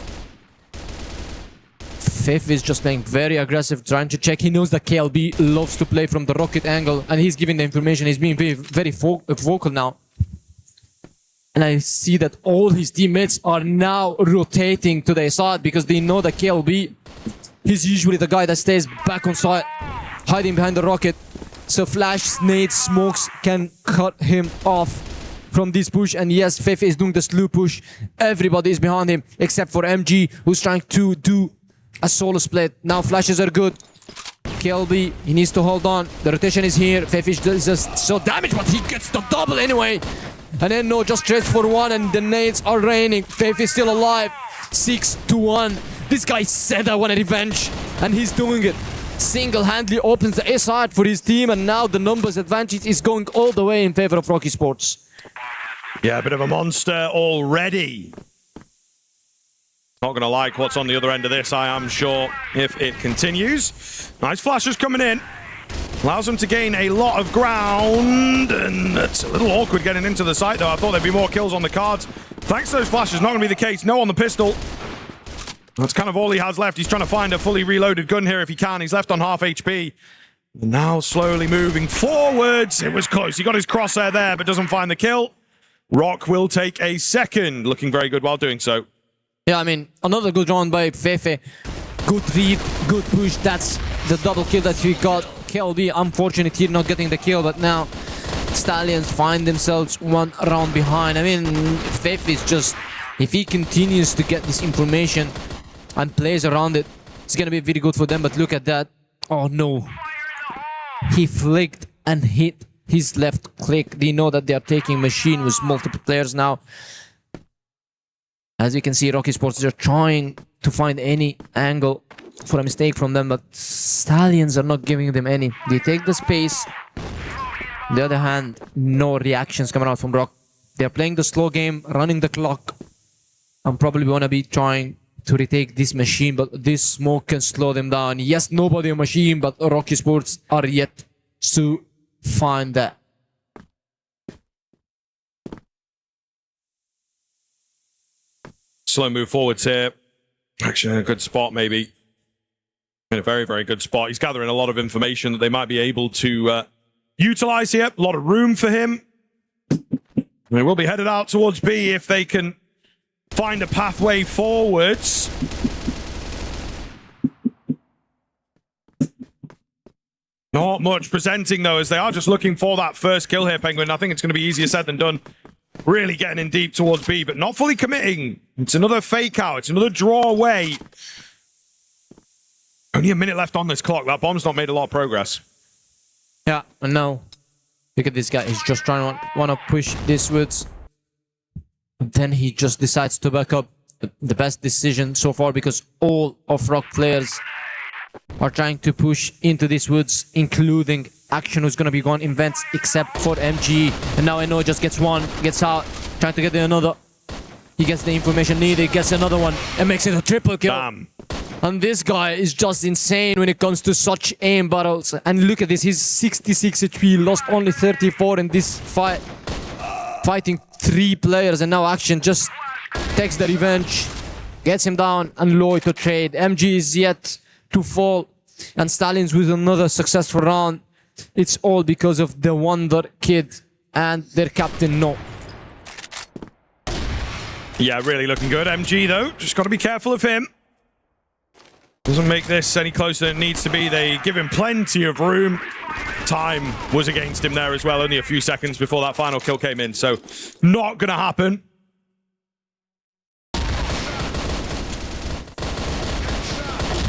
Fifth is just playing very aggressive, trying to check. He knows that KLB loves to play from the rocket angle, and he's giving the information. He's being very vocal now. And I see that all his teammates are now rotating to their side because they know that KLB, he's usually the guy that stays back on side, hiding behind the rocket. So Flash, nades, smokes can cut him off from this push. And yes, Fefe is doing the slew push. Everybody is behind him except for MG, who's trying to do a solo split. Now flashes are good. KLB, he needs to hold on. The rotation is here. Fefe is just so damaged, but he gets the double anyway. And then no, just trades for one, and the nades are raining. Fefe is still alive. 6-1. This guy said I want a revenge, and he's doing it. Single-handedly opens the A side for his team, and now the numbers advantage is going all the way in favor of Rocky Sports. Yeah, a bit of a monster already. Not going to like what's on the other end of this, I am sure, if it continues. Nice flashes coming in. Allows them to gain a lot of ground, and it's a little awkward getting into the site, though. I thought there'd be more kills on the cards. Thanks to those flashes, not going to be the case. No on the pistol. That's kind of all he has left. He's trying to find a fully reloaded gun here if he can. He's left on half HP. Now slowly moving forwards. It was close. He got his crosshair there, but doesn't find the kill. Rock will take a second. Looking very good while doing so. Yeah, I mean, another good round by Fefe. Good read, good push. That's the double kill that he got. KLB, unfortunate here, not getting the kill, but now Stallions find themselves one round behind. I mean, Fefe is just, if he continues to get this information and plays around it, it's going to be very good for them. But look at that. Oh no. He flicked and hit his left click. They know that they are taking machine with multiple players now. As you can see, Rocky Sports are trying to find any angle for a mistake from them, but Stallions are not giving them any. They take the space. On the other hand, no reactions coming out from Rock. They're playing the slow game, running the clock, and probably want to be trying to retake this machine, but this smoke can slow them down. Yes, nobody on machine, but Rocky Sports are yet to find that. Slow move forwards here. Actually, a good spot maybe. In a very, very good spot. He's gathering a lot of information that they might be able to utilize here. A lot of room for him. They will be headed out towards B if they can find a pathway forwards. Not much presenting, though, as they are just looking for that first kill here, Penguin. I think it's going to be easier said than done. Really getting in deep towards B, but not fully committing. It's another fake out. It's another draw away. Only a minute left on this clock. That bomb's not made a lot of progress. Yeah, and now look at this guy. He's just trying to want to push this woods. And then he just decides to back up. The best decision so far, because all of Rock players are trying to push into these woods, including Action, who's going to be going in vents, except for MG. And now Eno just gets one, gets out, trying to get another. He gets the information needed, gets another one, and makes it a triple kill. Damn. And this guy is just insane when it comes to such aim battles. And look at this, he's 66 HP, lost only 34 in this fight. Fighting 3 players, and now Action just takes the revenge, gets him down, and Lloyd to trade. MG is yet to fall, and Stallions with another successful round. It's all because of the Wonder Kid and their captain, No. Yeah, really looking good. MG, though, just got to be careful of him. Doesn't make this any closer than it needs to be. They give him plenty of room. Time was against him there as well, only a few seconds before that final kill came in, so not going to happen.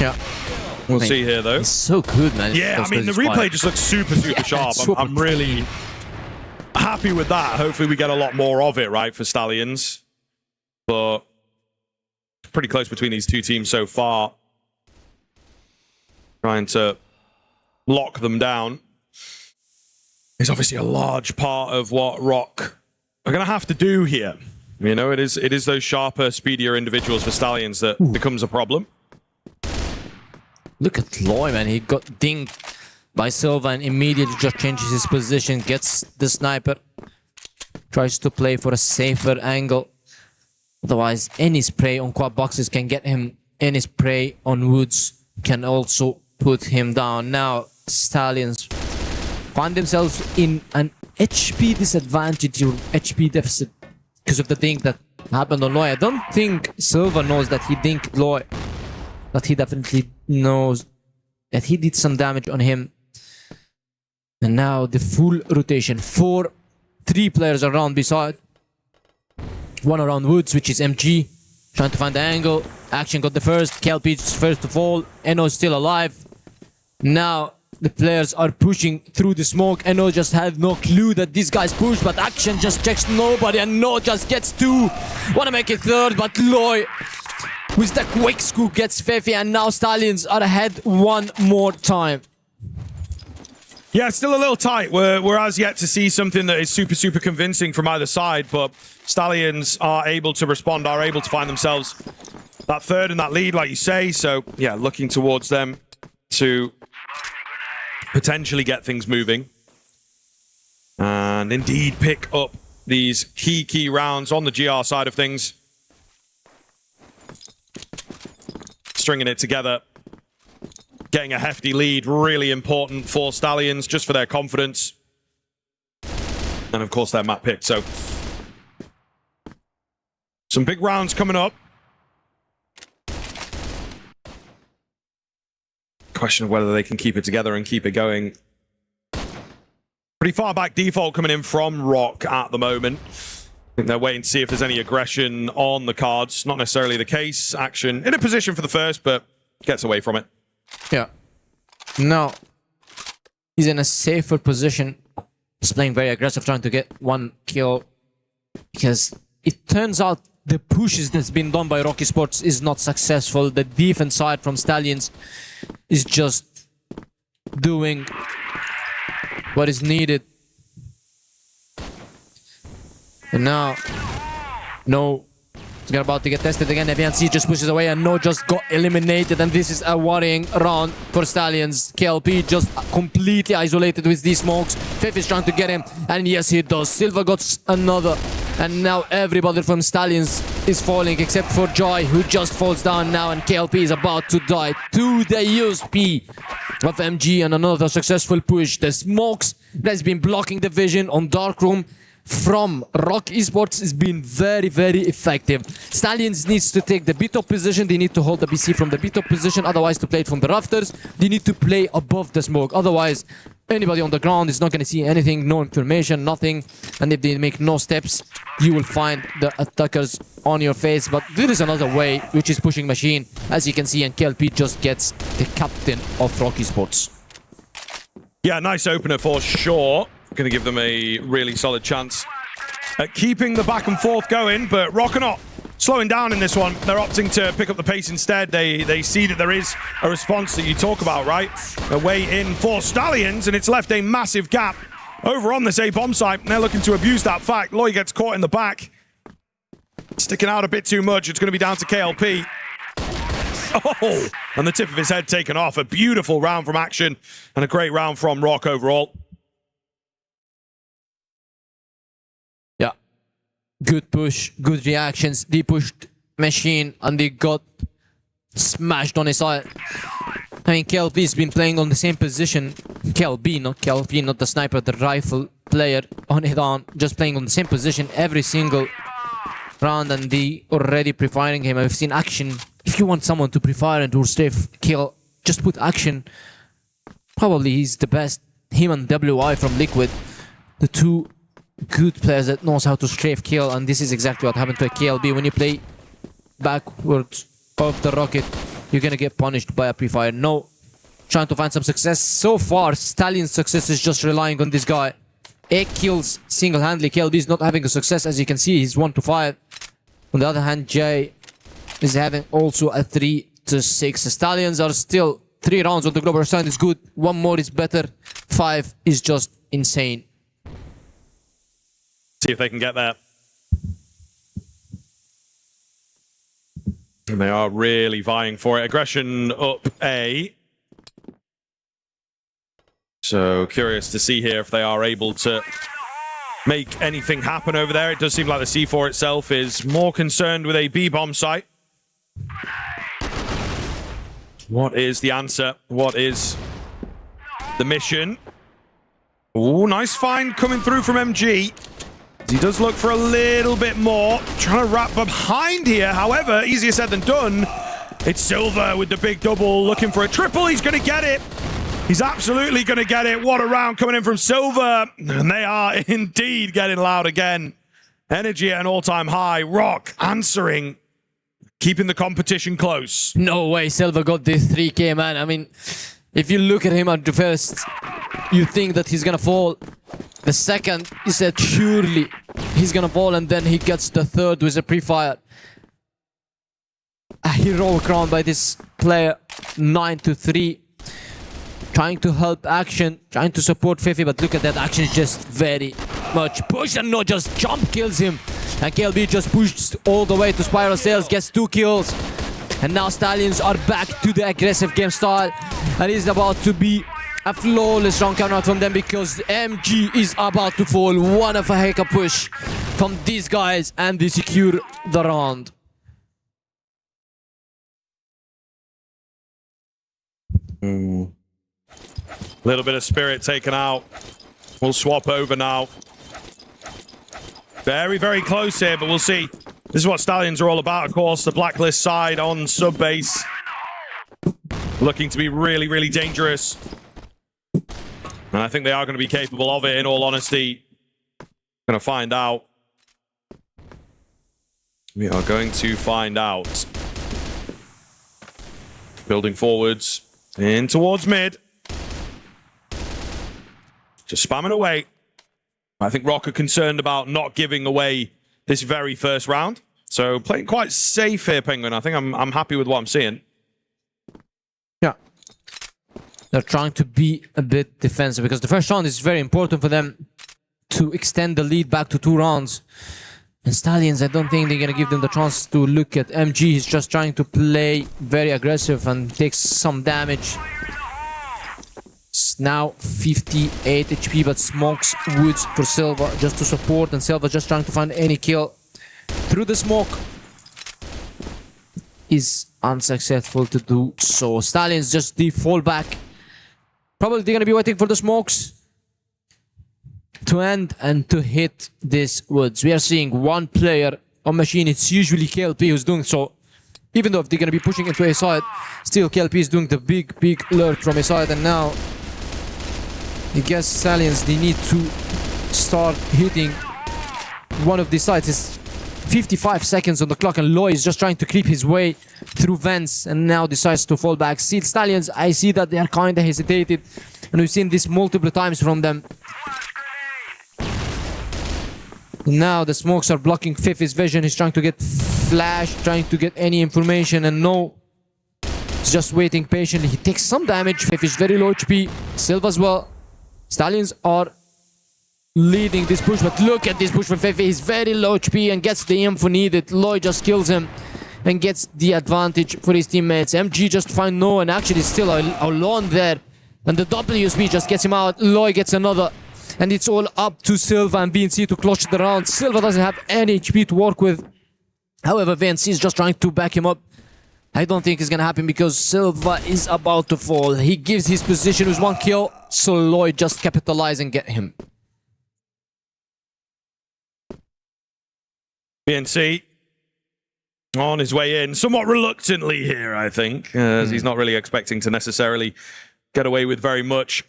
Yeah. We'll see here, though. It's so good, man. Yeah, I mean, the replay just looks super, super sharp. I'm really happy with that. Hopefully we get a lot more of it, right, for Stallions. But it's pretty close between these two teams so far. Trying to lock them down is obviously a large part of what Rock are going to have to do here. You know, it is those sharper, speedier individuals for Stallions that becomes a problem. Look at Loy, man. He got dinged by Silva and immediately just changes his position, gets the sniper, tries to play for a safer angle. Otherwise, any spray on quad boxes can get him. Any spray on woods can also put him down. Now, Stallions find themselves in an HP disadvantage or HP deficit because of the thing that happened on Loy. I don't think Silva knows that he dinked Loy. But he definitely knows that he did some damage on him. And now the full rotation. 3 players around beside. 1 around Woods, which is MG. Trying to find the angle. Action got the first. KLP first to fall. Eno is still alive. Now the players are pushing through the smoke. Eno just had no clue that these guys push, but Action just checks nobody, and No just gets 2. Wanna make it 3rd, but Loy with the quick scoop gets Fefe, and now Stallions are ahead one more time. Yeah, still a little tight. We're as yet to see something that is super, super convincing from either side, but Stallions are able to respond, are able to find themselves that 3rd and that lead, like you say. So, yeah, looking towards them to potentially get things moving. And indeed pick up these key rounds on the GR side of things. Stringing it together, getting a hefty lead, really important for Stallions, just for their confidence. And of course, their map pick. So, some big rounds coming up. Question of whether they can keep it together and keep it going. Pretty far back default coming in from Rock at the moment. I think they're waiting to see if there's any aggression on the cards. Not necessarily the case. Action in a position for the first, but gets away from it. Yeah. Now, he's in a safer position. He's playing very aggressive, trying to get 1 kill. Because it turns out the pushes that's been done by Rock Esports is not successful. The defense side from Stallions is just doing what is needed. And now, No is about to get tested again. FNC just pushes away, and No just got eliminated. And this is a worrying round for Stallions. KLP just completely isolated with these smokes. Fefe is trying to get him, and yes, he does. Silva got another. And now everybody from Stallions is falling except for Joy, who just falls down now, and KLP is about to die to the USP of MG, and another successful push. The smokes that's been blocking the vision on Darkroom from Rock Esports has been very, very effective. Stallions needs to take the B-top position. They need to hold the BC from the B-top position. Otherwise, to play it from the rafters, they need to play above the smoke. Otherwise, anybody on the ground is not going to see anything, no information, nothing. And if they make no steps, you will find the attackers on your face. But there is another way, which is pushing machine, as you can see, and KLP just gets the captain of Rock Esports. Yeah, nice opener for sure. Going to give them a really solid chance at keeping the back and forth going, but Rock are not slowing down in this one. They're opting to pick up the pace instead. They see that there is a response that you talk about, right? A way in for Stallions, and it's left a massive gap over on this A-bomb site, and they're looking to abuse that fact. Loy gets caught in the back, sticking out a bit too much. It's going to be down to KLP. Oh, and the tip of his head taken off. A beautiful round from Action, and a great round from Rock overall. Good push, good reactions. They pushed machine and they got smashed on his side. I mean, KLP's been playing on the same position. KLP, not the sniper, the rifle player on it on, just playing on the same position every single round, and they already pre-firing him. I've seen Action. If you want someone to pre-fire and to strafe kill, just put Action. Probably he's the best. Him and WI from Liquid, the two good players that knows how to strafe kill, and this is exactly what happened to a KLP. When you play backwards of the rocket, you're gonna get punished by a pre-fire. No, trying to find some success. So far, Stallion's success is just relying on this guy. 8 kills single-handedly. KLP is not having a success, as you can see. He's 1-5. On the other hand, Jay is having also a 3-6. Stallions are still 3 rounds on the global stand is good. 1 more is better. 5 is just insane. See if they can get there. And they are really vying for it. Aggression up A. So curious to see here if they are able to make anything happen over there. It does seem like the C4 itself is more concerned with a B-bomb site. What is the answer? What is the mission? Oh, nice find coming through from MG. He does look for a little bit more. Trying to wrap behind here. However, easier said than done. It's Silver with the big double, looking for a triple. He's going to get it. He's absolutely going to get it. What a round coming in from Silver. And they are indeed getting loud again. Energy at an all-time high. Rock answering, keeping the competition close. No way Silver got this 3K, man. I mean, if you look at him at the first, you think that he's going to fall. The second, he said surely he's gonna fall, and then he gets the third with a pre-fire. A heroic round by this player, 9-3. Trying to help Action, trying to support Fifi, but look at that, Action is just very much push, and not just jump kills him. And KLP just pushed all the way to Spiral Sales, gets 2 kills. And now Stallions are back to the aggressive game style, and it's about to be a flawless round coming out from them, because MG is about to fall. One of a heck of push from these guys, and they secure the round. Little bit of spirit taken out. We'll swap over now. Very, very close here, but we'll see. This is what Stallions are all about, of course. The Blacklist side on sub-base. Looking to be really, really dangerous. And I think they are going to be capable of it, in all honesty. Going to find out. We are going to find out. Building forwards. In towards mid. Just spamming away. I think Rock are concerned about not giving away this very first round. So playing quite safe here, Penguin. I think I'm happy with what I'm seeing. Yeah. They're trying to be a bit defensive, because the first round is very important for them to extend the lead back to 2 rounds. And Stallions, I don't think they're going to give them the chance to look at MG. He's just trying to play very aggressive and takes some damage. It's now 58 HP, but smokes woods for Silver just to support. And Silver just trying to find any kill through the smoke. is unsuccessful to do so. Stallions just the fallback. Probably they're going to be waiting for the smokes to end and to hit this woods. We are seeing one player on machine. It's usually KLP who's doing so. Even though if they're going to be pushing into a side, still KLP is doing the big lurk from a side. And now, I guess Stallions, they need to start hitting one of these sides. It's 55 seconds on the clock, and Loy is just trying to creep his way through vents and now decides to fall back. See, Stallions, I see that they are kind of hesitated, and we've seen this multiple times from them. Now the smokes are blocking Fifi's vision. He's trying to get flash, trying to get any information, and no, he's just waiting patiently. He takes some damage. Fifi's very low HP. Silva as well. Stallions are leading this push, but look at this push from Fifi. He's very low HP and gets the info needed. Lloyd just kills him and gets the advantage for his teammates. MG just find no, and actually still alone there. And the WSB just gets him out. Lloyd gets another. And it's all up to Silva and VNC to clutch the round. Silva doesn't have any HP to work with. However, VNC is just trying to back him up. I don't think it's going to happen because Silva is about to fall. He gives his position with one kill, so Lloyd just capitalize and get him. BNC on his way in, somewhat reluctantly here, I think, as he's not really expecting to necessarily get away with very much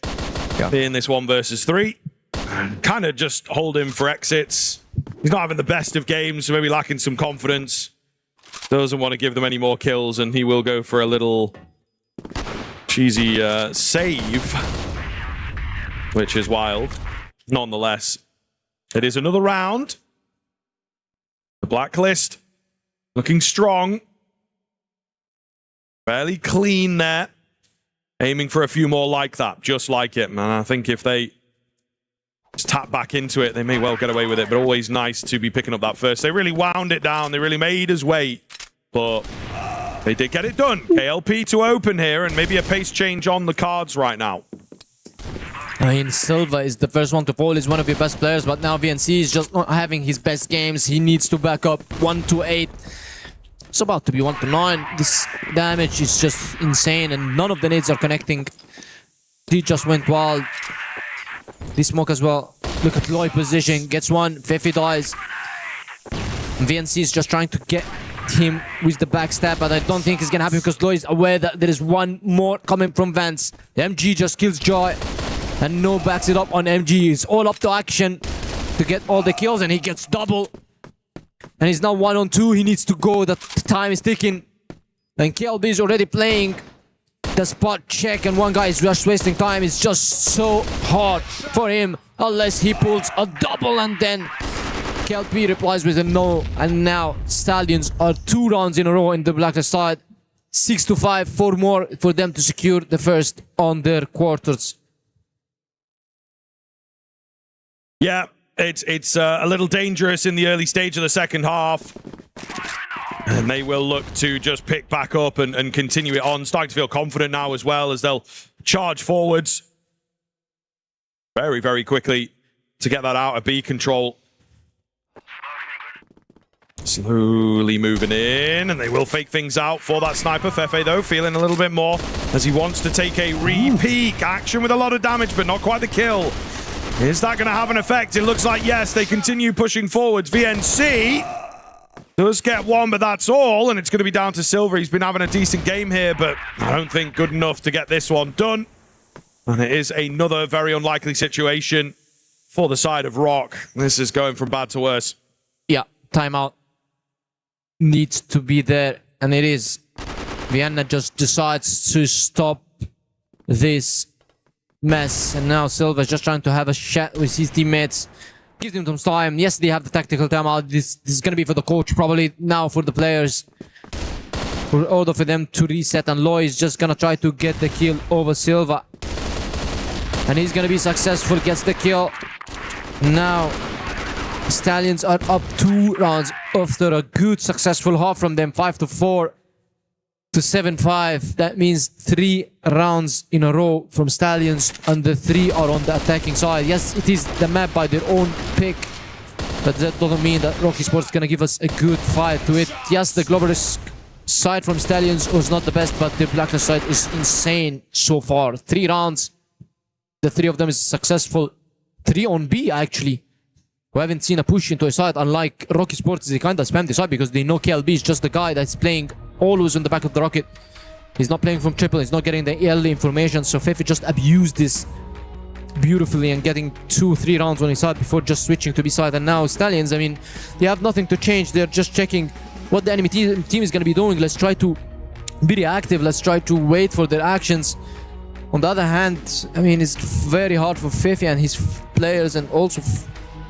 in this 1 versus 3. Kind of just hold him for exits. He's not having the best of games, so maybe lacking some confidence. Doesn't want to give them any more kills, and he will go for a little cheesy save, which is wild. Nonetheless, it is another round. The blacklist looking strong. Fairly clean there. Aiming for a few more like that, just like it, man. I think if they just tap back into it, they may well get away with it, but always nice to be picking up that first. They really wound it down. They really made us wait, but they did get it done. KLP to open here, and maybe a pace change on the cards right now. I mean, Silva is the first one to fall. He's one of your best players, but now VNC is just not having his best games. He needs to back up 1-8. It's about to be 1-9. This damage is just insane, and none of the nades are connecting. He just went wild. This smoke as well. Look at Lloyd position. Gets one. Fifi dies. VNC is just trying to get him with the backstab, but I don't think it's gonna happen because Lloyd is aware that there is one more coming from Vance. MG just kills Joy, and no backs it up on MG. It's all up to action to get all the kills, and he gets double. And he's now 1-on-2. He needs to go. The time is ticking. And KLB is already playing the spot check, and one guy is just wasting time. It's just so hard for him unless he pulls a double, and then KLP replies with a no. And now Stallions are 2 rounds in a row in the blacklist side. 6-5, 4 more for them to secure the first on their quarters. Yeah, it's a little dangerous in the early stage of the second half. And they will look to just pick back up and continue it on. Starting to feel confident now as well, as they'll charge forwards very, very quickly to get that out of B control. Slowly moving in, and they will fake things out for that sniper. Fefe, though, feeling a little bit more as he wants to take a re-peek. Action with a lot of damage, but not quite the kill. Is that going to have an effect? It looks like yes. They continue pushing forwards. VNC does get one, but that's all, and it's going to be down to Silver. He's been having a decent game here, but I don't think good enough to get this one done. And it is another very unlikely situation for the side of Rock. This is going from bad to worse. Yeah, timeout needs to be there, and it is. Vienna just decides to stop this mess, and now Silva's just trying to have a chat with his teammates. Gives them some time. Yes, they have the tactical timeout. This is going to be for the coach, probably now for the players. For order for them to reset, and Loy is just going to try to get the kill over Silva. And he's going to be successful, gets the kill. Now, Stallions are up 2 rounds after a good successful half from them. 5-4 to 7-5. That means 3 rounds in a row from Stallions, and the 3 are on the attacking side. Yes, it is the map by their own pick, but that doesn't mean that Rocky Sports is going to give us a good fight to it. Yes, the Global Risk side from Stallions was not the best, but the Blacklist side is insane so far. 3 rounds. The 3 of them is successful. 3 on B, actually. We haven't seen a push into a side, unlike Rocky Sports. They kind of spam the side because they know KLB is just the guy that's playing always on the back of the rocket. He's not playing from triple. He's not getting the early information. So Fefe just abused this beautifully and getting 2-3 rounds on his side before just switching to B side. And now Stallions, I mean, they have nothing to change. They're just checking what the enemy team is going to be doing. Let's try to be reactive. Let's try to wait for their actions. On the other hand, I mean, it's very hard for Fefe and his players and also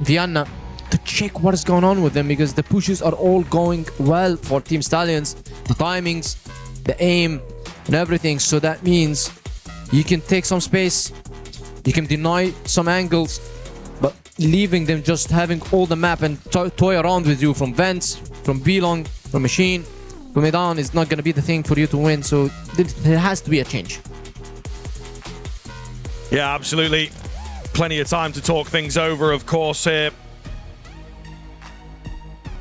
Vienna to check what is going on with them, because the pushes are all going well for Team Stallions. The timings, the aim, and everything. So that means you can take some space, you can deny some angles, but leaving them just having all the map and toy around with you from vents, from B-long, from machine, from mid down is not going to be the thing for you to win. So there has to be a change. Yeah, absolutely. Plenty of time to talk things over, of course, here.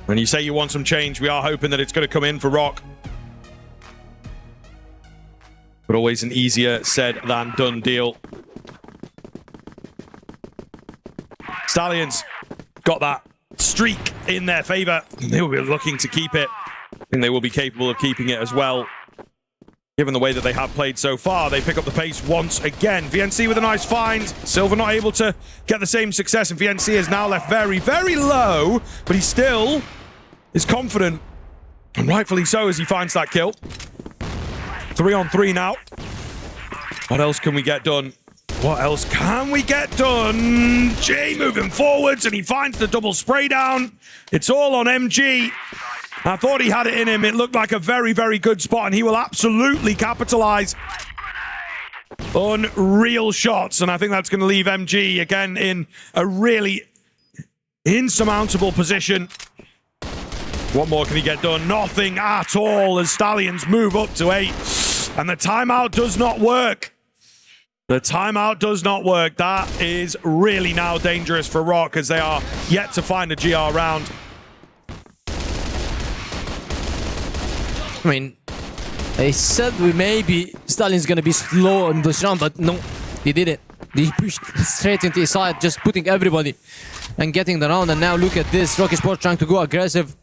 When you say you want some change, we are hoping that it's going to come in for Rock. But always an easier said than done deal. Stallions got that streak in their favor. They will be looking to keep it. I think they will be capable of keeping it as well. Given the way that they have played so far, they pick up the pace once again. VNC with a nice find. Silver not able to get the same success, and VNC is now left very, very low, but he still is confident, and rightfully so as he finds that kill. 3 on 3 now. What else can we get done? What else can we get done? Jay moving forwards, and he finds the double spray down. It's all on MG. I thought he had it in him. It looked like a very, very good spot, and he will absolutely capitalize. Unreal shots, and I think that's going to leave MG again in a really insurmountable position. What more can he get done? Nothing at all as Stallions move up to 8, and the timeout does not work. The timeout does not work. That is really now dangerous for Rock, as they are yet to find a GR round. I mean, they said maybe Stallions gonna be slow in this round, but no, they didn't. They pushed straight into his side, just putting everybody and getting the round. And now look at this, Rocky Sports trying to go aggressive,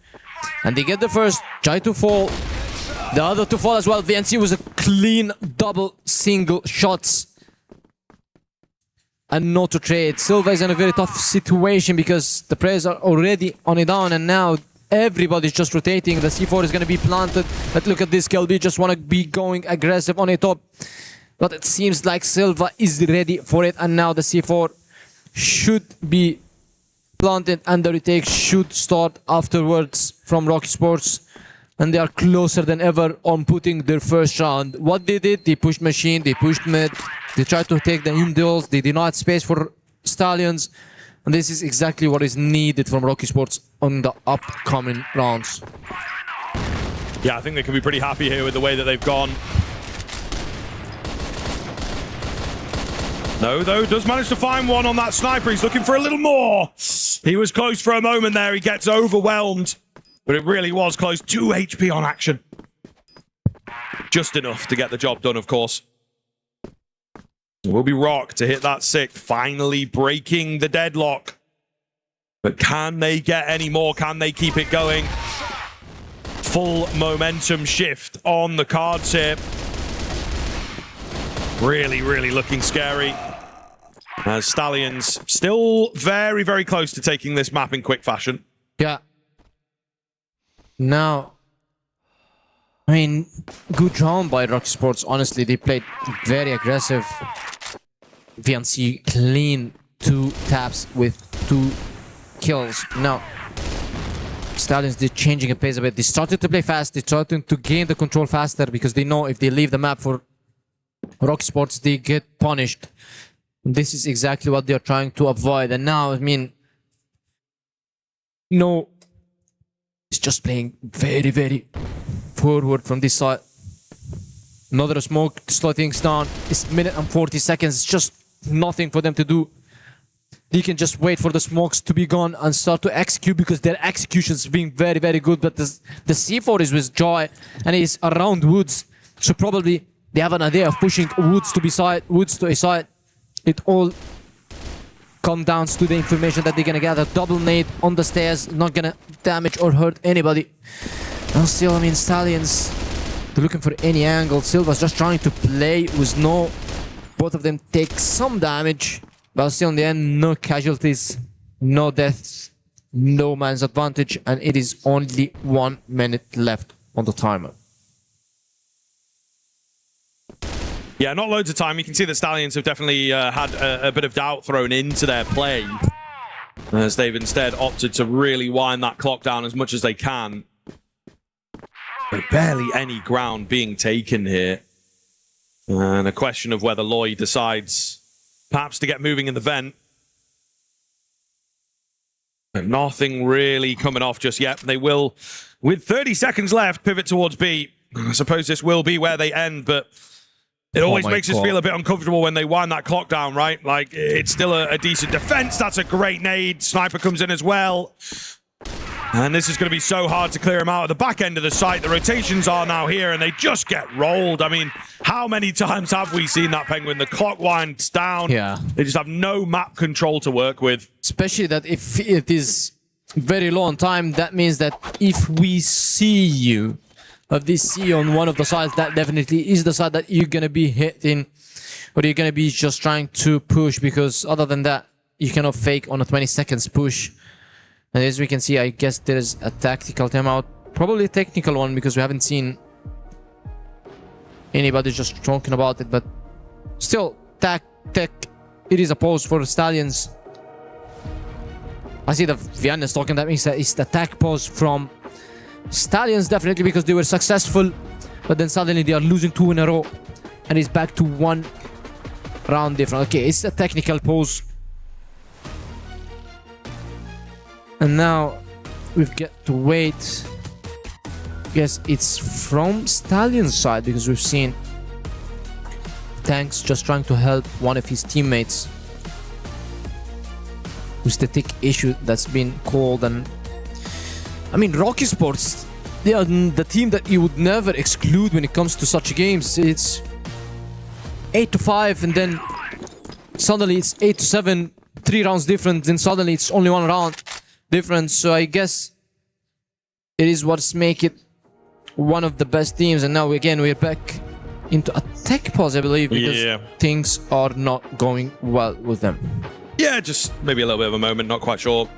and they get the first, try to fall, the other to fall as well. VNC was a clean double single shots and not to trade. Silva is in a very tough situation because the players are already on it down, and now everybody's just rotating. The C4 is going to be planted. But look at this, KLB just want to be going aggressive on a top. But it seems like Silva is ready for it. And now the C4 should be planted and the retake should start afterwards from Rocky Sports. And they are closer than ever on putting their first round. What they did, they pushed machine, they pushed mid. They tried to take the indoors. They denied space for Stallions. And this is exactly what is needed from Rocky Sports on the upcoming rounds. Yeah, I think they can be pretty happy here with the way that they've gone. No, though, does manage to find one on that sniper. He's looking for a little more. He was close for a moment there. He gets overwhelmed. But it really was close. 2 HP on action. Just enough to get the job done, of course. It will be Rock to hit that 6th, finally breaking the deadlock. But can they get any more? Can they keep it going? Full momentum shift on the cards here. Really, really looking scary. As Stallions still very, very close to taking this map in quick fashion. Yeah. Now, I mean, good round by Rocky Sports. Honestly, they played very aggressive. VNC clean 2 taps with 2 kills. Now, Stallions did changing a pace a bit. They started to play fast. They started to gain the control faster because they know if they leave the map for Rocky Sports, they get punished. This is exactly what they're trying to avoid. And now, I mean, no, it's just playing very, very forward from this side. Another smoke to slow things down. It's minute and 40 seconds. It's just nothing for them to do. they can just wait for the smokes to be gone and start to execute because their execution is being very, very good. But the C4 is with Joy and he's around Woods. So probably they have an idea of pushing Woods to a side. It all comes down to the information that they're gonna get. A double nade on the stairs, not gonna damage or hurt anybody. And still, I mean, Stallions, they're looking for any angle. Silva's just trying to play with no... Both of them take some damage, but still in the end, no casualties, no deaths, no man's advantage, and it is only 1 minute left on the timer. Yeah, not loads of time. You can see the Stallions have definitely had a bit of doubt thrown into their play, as they've instead opted to really wind that clock down as much as they can. But barely any ground being taken here. And a question of whether Loy decides perhaps to get moving in the vent. But nothing really coming off just yet. They will, with 30 seconds left, pivot towards B. I suppose this will be where they end, but it always makes us feel a bit uncomfortable when they wind that clock down, right? Like, it's still a decent defense. That's a great nade. Sniper comes in as well. And this is going to be so hard to clear him out at the back end of the site. The rotations are now here, and they just get rolled. I mean, how many times have we seen that, Penguin? The clock winds down. Yeah. They just have no map control to work with. Especially that if it is very low on time, that means that if we see you, if they see you on one of the sides, that definitely is the side that you're going to be hitting, or you're going to be just trying to push, because other than that, you cannot fake on a 20 seconds push. And as we can see, I guess there's a tactical timeout. Probably a technical one, because we haven't seen anybody just talking about it. But still, tech, it is a pause for Stallions. I see the Vian is talking. That means that it's the tech pause from Stallions, definitely, because they were successful. But then suddenly they are losing 2 in a row. And it's back to 1 round different. Okay, it's a technical pause. And now we've got to wait. Guess it's from Stallion's side, because we've seen Tanks just trying to help one of his teammates with the tick issue that's been called. And I mean, Rocky Sports, they are the team that you would never exclude when it comes to such games. It's 8-5, and then suddenly it's 8-7, 3 rounds different, then suddenly it's only 1 round different. So I guess it is what's make it one of the best teams. And now again we're back into a tech pause, I believe, because things are not going well with them. Yeah, just maybe a little bit of a moment, not quite sure.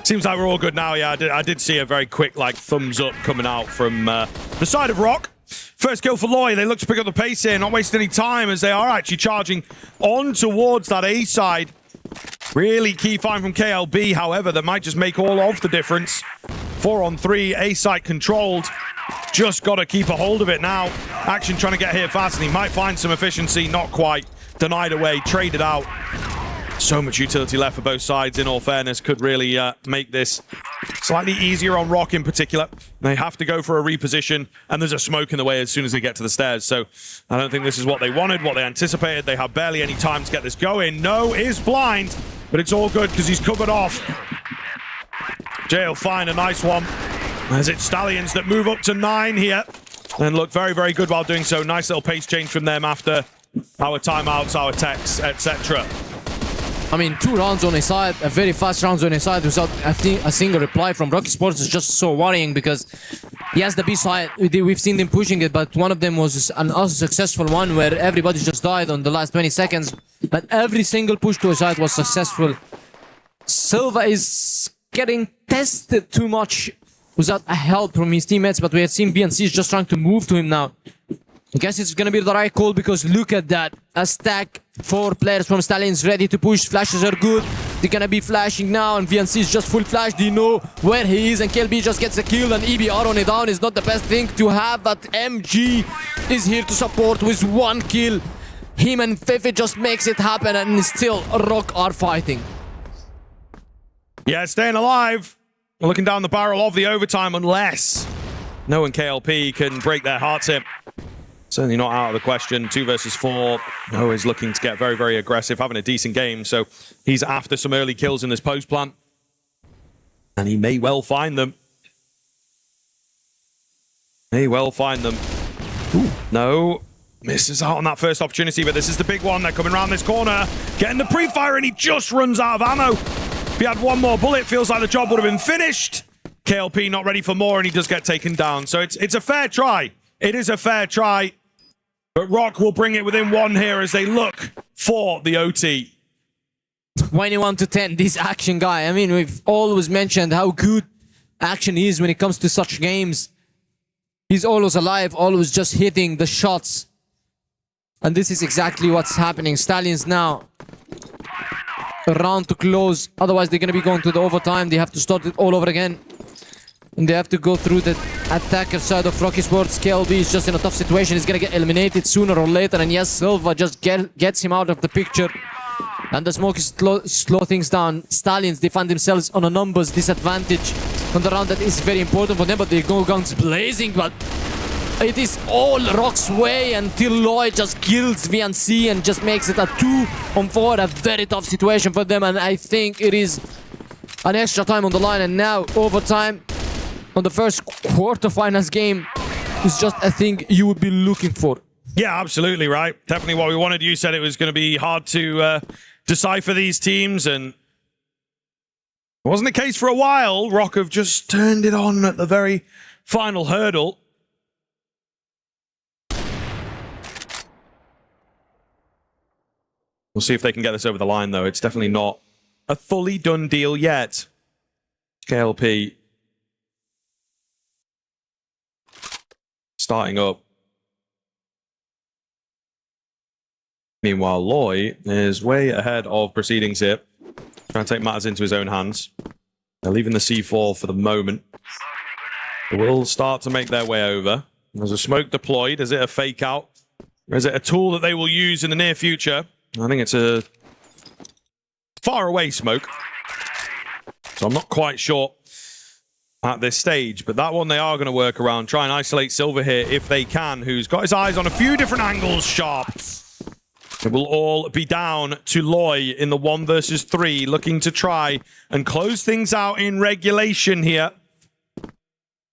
Seems like we're all good now. Yeah, I did see a very quick like thumbs up coming out from the side of Rock. First kill for Loy. They look to pick up the pace here, not wasting any time, as they are actually charging on towards that A side. Really key find from KLB, however, that might just make all of the difference. 4-on-3, A site controlled. Just got to keep a hold of it now. Action trying to get here fast, and he might find some efficiency. Not quite. Denied away, traded out. So much utility left for both sides, in all fairness. Could really make this slightly easier on Rock in particular. They have to go for a reposition, and there's a smoke in the way as soon as they get to the stairs. So I don't think this is what they wanted, what they anticipated. They have barely any time to get this going. No is blind, but it's all good because he's covered off. Jay will find a nice one. As it's Stallions that move up to 9 here and look very, very good while doing so. Nice little pace change from them after our timeouts, our techs, etc. I mean, 2 rounds on his side, a very fast rounds on his side without a single reply from Rocky Sports is just so worrying, because yes, the B side, we've seen them pushing it, but one of them was an unsuccessful one where everybody just died on the last 20 seconds. But every single push to his side was successful. Silva is getting tested too much without a help from his teammates, but we have seen BNC is just trying to move to him now. I guess it's gonna be the right call, because look at that. A stack, 4 players from Stallions ready to push. Flashes are good. They're gonna be flashing now, and VNC is just full flash. They know where he is, and KLB just gets a kill, and EBR on it down is not the best thing to have, but MG is here to support with 1 kill. Him and Fefe just makes it happen, and still Rock are fighting. Yeah, staying alive. Looking down the barrel of the overtime, unless no one KLP can break their hearts in. Certainly not out of the question. 2 versus 4. Oh, he's looking to get very, very aggressive, having a decent game. So he's after some early kills in this post plant. And he may well find them. May well find them. Ooh. No. Misses out on that first opportunity, but this is the big one. They're coming around this corner. Getting the pre-fire, and he just runs out of ammo. If he had one more bullet, feels like the job would have been finished. KLP not ready for more, and he does get taken down. So it's a fair try. It is a fair try. But Rock will bring it within 1 here as they look for the OT. 21-10, this Action guy. I mean, we've always mentioned how good Action is when it comes to such games. He's always alive, always just hitting the shots. And this is exactly what's happening. Stallions now around to close. Otherwise, they're going to be going to the overtime. They have to start it all over again. And they have to go through the attacker side of Rocky Sports. KLB is just in a tough situation. He's going to get eliminated sooner or later. And yes, Silva just gets him out of the picture. And the smoke is slow things down. Stallions, they find themselves on a numbers disadvantage on the round. That is very important for them, but they go guns blazing. But it is all Rock's way until Lloyd just kills VNC and just makes it a 2-on-4. A very tough situation for them. And I think it is an extra time on the line. And now overtime on the first quarterfinals game is just a thing you would be looking for. Yeah, absolutely right. Definitely what we wanted. You said it was going to be hard to decipher these teams, and it wasn't the case for a while. Rock have just turned it on at the very final hurdle. We'll see if they can get this over the line, though. It's definitely not a fully done deal yet. KLP starting up. Meanwhile, Loy is way ahead of proceedings here. Trying to take matters into his own hands. They're leaving the C4 for the moment. They will start to make their way over. There's a smoke deployed. Is it a fake out? Or is it a tool that they will use in the near future? I think it's a far away smoke. So I'm not quite sure at this stage. But that one they are going to work around. Try and isolate Silver here if they can. Who's got his eyes on a few different angles sharp. It will all be down to Loy in the 1 versus 3, looking to try and close things out in regulation here.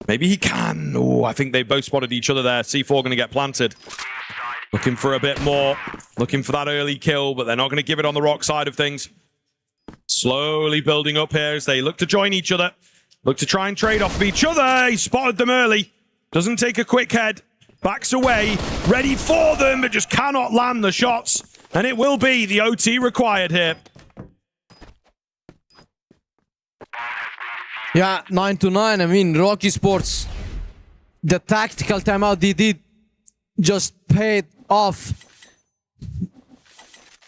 Maybe he can. Oh, I think they both spotted each other there. C4 going to get planted. Looking for a bit more. Looking for that early kill, but they're not going to give it on the Rock side of things. Slowly building up here as they look to join each other. Look to try and trade off of each other. He spotted them early. Doesn't take a quick head. Backs away, ready for them, but just cannot land the shots. And it will be the OT required here. Yeah, 9-9. I mean, Rocky Sports, the tactical timeout they did just paid off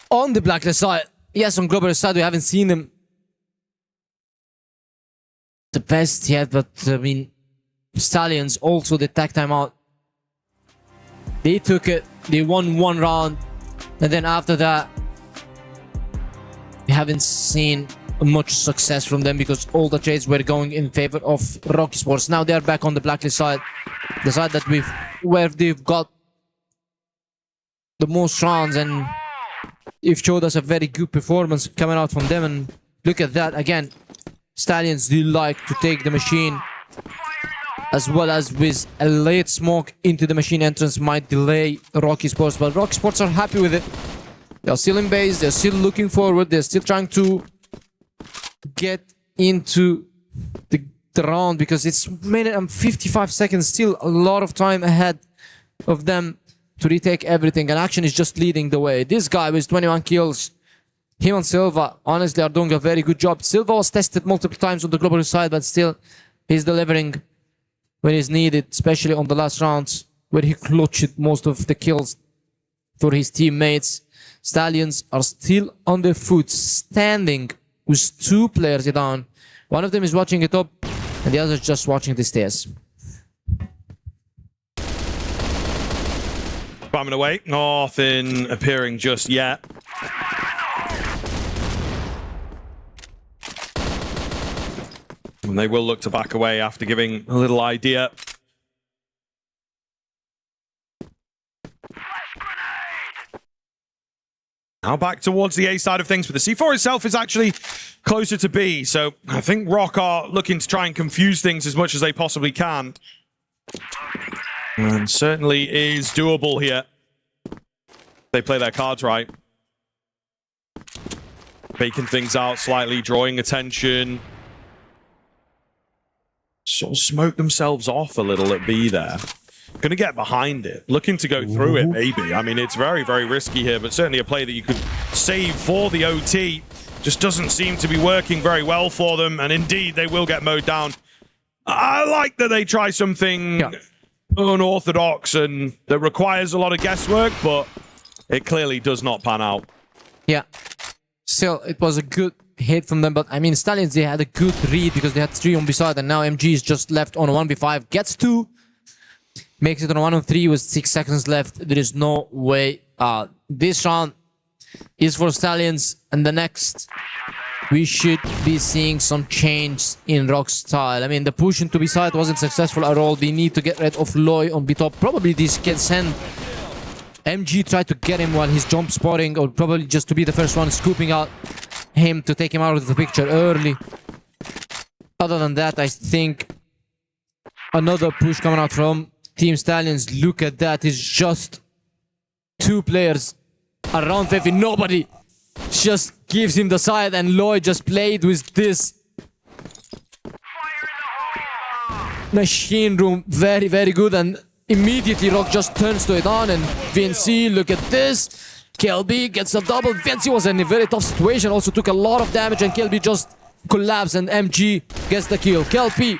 on the Blacklist side. Yes, on Global side, we haven't seen them the best yet, but I mean, Stallions also the tag timeout. They took it, they won 1 round, and then after that, we haven't seen much success from them because all the trades were going in favor of Rocky Sports. Now they're back on the Blacklist side, the side that where they've got the most rounds, and they've showed us a very good performance coming out from them. And look at that again, Stallions do like to take the machine, as well as with a late smoke into the machine entrance might delay Rocky Sports. But Rocky Sports are happy with it. They're still in base. They're still looking forward. They're still trying to get into the round because it's minute and 55 seconds. Still a lot of time ahead of them to retake everything. And Action is just leading the way. This guy with 21 kills, him and Silva, honestly, are doing a very good job. Silva was tested multiple times on the global side, but still he's delivering when it's needed, especially on the last rounds where he clutched most of the kills for his teammates. Stallions are still on their foot, standing with 2 players down. One of them is watching it up, and the other is just watching the stairs. Bombing away, nothing appearing just yet. And they will look to back away after giving a little idea. Now back towards the A side of things, but the C4 itself is actually closer to B, so I think Rock are looking to try and confuse things as much as they possibly can. And certainly is doable here. They play their cards right. Baking things out slightly, drawing attention. Sort of smoke themselves off a little at B there. Going to get behind it. Looking to go through it, maybe. I mean, it's very, very risky here, but certainly a play that you could save for the OT. Just doesn't seem to be working very well for them, and indeed, they will get mowed down. I like that they try something unorthodox and that requires a lot of guesswork, but it clearly does not pan out. Yeah. Still, it was a good hit from them, but I mean, Stallions, they had a good read because they had 3 on B side, and now MG is just left on a 1v5. Gets 2. Makes it on a 1-on-3 with 6 seconds left. There is no way. This round is for Stallions, and the next we should be seeing some change in Rock's style. I mean, the push into B side wasn't successful at all. They need to get rid of Loy on B top. Probably this can send MG try to get him while he's jump spotting, or probably just to be the first one scooping out him to take him out of the picture early. Other than that, I think another push coming out from Team Stallions. Look at that. It's just 2 players around Fefi. Nobody just gives him the side, and Loy just played with this machine room. Very, very good. And immediately Rock just turns to it on, and VNC, look at this. KLB gets a double. VNC was in a very tough situation. Also took a lot of damage, and KLB just collapsed, and MG gets the kill. KLB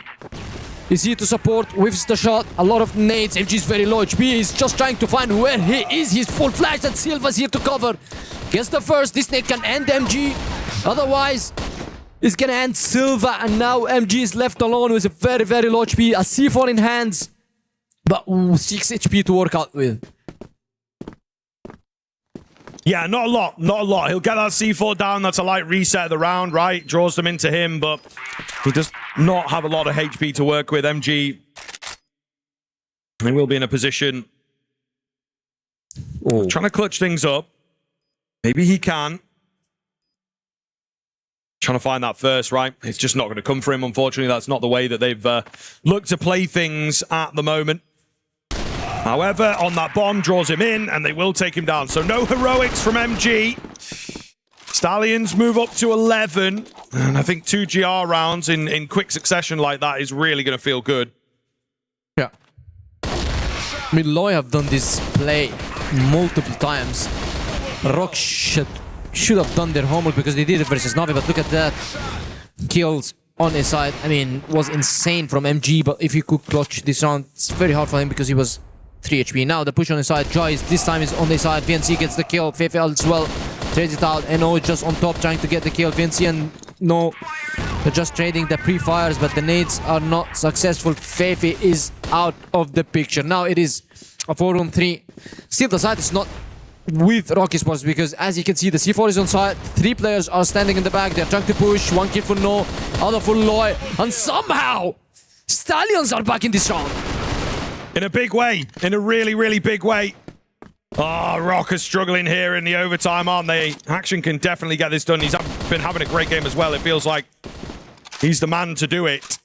is here to support, whiffs the shot, a lot of nades. MG is very low HP, he's just trying to find where he is. He's full flash, and Silva's here to cover. Gets the first, this nade can end MG. Otherwise, it's gonna end Silva, and now MG is left alone with a very, very low HP. A C4 in hands, but 6 HP to work out with. Yeah, not a lot, not a lot. He'll get that C4 down. That's a light reset of the round, right? Draws them into him, but he does not have a lot of HP to work with. MG, he will be in a position trying to clutch things up. Maybe he can. Trying to find that first, right? It's just not going to come for him, unfortunately. That's not the way that they've looked to play things at the moment. However, on that bomb, draws him in, and they will take him down. So no heroics from MG. Stallions move up to 11. And I think 2 GR rounds in quick succession like that is really going to feel good. Yeah. I mean, Loy have done this play multiple times. Rock should have done their homework because they did it versus Navi, but look at that. Kills on his side. I mean, was insane from MG, but if he could clutch this round, it's very hard for him because he was 3 HP. Now the push on his side. Joyce this time is on the side. VNC gets the kill. Fefe as well. Trades it out. NO just on top trying to get the kill. VNC and No, they're just trading the pre-fires, but the nades are not successful. Fefe is out of the picture. Now it is a 4-on-3. Still the side is not with Rock Esports because as you can see the C4 is on side. 3 players are standing in the back. They're trying to push. 1 kill for No, other for Loy, and somehow Stallions are back in this round. In a big way. In a really, really big way. Oh, Rock is struggling here in the overtime, aren't they? Action can definitely get this done. He's been having a great game as well. It feels like he's the man to do it.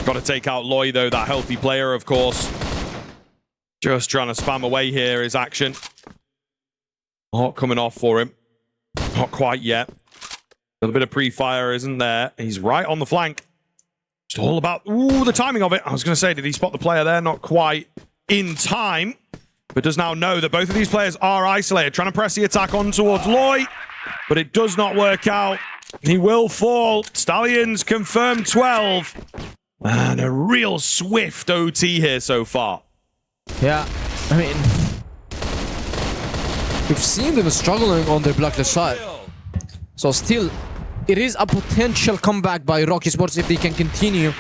Got to take out Loy, though, that healthy player, of course. Just trying to spam away here is Action. Not coming off for him. Not quite yet. A little bit of pre-fire isn't there. He's right on the flank. It's all about... Ooh, the timing of it. I was going to say, did he spot the player there? Not quite in time. But does now know that both of these players are isolated. Trying to press the attack on towards Loy. But it does not work out. He will fall. Stallions confirmed 12. And a real swift OT here so far. Yeah, I mean... we've seen them struggling on their blacklist side. So still, it is a potential comeback by Rock Esports if they can continue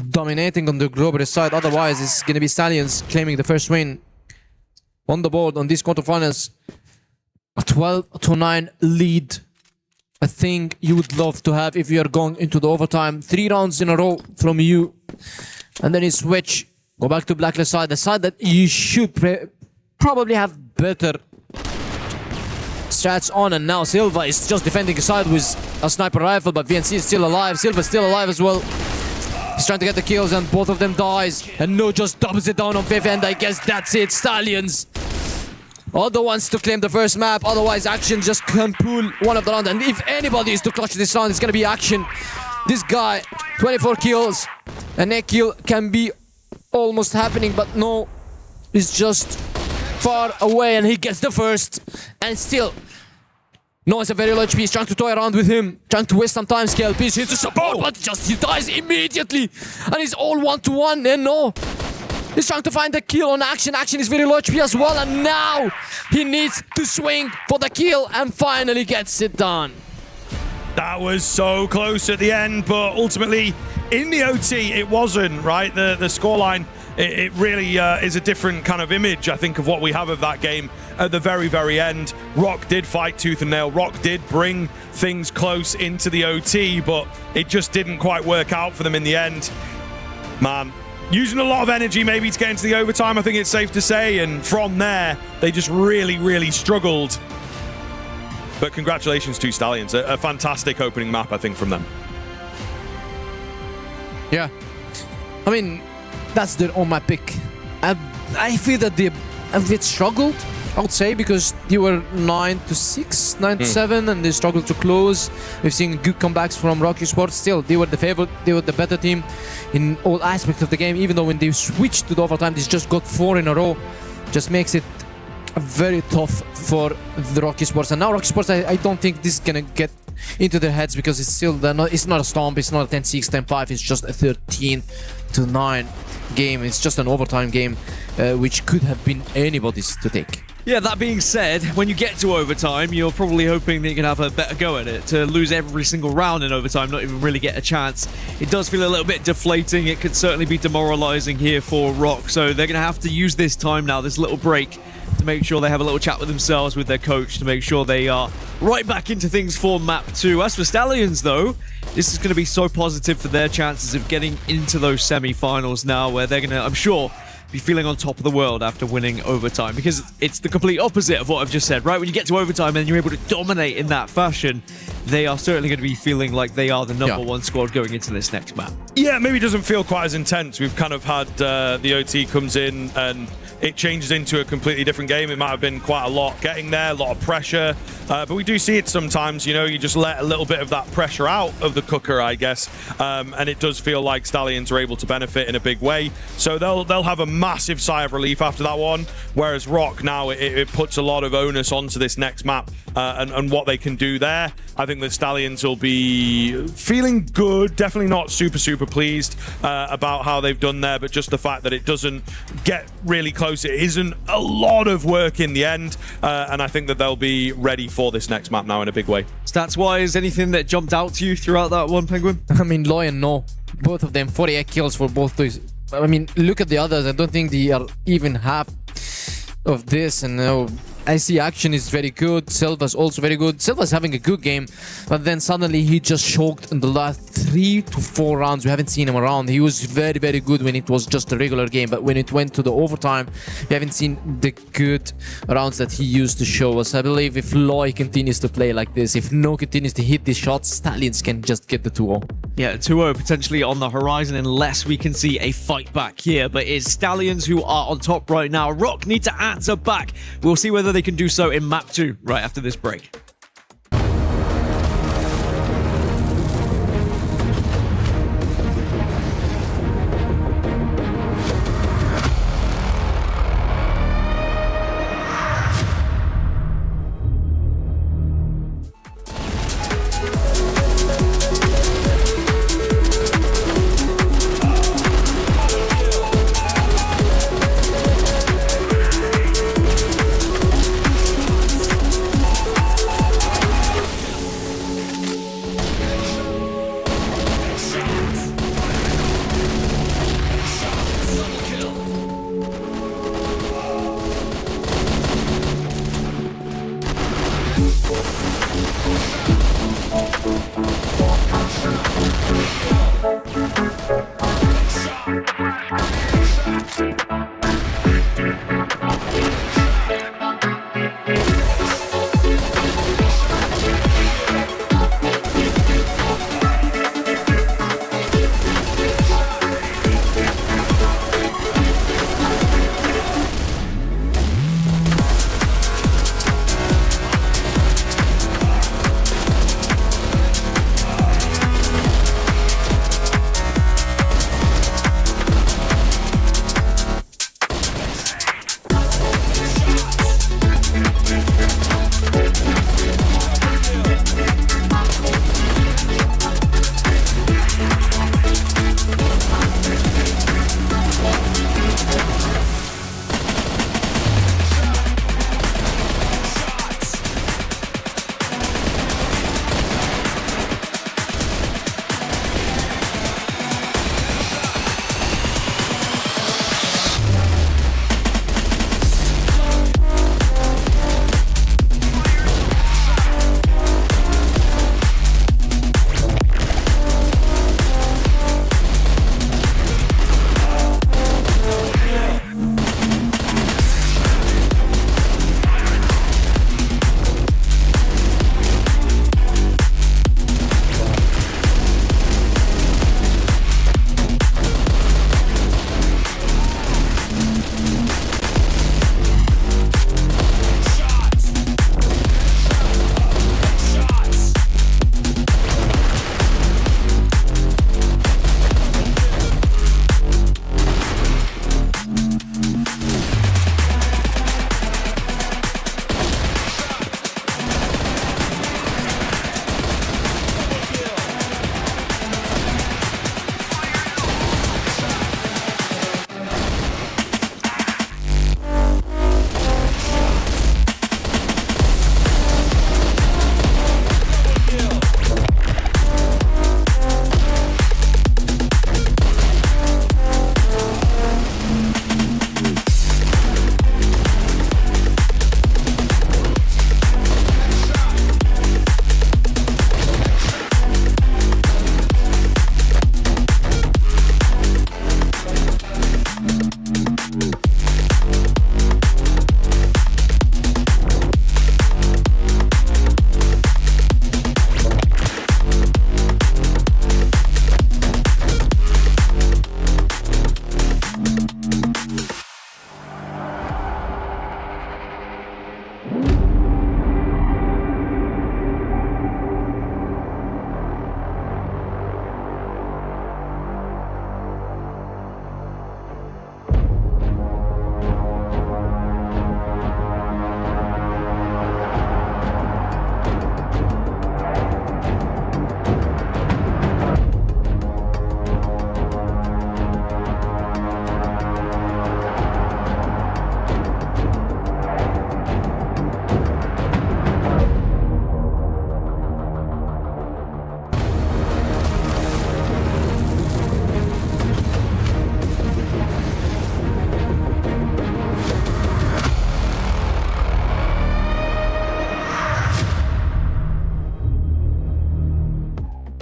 dominating on the global side. Otherwise, it's going to be Stallions claiming the first win on the board on these quarterfinals. A 12-9 lead. A thing you would love to have if you are going into the overtime. 3 rounds in a row from you. And then you switch. Go back to blacklist side. The side that you should probably have better strats on, and now Silva is just defending his side with a sniper rifle, but VNC is still alive. Silva's still alive as well. He's trying to get the kills, and both of them dies. And No just doubles it down on Viv, and I guess that's it. Stallions are the ones to claim the first map. Otherwise, Action just can pull one of the round. And if anybody is to clutch this round, it's gonna be Action. This guy, 24 kills. An egg kill can be almost happening, but no, he's just far away, and he gets the first. And still, No is a very low HP. He's trying to toy around with him, trying to waste some time. Scale piece hits the support, but he dies immediately. And he's all 1-to-1, and No, he's trying to find the kill on Action. Action is very low HP as well, and now he needs to swing for the kill and finally gets it done. That was so close at the end, but ultimately in the OT it wasn't, right? The scoreline, it really is a different kind of image, I think, of what we have of that game at the very, very end. Rock did fight tooth and nail. Rock did bring things close into the OT, but it just didn't quite work out for them in the end. Man, using a lot of energy maybe to get into the overtime, I think it's safe to say, and from there, they just really, really struggled. But congratulations to Stallions. A fantastic opening map, I think, from them. Yeah. I mean, that's their own map pick. I feel that they a bit struggled, I would say, because they were 9-6, 9-7, and they struggled to close. We've seen good comebacks from Rock Esports. Still, they were the favorite, they were the better team in all aspects of the game, even though when they switched to the overtime, they just got 4 in a row. Just makes it very tough for the Rock Esports. And now Rock Esports, I don't think this is gonna get into their heads, because it's still it's not a stomp, it's not a 10-6, 10-5, it's just a 13-9 game. It's just an overtime game, which could have been anybody's to take. Yeah, that being said, when you get to overtime, you're probably hoping that you can have a better go at it. To lose every single round in overtime, not even really get a chance, it does feel a little bit deflating. It could certainly be demoralizing here for Rock. So they're going to have to use this time now, this little break, to make sure they have a little chat with themselves, with their coach, to make sure they are right back into things for map 2. As for Stallions, though, this is going to be so positive for their chances of getting into those semi-finals now, where they're going to, I'm sure, be feeling on top of the world after winning overtime, because it's the complete opposite of what I've just said, right? When you get to overtime and you're able to dominate in that fashion, they are certainly going to be feeling like they are the number one squad going into this next map. Yeah, maybe it doesn't feel quite as intense. We've kind of had the OT comes in and it changes into a completely different game. It might have been quite a lot getting there, a lot of pressure, but we do see it sometimes, you know, you just let a little bit of that pressure out of the cooker, I guess, and it does feel like Stallions are able to benefit in a big way. So they'll have a massive sigh of relief after that one, whereas Rock now, it puts a lot of onus onto this next map and what they can do there. I think the Stallions will be feeling good, definitely not super pleased about how they've done there, but just the fact that it doesn't get really close. It isn't a lot of work in the end, and I think that they'll be ready for this next map now in a big way. Stats-wise, anything that jumped out to you throughout that one, Penguin? I mean, Loy and No, both of them, 48 kills for both those. I mean, look at the others. I don't think they are even half of this, and I see Action is very good. Silva's also very good. Silva's having a good game, but then suddenly he just choked in the last 3 to 4 rounds. We haven't seen him around. He was very, very good when it was just a regular game, but when it went to the overtime, we haven't seen the good rounds that he used to show us. I believe if Loy continues to play like this, if No continues to hit these shots, Stallions can just get the 2-0. Yeah, 2-0 potentially on the horizon unless we can see a fight back here, but it's Stallions who are on top right now. Rock need to answer back. We'll see whether they can do so in map 2 right after this break.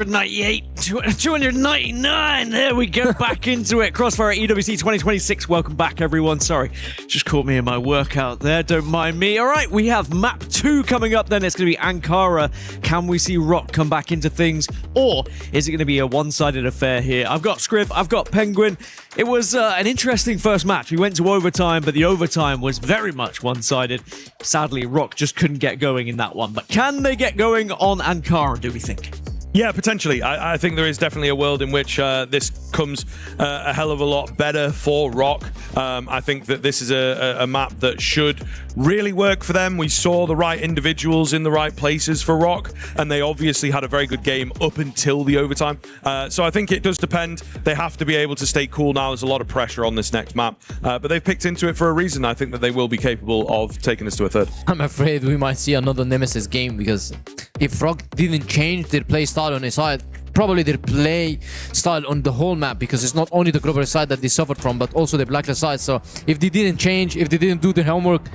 298, 299. There we go, back into it. Crossfire EWC 2026. Welcome back, everyone. Sorry, just caught me in my workout there. Don't mind me. All right, we have map 2 coming up. Then it's going to be Ankara. Can we see Rock come back into things, or is it going to be a one-sided affair here? I've got Scriv, I've got Penguin. It was an interesting first match. We went to overtime, but the overtime was very much one-sided. Sadly, Rock just couldn't get going in that one. But can they get going on Ankara, do we think? Yeah, potentially. I think there is definitely a world in which this comes a hell of a lot better for Rock. I think that this is a map that should really work for them. We saw the right individuals in the right places for Rock, and they obviously had a very good game up until the overtime. So I think it does depend. They have to be able to stay cool now. There's a lot of pressure on this next map, but they've picked into it for a reason. I think that they will be capable of taking us to a third. I'm afraid we might see another Nemesis game, because if Rock didn't change their play style on his side, probably their play style on the whole map, because it's not only the global side that they suffered from, but also the blacklist side. So if they didn't change, if they didn't do their homework,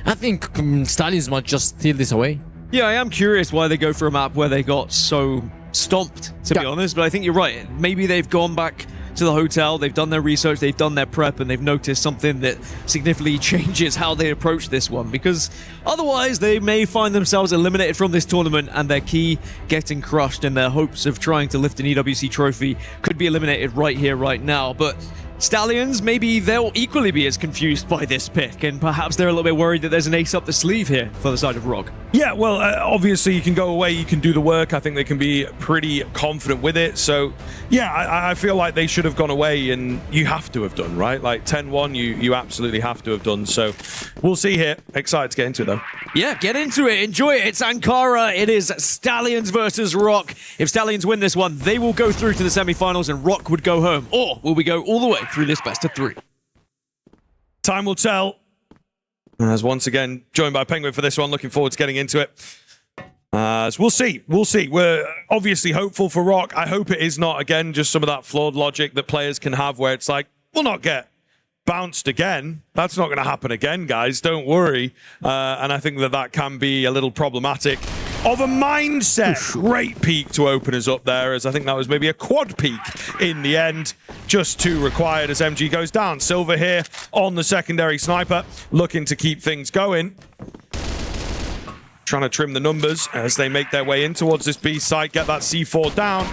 I think Stallions might just steal this away. Yeah, I am curious why they go for a map where they got so stomped, to be honest, but I think you're right. Maybe they've gone back to the hotel, they've done their research, they've done their prep, and they've noticed something that significantly changes how they approach this one, because otherwise they may find themselves eliminated from this tournament and their key getting crushed, and their hopes of trying to lift an EWC trophy could be eliminated right here, right now. But Stallions, maybe they'll equally be as confused by this pick, and perhaps they're a little bit worried that there's an ace up the sleeve here for the side of Rock. Yeah, well, obviously you can go away, you can do the work. I think they can be pretty confident with it. So, yeah, I feel like they should have gone away, and you have to have done, right? Like 10-1, you absolutely have to have done. So, we'll see here. Excited to get into it, though. Yeah, get into it. Enjoy it. It's Ankara. It is Stallions versus Rock. If Stallions win this one, they will go through to the semi-finals and Rock would go home. Or will we go all the way through this best of 3? Time will tell. As once again, joined by Penguin for this one. Looking forward to getting into it. So we'll see. We'll see. We're obviously hopeful for Rock. I hope it is not, again, just some of that flawed logic that players can have where it's like, we'll not get bounced again. That's not going to happen again, guys. Don't worry. And I think that can be a little problematic of a mindset. Great peak to open us up there, as I think that was maybe a quad peak in the end. Just 2 required as MG goes down. Silver here on the secondary sniper, looking to keep things going. Trying to trim the numbers as they make their way in towards this B site, get that C4 down.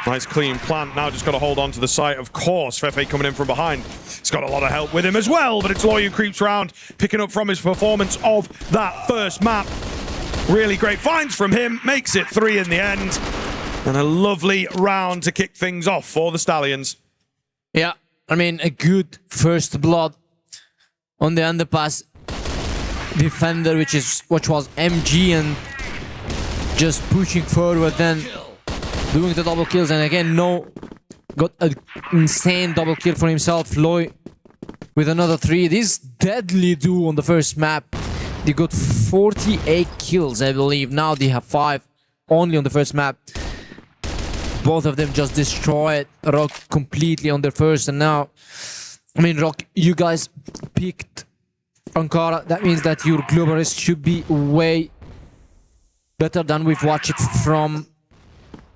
Nice clean plant. Now just got to hold on to the site, of course. Fefe coming in from behind. He's got a lot of help with him as well, but it's Loy who creeps around, picking up from his performance of that first map. Really great finds from him. Makes it 3 in the end. And a lovely round to kick things off for the Stallions. Yeah, I mean, a good first blood on the underpass defender, which was MG, and just pushing forward, then doing the double kills, and again, got an insane double kill for himself. Loy with another 3. This deadly duo on the first map. They got 48 kills, I believe. Now they have 5 only on the first map. Both of them just destroyed Rock completely on their first, and now, I mean, Rock, you guys picked Ankara. That means that your globalist should be way better than we've watched it from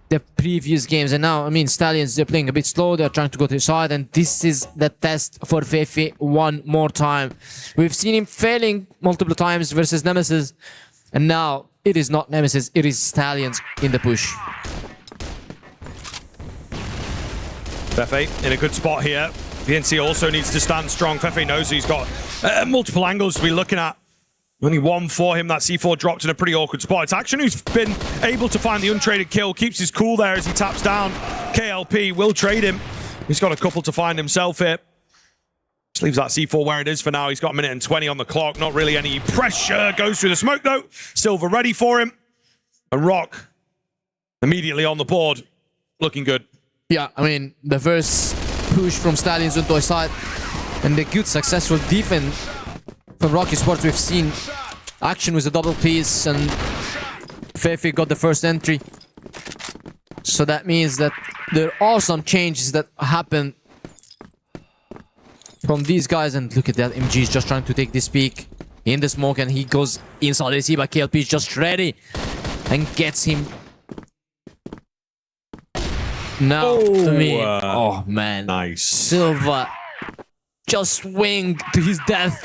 the previous games. And now, I mean, Stallions, they're playing a bit slow. They're trying to go to the side, and this is the test for Fefe one more time. We've seen him failing multiple times versus Nemesis, and now it is not Nemesis, it is Stallions in the push. Fefe in a good spot here. VNC also needs to stand strong. Fefe knows he's got multiple angles to be looking at. Only 1 for him. That C4 dropped in a pretty awkward spot. It's Action who's been able to find the untraded kill. Keeps his cool there as he taps down. KLP will trade him. He's got a couple to find himself here. Just leaves that C4 where it is for now. He's got 1:20 on the clock. Not really any pressure. Goes through the smoke though. Silver ready for him. And Rock immediately on the board. Looking good. Yeah, I mean, the first push from Stallions onto his side, and the good successful defense from Rock Esports. We've seen Action with a double piece, and Fefe got the first entry. So that means that there are some changes that happen from these guys. And look at that, MG is just trying to take this peek in the smoke, and he goes inside the C, but KLP is just ready and gets him Now, Oh, man. Nice. Silva just swing to his death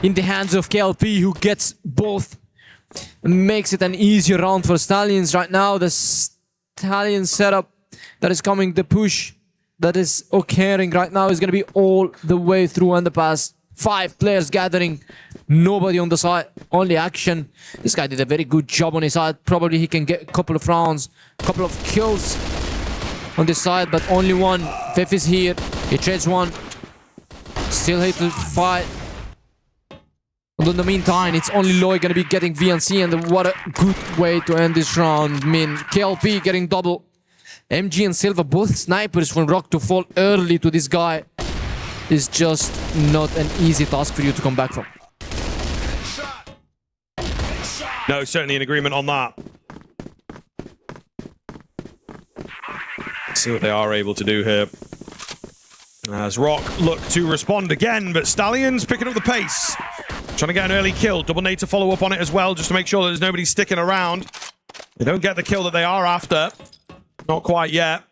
in the hands of KLP, who gets both. Makes it an easier round for Stallions right now. The Stallion setup that is coming, the push that is occurring right now is going to be all the way through underpass. 5 players gathering, nobody on the side, only Action. This guy did a very good job on his side. Probably he can get a couple of rounds, couple of kills on this side, but only one. Fifth is here, he trades one. Still hate to fight. And in the meantime, it's only Loy gonna be getting VNC, and what a good way to end this round. I mean, KLP getting double. MG and Silva, both snipers from Rock, to fall early to this guy is just not an easy task for you to come back from. No, certainly in agreement on that. Let's see what they are able to do here. As Rock look to respond again, but Stallions picking up the pace. Trying to get an early kill. Double Nate to follow up on it as well, just to make sure that there's nobody sticking around. They don't get the kill that they are after. Not quite yet.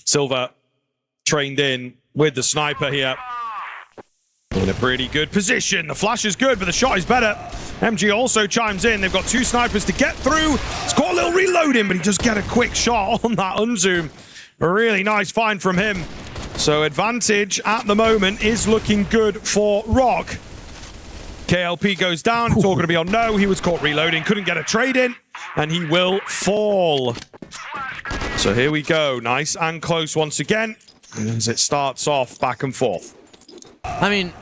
Silva trained in with the sniper here. In a pretty good position. The flash is good, but the shot is better. MG also chimes in. They've got 2 snipers to get through. It's got a little reloading, but he does get a quick shot on that unzoom. A really nice find from him. So advantage at the moment is looking good for Rock. KLP goes down. It's all going to be on no. He was caught reloading. Couldn't get a trade in. And he will fall. So here we go. Nice and close once again. As it starts off back and forth. I mean,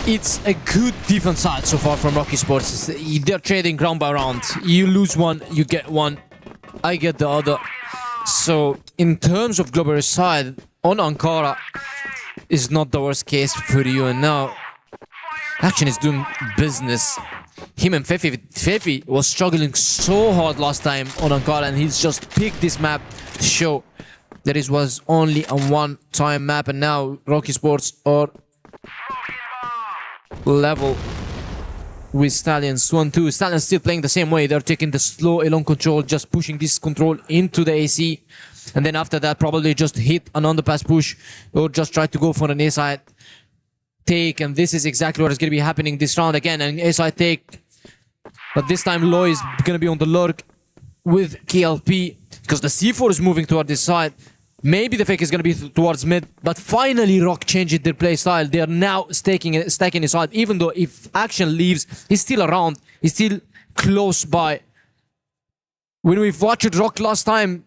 it's a good defense side so far from Rocky Sports. They're trading round by round. You lose one, you get one. I get the other. So in terms of global side, on Ankara is not the worst case for you. And now Action is doing business. Him and Fefi was struggling so hard last time on Ankara, and he's just picked this map to show that it was only a one-time map, and now Rocky Sports are level with Stallions 1-2. Stallions still playing the same way. They're taking the slow along control, just pushing this control into the AC, and then after that probably just hit an underpass push or just try to go for an A-side take, and this is exactly what is going to be happening this round again. An A-side take, but this time Loy is going to be on the lurk with KLP because the C4 is moving toward this side. Maybe the fake is going to be towards mid, but finally Rock changed their play style. They are now stacking his side, even though if Action leaves, he's still around. He's still close by. When we've watched Rock last time,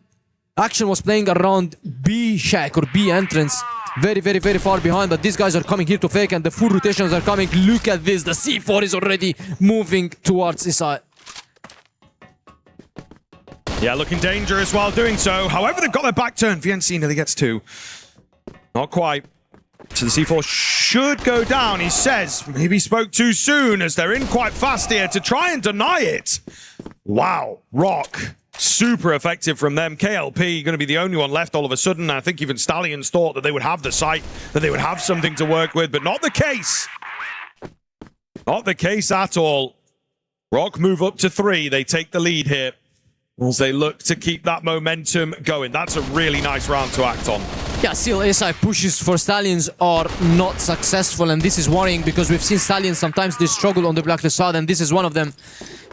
Action was playing around B shack or B entrance. Very, very, very far behind, but these guys are coming here to fake and the full rotations are coming. Look at this, the C4 is already moving towards his side. Yeah, looking dangerous while doing so. However, they've got their back turned. VNC nearly gets 2. Not quite. So the C4 should go down, he says. Maybe spoke too soon as they're in quite fast here to try and deny it. Wow, Rock. Super effective from them. KLP going to be the only one left all of a sudden. I think even Stallions thought that they would have the site, that they would have something to work with, but not the case. Not the case at all. Rock move up to 3. They take the lead here as they look to keep that momentum going. That's a really nice round to act on. Yeah, still A-side pushes for Stallions are not successful, and this is worrying because we've seen Stallions sometimes they struggle on the blacklist side, and this is one of them.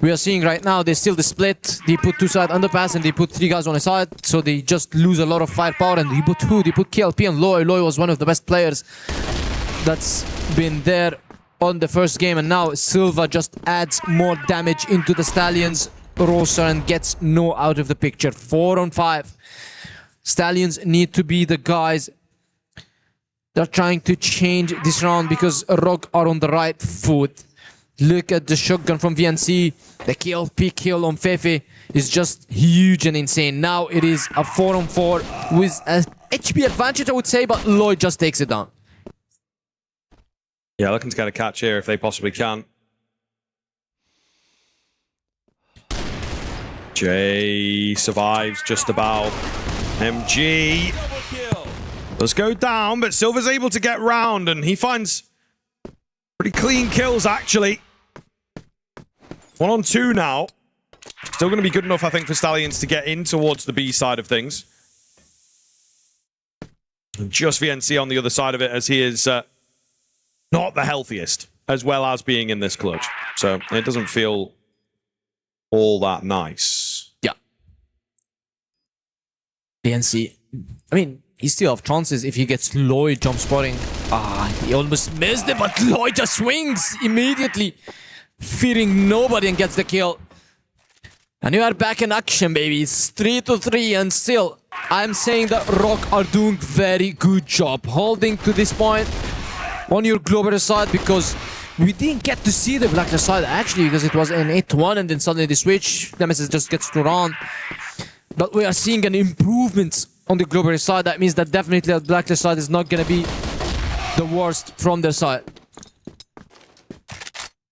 We are seeing right now they still the split. They put 2 side underpass and they put 3 guys on a side, so they just lose a lot of firepower. And they put KLP and Loy. Loy was one of the best players that's been there on the first game, and now Silva just adds more damage into the Stallions roster and gets no out of the picture. 4 on 5. Stallions need to be the guys. They're trying to change this round because Rock are on the right foot. Look at the shotgun from VNC. The KLP kill on Fefe is just huge and insane. Now it is a 4 on 4 with an HP advantage, I would say, but Lloyd just takes it down. Yeah, looking to get a catch here if they possibly can. Jay survives just about. MG does go down, but Silva's able to get round, and he finds pretty clean kills, actually. 1 on 2 now. Still going to be good enough, I think, for Stallions to get in towards the B side of things. And just VNC on the other side of it, as he is not the healthiest, as well as being in this clutch. So it doesn't feel all that nice. Yeah. VNC, I mean, he still have chances if he gets Lloyd jump spotting. He almost missed it, but Lloyd just swings immediately, fearing nobody, and gets the kill. And you are back in action, baby. It's 3-3, and still, I'm saying that Rock are doing very good job holding to this point on your global side, because we didn't get to see the Blacklist side actually, because it was an 8-1 and then suddenly the switch, Nemesis just gets to run. But we are seeing an improvement on the global side. That means that definitely the Blacklist side is not going to be the worst from their side.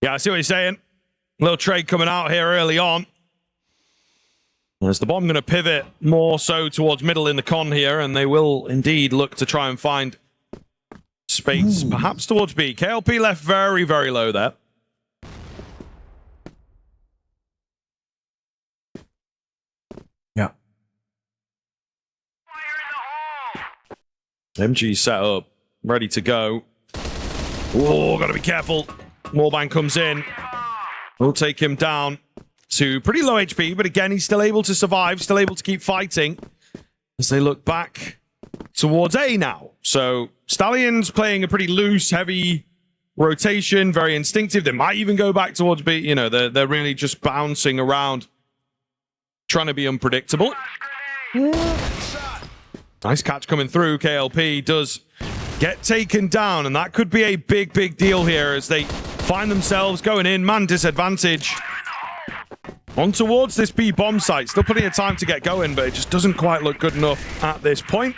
Yeah, I see what you're saying. Little trade coming out here early on. As the bomb going to pivot more so towards middle in the con here, and they will indeed look to try and find space, perhaps towards B. KLP left very, very low there. Yeah. MG set up, ready to go. Oh, gotta be careful. Warbang comes in. We'll take him down to pretty low HP, but again, he's still able to survive, still able to keep fighting as they look back towards A now. So Stallions playing a pretty loose, heavy rotation, very instinctive. They might even go back towards B. You know, they're really just bouncing around, trying to be unpredictable. Nice catch coming through. KLP does get taken down, and that could be a big, big deal here as they find themselves going in, man disadvantage. On towards this B bomb site. Still plenty of time to get going, but it just doesn't quite look good enough at this point.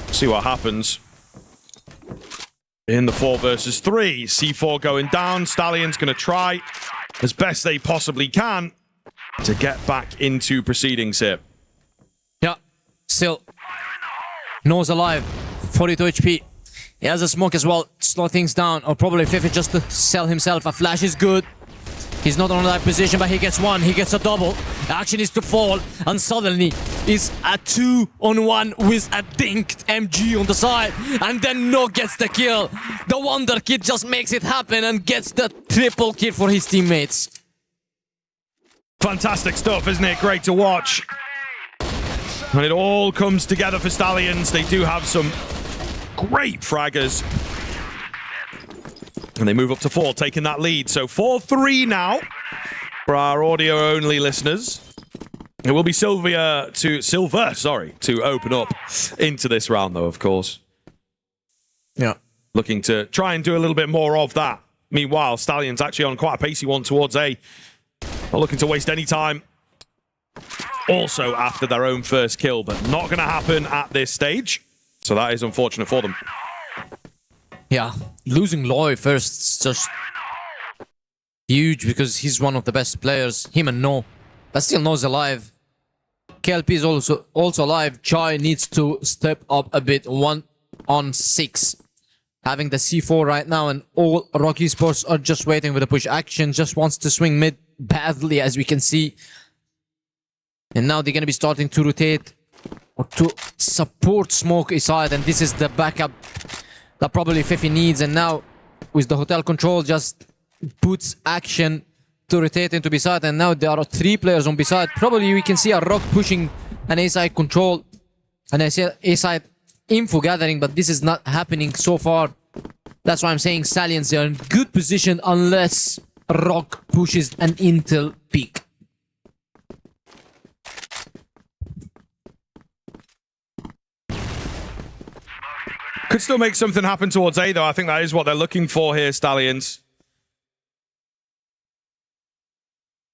See what happens. In the 4 versus 3. C4 going down. Stallions going to try as best they possibly can to get back into proceedings here. Yeah, still. Nose alive. 42 HP. He has a smoke as well. Slow things down. Or probably Fifi just to sell himself. A flash is good. He's not on that position, but he gets one. He gets a double. Action is to fall, and suddenly is a 2-on-1 with a dinked MG on the side, and then No gets the kill. The Wonder Kid just makes it happen and gets the triple kill for his teammates. Fantastic stuff, isn't it? Great to watch. When it all comes together for Stallions, they do have some great fraggers. And they move up to 4, taking that lead. So 4-3 now for our audio-only listeners. It will be Silver to open up into this round, though, of course. Yeah. Looking to try and do a little bit more of that. Meanwhile, Stallions actually on quite a pacey one towards A. Not looking to waste any time. Also after their own first kill, but not going to happen at this stage. So that is unfortunate for them. Yeah, losing Loy first is just huge because he's one of the best players. Him and No, but still No's alive. KLP is also alive. Chai needs to step up a bit. 1-on-6. Having the C4 right now, and all Rock Esports are just waiting with the push. Action just wants to swing mid badly, as we can see. And now they're going to be starting to rotate or to support Smoke aside, and this is the backup that probably Fifi needs. And now with the hotel control just puts Action to rotate into B side, and now there are 3 players on B side. Probably we can see a Rock pushing an A side control and A side info gathering, but this is not happening so far. That's why I'm saying Stallions are in good position unless Rock pushes an intel peak. Could still make something happen towards A, though. I think that is what they're looking for here, Stallions.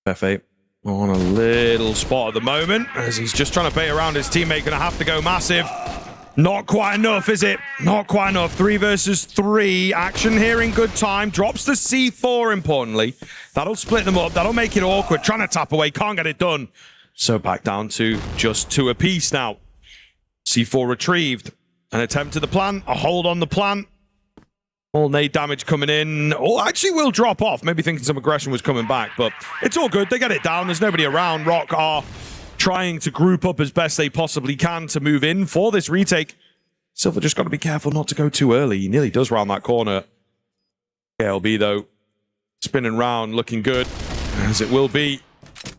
F8 on a little spot at the moment, as he's just trying to bait around his teammate. Going to have to go massive. Not quite enough, is it? Not quite enough. 3 versus 3. Action here in good time. Drops the C4, importantly. That'll split them up. That'll make it awkward. Trying to tap away. Can't get it done. So back down to just 2 apiece now. C4 retrieved. An attempt to the plant. A hold on the plant. All nade damage coming in. Oh, actually will drop off. Maybe thinking some aggression was coming back, but it's all good. They get it down. There's nobody around. Rock are trying to group up as best they possibly can to move in for this retake. Silver just got to be careful not to go too early. He nearly does round that corner. KLB, though, spinning round, looking good, as it will be.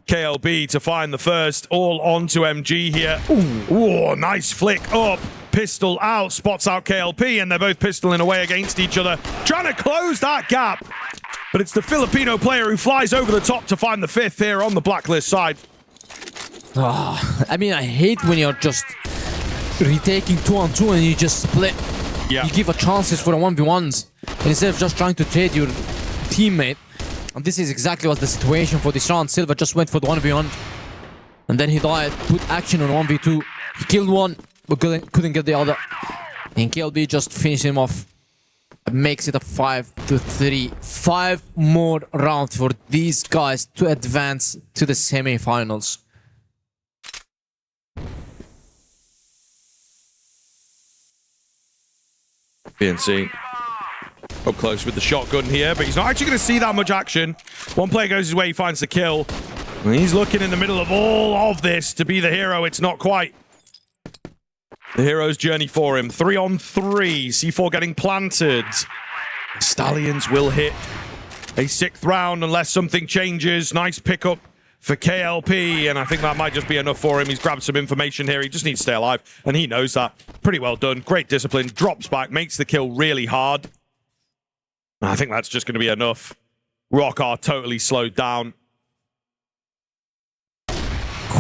KLB to find the first, all onto MG here. Ooh, nice flick up. Pistol out, spots out KLP, and they're both pistoling away against each other, trying to close that gap. But it's the Filipino player who flies over the top to find the fifth here on the blacklist side. I mean, I hate when you're just retaking 2-on-2 and you just split. Yeah. You give a chances for a 1v1s instead of just trying to trade your teammate. And this is exactly what the situation for this round. Silva just went for the 1v1. And then he died, put action on 1v2. He killed one, but couldn't get the other. And KLB just finished him off. Makes it a 5-3. 5 more rounds for these guys to advance to the semi-finals. BNC up close with the shotgun here, but he's not actually going to see that much action. One player goes his way, he finds the kill. And he's looking in the middle of all of this to be the hero. It's not quite the hero's journey for him. 3-on-3. C4 getting planted. Stallions will hit a 6th round unless something changes. Nice pickup for KLP, and I think that might just be enough for him. He's grabbed some information here. He just needs to stay alive, and he knows that. Pretty well done. Great discipline. Drops back, makes the kill really hard. I think that's just going to be enough. Rock are totally slowed down.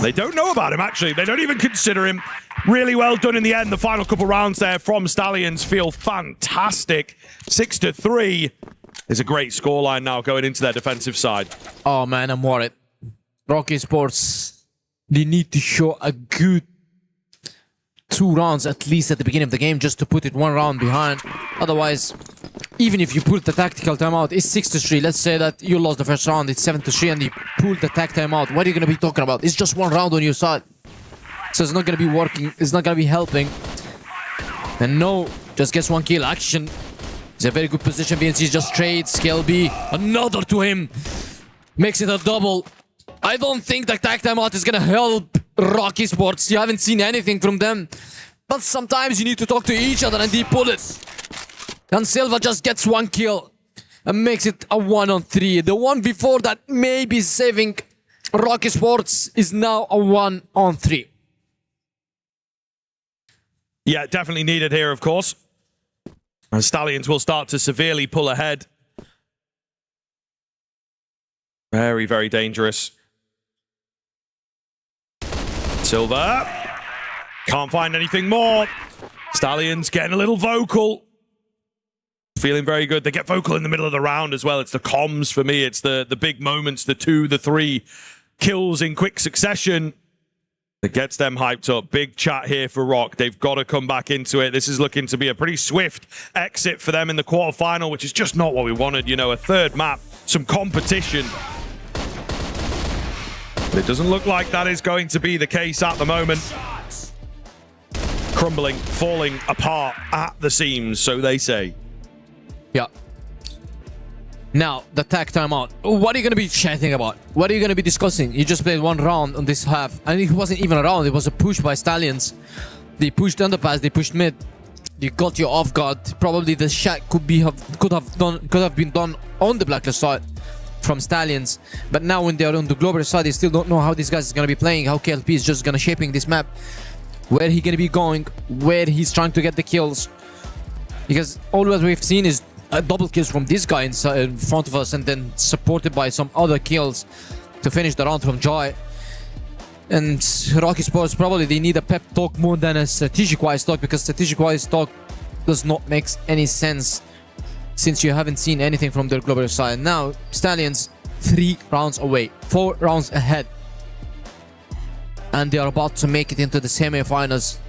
They don't know about him, actually. They don't even consider him. Really well done in the end. The final couple rounds there from Stallions feel fantastic. 6-3 is a great scoreline now going into their defensive side. Oh, man, I'm worried. Rock Esports, they need to show a good 2 rounds at least at the beginning of the game just to put it 1 round behind. Otherwise, even if you pull the tactical timeout, it's 6-3. Let's say that you lost the first round, it's 7-3, and you pull the tac timeout. What are you going to be talking about? It's just 1 round on your side. So it's not going to be working, it's not going to be helping. And no, just gets 1 kill. Action. It's a very good position. BNC just trades. KLB, another to him. Makes it a double. I don't think the tag timeout is gonna help Rock Esports. You haven't seen anything from them. But sometimes you need to talk to each other and they pull it. And Silva just gets 1 kill and makes it a 1-on-3. The one before that maybe saving Rock Esports is now a 1-on-3. Yeah, definitely needed here, of course. And Stallions will start to severely pull ahead. Very, very dangerous. Silva. Can't find anything more. Stallions getting a little vocal. Feeling very good. They get vocal in the middle of the round as well. It's the comms for me. It's the big moments, the 2, the 3 kills in quick succession that gets them hyped up. Big chat here for Rock. They've got to come back into it. This is looking to be a pretty swift exit for them in the quarterfinal, which is just not what we wanted. You know, a 3rd map, some competition. But it doesn't look like that is going to be the case at the moment. Crumbling, falling apart at the seams, so they say. Yeah. Now, the tag timeout. What are you going to be chatting about? What are you going to be discussing? You just played 1 round on this half. And it wasn't even a round. It was a push by Stallions. They pushed underpass. They pushed mid. You got you off guard. Probably the shot could have been done on the blacklist side from Stallions. But now when they're on the global side, they still don't know how these guys are going to be playing. How KLP is just going to shaping this map. Where he going to be going. Where he's trying to get the kills. Because all what we've seen is double kills from this guy in front of us and then supported by some other kills to finish the round from Joy. And Rock Esports, probably they need a pep talk more than a strategic-wise talk, because strategic-wise talk does not make any sense since you haven't seen anything from their global side. Now, Stallions 3 rounds away, 4 rounds ahead. And they are about to make it into the semi-finals.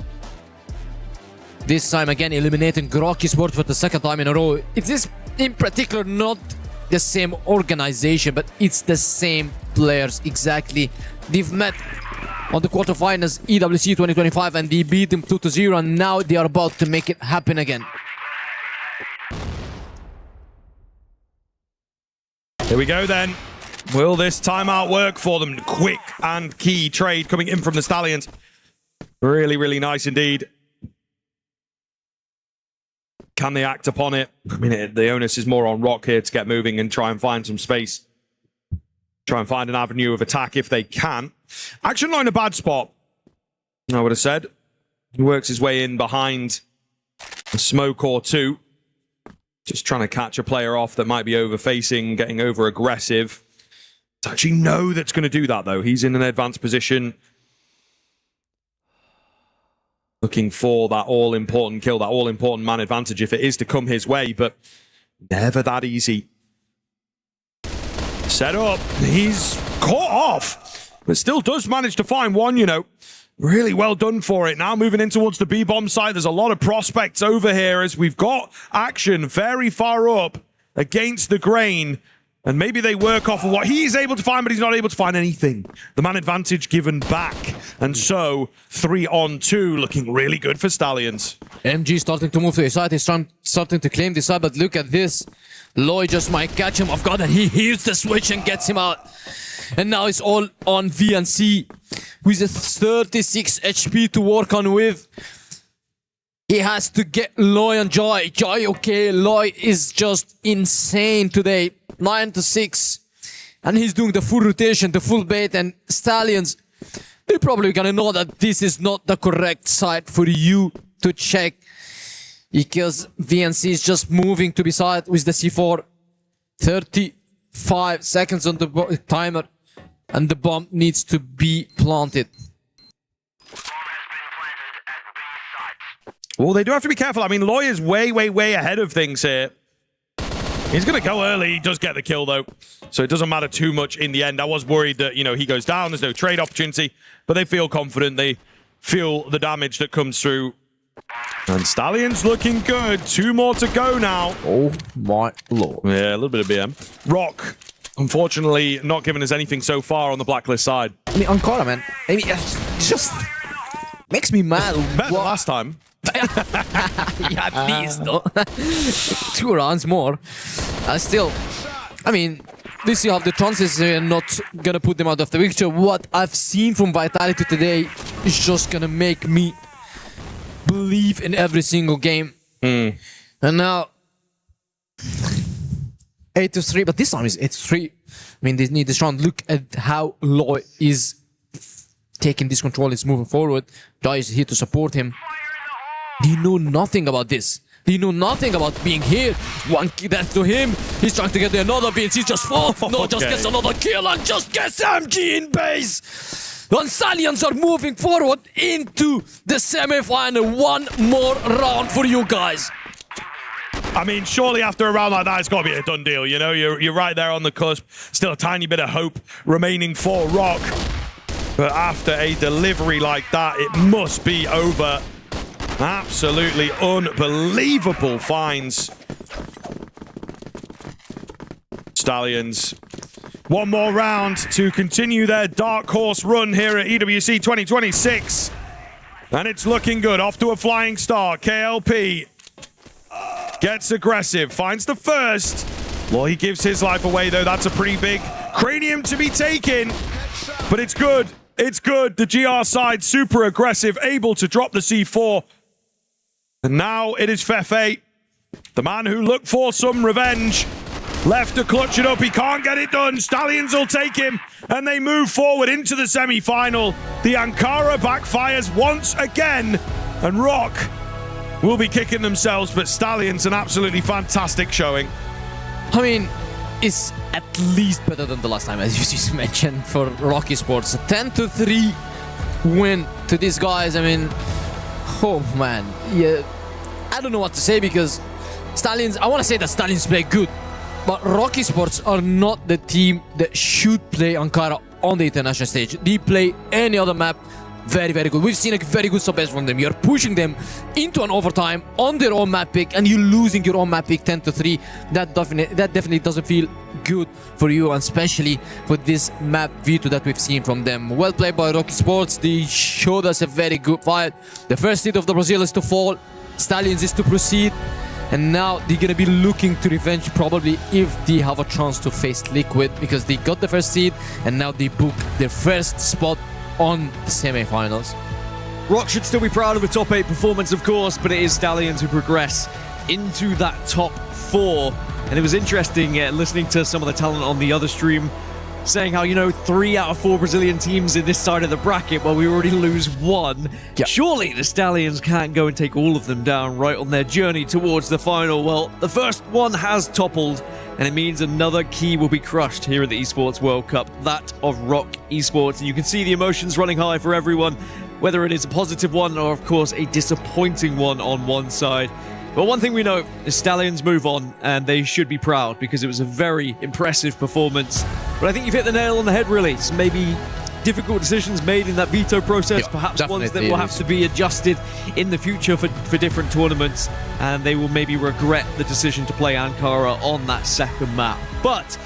This time again eliminating Rock Esports for the 2nd time in a row. It is in particular not the same organization, but it's the same players exactly. They've met on the quarterfinals EWC 2025 and they beat them 2-0, and now they are about to make it happen again. Here we go then. Will this timeout work for them? Quick and key trade coming in from the Stallions. Really, really nice indeed. Can they act upon it? I mean, the onus is more on Rock here to get moving and try and find some space. Try and find an avenue of attack if they can. Action not in a bad spot, I would have said. He works his way in behind a smoke or two. Just trying to catch a player off that might be over-facing, getting over-aggressive. It's actually no that's going to do that, though. He's in an advanced position. Looking for that all-important kill, that all-important man advantage if it is to come his way, but never that easy. Set up. He's caught off, but still does manage to find one, you know. Really well done for it. Now moving in towards the B-bomb side. There's a lot of prospects over here as we've got action very far up against the grain. And maybe they work off of what he's able to find, but he's not able to find anything. The man advantage given back. And so 3-on-2 looking really good for Stallions. MG starting to move to his side. He's starting to claim this side, but look at this. Loy just might catch him off guard and he hears the switch and gets him out. And now it's all on VNC with a 36 HP to work on with. He has to get Loy and Joy. Joy, okay, Loy is just insane today. 9-6. And he's doing the full rotation, the full bait, and Stallions, they're probably gonna know that this is not the correct side for you to check. Because VNC is just moving to be side with the C4. 35 seconds on the timer. And the bomb needs to be planted. Well, they do have to be careful. I mean, Loy is way, way, way ahead of things here. He's going to go early. He does get the kill, though. So it doesn't matter too much in the end. I was worried that, you know, he goes down. There's no trade opportunity. But they feel confident. They feel the damage that comes through. And Stallions looking good. 2 more to go now. Oh, my lord. Yeah, a little bit of BM. Rock, unfortunately, not giving us anything so far on the blacklist side. I mean, Ankara, man. I mean, it just makes me mad. Better than last time. Yeah, at least, though. 2 rounds more. Still, I mean, this you have the chances not gonna put them out of the picture. What I've seen from Vitality today is just gonna make me believe in every single game. And now 8-3, but this time is 8-3. I mean, they need this round. Look at how Loy is taking this control, is moving forward. Jai is here to support him. They know nothing about this. They know nothing about being here. 1 death to him. He's trying to get another beat. He just falls. No, just gets another kill and just gets MG in base. And Stallions are moving forward into the semi-final. 1 more round for you guys. I mean, surely after a round like that, it's got to be a done deal, you know? You're right there on the cusp. Still a tiny bit of hope remaining for Rock. But after a delivery like that, it must be over. Absolutely unbelievable finds. Stallions. 1 more round to continue their dark horse run here at EWC 2026. And it's looking good. Off to a flying start. KLP gets aggressive. Finds the first. Well, he gives his life away, though. That's a pretty big cranium to be taken. But it's good. It's good. The GR side super aggressive. Able to drop the C4. And now it is Fefe, the man who looked for some revenge. Left to clutch it up. He can't get it done. Stallions will take him. And they move forward into the semi-final. The Ankara backfires once again. And Rock will be kicking themselves. But Stallions, an absolutely fantastic showing. I mean, it's at least better than the last time, as you just mentioned, for Rock Esports. 10-3 win to these guys. I mean, oh man, yeah, I don't know what to say because Stallions, I want to say that Stallions play good, but Rock Esports are not the team that should play Ankara on the international stage. They play any other map very, very good. We've seen a very good sub-base from them. You're pushing them into an overtime on their own map pick and you're losing your own map pick 10-3. That definitely doesn't feel good for you, and especially for this map V2 that we've seen from them. Well played by Rock Esports. They showed us a very good fight. The first seed of the Brazil is to fall. Stallions is to proceed. and now they're gonna be looking to revenge probably if they have a chance to face Liquid, because they got the first seed and now they book their first spot on the semi-finals. Rock should still be proud of a top 8 performance, of course, but it is Stallions who progress into that top 4. And it was interesting listening to some of the talent on the other stream saying how, 3 out of 4 Brazilian teams in this side of the bracket, well, we already lose 1. Yep. Surely the Stallions can't go and take all of them down right on their journey towards the final. Well, the first one has toppled, and it means another key will be crushed here at the Esports World Cup, that of Rock Esports. And you can see the emotions running high for everyone, whether it is a positive one or, of course, a disappointing one on one side. But one thing we know is Stallions move on, and they should be proud because it was a very impressive performance. But I think you've hit the nail on the head, really. It's maybe difficult decisions made in that veto process, perhaps ones that will have to be adjusted in the future for different tournaments, and they will maybe regret the decision to play Ankara on that second map. But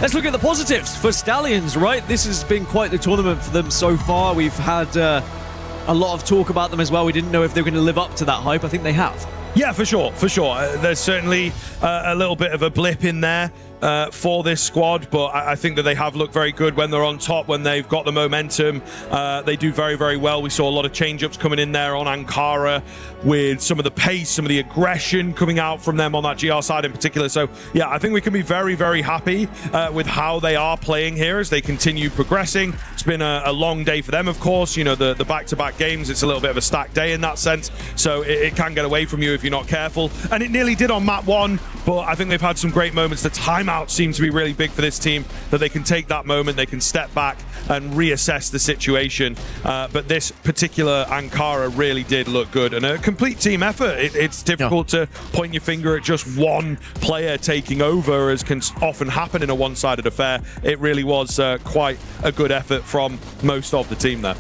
let's look at the positives for Stallions, right? This has been quite the tournament for them so far. We've had a lot of talk about them as well. We didn't know if they were going to live up to that hype. I think they have. Yeah, for sure. There's certainly a little bit of a blip in there for this squad, but I think that they have looked very good when they're on top, when they've got the momentum. They do very, very well. We saw a lot of change-ups coming in there on Ankara with some of the pace, some of the aggression coming out from them on that GR side in particular. So, yeah, I think we can be very, very happy with how they are playing here as they continue progressing. It's been a long day for them, of course. The back-to-back games, it's a little bit of a stacked day in that sense. So it can get away from you if you're not careful. And it nearly did on map 1, but I think they've had some great moments. The timeout seems to be really big for this team, that they can take that moment, they can step back and reassess the situation. But this particular Ankara really did look good, and a complete team effort. It's difficult to point your finger at just one player taking over, as can often happen in a one-sided affair. It really was quite a good effort from most of the team there.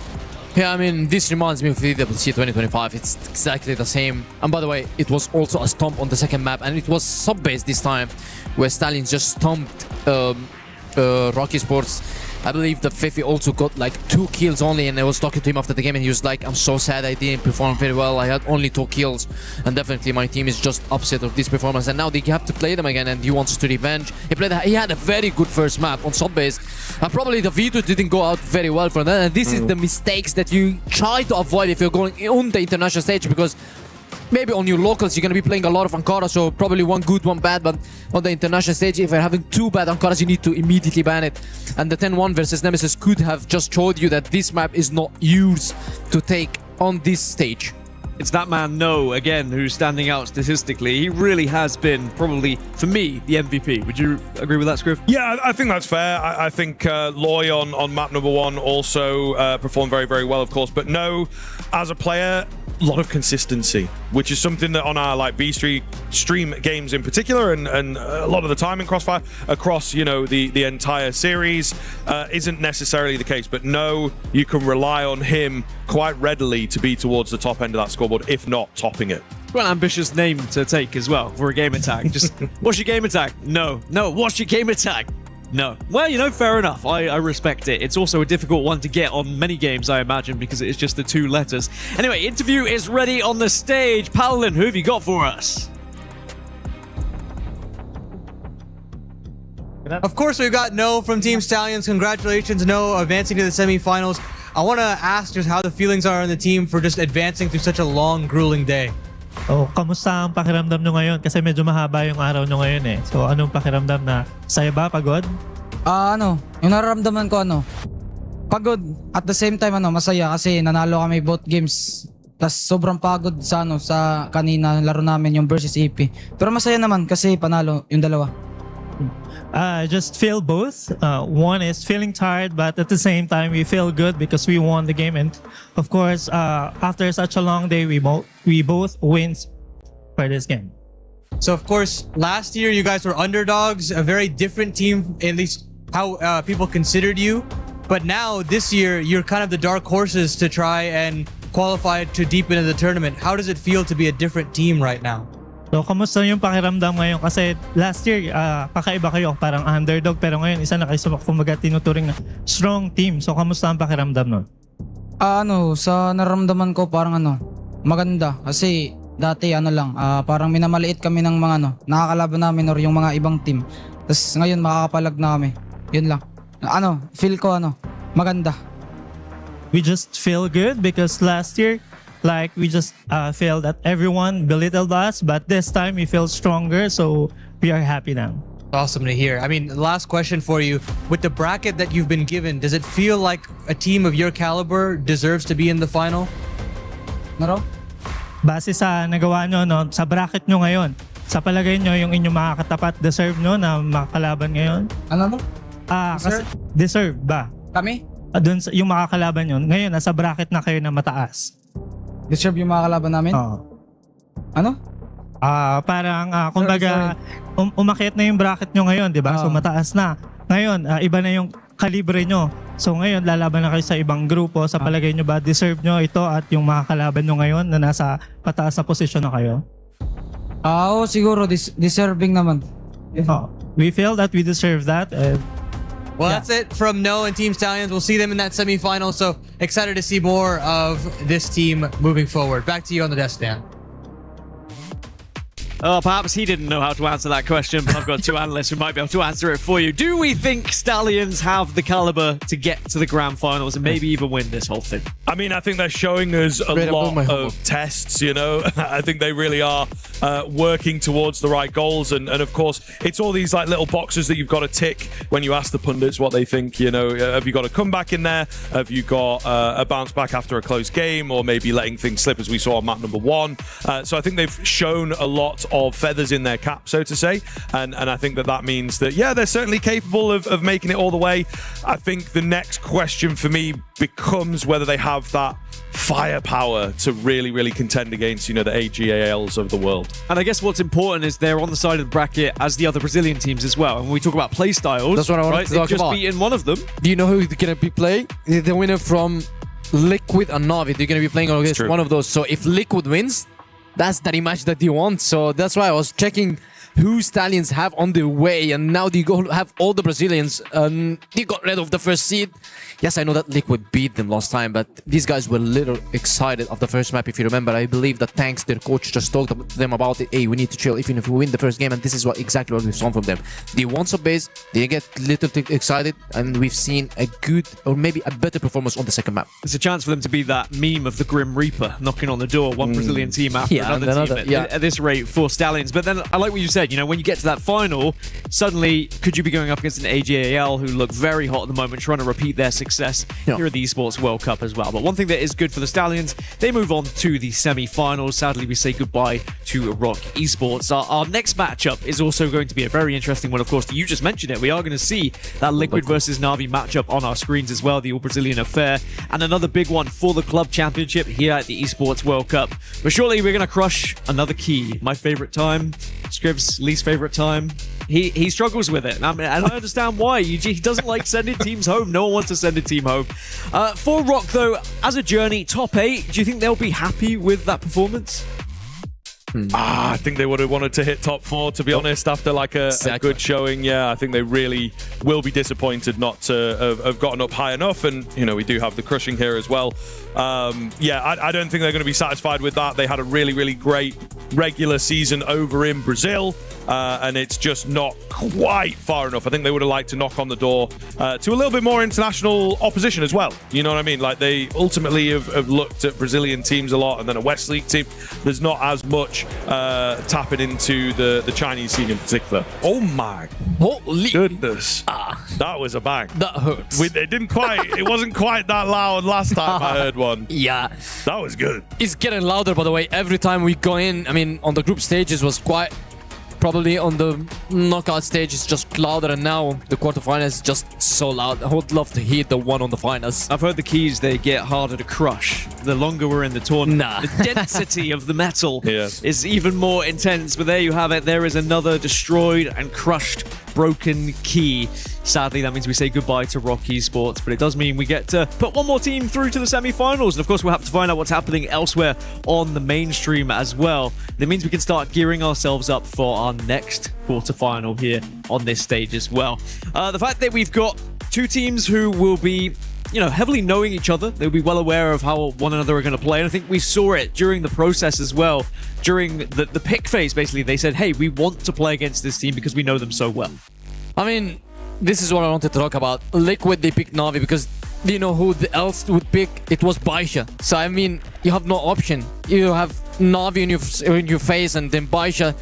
Yeah, I mean, this reminds me of EWC 2025. It's exactly the same. And by the way, it was also a stomp on the second map, and it was sub-based this time, where Stallions just stomped Rock Esports. I believe that Fifi also got like 2 kills only, and I was talking to him after the game and he was like, I'm so sad I didn't perform very well. I had only 2 kills, and definitely my team is just upset of this performance, and now they have to play them again and he wants to revenge. He had a very good first map on sub-base, and probably the veto didn't go out very well for that, and this is the mistakes that you try to avoid if you're going on the international stage, because maybe on your locals, you're going to be playing a lot of Ankara, so probably one good, one bad, but on the international stage, if you're having 2 bad Ankaras, you need to immediately ban it. And the 10-1 versus Nemesis could have just showed you that this map is not yours to take on this stage. It's that man, No, again, who's standing out statistically. He really has been, probably, for me, the MVP. Would you agree with that, Scriv? Yeah, I think that's fair. I think Loy on map number 1 also performed very, very well, of course. But No, as a player, a lot of consistency, which is something that on our like B stream games in particular, and a lot of the time in Crossfire across the entire series isn't necessarily the case. But No, you can rely on him quite readily to be towards the top end of that scoreboard, if not topping it. Well, ambitious name to take as well for a game attack. Just what's your game attack? No. What's your game attack? No. Well, fair enough. I respect it. It's also a difficult one to get on many games, I imagine, because it is just the 2 letters. Anyway, interview is ready on the stage. Paladin, who have you got for us? Of course, we've got No from Team Stallions. Congratulations, No, advancing to the semifinals. I want to ask just how the feelings are on the team for just advancing through such a long, grueling day. Oh, kamusta ang pakiramdam nyo ngayon? Kasi medyo mahaba yung araw nyo ngayon eh. So, anong pakiramdam na? Saya ba? Pagod? Yung nararamdaman ko pagod. At the same time masaya kasi nanalo kami both games. Tapos sobrang pagod sa kanina laro namin yung versus EP. Pero masaya naman kasi panalo yung dalawa. I just feel both. One is feeling tired, but at the same time, we feel good because we won the game. And of course, after such a long day, we both wins for this game. So of course, last year you guys were underdogs, a very different team, at least how people considered you. But now this year, you're kind of the dark horses to try and qualify to deep into the tournament. How does it feel to be a different team right now? So, kamusta yung pakiramdam ngayon? Kasi last year, kakaiba kayo, parang underdog. Pero ngayon, isa na kayo kumbaga tinuturing na strong team. So, kamusta ang pakiramdam nun? Sa nararamdaman ko parang maganda. Kasi dati ano lang, parang minamaliit kami ng mga nakakalaban namin or yung mga ibang team. Tapos ngayon makakapalag na kami. Yun lang. Feel ko maganda. We just feel good because last year, like we just feel that everyone belittled us, but this time we feel stronger, so we are happy now. Awesome to hear. I mean, last question for you. With the bracket that you've been given, does it feel like a team of your caliber deserves to be in the final? Naro? Base sa nagawa nyo, sa bracket nyo ngayon, sa palagay nyo, yung inyong mga katapat, deserve nyo na makakalaban ngayon? Ano? Kasi deserve ba? Kami? Doon yung makakalaban nyo. Ngayon, nasa bracket na kayo na mataas. Deserve yung makakalaban namin? Oo. Ano? Parang, kumbaga, umakyat na yung bracket nyo ngayon, di ba? So, mataas na. Ngayon, iba na yung kalibre nyo. So, ngayon, lalaban na kayo sa ibang grupo. Sa palagay nyo ba, deserve nyo ito at yung makakalaban nyo ngayon na nasa pataas na posisyon na kayo? Oo, siguro. Deserving naman. We feel that we deserve that. Well, that's it from No and Team Stallions. We'll see them in that semifinal. So excited to see more of this team moving forward. Back to you on the desk, Dan. Perhaps he didn't know how to answer that question, but I've got two analysts who might be able to answer it for you. Do we think Stallions have the caliber to get to the grand finals and maybe even win this whole thing? I mean, I think they're showing us a lot of tests, I think they really are working towards the right goals. And of course, it's all these like little boxes that you've got to tick when you ask the pundits what they think, have you got a comeback in there? Have you got a bounce back after a close game, or maybe letting things slip as we saw on map number 1? So I think they've shown a lot of feathers in their cap, so to say. And I think that means that, they're certainly capable of making it all the way. I think the next question for me becomes whether they have that firepower to really, really contend against, the AGALs of the world. And I guess what's important is they're on the side of the bracket as the other Brazilian teams as well. And when we talk about play styles, that's what I wanted to talk they've just about. beaten one of them. Do you know who they're going to be playing? The winner from Liquid and Navi. They're going to be playing against one of those. So if Liquid wins, that's the rematch that you want. So that's why I was checking who Stallions have on the way, and now they have all the Brazilians. They got rid of the first seed. Yes, I know that Liquid beat them last time, but these guys were a little excited of the first map. If you remember, I believe that Tanks, their coach, just talked to them about it. Hey, we need to chill even if we win the first game, and this is exactly what we saw from them. They won some base, they get a little excited, and we've seen a good, or maybe a better performance on the second map. It's a chance for them to be that meme of the Grim Reaper knocking on the door, one Brazilian team after another team at this rate for Stallions. But then I like what you said, when you get to that final, suddenly could you be going up against an AGAL who look very hot at the moment, trying to repeat their success here at the Esports World Cup as well. But one thing that is good for the Stallions, they move on to the semi-finals. Sadly, we say goodbye to Rock Esports. Our next matchup is also going to be a very interesting one. Of course, you just mentioned it. We are going to see that Liquid versus Navi matchup on our screens as well, the All-Brazilian affair, and another big one for the Club Championship here at the Esports World Cup. But surely we're going to crush another key. My favorite time, Scrib's least favorite time. He struggles with it, and I understand why. He doesn't like sending teams home. No one wants to send a team home. For Rock, though, as a journey, top 8, do you think they'll be happy with that performance? I think they would have wanted to hit top 4, to be honest, after like a good showing. Yeah, I think they really will be disappointed not to have gotten up high enough. And, we do have the crushing here as well. I don't think they're going to be satisfied with that. They had a really, really great regular season over in Brazil, and it's just not quite far enough. I think they would have liked to knock on the door to a little bit more international opposition as well. You know what I mean? Like, they ultimately have looked at Brazilian teams a lot, and then a West League team. There's not as much tapping into the Chinese scene in particular. Oh my holy goodness. That was a bang. That hurts. It wasn't quite that loud last time I heard one. Yeah. That was good. It's getting louder, by the way, every time we go in. I mean, on the group stages was quite... Probably on the knockout stage it's just louder, and now the quarterfinals is just so loud. I would love to hear the one on the finals. I've heard the keys, they get harder to crush the longer we're in the tournament. The density of the metal is even more intense, but there you have it. There is another destroyed and crushed broken key. Sadly, that means we say goodbye to Rock Esports, but it does mean we get to put one more team through to the semi-finals. And of course, we'll have to find out what's happening elsewhere on the mainstream as well. That means we can start gearing ourselves up for our next quarterfinal here on this stage as well. The fact that we've got two teams who will be heavily knowing each other. They'll be well aware of how one another are going to play. And I think we saw it during the process as well. During the pick phase, basically, they said, hey, we want to play against this team because we know them so well. I mean, this is what I wanted to talk about. Liquid, they picked Na'Vi because you know who else would pick? It was Baisha. So, I mean, you have no option. You have Na'Vi in your face, and then Baisha,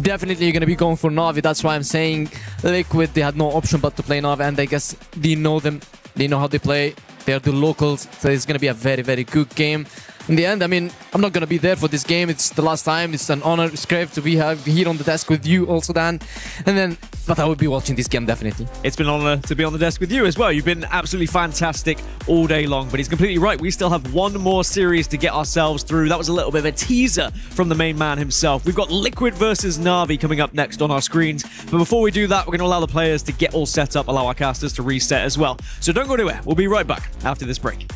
definitely you're going to be going for Na'Vi. That's why I'm saying Liquid, they had no option but to play Na'Vi, and I guess they know them. They know how they play. They're the locals, so it's going to be a very, very good game. In the end, I mean, I'm not going to be there for this game. It's the last time. It's an honor. It's great to be here on the desk with you also, Dan. But I will be watching this game, definitely. It's been an honor to be on the desk with you as well. You've been absolutely fantastic all day long. But he's completely right. We still have one more series to get ourselves through. That was a little bit of a teaser from the main man himself. We've got Liquid versus Na'Vi coming up next on our screens. But before we do that, we're going to allow the players to get all set up, allow our casters to reset as well. So don't go anywhere. We'll be right back after this break.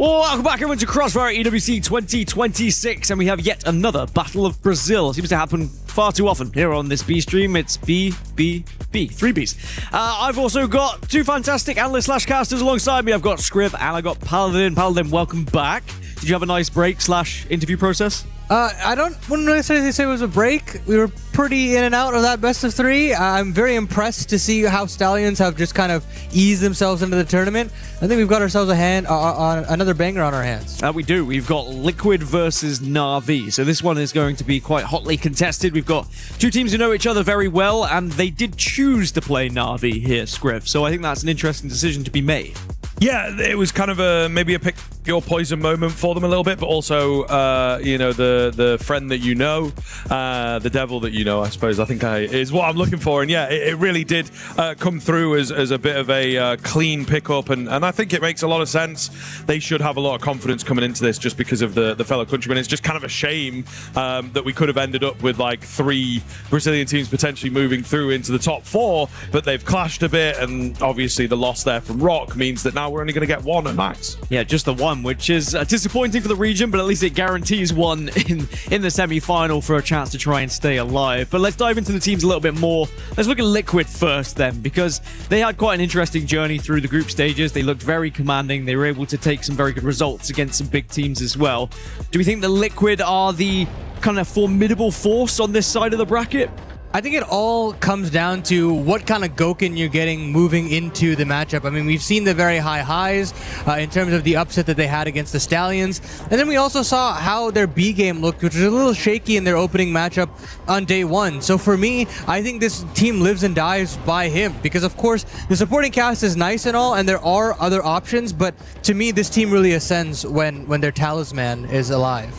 Well, welcome back everyone to Crossfire EWC 2026, and we have yet another Battle of Brazil. It seems to happen far too often here on this B stream. It's B, 3 Bs. I've also got two fantastic analysts / casters alongside me. I've got Scrib and I got Paladin. Paladin, welcome back. Did you have a nice break / interview process? Wouldn't necessarily say it was a break. We were pretty in and out of that best of 3. I'm very impressed to see how Stallions have just kind of eased themselves into the tournament. I think we've got ourselves another banger on our hands. We do. We've got Liquid versus Na'Vi. So this one is going to be quite hotly contested. We've got two teams who know each other very well, and they did choose to play Na'Vi here, Scriv. So I think that's an interesting decision to be made. Yeah, it was kind of maybe a pick your poison moment for them a little bit, but also, the friend that you know, the devil that you know, I suppose, is what I'm looking for. And yeah, it really did come through as a bit of a clean pickup, and I think it makes a lot of sense. They should have a lot of confidence coming into this just because of the fellow countrymen. It's just kind of a shame that we could have ended up with like 3 Brazilian teams potentially moving through into the top 4, but they've clashed a bit, and obviously the loss there from Rock means that now we're only going to get 1 at max. Yeah, just the 1, which is disappointing for the region, but at least it guarantees 1 in the semi-final for a chance to try and stay alive. But let's dive into the teams a little bit more. Let's look at Liquid first then, because they had quite an interesting journey through the group stages. They looked very commanding. They were able to take some very good results against some big teams as well. Do we think that Liquid are the kind of formidable force on this side of the bracket? I think it all comes down to what kind of Gouken you're getting moving into the matchup. I mean, we've seen the very high highs in terms of the upset that they had against the Stallions. And then we also saw how their B game looked, which was a little shaky in their opening matchup on day 1. So for me, I think this team lives and dies by him, because of course the supporting cast is nice and all, and there are other options, but to me this team really ascends when their talisman is alive.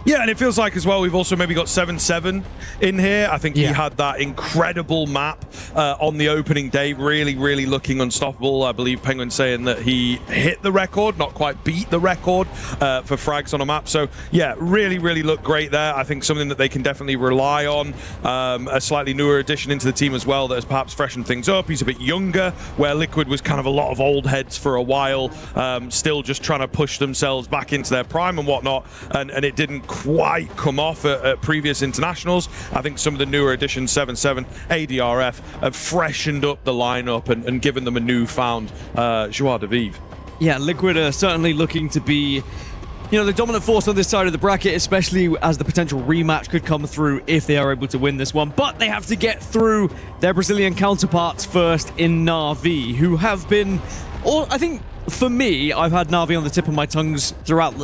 Yeah, and it feels like as well we've also maybe got 7-7 in here. I think he had that incredible map on the opening day, really looking unstoppable. I believe Penguin saying that he hit the record, not quite beat the record for frags on a map. So yeah, really looked great there. I think something that they can definitely rely on. A slightly newer addition into the team as well that has perhaps freshened things up. He's a bit younger, where Liquid was kind of a lot of old heads for a while, still just trying to push themselves back into their prime and whatnot, and it didn't quite come off at previous internationals. I think some of the newer additions, 7-7, ADRF, have freshened up the lineup and given them a newfound joie de vivre. Yeah, Liquid are certainly looking to be, the dominant force on this side of the bracket, especially as the potential rematch could come through if they are able to win this one. But they have to get through their Brazilian counterparts first in Na'Vi, who have been, I think, for me, I've had Na'Vi on the tip of my tongues throughout,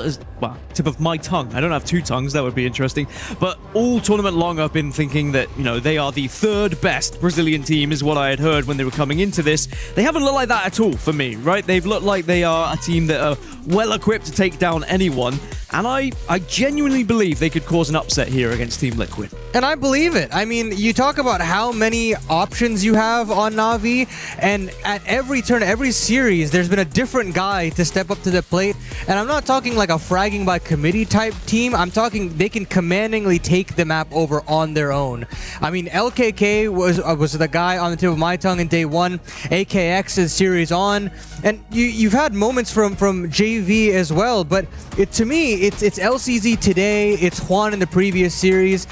tip of my tongue. I don't have 2 tongues, that would be interesting. But all tournament long, I've been thinking that, they are the 3rd best Brazilian team, is what I had heard when they were coming into this. They haven't looked like that at all for me, right? They've looked like they are a team that are well equipped to take down anyone. And I genuinely believe they could cause an upset here against Team Liquid. And I believe it. I mean, you talk about how many options you have on Na'Vi, and at every turn, every series, there's been a different guy to step up to the plate. And I'm not talking like a fragging by committee type team. I'm talking they can commandingly take the map over on their own. I mean, LKK was the guy on the tip of my tongue in day 1. AKX is series on. And you've had moments from JV as well, but to me, it's LCZ today, it's Juan in the previous series.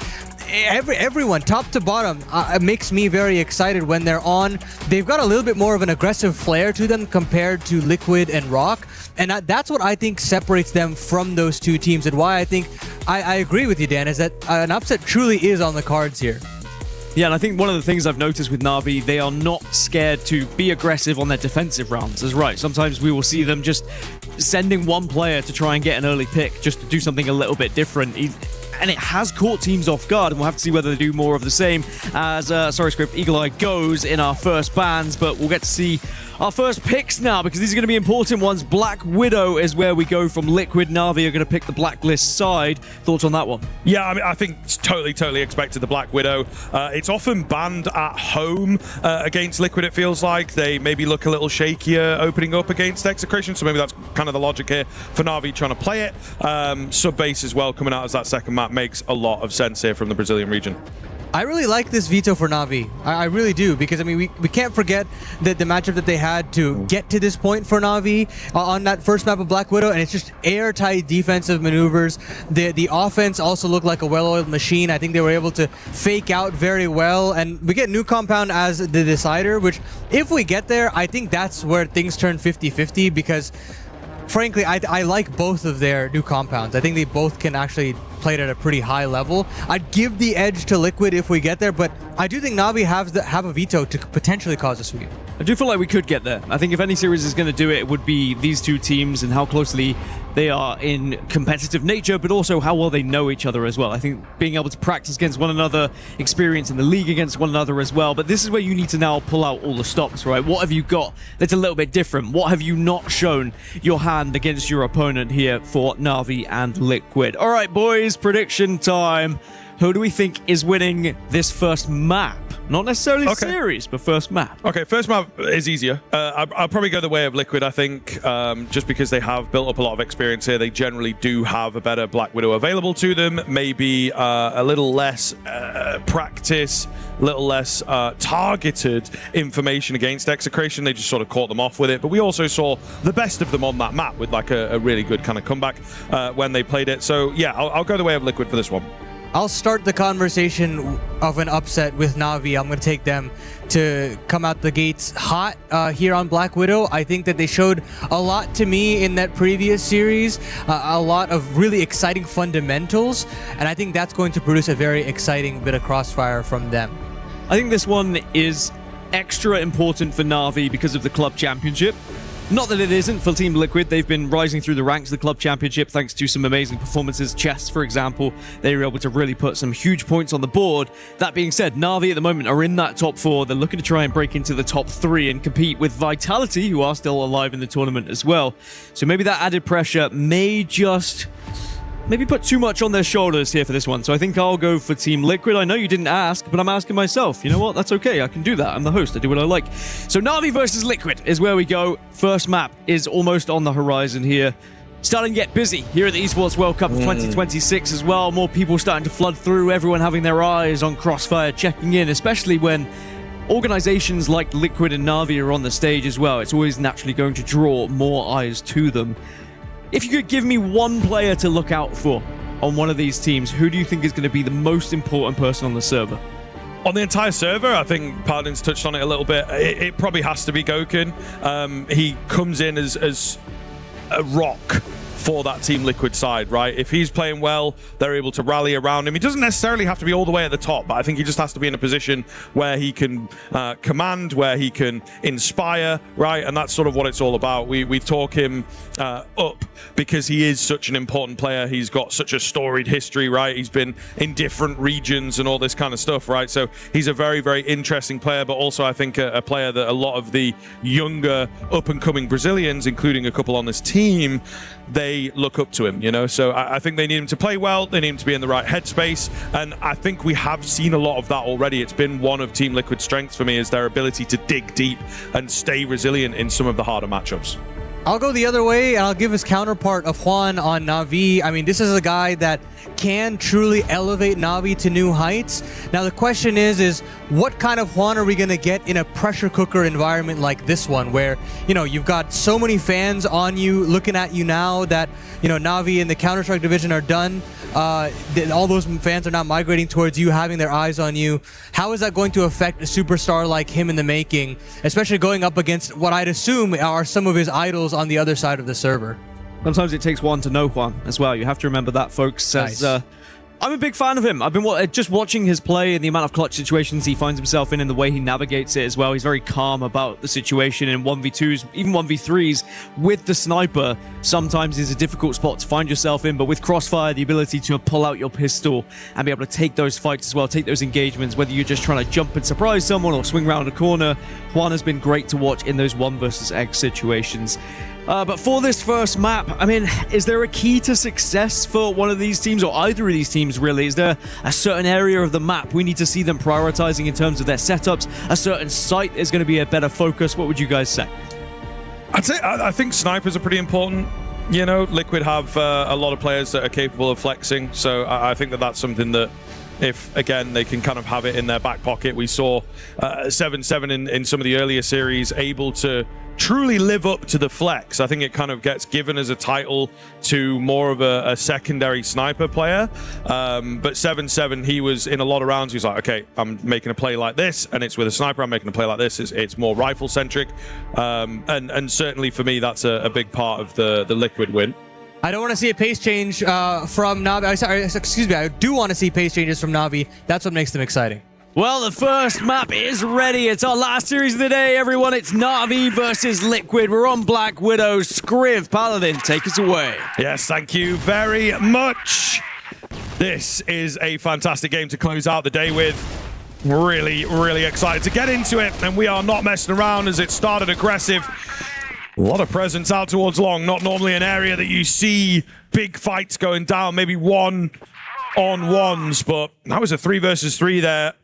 Everyone, top to bottom, makes me very excited when they're on. They've got a little bit more of an aggressive flair to them compared to Liquid and Rock, and that's what I think separates them from those 2 teams, and why I think I agree with you, Dan, is that an upset truly is on the cards here. Yeah, and I think one of the things I've noticed with Na'Vi, they are not scared to be aggressive on their defensive rounds. That's right. Sometimes we will see them just sending one player to try and get an early pick, just to do something a little bit different. And it has caught teams off guard, and we'll have to see whether they do more of the same as, Script, Eagle Eye goes in our first bans, but we'll get to see our first picks now, because these are going to be important ones. Black Widow is where we go from Liquid. Na'Vi are going to pick the Blacklist side. Thoughts on that one? Yeah, I mean, I think it's totally expected the Black Widow. It's often banned at home against Liquid, it feels like. They maybe look a little shakier opening up against Execration, so maybe that's kind of the logic here for Na'Vi trying to play it. Sub-base as well coming out as that second map makes a lot of sense here from the Brazilian region. I really like this veto for Na'Vi. I really do, because I mean we can't forget that the matchup that they had to get to this point for Na'Vi on that first map of Black Widow, and it's just airtight defensive maneuvers. The offense also looked like a well-oiled machine. I think they were able to fake out very well, and we get New Compound as the decider, which if we get there, I think that's where things turn 50-50, because frankly, I like both of their new compounds. I think they both can actually play it at a pretty high level. I'd give the edge to Liquid if we get there, but I do think Na'Vi have a veto to potentially cause a sweep. I do feel like we could get there. I think if any series is going to do it, it would be these two teams and how closely they are in competitive nature, but also how well they know each other as well. I think being able to practice against one another, experience in the league against one another as well. But this is where you need to now pull out all the stops, right? What have you got that's a little bit different? What have you not shown your hand against your opponent here for Na'Vi and Liquid? All right, boys, prediction time. Who do we think is winning this first map? Not necessarily series, but first map. Okay, first map is easier. I'll probably go the way of Liquid, I think, just because they have built up a lot of experience here. They generally do have a better Black Widow available to them. Maybe a little less practice, a little less targeted information against Execration. They just sort of caught them off with it. But we also saw the best of them on that map with like a really good kind of comeback when they played it. So yeah, I'll go the way of Liquid for this one. I'll start the conversation of an upset with Na'Vi. I'm going to take them to come out the gates hot here on Black Widow. I think that they showed a lot to me in that previous series, a lot of really exciting fundamentals, and I think that's going to produce a very exciting bit of Crossfire from them. I think this one is extra important for Na'Vi because of the club championship. Not that it isn't for Team Liquid. They've been rising through the ranks of the club championship thanks to some amazing performances. Chess, for example, they were able to really put some huge points on the board. That being said, Na'Vi at the moment are in that top 4. They're looking to try and break into the top 3 and compete with Vitality, who are still alive in the tournament as well. So maybe that added pressure may just maybe put too much on their shoulders here for this one. So I think I'll go for Team Liquid. I know you didn't ask, but I'm asking myself. You know what? That's okay. I can do that. I'm the host. I do what I like. So Na'Vi versus Liquid is where we go. First map is almost on the horizon here. Starting to get busy here at the Esports World Cup of 2026 as well. More people starting to flood through. Everyone having their eyes on Crossfire, checking in, especially when organizations like Liquid and Na'Vi are on the stage as well. It's always naturally going to draw more eyes to them. If you could give me one player to look out for on one of these teams, who do you think is going to be the most important person on the server? On the entire server, I think Paladin's touched on it a little bit. It probably has to be Gokun. He comes in as a rock for that Team Liquid side, right? If he's playing well, they're able to rally around him. He doesn't necessarily have to be all the way at the top, but I think he just has to be in a position where he can command, where he can inspire, right? And that's sort of what it's all about. We talk him up because he is such an important player. He's got such a storied history, right? He's been in different regions and all this kind of stuff, right? So he's a very, very interesting player, but also I think a player that a lot of the younger up-and-coming Brazilians, including a couple on this team, they look up to him, you know? So I think they need him to play well. They need him to be in the right headspace. And I think we have seen a lot of that already. It's been one of Team Liquid's strengths for me, is their ability to dig deep and stay resilient in some of the harder matchups. I'll go the other way, and I'll give his counterpart of Juan on Na'Vi. I mean, this is a guy that can truly elevate Na'Vi to new heights. Now, the question is what kind of Juan are we going to get in a pressure cooker environment like this one, where, you know, you've got so many fans on you, looking at you now that, you know, Na'Vi and the Counter-Strike division are done. All those fans are now migrating towards you, having their eyes on you. How is that going to affect a superstar like him in the making, especially going up against what I'd assume are some of his idols on the other side of the server? Sometimes it takes one to know one as well. You have to remember that, folks. Nice. I'm a big fan of him. I've been just watching his play and the amount of clutch situations he finds himself in and the way he navigates it as well. He's very calm about the situation in 1v2s, even 1v3s with the sniper. Sometimes is a difficult spot to find yourself in, but with Crossfire, the ability to pull out your pistol and be able to take those fights as well, take those engagements, whether you're just trying to jump and surprise someone or swing around a corner, Juan has been great to watch in those 1 versus X situations. But for this first map, I mean, is there a key to success for one of these teams or either of these teams, really? Is there a certain area of the map we need to see them prioritizing in terms of their setups? A certain site is going to be a better focus? What would you guys say? I think snipers are pretty important. You know, Liquid have a lot of players that are capable of flexing, so I think that's something that if, again, they can kind of have it in their back pocket. We saw 7-7 in some of the earlier series able to truly live up to the flex. I think it kind of gets given as a title to more of a secondary sniper player. But 7-7, he was in a lot of rounds. He was like, okay, I'm making a play like this, and it's with a sniper. I'm making a play like this. It's more rifle-centric. And certainly for me, that's a big part of the Liquid win. I don't want to see a pace change from Na'Vi. Sorry, excuse me. I do want to see pace changes from Na'Vi. That's what makes them exciting. Well, the first map is ready. It's our last series of the day, everyone. It's Na'Vi versus Liquid. We're on Black Widow. Scriv, Paladin, take us away. Yes, thank you very much. This is a fantastic game to close out the day with. Really, really excited to get into it, and we are not messing around as it started aggressive. A lot of presence out towards long, not normally an area that you see big fights going down, maybe one-on-ones, but that was a 3 versus 3 there.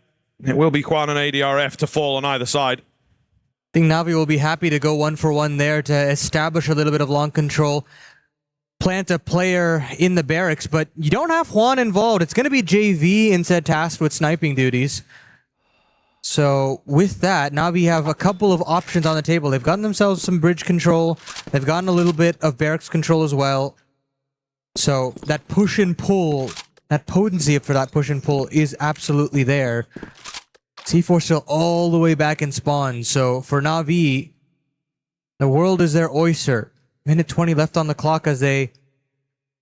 It will be Quan and ADRF to fall on either side. I think Na'Vi will be happy to go 1-for-1 there to establish a little bit of long control. Plant a player in the barracks, but you don't have Juan involved. It's going to be JV instead tasked with sniping duties. So with that, Na'Vi have a couple of options on the table. They've gotten themselves some bridge control. They've gotten a little bit of barracks control as well. So that push and pull, that potency for that push and pull is absolutely there. C4 still all the way back in spawn. So for Na'Vi, the world is their oyster. Minute 20 left on the clock as they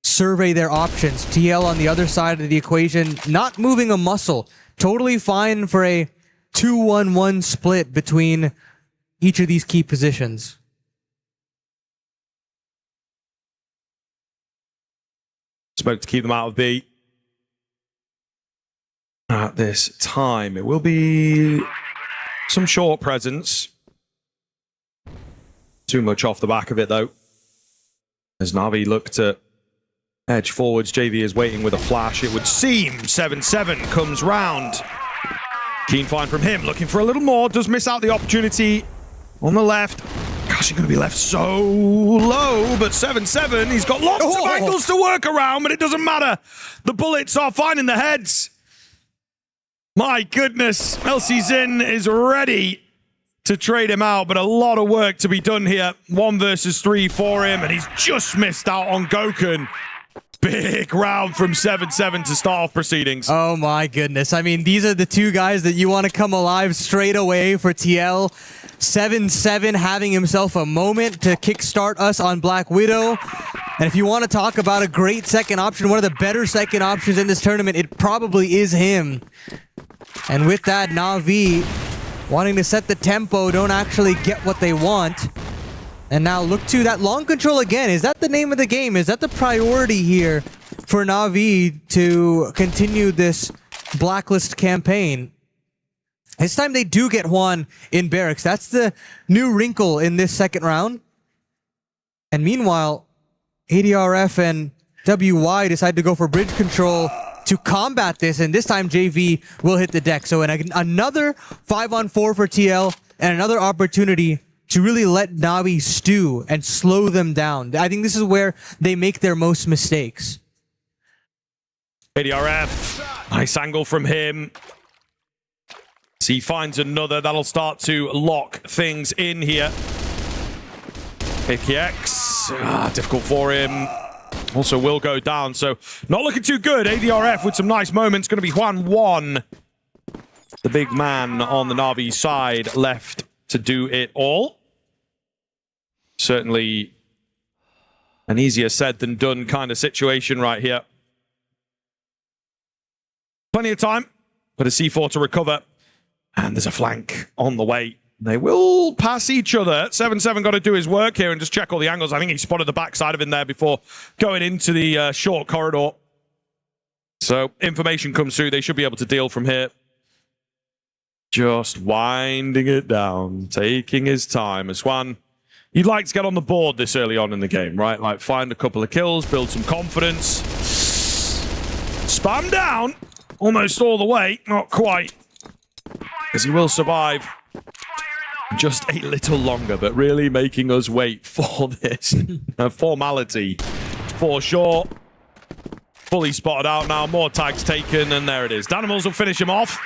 survey their options. TL on the other side of the equation, not moving a muscle. Totally fine for a 2-1-1 split between each of these key positions. Smoke to keep them out of B. At this time, it will be some short presence. Too much off the back of it, though. As Na'Vi look to edge forwards, JV is waiting with a flash. It would seem 7-7 comes round. Keen find from him, looking for a little more. Does miss out the opportunity on the left. Gosh, he's going to be left so low, but 7-7, he's got lots of angles to work around, but it doesn't matter. The bullets are finding the heads. My goodness, LC Zin is ready to trade him out, but a lot of work to be done here. 1 versus 3 for him, and he's just missed out on Gokun. Big round from 7-7 to start off proceedings. Oh my goodness. I mean, these are the two guys that you want to come alive straight away for TL. 7-7 having himself a moment to kickstart us on Black Widow. And if you want to talk about a great second option, one of the better second options in this tournament, it probably is him. And with that, Na'Vi wanting to set the tempo, don't actually get what they want. And now look to that long control again. Is that the name of the game? Is that the priority here for Na'Vi to continue this blacklist campaign? This time they do get Juan in barracks. That's the new wrinkle in this second round. And meanwhile, ADRF and WY decide to go for bridge control to combat this, and this time JV will hit the deck. So another 5-on-4 for TL, and another opportunity to really let Na'Vi stew and slow them down. I think this is where they make their most mistakes. ADRF, nice angle from him. So he finds another. That'll start to lock things in here. APX, difficult for him. Also will go down, so not looking too good. ADRF with some nice moments. Going to be Juan 1. The big man on the Na'Vi side left to do it all. Certainly an easier said than done kind of situation right here. Plenty of time, but a C4 to recover. And there's a flank on the way. They will pass each other. 7-7 got to do his work here and just check all the angles. I think he spotted the backside of him there before going into the short corridor. So information comes through. They should be able to deal from here. Just winding it down, taking his time. As Juan, you'd like to get on the board this early on in the game, right? Like find a couple of kills, build some confidence. Spam down almost all the way. Not quite. Because he will survive. Just a little longer, but really making us wait for this. A formality, for sure. fully spotted out now. More tags taken, and there it is. Danimals will finish him off.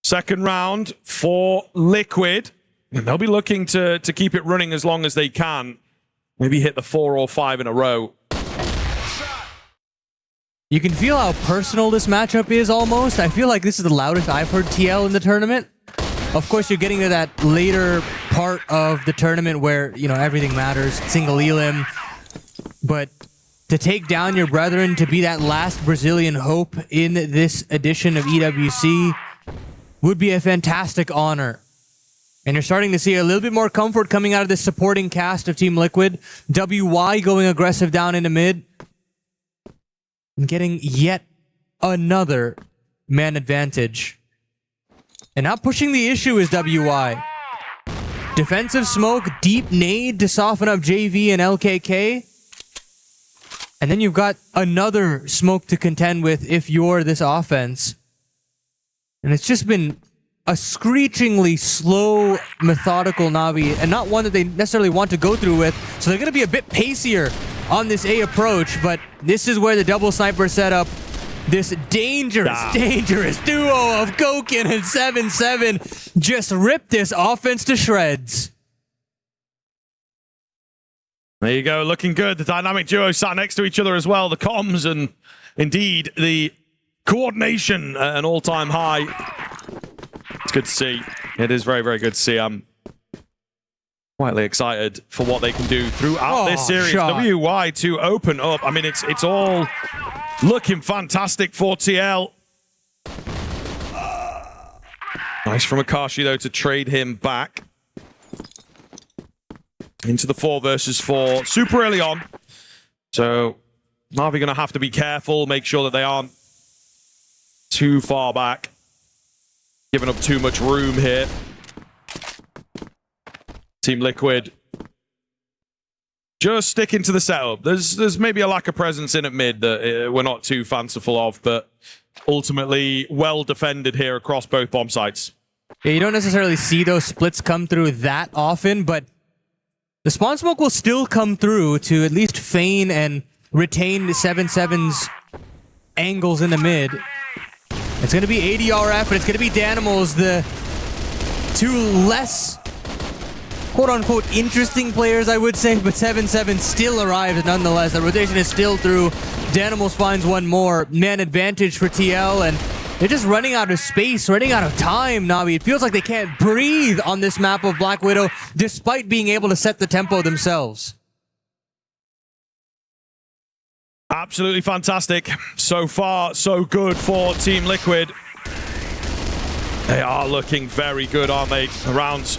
Second round for Liquid. And they'll be looking to keep it running as long as they can. Maybe hit the 4 or 5 in a row. You can feel how personal this matchup is almost. I feel like this is the loudest I've heard TL in the tournament. Of course, you're getting to that later part of the tournament where, you know, everything matters. Single elim. But to take down your brethren, to be that last Brazilian hope in this edition of EWC would be a fantastic honor. And you're starting to see a little bit more comfort coming out of this supporting cast of Team Liquid. WY going aggressive down into mid. And getting yet another man advantage. And now pushing the issue is WY. Defensive smoke, deep nade to soften up JV and LKK. And then you've got another smoke to contend with if you're this offense. And it's just been a screechingly slow, methodical Na'Vi, and not one that they necessarily want to go through with. So they're going to be a bit pacier on this A approach, but this is where the double sniper setup, this dangerous duo of Goken and 7-7 just ripped this offense to shreds. There you go, looking good. The dynamic duo sat next to each other as well. The comms and indeed the coordination at an all-time high. It's good to see. It is very, very good to see. I'm quietly excited for what they can do throughout this series. WY to open up. I mean, it's all looking fantastic for TL. Nice from Akashi, though, to trade him back into the 4 versus 4 super early on. So Na'Vi going to have to be careful, make sure that they aren't too far back, giving up too much room here. Team Liquid just sticking to the setup. There's maybe a lack of presence in at mid that we're not too fanciful of, but ultimately well defended here across both bomb sites. Yeah, you don't necessarily see those splits come through that often, but the spawn smoke will still come through to at least feign and retain the 7-7's angles in the mid. It's going to be ADRF, and it's going to be Danimals, the two less quote-unquote interesting players, I would say, but 7-7 still arrives nonetheless. The rotation is still through. Danimals finds one more. Man advantage for TL, and they're just running out of space, running out of time, Na'Vi. It feels like they can't breathe on this map of Black Widow, despite being able to set the tempo themselves. Absolutely fantastic. So far, so good for Team Liquid. They are looking very good, aren't they? The rounds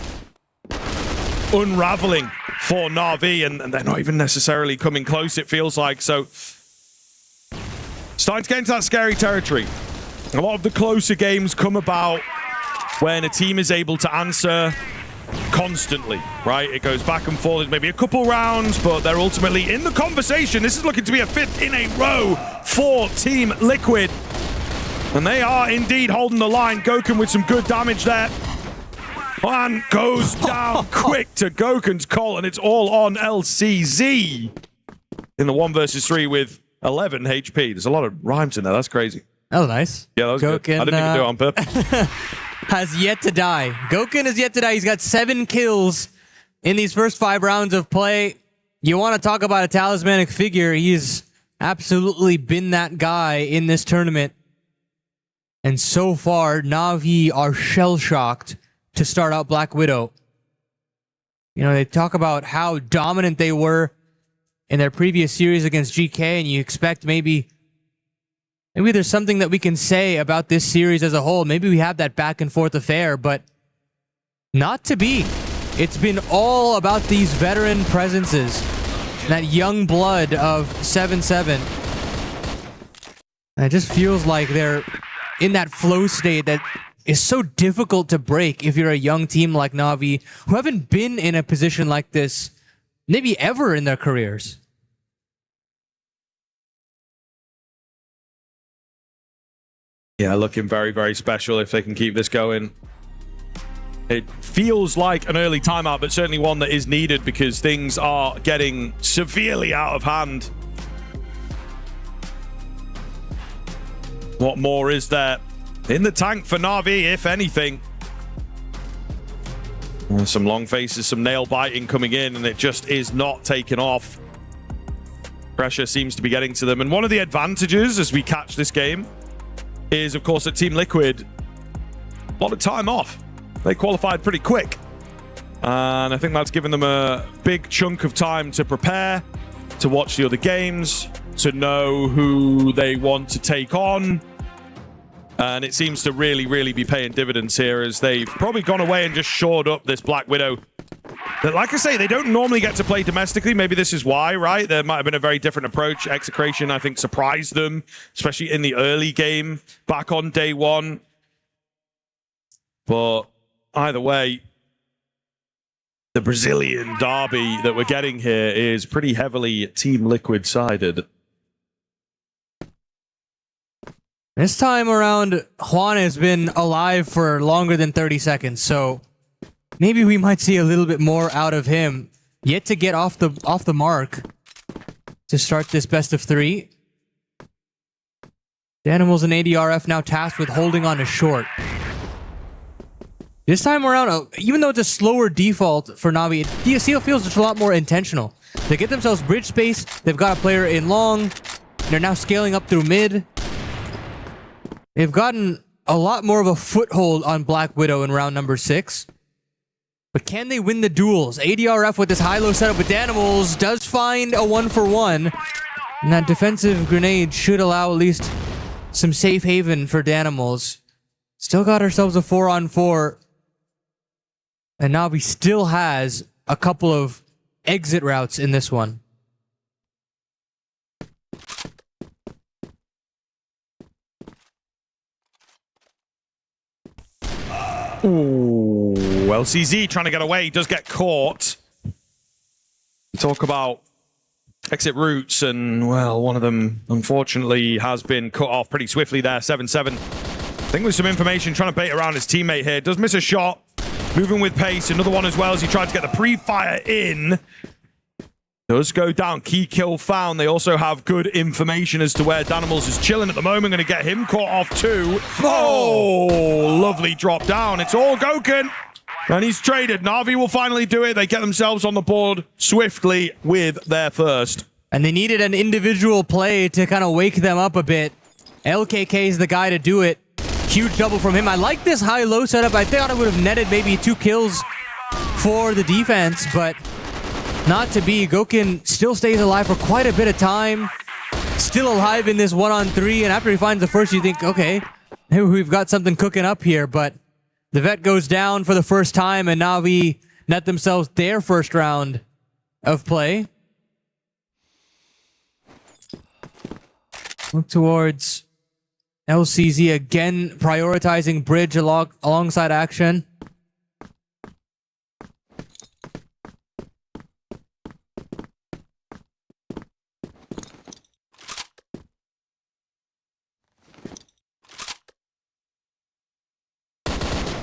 unraveling for Na'Vi, and they're not even necessarily coming close, it feels like. So, starting to get into that scary territory. A lot of the closer games come about when a team is able to answer constantly, right? It goes back and forth. There's maybe a couple rounds, but they're ultimately in the conversation. This is looking to be a 5th in a row for Team Liquid. And they are indeed holding the line. Goken with some good damage there. And goes down quick to Goken's call, and it's all on LCZ in the 1 versus 3 with 11 HP. There's a lot of rhymes in there. That's crazy. That was nice. Yeah, that was Goken, good. I didn't even do it on purpose. Has yet to die. Goken has yet to die. He's got 7 kills in these first 5 rounds of play. You want to talk about a talismanic figure. He's absolutely been that guy in this tournament. And so far, Na'Vi are shell-shocked to start out Black Widow. You know, they talk about how dominant they were in their previous series against GK, and you expect maybe there's something that we can say about this series as a whole. Maybe we have that back and forth affair, but not to be. It's been all about these veteran presences, that young blood of 7-7. And it just feels like they're in that flow state that is so difficult to break if you're a young team like Na'Vi, who haven't been in a position like this maybe ever in their careers. Yeah, looking very, very special if they can keep this going. It feels like an early timeout, but certainly one that is needed because things are getting severely out of hand. What more is there in the tank for Na'Vi, if anything? Some long faces, some nail biting coming in, and it just is not taking off. Pressure seems to be getting to them. And one of the advantages as we catch this game is, of course, that Team Liquid, a lot of time off. They qualified pretty quick. And I think that's given them a big chunk of time to prepare, to watch the other games, to know who they want to take on. And it seems to really, really be paying dividends here as they've probably gone away and just shored up this Black Widow. But like I say, they don't normally get to play domestically. Maybe this is why, right? There might have been a very different approach. Execration, I think, surprised them, especially in the early game, back on day one. But either way, the Brazilian derby that we're getting here is pretty heavily Team Liquid sided. This time around, Juan has been alive for longer than 30 seconds, so maybe we might see a little bit more out of him. Yet to get off the mark to start this best of 3. Danimals and ADRF now tasked with holding on to short. This time around, even though it's a slower default for Na'Vi, it still feels just a lot more intentional. They get themselves bridge space, they've got a player in long, they're now scaling up through mid. They've gotten a lot more of a foothold on Black Widow in round number 6. But can they win the duels? ADRF with this high-low setup with Danimals does find a 1-for-1. And that defensive grenade should allow at least some safe haven for Danimals. Still got ourselves a 4-on-4. And Na'Vi still has a couple of exit routes in this one. Ooh, LCZ trying to get away, does get caught. We talk about exit routes, and well, one of them unfortunately has been cut off pretty swiftly there. 7-7. I think with some information, trying to bait around his teammate here. Does miss a shot. Moving with pace. Another one as well as he tried to get the pre-fire in. Does go down. Key kill found. They also have good information as to where Danimals is chilling at the moment. Going to get him caught off too. Oh, lovely drop down. It's all Goken. And he's traded. Na'Vi will finally do it. They get themselves on the board swiftly with their first. And they needed an individual play to kind of wake them up a bit. LKK is the guy to do it. Huge double from him. I like this high-low setup. I thought it would have netted maybe 2 kills for the defense, but not to be. Goken still stays alive for quite a bit of time. Still alive in this 1-on-3, and after he finds the first, you think, okay, maybe we've got something cooking up here, but the vet goes down for the first time, and Na'Vi net themselves their first round of play. Look towards LCZ again, prioritizing bridge alongside action.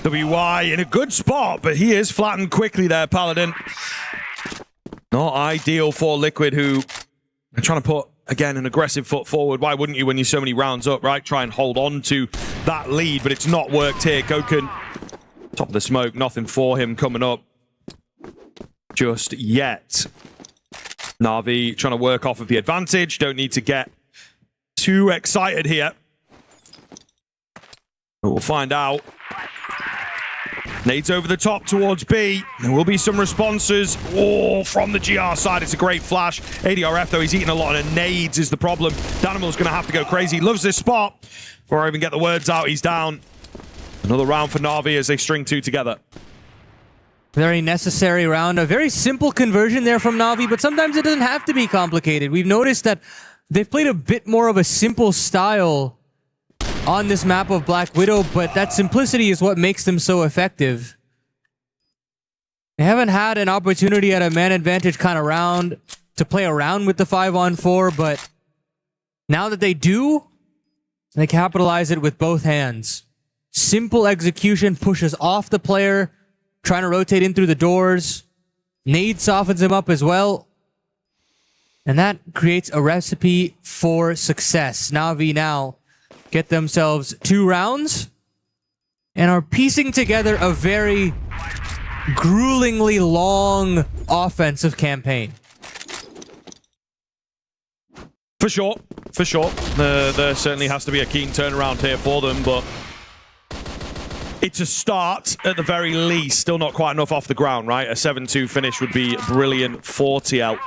WY in a good spot, but he is flattened quickly there, Paladin. Not ideal for Liquid, who are trying to put, again, an aggressive foot forward. Why wouldn't you when you're so many rounds up, right? Try and hold on to that lead, but it's not worked here. Goken, top of the smoke, nothing for him coming up just yet. Na'Vi trying to work off of the advantage. Don't need to get too excited here. But we'll find out. Nades over the top towards B. There will be some responses. Oh, from the GR side, it's a great flash. ADRF, though, he's eating a lot of nades is the problem. Danimal's going to have to go crazy. Loves this spot. Before I even get the words out, he's down. Another round for Na'Vi as they string 2 together. Very necessary round. A very simple conversion there from Na'Vi, but sometimes it doesn't have to be complicated. We've noticed that they've played a bit more of a simple style on this map of Black Widow, but that simplicity is what makes them so effective. They haven't had an opportunity at a man advantage kind of round to play around with the 5-on-4, but now that they do, they capitalize it with both hands. Simple execution pushes off the player, trying to rotate in through the doors. Nade softens him up as well. And that creates a recipe for success. Na'Vi now get themselves 2 rounds and are piecing together a very gruelingly long offensive campaign. For sure. There certainly has to be a keen turnaround here for them, but it's a start at the very least. Still not quite enough off the ground, right? A 7-2 finish would be brilliant for TL.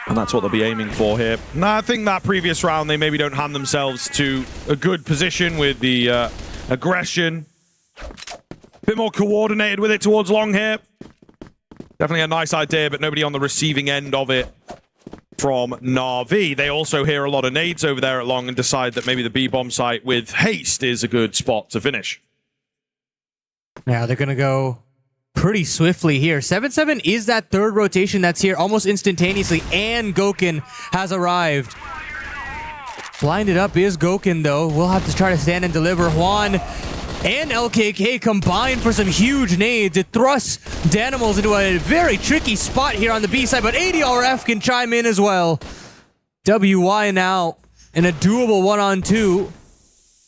And that's what they'll be aiming for here. Now, I think that previous round, they maybe don't hand themselves to a good position with the aggression. A bit more coordinated with it towards long here. Definitely a nice idea, but nobody on the receiving end of it from Na'Vi. They also hear a lot of nades over there at long and decide that maybe the B-bomb site with haste is a good spot to finish. Yeah, they're going to go pretty swiftly here. 7-7 is that third rotation that's here almost instantaneously, and Gokun has arrived. Blinded up is Gokun, though. We'll have to try to stand and deliver. Juan and LKK combine for some huge nades. It thrusts Danimals into a very tricky spot here on the B side, but ADRF can chime in as well. WY now in a doable 1-on-2.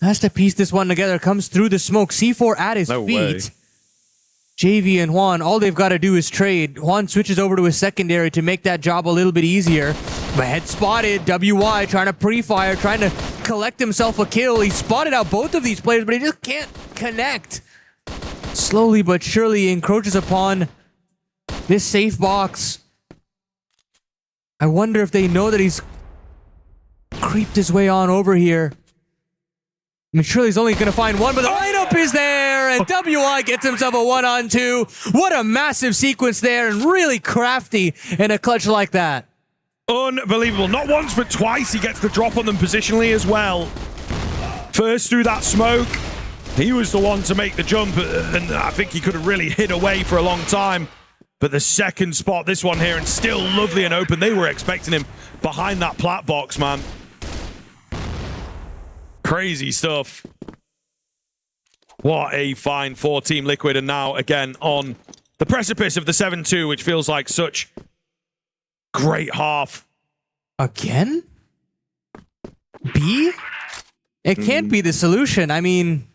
Has to piece this one together. Comes through the smoke. C4 at his feet. Way. JV and Juan, all they've got to do is trade. Juan switches over to his secondary to make that job a little bit easier. But head spotted. WY trying to pre-fire, trying to collect himself a kill. He spotted out both of these players, but he just can't connect. Slowly but surely encroaches upon this safe box. I wonder if they know that he's creeped his way on over here. I mean, surely he's only going to find one, but the lineup is there, and WI gets himself a 1-on-2. What a massive sequence there, and really crafty in a clutch like that. Unbelievable. Not once, but twice he gets the drop on them positionally as well. First through that smoke, he was the one to make the jump, and I think he could have really hid away for a long time. But the second spot, this one here, and still lovely and open. They were expecting him behind that plat box, man. Crazy stuff. What a find for Team Liquid, and now again on the precipice of the 7-2, which feels like such great half. Again? B? It can't be the solution. I mean,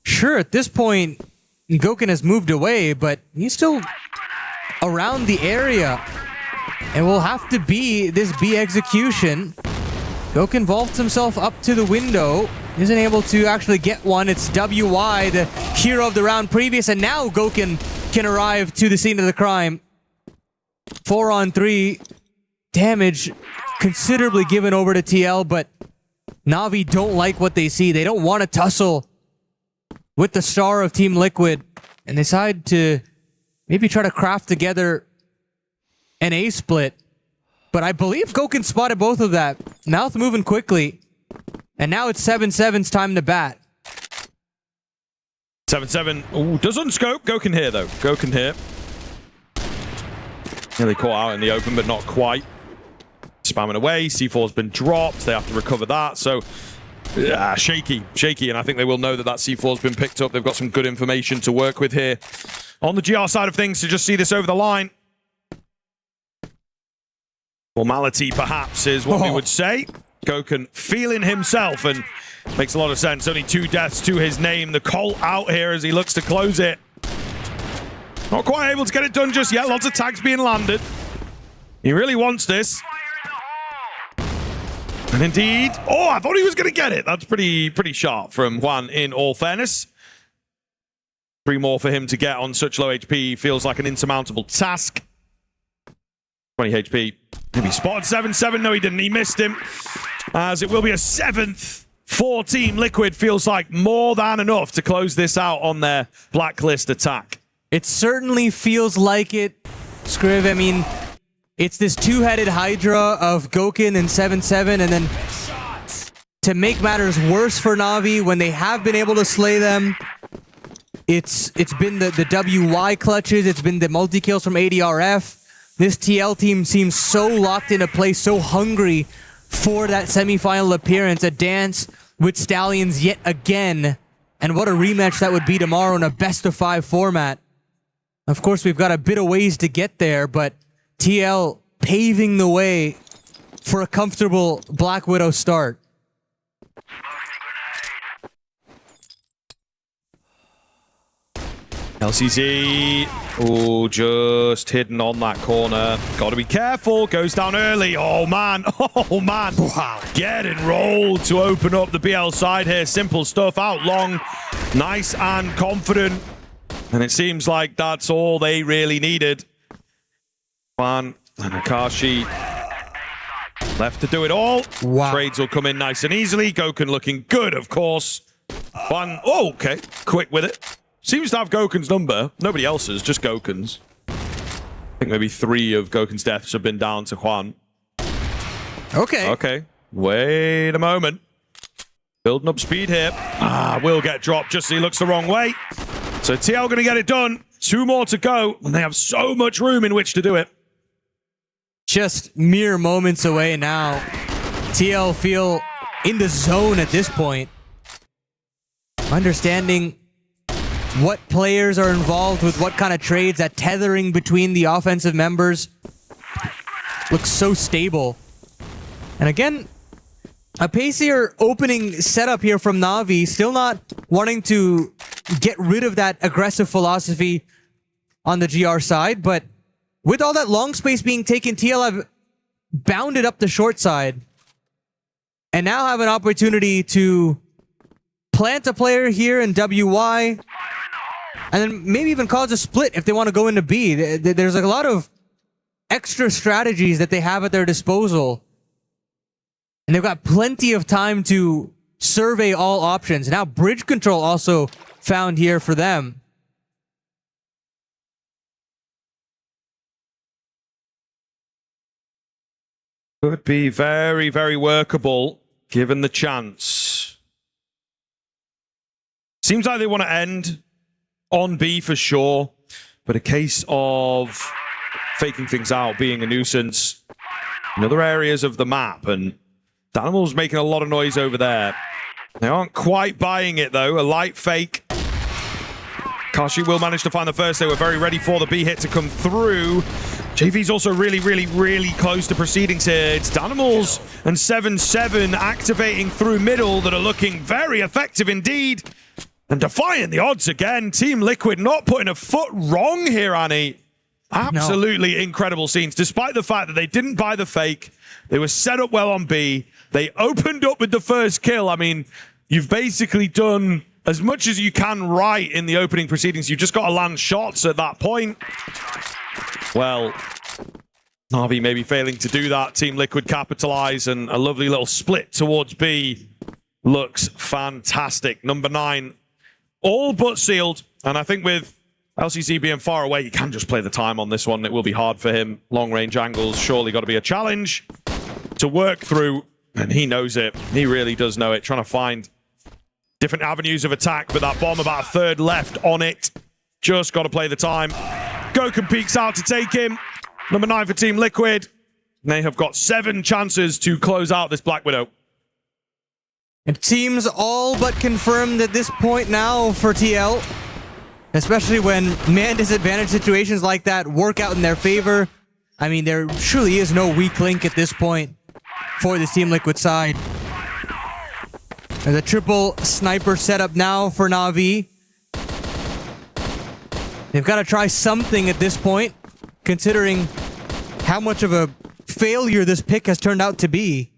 sure, at this point, Gokun has moved away, but he's still around the area. And will have to be this B execution. Gokun vaults himself up to the window. Isn't able to actually get one. It's WY, the hero of the round previous, and now Gokun can arrive to the scene of the crime. 4-on-3. Damage considerably given over to TL, but Na'Vi don't like what they see. They don't want to tussle with the star of Team Liquid, and they decide to maybe try to craft together an A split. But I believe Gokun spotted both of that. Mouth moving quickly. And now it's 7-7's time to bat. 7-7. Ooh, does unscope. Gokun here, though. Gokun here. Nearly caught out in the open, but not quite. Spamming away. C4's been dropped. They have to recover that. So, shaky. Shaky. And I think they will know that that C4's been picked up. They've got some good information to work with here. On the GR side of things, to just see this over the line. Formality, perhaps, is what we would say. Gokun feeling himself, and makes a lot of sense. Only 2 deaths to his name. The Colt out here as he looks to close it. Not quite able to get it done just yet. Lots of tags being landed. He really wants this. And indeed... Oh, I thought he was going to get it. That's pretty sharp from Juan, in all fairness. 3 more for him to get on such low HP feels like an insurmountable task. 20 HP. Maybe spotted 7-7. No, he didn't. He missed him. As it will be a 7th for Team Liquid. Feels like more than enough to close this out on their blacklist attack. It certainly feels like it, Scriv. I mean, it's this 2-headed Hydra of Gokun and 7-7, and then to make matters worse for Na'Vi, when they have been able to slay them, it's been the WY clutches, it's been the multi-kills from ADRF. This TL team seems so locked into place, so hungry for that semifinal appearance. A dance with Stallions yet again. And what a rematch that would be tomorrow in a best-of-5 format. Of course, we've got a bit of ways to get there, but TL paving the way for a comfortable Black Widow start. LCZ, oh, just hidden on that corner. Got to be careful. Goes down early. Oh, man. Oh, man. Wow. Getting rolled to open up the BL side here. Simple stuff. Out long. Nice and confident. And it seems like that's all they really needed. Juan and Akashi left to do it all. Wow. Trades will come in nice and easily. Gokun looking good, of course. Juan, oh, okay. Quick with it. Seems to have Gokun's number. Nobody else's, just Gokun's. I think maybe 3 of Gokun's deaths have been down to Juan. Okay. Okay. Wait a moment. Building up speed here. Will get dropped just as he looks the wrong way. So TL going to get it done. 2 more to go, and they have so much room in which to do it. Just mere moments away now. TL feel in the zone at this point. Understanding what players are involved with what kind of trades, that tethering between the offensive members looks so stable. And again, a pacier opening setup here from Na'Vi, still not wanting to get rid of that aggressive philosophy on the GR side, but with all that long space being taken, TL have bounded up the short side and now have an opportunity to plant a player here in WY and then maybe even cause a split if they want to go into B. There's a lot of extra strategies that they have at their disposal. And they've got plenty of time to survey all options. Now bridge control also found here for them. Could be very, very workable given the chance. Seems like they want to end on B for sure, but a case of faking things out, being a nuisance in other areas of the map, and Danimal's making a lot of noise over there. They aren't quite buying it though, a light fake. Kashi will manage to find the first. They were very ready for the B hit to come through. JV's also really close to proceedings here. It's Danimals and 7-7 activating through middle that are looking very effective indeed. And defying the odds again. Team Liquid not putting a foot wrong here, Annie. Absolutely incredible scenes. Despite the fact that they didn't buy the fake, they were set up well on B. They opened up with the first kill. I mean, you've basically done as much as you can right in the opening proceedings. You've just got to land shots at that point. Well, Na'Vi maybe failing to do that. Team Liquid capitalize, and a lovely little split towards B looks fantastic. Number 9, all but sealed. And I think with LCC being far away, you can just play the time on this one. It will be hard for him. Long range angles, surely got to be a challenge to work through. And he knows it. He really does know it. Trying to find different avenues of attack, but that bomb about a third left on it. Just got to play the time. Gokun peeks out to take him. Number 9 for Team Liquid. They have got 7 chances to close out this Black Widow. It seems all but confirmed at this point now for TL. Especially when man disadvantage situations like that work out in their favor. I mean, there truly is no weak link at this point for this Team Liquid side. There's a triple sniper setup now for Na'Vi. They've got to try something at this point, considering how much of a failure this pick has turned out to be.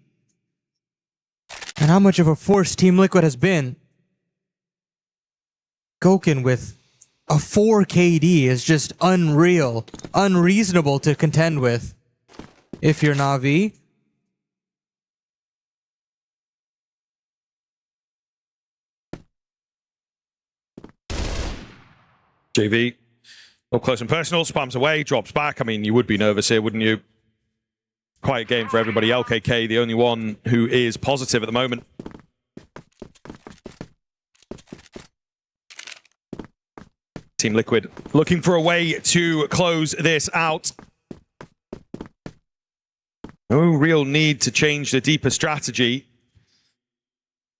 And how much of a force Team Liquid has been. Gokun with a 4 KD is just unreal, unreasonable to contend with if you're Na'Vi. JV, up close and personal, spams away, drops back. I mean, you would be nervous here, wouldn't you? Quiet game for everybody. LKK, the only one who is positive at the moment. Team Liquid looking for a way to close this out. No real need to change the deeper strategy.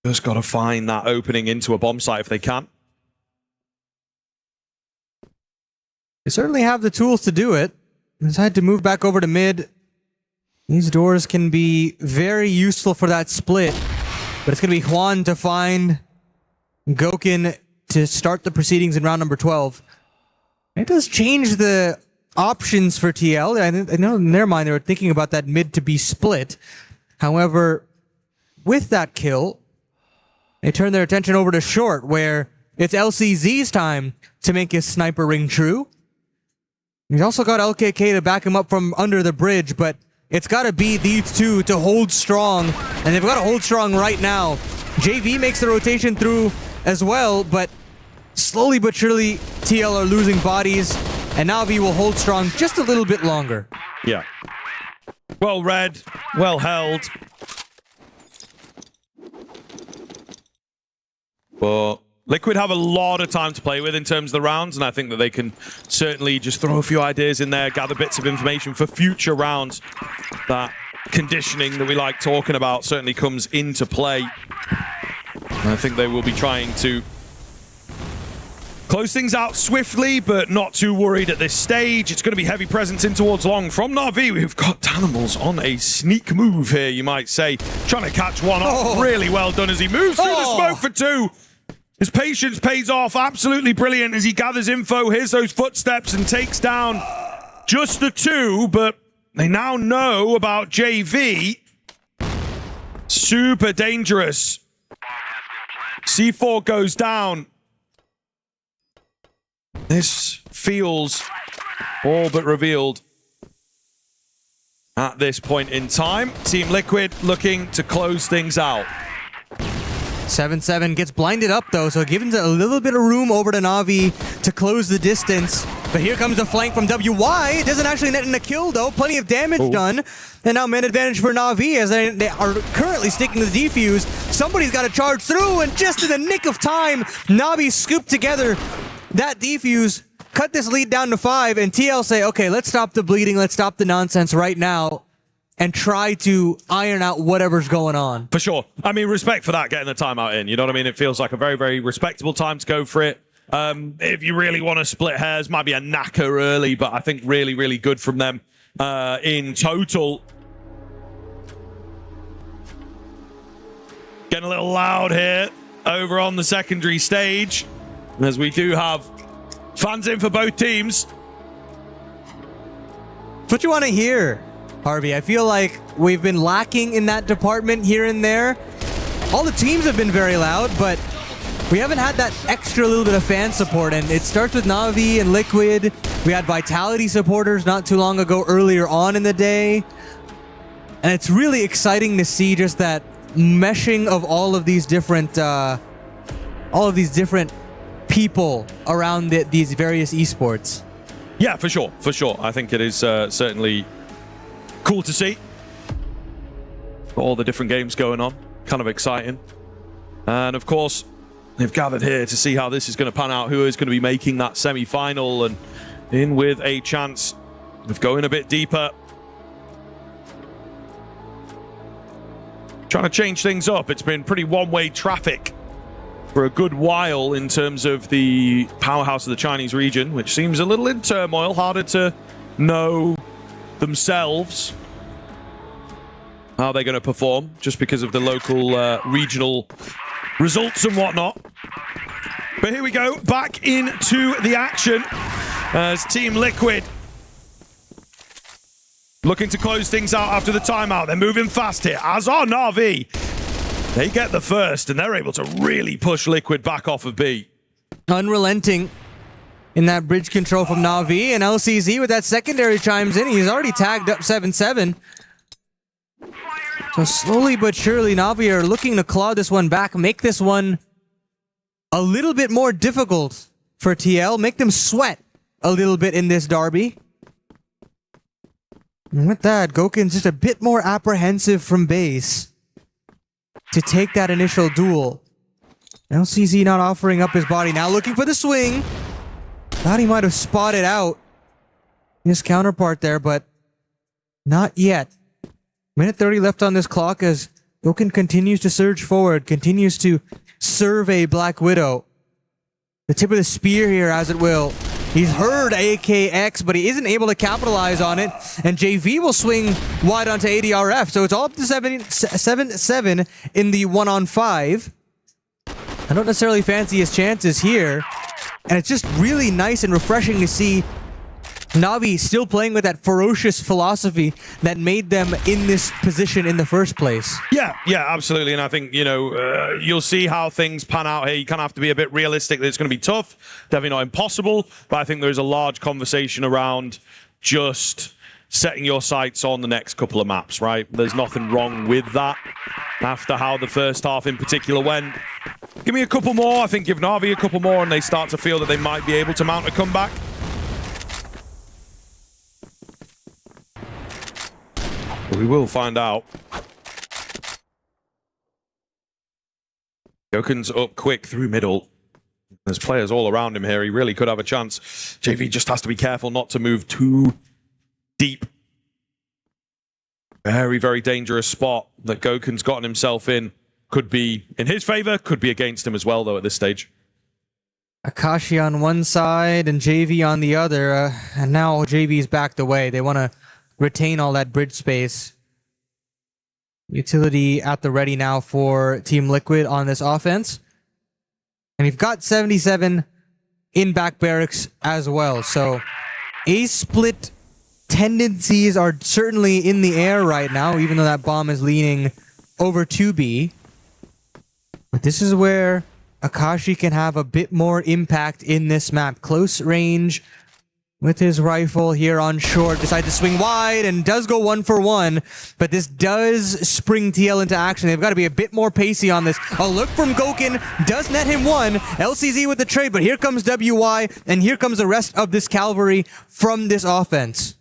Just got to find that opening into a bomb site if they can. They certainly have the tools to do it. Decide to move back over to mid. These doors can be very useful for that split. But it's going to be Juan to find Gokun to start the proceedings in round number 12. It does change the options for TL. I know in their mind they were thinking about that mid to be split. However, with that kill, they turn their attention over to short, where it's LCZ's time to make his sniper ring true. He's also got LKK to back him up from under the bridge, but it's got to be these two to hold strong, and they've got to hold strong right now. JV makes the rotation through as well, but slowly but surely TL are losing bodies, and Na'Vi will hold strong just a little bit longer. Yeah. Well read, well held. But Liquid have a lot of time to play with in terms of the rounds, and I think that they can certainly just throw a few ideas in there, gather bits of information for future rounds. That conditioning that we like talking about certainly comes into play. And I think they will be trying to close things out swiftly, but not too worried at this stage. It's going to be heavy presence in towards long from Na'Vi. We've got Danimals on a sneak move here, you might say. Trying to catch one off. Really well done as he moves through the smoke for two. His patience pays off. Absolutely brilliant as he gathers info, hears those footsteps, and takes down just the two, but they now know about JV. Super dangerous. C4 goes down. This feels all but revealed at this point in time. Team Liquid looking to close things out. 7-7 gets blinded up though, so giving a little bit of room over to Na'Vi to close the distance. But here comes the flank from WY. It doesn't actually net in a kill though. Plenty of damage done. And now man advantage for Na'Vi as they are currently sticking to the defuse. Somebody's got to charge through, and just in the nick of time, Na'Vi scooped together that defuse, cut this lead down to 5, and TL say, okay, let's stop the bleeding, let's stop the nonsense right now, and try to iron out whatever's going on. For sure. I mean, respect for that, getting the timeout in. You know what I mean? It feels like a very, very respectable time to go for it. If you really want to split hairs, might be a knacker early, but I think really, really good from them in total. Getting a little loud here over on the secondary stage, as we do have fans in for both teams. That's what you want to hear, Harvey. I feel like we've been lacking in that department here and there. All the teams have been very loud, but we haven't had that extra little bit of fan support, and it starts with Na'Vi and Liquid. We had Vitality supporters not too long ago, earlier on in the day. And it's really exciting to see just that meshing of all of these different people around these various esports. Yeah, for sure, for sure. I think it is certainly cool to see all the different games going on. Kind of exciting. And of course, they've gathered here to see how this is going to pan out, who is going to be making that semi-final, and in with a chance of going a bit deeper. Trying to change things up. It's been pretty one-way traffic for a good while in terms of the powerhouse of the Chinese region, which seems a little in turmoil, harder to know themselves how they're going to perform just because of the local regional results and whatnot. But here we go, back into the action as Team Liquid looking to close things out after the timeout. They're moving fast here, as are Na'Vi. They get the first, and they're able to really push Liquid back off of B. Unrelenting in that bridge control from Na'Vi, and LCZ with that secondary chimes in. He's already tagged up 7-7. So slowly but surely, Na'Vi are looking to claw this one back, make this one a little bit more difficult for TL, make them sweat a little bit in this derby. And with that, Goken's just a bit more apprehensive from base to take that initial duel. LCZ not offering up his body now, looking for the swing. Thought he might have spotted out his counterpart there, but not yet. Minute 30 left on this clock as Goken continues to surge forward, continues to survey Black Widow. The tip of the spear here, as it will. He's heard AKX, but he isn't able to capitalize on it. And JV will swing wide onto ADRF. So it's all up to 7-7 in the 1-on-5. I don't necessarily fancy his chances here. And it's just really nice and refreshing to see Na'Vi still playing with that ferocious philosophy that made them in this position in the first place. Yeah, absolutely. And I think, you'll see how things pan out here. You kind of have to be a bit realistic that it's going to be tough, definitely not impossible. But I think there's a large conversation around just setting your sights on the next couple of maps, right? There's nothing wrong with that after how the first half in particular went. Give me a couple more. I think give Na'Vi a couple more and they start to feel that they might be able to mount a comeback. We will find out. Gokun's up quick through middle. There's players all around him here. He really could have a chance. JV just has to be careful not to move too deep. Very, very dangerous spot that Gokun's gotten himself in. Could be in his favor, could be against him as well, though, at this stage. Akashi on one side and JV on the other. And now JV's backed away. They want to retain all that bridge space. Utility at the ready now for Team Liquid on this offense. And you've got 77 in back barracks as well. So A split tendencies are certainly in the air right now, even though that bomb is leaning over to B. But this is where Akashi can have a bit more impact in this map. Close range with his rifle here on short. Decides to swing wide and does go 1-for-1. But this does spring TL into action. They've got to be a bit more pacey on this. A look from Gokun does net him one. LCZ with the trade, but here comes WY, and here comes the rest of this cavalry from this offense.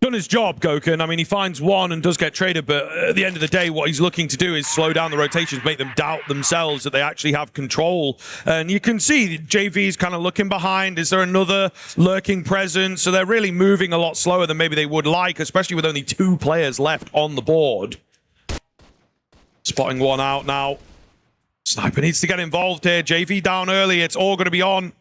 Done his job, Gokun. I mean, he finds one and does get traded, but at the end of the day, what he's looking to do is slow down the rotations, make them doubt themselves that they actually have control. And you can see JV's kind of looking behind. Is there another lurking presence? So they're really moving a lot slower than maybe they would like, especially with only 2 players left on the board. Spotting one out now. Sniper needs to get involved here. JV down early. It's all going to be on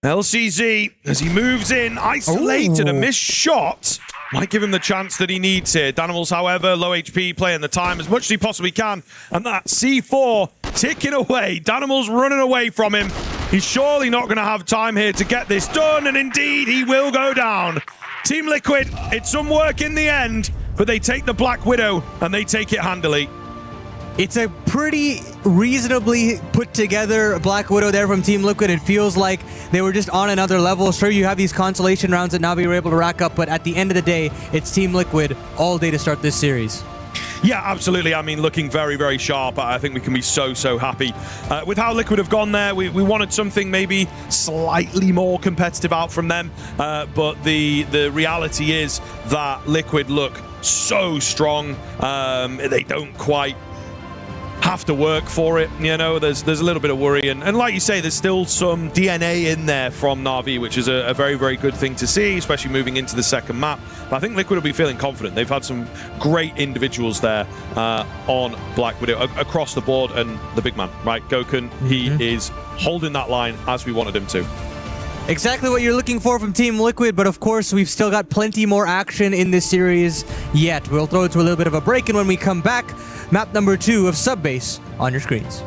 LCZ as he moves in, isolated. A missed shot might give him the chance that he needs here. Danimals, however, low HP, playing the time as much as he possibly can. And that C4 ticking away. Danimals running away from him. He's surely not going to have time here to get this done. And indeed, he will go down. Team Liquid, it's some work in the end, but they take the Black Widow and they take it handily. It's a pretty reasonably put together Black Widow there from Team Liquid. It feels like they were just on another level. Sure, you have these consolation rounds that Na'Vi were able to rack up, but at the end of the day, it's Team Liquid all day to start this series. Yeah, absolutely. I mean, looking very, very sharp. I think we can be so happy with how Liquid have gone there. We wanted something maybe slightly more competitive out from them, but the reality is that Liquid look so strong. They don't quite have to work for it, there's a little bit of worry, and like you say, there's still some DNA in there from Na'Vi, which is a very, very good thing to see, especially moving into the second map. But I think Liquid will be feeling confident. They've had some great individuals there on Black Widow across the board, and the big man, right, Gokun, he is holding that line as we wanted him to. Exactly what you're looking for from Team Liquid, but of course, we've still got plenty more action in this series yet. We'll throw it to a little bit of a break, and when we come back, map number 2 of Subbase on your screens.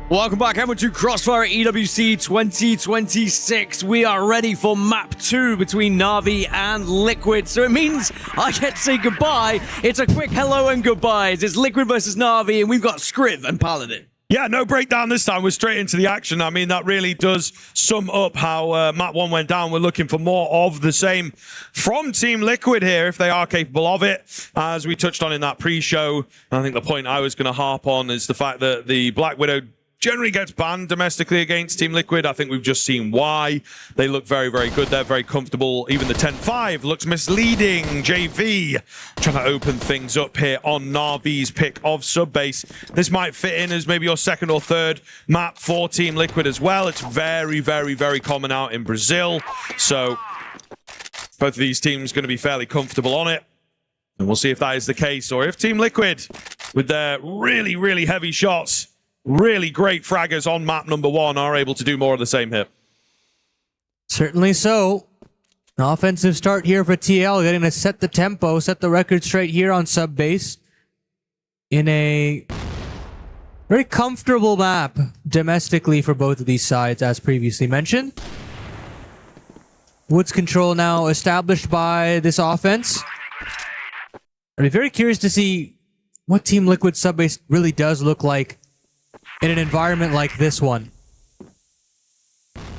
Welcome back, everyone, to Crossfire EWC 2026. We are ready for map 2 between Na'Vi and Liquid. So it means I get to say goodbye. It's a quick hello and goodbyes. It's Liquid versus Na'Vi, and we've got Scriv and Paladin. Yeah, no breakdown this time. We're straight into the action. I mean, that really does sum up how map 1 went down. We're looking for more of the same from Team Liquid here, if they are capable of it. As we touched on in that pre-show, I think the point I was going to harp on is the fact that the Black Widow generally gets banned domestically against Team Liquid. I think we've just seen why. They look very, very good. They're very comfortable. Even the 10-5 looks misleading. JV trying to open things up here on Na'Vi's pick of Subbase. This might fit in as maybe your second or third map for Team Liquid as well. It's very, very, very common out in Brazil. So both of these teams going to be fairly comfortable on it. And we'll see if that is the case, or if Team Liquid, with their really, really heavy shots, really great fraggers on map number 1, are able to do more of the same here. Certainly so. An offensive start here for TL, getting to set the tempo, set the record straight here on Subbase. In a very comfortable map domestically for both of these sides, as previously mentioned. Woods control now established by this offense. I'd be very curious to see what Team Liquid Subbase really does look like in an environment like this one.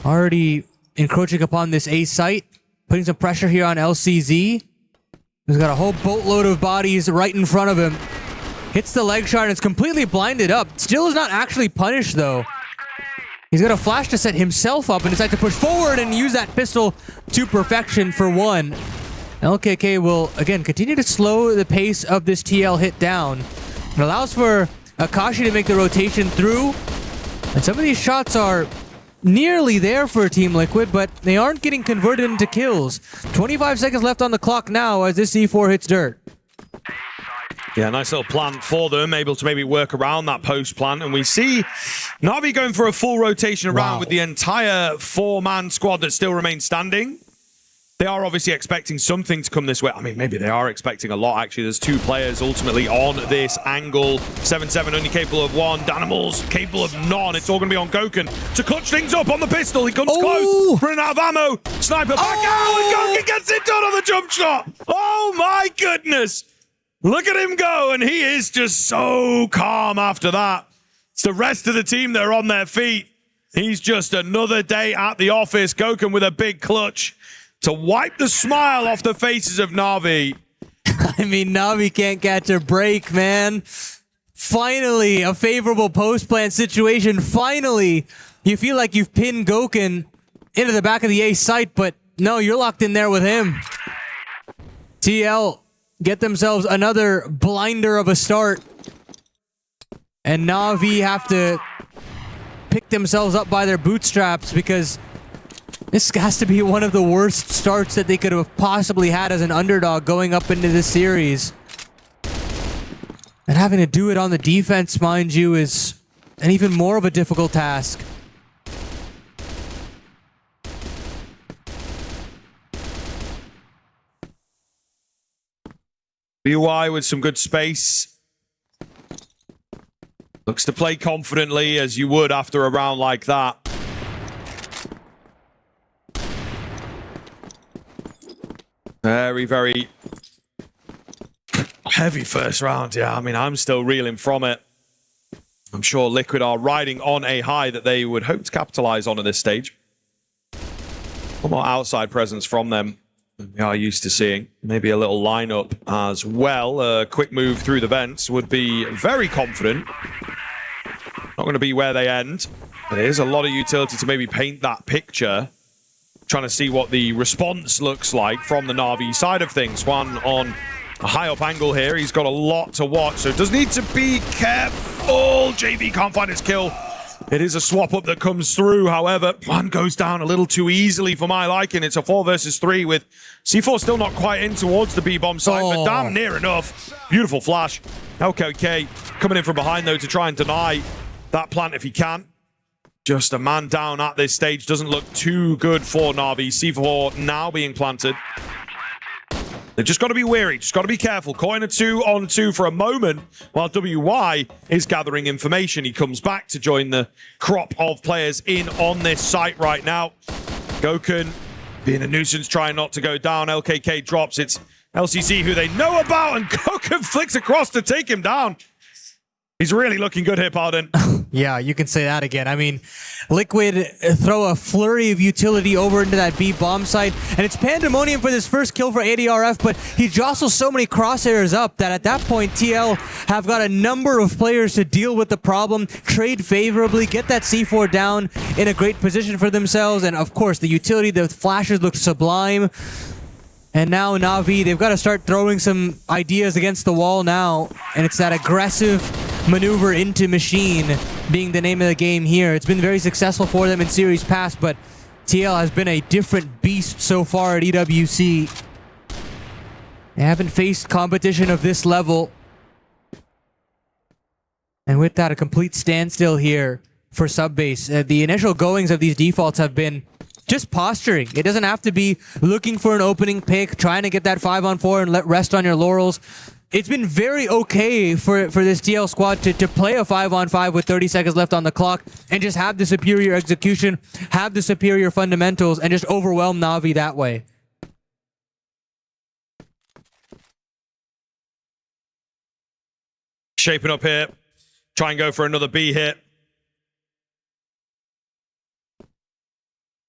Already encroaching upon this A site, putting some pressure here on LCZ. He's got a whole boatload of bodies right in front of him. Hits the leg shot and it's completely blinded up. Still is not actually punished though. He's got a flash to set himself up and decides to push forward and use that pistol to perfection for 1. LKK will, again, continue to slow the pace of this TL hit down. It allows for Akashi to make the rotation through. And some of these shots are nearly there for Team Liquid, but they aren't getting converted into kills. 25 seconds left on the clock now as this C4 hits dirt. Yeah, nice little plant for them, able to maybe work around that post plant. And we see Na'Vi going for a full rotation around with the entire 4-man squad that still remains standing. They are obviously expecting something to come this way. I mean, maybe they are expecting a lot, actually. There's 2 players ultimately on this angle. 7-7 only capable of 1. Danimal's capable of none. It's all going to be on Gokun to clutch things up on the pistol. He comes close, running out of ammo. Sniper back out, and Gokun gets it done on the jump shot. Oh my goodness. Look at him go, and he is just so calm after that. It's the rest of the team that are on their feet. He's just another day at the office. Gokun with a big clutch to wipe the smile off the faces of Na'Vi. I mean, Na'Vi can't catch a break, man. Finally, a favorable post-plant situation. Finally, you feel like you've pinned Gokun into the back of the A site, but no, you're locked in there with him. TL get themselves another blinder of a start. And Na'Vi have to pick themselves up by their bootstraps because this has to be one of the worst starts that they could have possibly had as an underdog going up into this series. And having to do it on the defense, mind you, is an even more of a difficult task. BY with some good space. Looks to play confidently as you would after a round like that. Very, very heavy first round. Yeah, I mean, I'm still reeling from it. I'm sure Liquid are riding on a high that they would hope to capitalize on at this stage. One more outside presence from them than we are used to seeing. Maybe a little lineup as well. A quick move through the vents would be very confident. Not going to be where they end. But there's a lot of utility to maybe paint that picture. Trying to see what the response looks like from the Na'Vi side of things. One on a high up angle here. He's got a lot to watch, so does need to be careful. JV can't find his kill. It is a swap up that comes through. However, one goes down a little too easily for my liking. It's a 4 versus 3 with C4 still not quite in towards the B-bomb side, but damn near enough. Beautiful flash. LKK coming in from behind though to try and deny that plant if he can. Just a man down at this stage. Doesn't look too good for Na'Vi. C4 now being planted. They've just got to be wary. Just got to be careful. Caught in a 2-on-2 for a moment while WY is gathering information. He comes back to join the crop of players in on this site right now. Gokun being a nuisance, trying not to go down. LKK drops. It's LCC who they know about, and Gokun flicks across to take him down. He's really looking good here, Pardon. Yeah, you can say that again. I mean, Liquid throw a flurry of utility over into that B bomb site, and it's pandemonium for this first kill for ADRF, but he jostles so many crosshairs up that at that point, TL have got a number of players to deal with the problem, trade favorably, get that C4 down in a great position for themselves, and of course, the utility, the flashes look sublime. And now Na'Vi, they've got to start throwing some ideas against the wall now, and it's that aggressive maneuver into machine being the name of the game here. It's been very successful for them in series past, but TL has been a different beast so far at EWC. They haven't faced competition of this level. And with that, a complete standstill here for Subbase. The initial goings of these defaults have been just posturing. It doesn't have to be looking for an opening pick, trying to get that 5-on-4 and let rest on your laurels. It's been very okay for this TL squad to play a 5-on-5 with 30 seconds left on the clock and just have the superior execution, have the superior fundamentals, and just overwhelm Na'Vi that way. Shaping up here. Try and go for another B hit.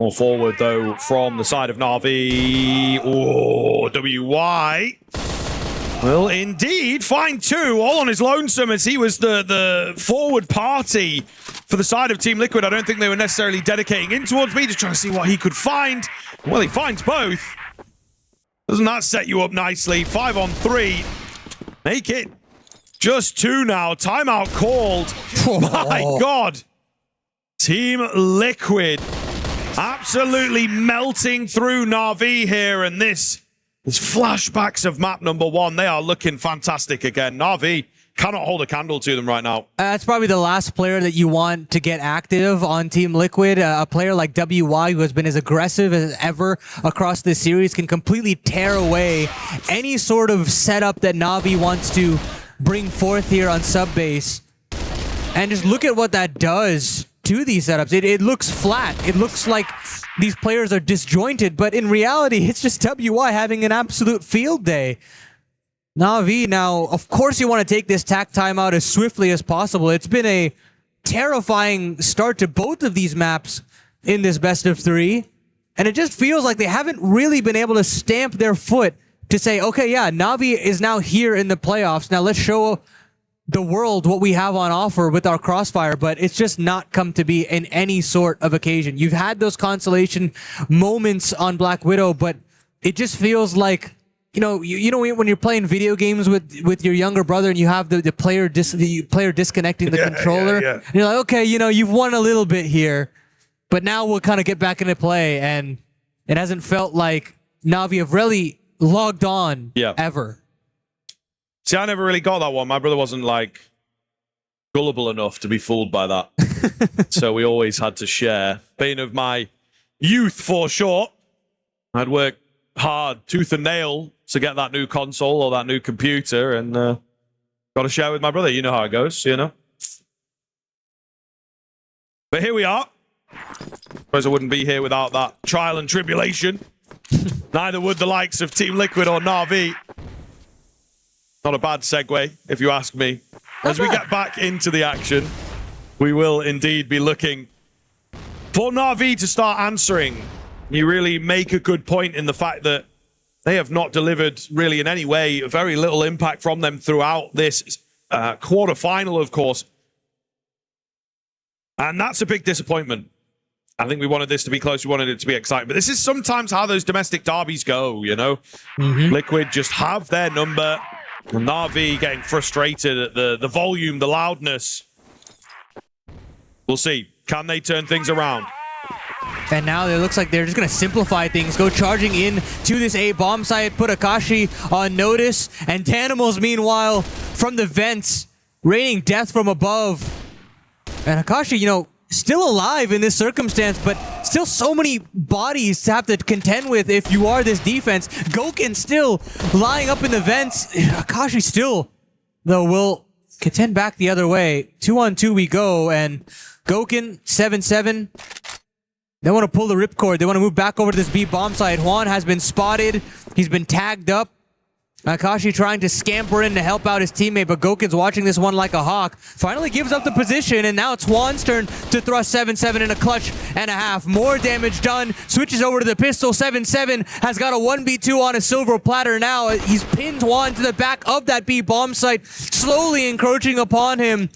More forward, though, from the side of Na'Vi. Oh, WY will indeed find two, all on his lonesome, as he was the forward party for the side of Team Liquid. I don't think they were necessarily dedicating in towards me, just trying to see what he could find. Well, he finds both. Doesn't that set you up nicely? 5-on-3. Make it just 2 now. Timeout called. My God. Team Liquid absolutely melting through Na'Vi here, and this is flashbacks of map number 1. They are looking fantastic again. Na'Vi cannot hold a candle to them right now. That's probably the last player that you want to get active on Team Liquid. A player like WY, who has been as aggressive as ever across this series, can completely tear away any sort of setup that Na'Vi wants to bring forth here on Subbase. And just look at what that does to these setups. It looks flat. It looks like these players are disjointed, but in reality, it's just WY having an absolute field day. Na'Vi, now, of course you want to take this tack timeout as swiftly as possible. It's been a terrifying start to both of these maps in this best of 3, and it just feels like they haven't really been able to stamp their foot to say, okay, yeah, Na'Vi is now here in the playoffs. Now let's show the world what we have on offer with our Crossfire, but it's just not come to be in any sort of occasion. You've had those consolation moments on Black Widow, but it just feels like, you know when you're playing video games with your younger brother and you have the player disconnecting the controller, and you're like, okay, you've won a little bit here, but now we'll kind of get back into play, and it hasn't felt like Na'Vi have really logged on ever. See, I never really got that one. My brother wasn't, like, gullible enough to be fooled by that. So we always had to share. Bane of my youth, for sure. I'd work hard, tooth and nail, to get that new console or that new computer, and got to share with my brother. You know how it goes, But here we are. Suppose I wouldn't be here without that trial and tribulation. Neither would the likes of Team Liquid or Na'Vi. Not a bad segue, if you ask me. As we get back into the action, we will indeed be looking for Na'Vi to start answering. You really make a good point in the fact that they have not delivered really in any way, very little impact from them throughout this quarter-final, of course. And that's a big disappointment. I think we wanted this to be close. We wanted it to be exciting. But this is sometimes how those domestic derbies go, Liquid just have their number. And Na'Vi getting frustrated at the volume, the loudness. We'll see. Can they turn things around? And now it looks like they're just going to simplify things. Go charging in to this A bomb site. Put Akashi on notice. And Tanimals, meanwhile, from the vents, raining death from above. And Akashi, still alive in this circumstance, but still so many bodies to have to contend with if you are this defense. Gouken still lying up in the vents. Akashi still, though, will contend back the other way. 2-on-2 we go, and Gouken, 7-7. They want to pull the ripcord. They want to move back over to this B bomb site. Juan has been spotted. He's been tagged up. Akashi trying to scamper in to help out his teammate, but Goken's watching this one like a hawk. Finally gives up the position, and now it's Juan's turn to thrust 7-7 in a clutch and a half. More damage done. Switches over to the pistol. 7-7 has got a 1v2 on a silver platter now. He's pinned Juan to the back of that B bomb site, slowly encroaching upon him.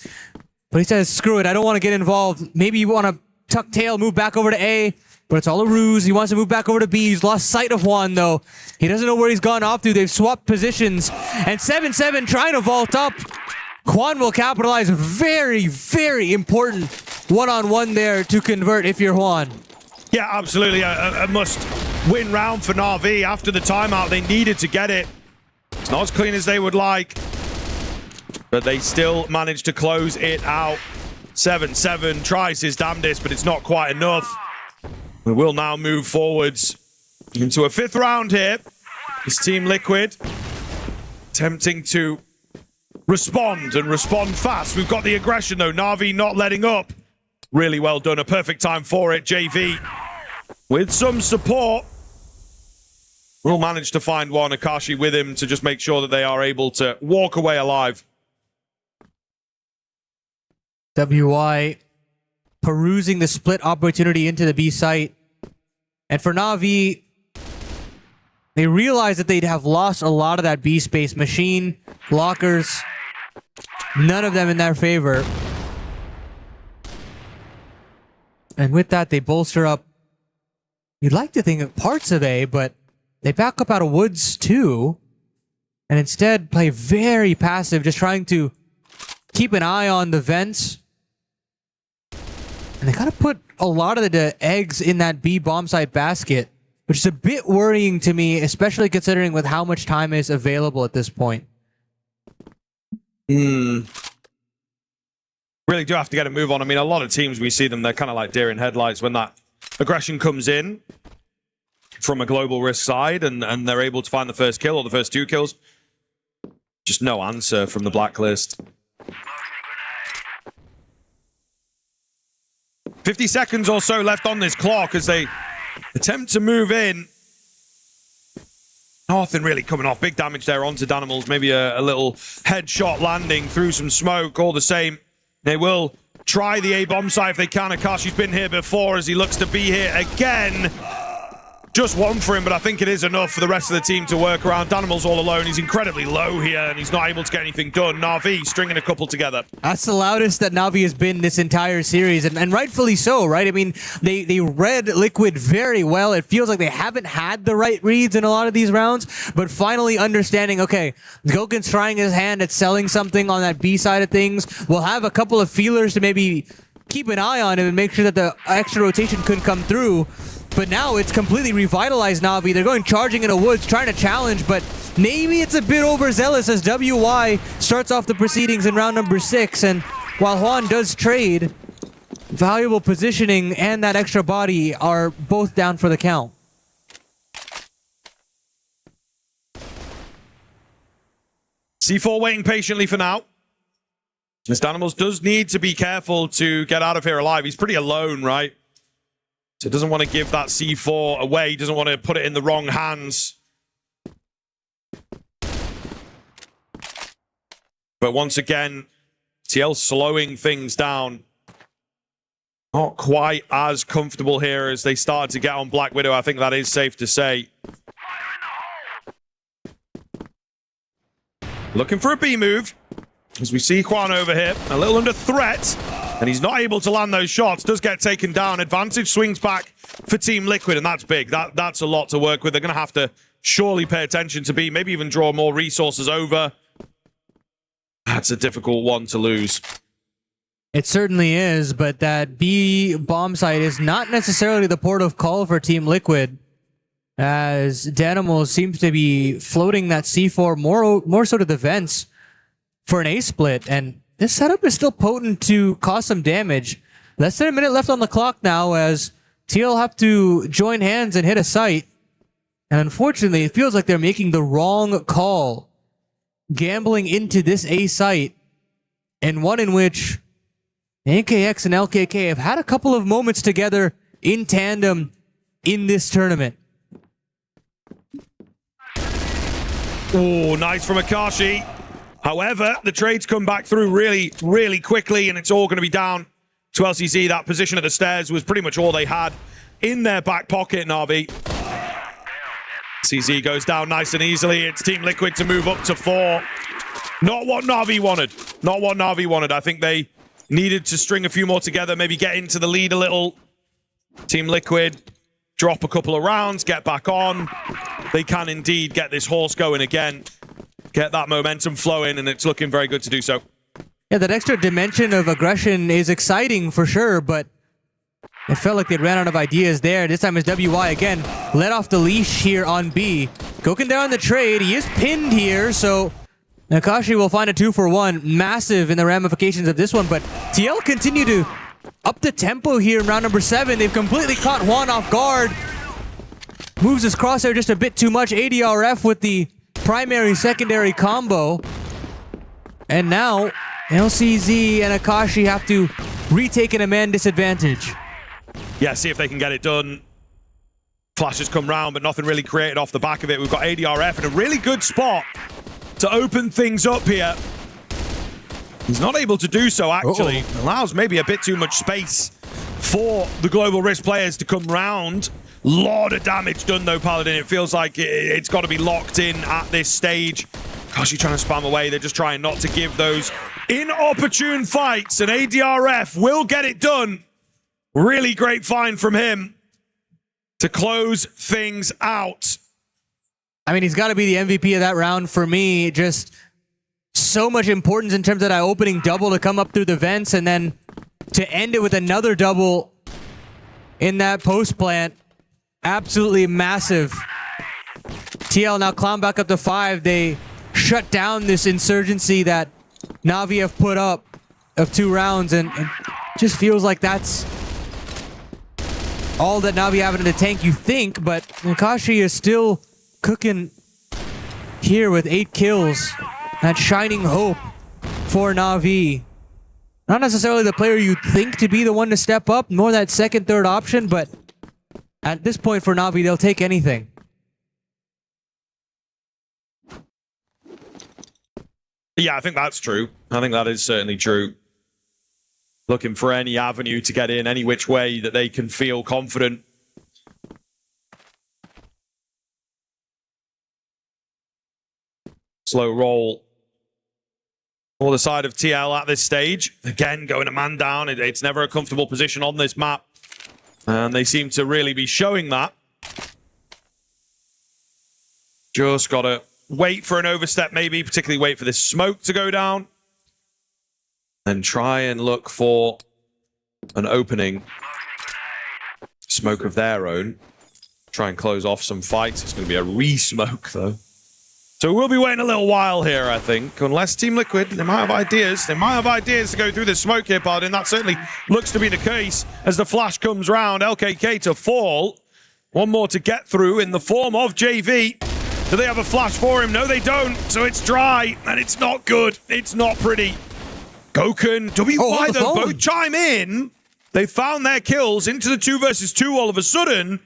But he says, screw it, I don't want to get involved. Maybe you want to tuck tail, move back over to A. But it's all a ruse. He wants to move back over to B. He's lost sight of Juan, though. He doesn't know where he's gone off to. They've swapped positions. And 7-7 trying to vault up. Juan will capitalize. Very, very important one-on-one there to convert if you're Juan. Yeah, absolutely. A must-win round for Na'Vi. After the timeout, they needed to get it. It's not as clean as they would like, but they still managed to close it out. 7-7 tries his damnedest, but it's not quite enough. We will now move forwards into a 5th round here. This Team Liquid attempting to respond and respond fast. We've got the aggression though. Na'Vi not letting up. Really well done. A perfect time for it. JV with some support will manage to find one. Akashi with him to just make sure that they are able to walk away alive. WY perusing the split opportunity into the B site. And for Na'Vi, they realized that they'd have lost a lot of that B space. Machine, lockers, none of them in their favor. And with that, they bolster up, you'd like to think of parts of A, but they back up out of woods too. And instead play very passive, just trying to keep an eye on the vents. And they kind of put a lot of the eggs in that B bomb site basket, which is a bit worrying to me, especially considering with how much time is available at this point. Really do have to get a move on. I mean, a lot of teams, we see them, they're kind of like deer in headlights when that aggression comes in from a global risk side and they're able to find the first kill or the first 2 kills. Just no answer from the blacklist. 50 seconds or so left on this clock as they attempt to move in. Nothing really coming off. Big damage there onto Danimals. Maybe a little headshot landing through some smoke. All the same, they will try the A-bomb site if they can. Akashi's been here before as he looks to be here again. Just one for him, but I think it is enough for the rest of the team to work around. Danimal's all alone. He's incredibly low here, and he's not able to get anything done. Na'Vi stringing a couple together. That's the loudest that Na'Vi has been this entire series, and rightfully so, right? I mean, they read Liquid very well. It feels like they haven't had the right reads in a lot of these rounds, but finally understanding, okay, Goken's trying his hand at selling something on that B side of things. We'll have a couple of feelers to maybe keep an eye on him and make sure that the extra rotation couldn't come through. But now it's completely revitalized Na'Vi. They're going charging in the woods, trying to challenge, but maybe it's a bit overzealous as WY starts off the proceedings in round number 6. And while Juan does trade, valuable positioning and that extra body are both down for the count. C4 waiting patiently for now. This Danimals does need to be careful to get out of here alive. He's pretty alone, right? So doesn't want to give that C4 away. He doesn't want to put it in the wrong hands. But once again, TL slowing things down. Not quite as comfortable here as they started to get on Black Widow. I think that is safe to say. Looking for a B move. As we see Juan over here, a little under threat. And he's not able to land those shots. Does get taken down. Advantage swings back for Team Liquid, and that's big. That's a lot to work with. They're going to have to surely pay attention to B, maybe even draw more resources over. That's a difficult one to lose. It certainly is, but that B bomb site is not necessarily the port of call for Team Liquid, as Danimals seems to be floating that C4 more so to the vents for an A split, and this setup is still potent to cause some damage. Less than a minute left on the clock now as TL have to join hands and hit a site. And unfortunately, it feels like they're making the wrong call, gambling into this A site, and one in which AKX and LKK have had a couple of moments together in tandem in this tournament. Oh, nice from Akashi. However, the trades come back through really, really quickly, and it's all going to be down to LCZ. That position at the stairs was pretty much all they had in their back pocket, Na'Vi. CZ goes down nice and easily. It's Team Liquid to move up to 4. Not what Na'Vi wanted. Not what Na'Vi wanted. I think they needed to string a few more together, maybe get into the lead a little. Team Liquid drop a couple of rounds, get back on. They can indeed get this horse going again, get that momentum flowing, and it's looking very good to do so. Yeah, that extra dimension of aggression is exciting for sure, but it felt like they ran out of ideas there. This time it's WY again. Let off the leash here on B. Goken down the trade. He is pinned here, so Nakashi will find a 2-for-1. Massive in the ramifications of this one, but TL continue to up the tempo here in round number 7. They've completely caught Juan off guard. Moves his crosshair just a bit too much. ADRF with the primary, secondary combo. And now LCZ and Akashi have to retake an a man disadvantage. Yeah, see if they can get it done. Flashes come round, but nothing really created off the back of it. We've got ADRF in a really good spot to open things up here. He's not able to do so, actually. Allows maybe a bit too much space for the Global Risk players to come round. Lot of damage done, though, Paladin. It feels like it's got to be locked in at this stage. Gosh, you're trying to spam away. They're just trying not to give those inopportune fights, and ADRF will get it done. Really great find from him to close things out. I mean, he's got to be the MVP of that round for me. Just so much importance in terms of that opening double to come up through the vents and then to end it with another double in that post plant. Absolutely massive. TL now climb back up to 5. They shut down this insurgency that Na'Vi have put up of 2 rounds, and it just feels like that's all that Na'Vi have in the tank, you think, but Nakashi is still cooking here with 8 kills. That shining hope for Na'Vi. Not necessarily the player you'd think to be the one to step up, more that second, third option, but at this point for Na'Vi, they'll take anything. Yeah, I think that's true. I think that is certainly true. Looking for any avenue to get in, any which way that they can feel confident. Slow roll for the side of TL at this stage. Again, going a man down. It's never a comfortable position on this map. And they seem to really be showing that. Just got to wait for an overstep maybe, particularly wait for this smoke to go down. And try and look for an opening. Smoke of their own. Try and close off some fights. It's going to be a re-smoke though. So we'll be waiting a little while here, I think. Unless Team Liquid, they might have ideas. They might have ideas to go through this smoke here, Pardon. That certainly looks to be the case as the flash comes round. LKK to fall. One more to get through in the form of JV. Do they have a flash for him? No, they don't. So it's dry, and it's not good. It's not pretty. Goken, WY, though, both chime in. They found their kills into the 2 versus 2 all of a sudden.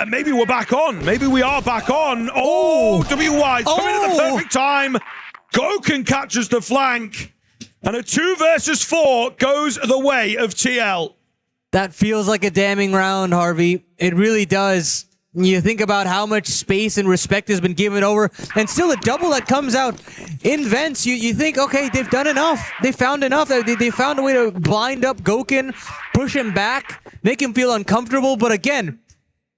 And maybe we're back on. Maybe we are back on. Oh, WY's coming at the perfect time. Goken catches the flank. And a 2 versus 4 goes the way of TL. That feels like a damning round, Harvey. It really does. You think about how much space and respect has been given over, and still a double that comes out in vents. You think, okay, they've done enough. They found enough. They found a way to blind up Goken, push him back, make him feel uncomfortable. But again,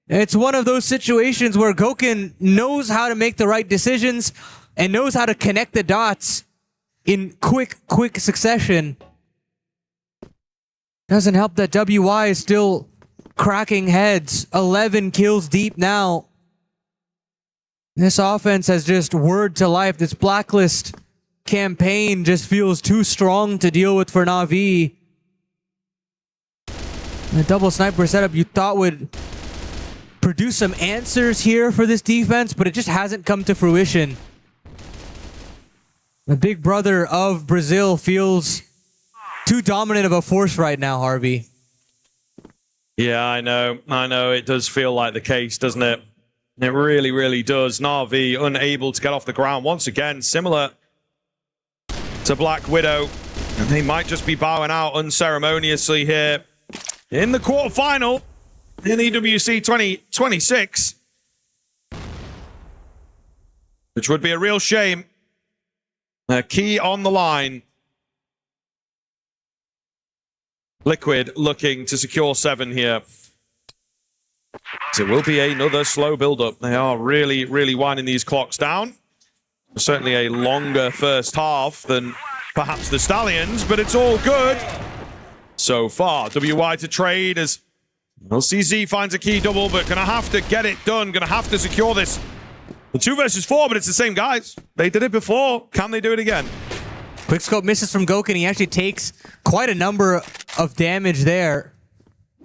it's one of those situations where Goken knows how to make the right decisions and knows how to connect the dots in quick succession. Doesn't help that WY is still cracking heads. 11 kills deep now. This offense has just word to life. This blacklist campaign just feels too strong to deal with for Na'Vi. The double sniper setup you thought would produce some answers here for this defense, but it just hasn't come to fruition. The big brother of Brazil feels too dominant of a force right now, Harvey. Yeah, I know. It does feel like the case, doesn't it? It really, really does. Na'Vi unable to get off the ground. Once again, similar to Black Widow. And they might just be bowing out unceremoniously here in the quarterfinal in EWC 2026. Which would be a real shame. A key on the line. Liquid looking to secure 7 here. So it will be another slow build-up. They are really, really winding these clocks down. Certainly a longer first half than perhaps the Stallions, but it's all good so far. WY to trade as LCZ finds a key double, but gonna have to get it done. Gonna have to secure this. The 2 versus 4, but it's the same guys. They did it before. Can they do it again? Quickscope misses from Goken. He actually takes quite a number of damage there.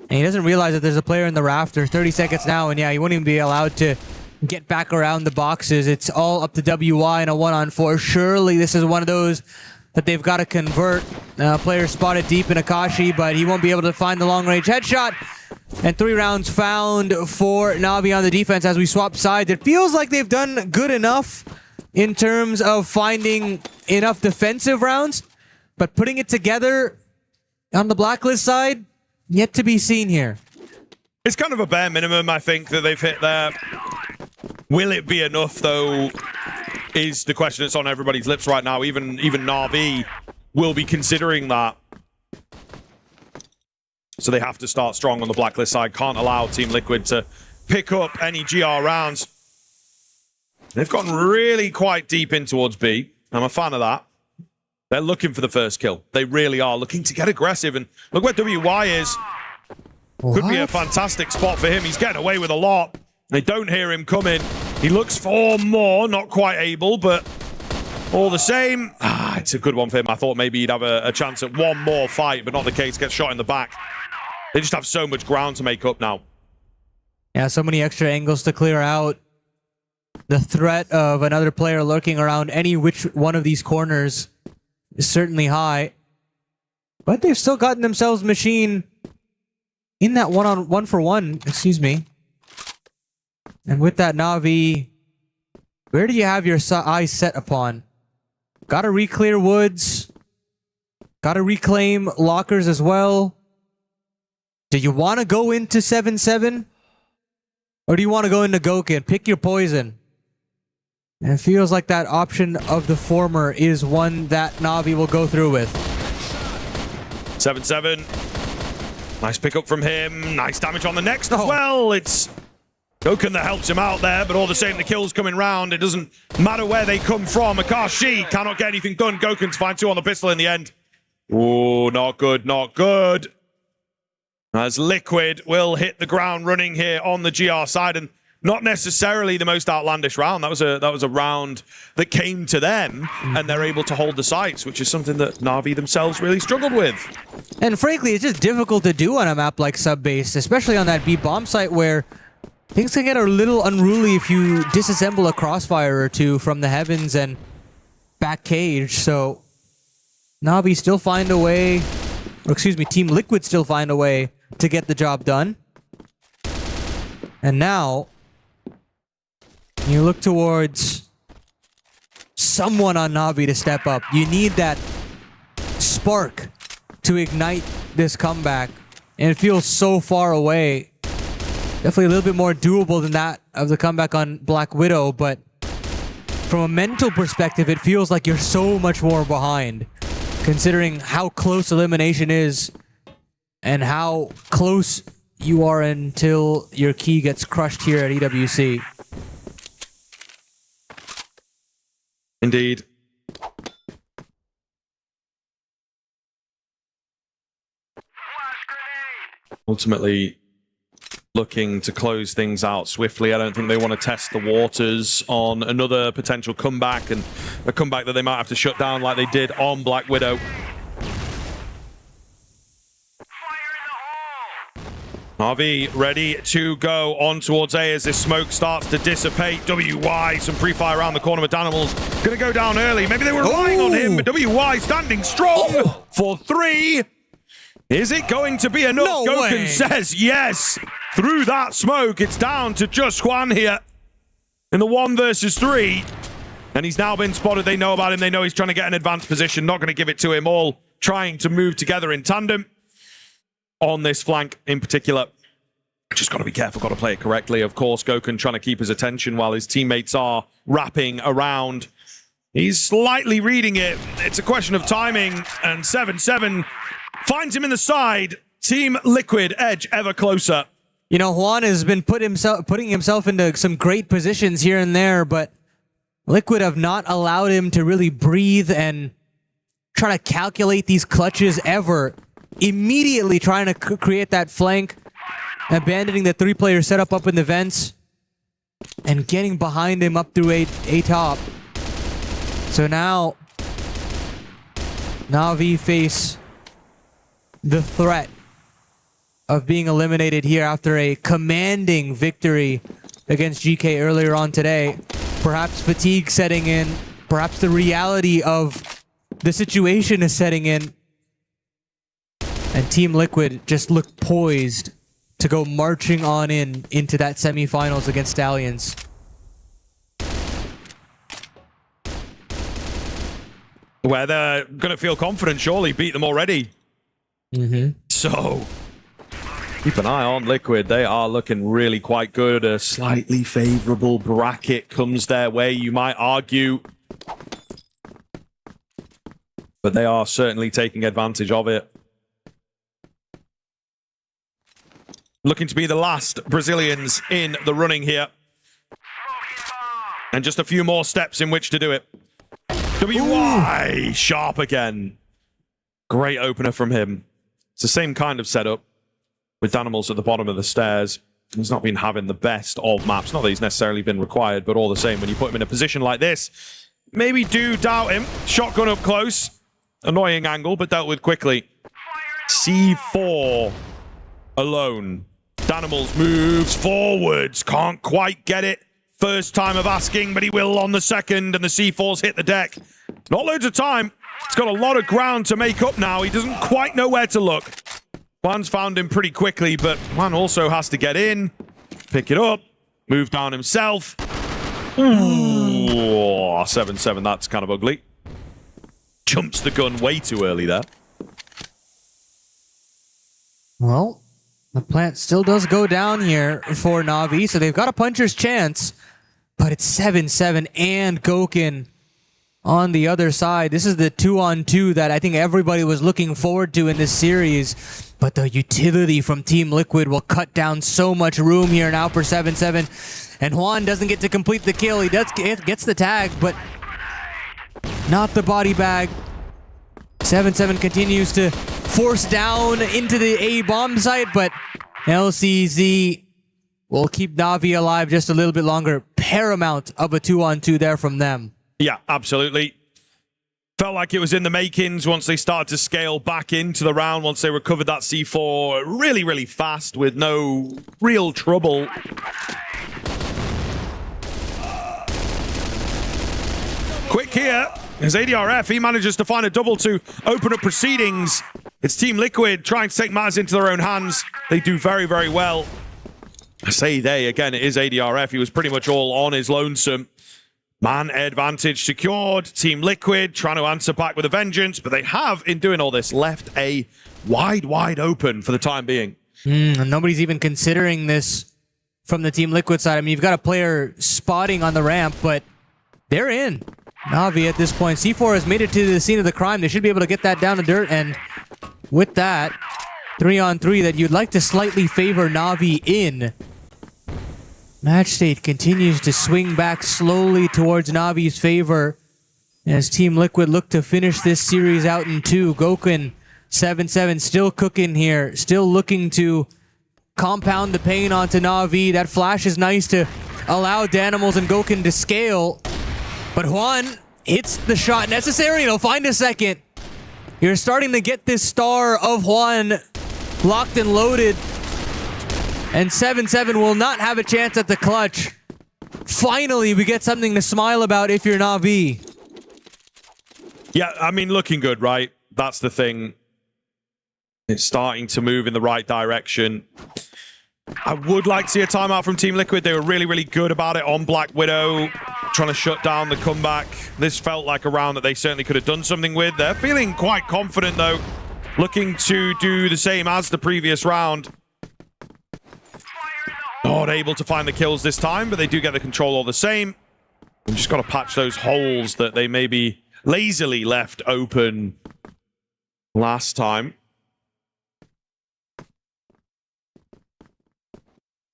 And he doesn't realize that there's a player in the rafter. 30 seconds now, and yeah, he won't even be allowed to get back around the boxes. It's all up to WY in a 1-on-4. Surely this is one of those that they've got to convert. Player spotted deep in Akashi, but he won't be able to find the long-range headshot. And 3 rounds found for Na'Vi on the defense as we swap sides. It feels like they've done good enough in terms of finding enough defensive rounds, but putting it together on the Blacklist side, yet to be seen here. It's kind of a bare minimum, I think, that they've hit there. Will it be enough, though, is the question that's on everybody's lips right now. Even Na'Vi will be considering that. So they have to start strong on the Blacklist side. Can't allow Team Liquid to pick up any GR rounds. They've gotten really quite deep in towards B. I'm a fan of that. They're looking for the first kill. They really are looking to get aggressive. And look where WY is. Could be a fantastic spot for him. He's getting away with a lot. They don't hear him coming. He looks for more. Not quite able, but all the same. It's a good one for him. I thought maybe he'd have a chance at one more fight, but not the case. Gets shot in the back. They just have so much ground to make up now. Yeah, so many extra angles to clear out. The threat of another player lurking around any which one of these corners is certainly high. But they've still gotten themselves machine in that one-for-one, excuse me. And with that, Na'Vi, where do you have your eyes set upon? Gotta re-clear woods. Gotta reclaim lockers as well. Do you want to go into 7-7? Or do you want to go into Goken? Pick your poison. And it feels like that option of the former is one that Na'Vi will go through with. 7-7. Nice pickup from him. Nice damage on the next as well. It's Goken that helps him out there, but all the same, the kill's coming round. It doesn't matter where they come from. Akashi cannot get anything done. Goken to find 2 on the pistol in the end. Oh, not good, not good. As Liquid will hit the ground running here on the GR side, and not necessarily the most outlandish round. That was a round that came to them, and they're able to hold the sites, which is something that Na'Vi themselves really struggled with. And frankly, it's just difficult to do on a map like Subbase, especially on that B bomb site where things can get a little unruly if you disassemble a Crossfire or 2 from the heavens and back cage. So Na'Vi still find a way, or excuse me, Team Liquid still find a way to get the job done. And now you look towards someone on Na'Vi to step up. You need that spark to ignite this comeback. And it feels so far away. Definitely a little bit more doable than that of the comeback on Black Widow, but from a mental perspective, it feels like you're so much more behind, considering how close elimination is and how close you are until your key gets crushed here at EWC. Indeed. Ultimately, looking to close things out swiftly. I don't think they want to test the waters on another potential comeback, and a comeback that they might have to shut down like they did on Black Widow. RV ready to go on towards A as this smoke starts to dissipate. WY, some pre-fire around the corner with Danimals. Gonna go down early. Maybe they were relying on him, but WY standing strong for 3. Is it going to be enough? No Goken way. says yes. Through that smoke, it's down to just Juan here. in the 1 versus 3. And he's now been spotted. They know about him. They know he's trying to get an advanced position. Not going to give it to him. All trying to move together in tandem on this flank in particular. Just got to be careful. Got to play it correctly. Of course, Gokun trying to keep his attention while his teammates are wrapping around. He's slightly reading it. It's a question of timing. And 7-7 finds him in the side. Team Liquid edge ever closer. You know, Juan has been putting himself into some great positions here and there, but Liquid have not allowed him to really breathe and try to calculate these clutches ever. Immediately trying to create that flank, abandoning the 3-player setup up in the vents, and getting behind him up through a top. So now, Na'Vi face the threat of being eliminated here after a commanding victory against GK earlier on today. Perhaps fatigue setting in, perhaps the reality of the situation is setting in. And Team Liquid just look poised to go marching on into that semifinals against Stallions. Where they're going to feel confident, surely, beat them already. So, keep an eye on Liquid. They are looking really quite good. A slightly favorable bracket comes their way, you might argue. But they are certainly taking advantage of it. Looking to be the last Brazilians in the running here. And just a few more steps in which to do it. WY sharp again. Great opener from him. It's the same kind of setup with Danimals at the bottom of the stairs. He's not been having the best of maps. Not that he's necessarily been required, but all the same, when you put him in a position like this, maybe do doubt him. Shotgun up close. Annoying angle, but dealt with quickly. C4 alone. Danimals moves forwards. Can't quite get it. First time of asking, but he will on the second, and the C4s hit the deck. Not loads of time. He's got a lot of ground to make up now. He doesn't quite know where to look. Juan's found him pretty quickly, but Juan also has to get in, pick it up, move down himself. Ooh, 7-7, that's kind of ugly. Jumps the gun way too early there. Well, the plant still does go down here for Na'Vi, so they've got a puncher's chance, but it's 7-7 and Gokun on the other side. This is the 2-on-2 that I think everybody was looking forward to in this series, but the utility from Team Liquid will cut down so much room here now for 7-7, and Juan doesn't get to complete the kill. He gets the tag, but not the body bag. 7-7 continues to force down into the A bomb site, but LCZ will keep Na'Vi alive just a little bit longer. Paramount of a 2-on-2 there from them. Yeah, absolutely. Felt like it was in the makings once they started to scale back into the round, once they recovered that C4 really, really fast with no real trouble. Quick here is ADRF. He manages to find a double to open up proceedings. It's Team Liquid trying to take matters into their own hands. They do very, very well. I say they, again, it is ADRF. He was pretty much all on his lonesome. Man advantage secured. Team Liquid trying to answer back with a vengeance, but they have, in doing all this, left a wide open for the time being. And nobody's even considering this from the Team Liquid side. I mean, you've got a player spotting on the ramp, but they're in. Na'Vi at this point. C4 has made it to the scene of the crime. They should be able to get that down to dirt, and with that, 3-on-3 that you'd like to slightly favor Na'Vi in. Match state continues to swing back slowly towards Navi's favor as Team Liquid look to finish this series out in 2. Gokun, 7-7, still cooking here. Still looking to compound the pain onto Na'Vi. That flash is nice to allow Danimals and Gokun to scale. But Juan hits the shot necessary. He'll find a second. You're starting to get this star of Juan locked and loaded. And 7-7 will not have a chance at the clutch. Finally, we get something to smile about if you're Na'Vi. Yeah, I mean, looking good, right? That's the thing. It's starting to move in the right direction. I would like to see a timeout from Team Liquid. They were really, really good about it on Black Widow, trying to shut down the comeback. This felt like a round that they certainly could have done something with. They're feeling quite confident, though, looking to do the same as the previous round. Not able to find the kills this time, but they do get the control all the same. We've just got to patch those holes that they maybe lazily left open last time.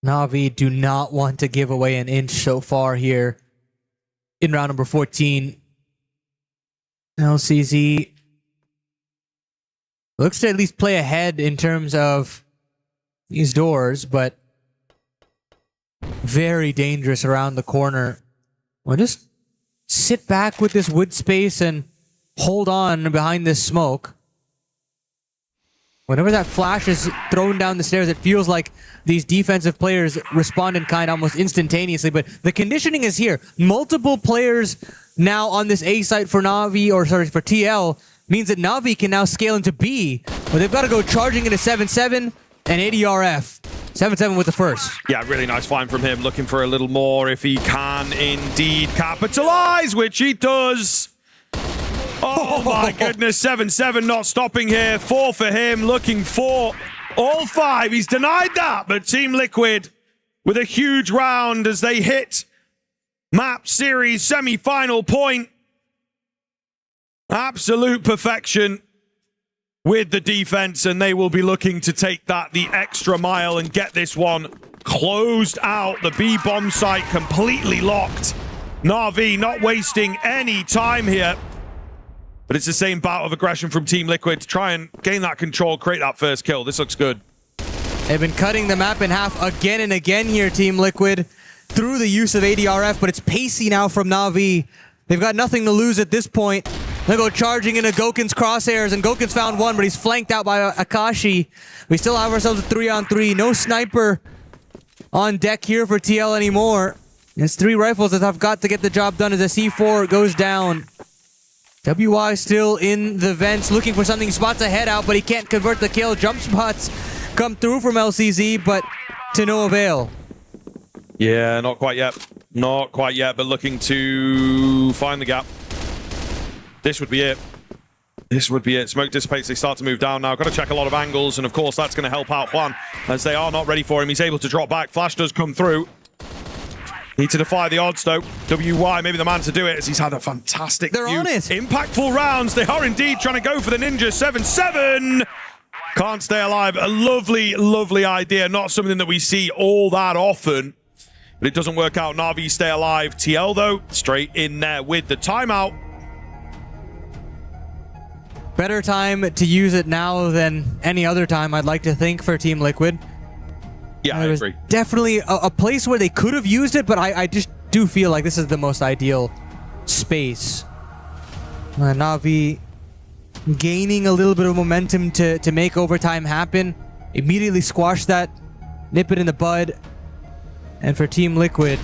Na'Vi do not want to give away an inch so far here in round number 14. LCZ looks to at least play ahead in terms of these doors, but very dangerous around the corner. Well, just sit back with this wood space and hold on behind this smoke. Whenever that flash is thrown down the stairs, it feels like these defensive players respond in kind almost instantaneously, but the conditioning is here. Multiple players now on this A site for Na'Vi, or sorry, for TL, means that Na'Vi can now scale into B, but they've got to go charging into 7-7 and ADRF. 7-7 with the first. Yeah, really nice find from him, looking for a little more if he can indeed capitalize, which he does. Oh my goodness, 7-7 not stopping here. 4 for him, looking for all 5. He's denied that, but Team Liquid with a huge round as they hit map series semi-final point. Absolute perfection with the defense, and they will be looking to take that the extra mile and get this one closed out. The B bomb site completely locked. Na'Vi not wasting any time here. But it's the same bout of aggression from Team Liquid to try and gain that control, create that first kill. This looks good. They've been cutting the map in half again and again here, Team Liquid, through the use of ADRF, but it's pacey now from Na'Vi. They've got nothing to lose at this point. They go charging into Goken's crosshairs, and Goken's found one, but he's flanked out by Akashi. We still have ourselves a 3-on-3. No sniper on deck here for TL anymore. It's 3 rifles that have got to get the job done as a C4 goes down. WY still in the vents, looking for something. He spots a head out, but he can't convert the kill. Jump spots come through from LCZ, but to no avail. Yeah, not quite yet. Not quite yet, but looking to find the gap. This would be it. This would be it. Smoke dissipates. They start to move down now. Got to check a lot of angles, and of course that's going to help out Juan, as they are not ready for him. He's able to drop back. Flash does come through. Need to defy the odds, though. WY, maybe the man to do it, as he's had a fantastic They're on it. Impactful rounds. They are indeed trying to go for the Ninja. 7-7. Can't stay alive. A lovely, lovely idea. Not something that we see all that often. But it doesn't work out. Na'Vi stay alive. TL, though, straight in there with the timeout. Better time to use it now than any other time, I'd like to think, for Team Liquid. Yeah, I agree. Definitely a place where they could have used it, but I just do feel like this is the most ideal space. Na'Vi gaining a little bit of momentum to make overtime happen. Immediately squash that, nip it in the bud. And for Team Liquid,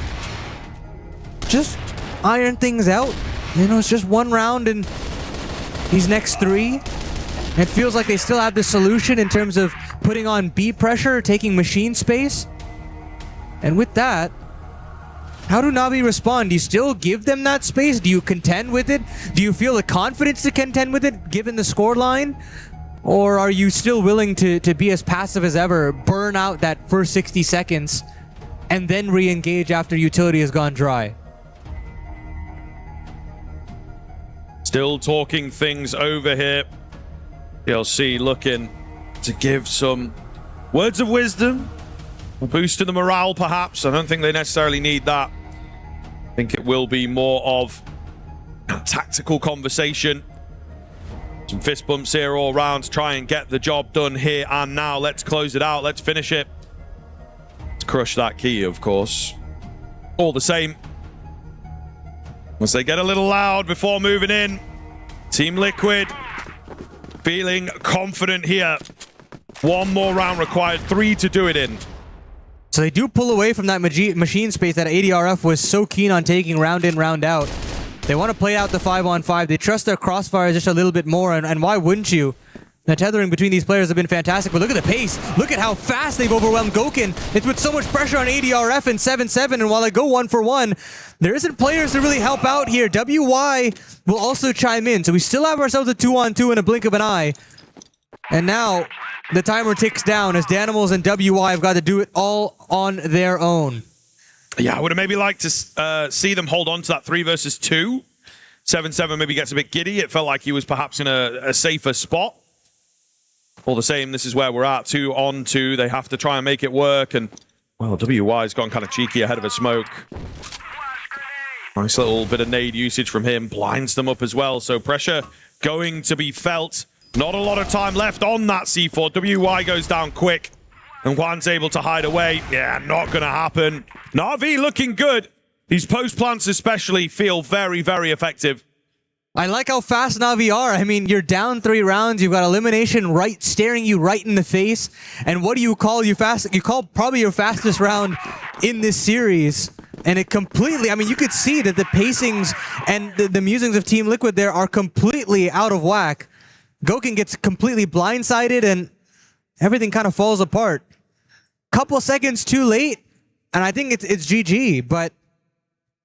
just iron things out. You know, it's just one round in these next 3. It feels like they still have the solution in terms of putting on B pressure, taking machine space. And with that, how do Na'Vi respond? Do you still give them that space? Do you contend with it? Do you feel the confidence to contend with it, given the scoreline? Or are you still willing to be as passive as ever, burn out that first 60 seconds, and then re-engage after utility has gone dry? Still talking things over here. DLC looking to give some words of wisdom, a boost to the morale perhaps. I don't think they necessarily need that. I think it will be more of a tactical conversation. Some fist bumps here all around to try and get the job done here and now. Let's close it out. Let's finish it. Let's crush that key, of course. All the same, once they get a little loud before moving in, Team Liquid feeling confident here. One more round required, 3 to do it in. So they do pull away from that machine space that ADRF was so keen on taking round in, round out. They want to play out the 5-on-5. They trust their Crossfire just a little bit more, and why wouldn't you? The tethering between these players have been fantastic, but look at the pace. Look at how fast they've overwhelmed Gokun. It's with so much pressure on ADRF and 7-7, and while they go 1-for-1, there isn't players to really help out here. WY will also chime in, so we still have ourselves a 2-on-2 in a blink of an eye. And now, the timer ticks down as Danimals and WY have got to do it all on their own. Yeah, I would have maybe liked to see them hold on to that 3 versus 2. 7-7 maybe gets a bit giddy. It felt like he was perhaps in a safer spot. All the same, this is where we're at. 2-on-2. They have to try and make it work. And, well, WY's gone kind of cheeky ahead of a smoke. Nice little bit of nade usage from him. Blinds them up as well. So pressure going to be felt. Not a lot of time left on that C4. WY goes down quick. And Juan's able to hide away. Yeah, not going to happen. Na'Vi looking good. These post plants especially feel very, very effective. I like how fast Na'Vi are. I mean, you're down 3 rounds. You've got elimination right staring you right in the face. And what do you call you call probably your fastest round in this series. And it completely, I mean, you could see that the pacings and the musings of Team Liquid there are completely out of whack. Gokun gets completely blindsided and everything kind of falls apart. Couple seconds too late, and I think it's GG, but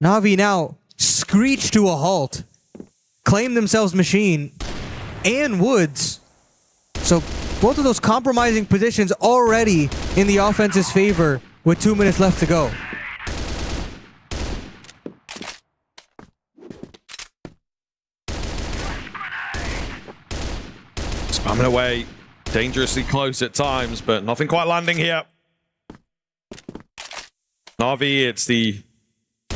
Na'Vi now screech to a halt. Claim themselves Machine and Woods. So both of those compromising positions already in the offense's favor with 2 minutes left to go. Spamming away, dangerously close at times, but nothing quite landing here. Na'Vi, it's the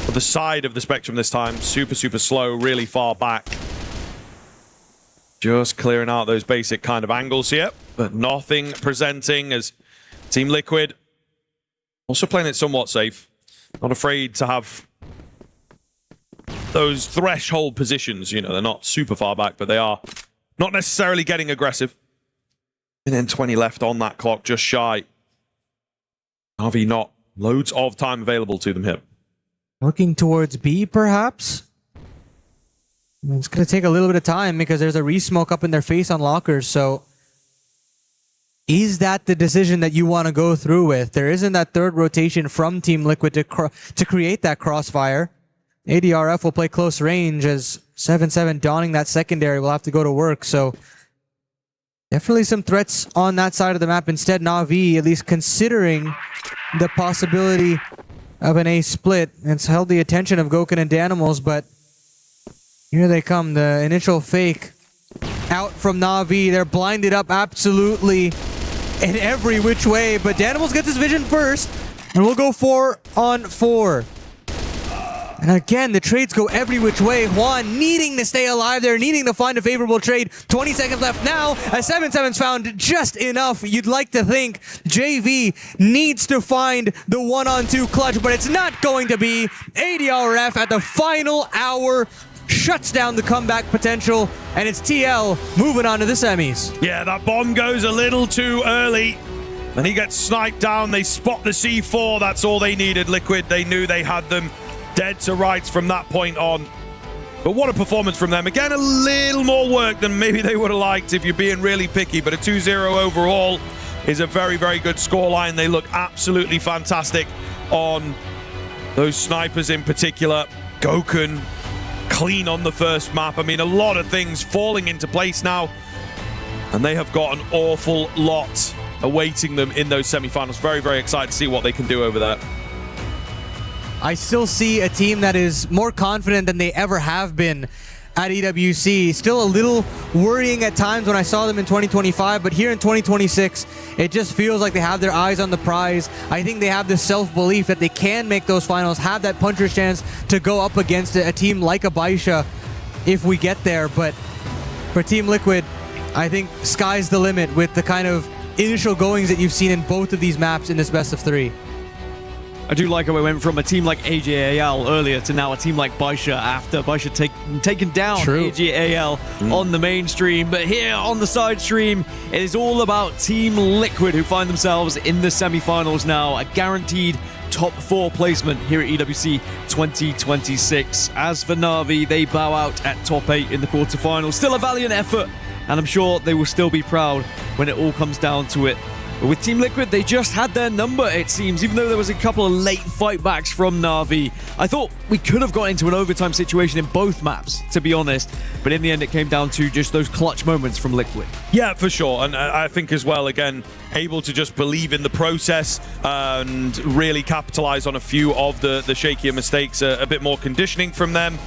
other side of the spectrum this time. Super, super slow, really far back. Just clearing out those basic kind of angles here, but nothing presenting as Team Liquid also playing it somewhat safe. Not afraid to have those threshold positions. You know, they're not super far back, but they are not necessarily getting aggressive. And then 20 left on that clock, just shy. Na'Vi not loads of time available to them here. Looking towards B, perhaps? It's going to take a little bit of time because there's a re-smoke up in their face on lockers, so... Is that the decision that you want to go through with? There isn't that third rotation from Team Liquid to create that crossfire. ADRF will play close range as 7-7 donning that secondary will have to go to work, so... Definitely some threats on that side of the map. Instead, Na'Vi, at least considering the possibility of an A split. It's held the attention of Gokun and Danimals, but here they come. The initial fake out from Na'Vi. They're blinded up absolutely in every which way, but Danimals gets his vision first, and we'll go 4-on-4. And again, the trades go every which way. Juan needing to stay alive there, needing to find a favorable trade. 20 seconds left now. As 7-7's found just enough. You'd like to think JV needs to find the 1-on-2 clutch, but it's not going to be. ADRF at the final hour shuts down the comeback potential, and it's TL moving on to the semis. Yeah, that bomb goes a little too early. And he gets sniped down. They spot the C4. That's all they needed, Liquid. They knew they had them dead to rights from that point on. But what a performance from them. Again, a little more work than maybe they would have liked if you're being really picky. But a 2-0 overall is a very, very good scoreline. They look absolutely fantastic on those snipers in particular. Gokun clean on the first map. I mean, a lot of things falling into place now. And they have got an awful lot awaiting them in those semifinals. Very, very excited to see what they can do over there. I still see a team that is more confident than they ever have been at EWC. Still a little worrying at times when I saw them in 2025, but here in 2026, it just feels like they have their eyes on the prize. I think they have the self-belief that they can make those finals, have that puncher's chance to go up against a team like a Baisha if we get there. But for Team Liquid, I think sky's the limit with the kind of initial goings that you've seen in both of these maps in this best of 3. I do like how we went from a team like AJAL earlier to now a team like Baisha after Baisha taken down AJAL on the mainstream. But here on the side stream, it is all about Team Liquid, who find themselves in the semifinals now. A guaranteed top 4 placement here at EWC 2026. As for Na'Vi, they bow out at top 8 in the quarterfinals. Still a valiant effort and I'm sure they will still be proud when it all comes down to it. But with Team Liquid, they just had their number, it seems, even though there was a couple of late fightbacks from Na'Vi. I thought we could have got into an overtime situation in both maps, to be honest, but in the end it came down to just those clutch moments from Liquid. Yeah, for sure. And I think as well, again, able to just believe in the process and really capitalize on a few of the shakier mistakes, a bit more conditioning from them,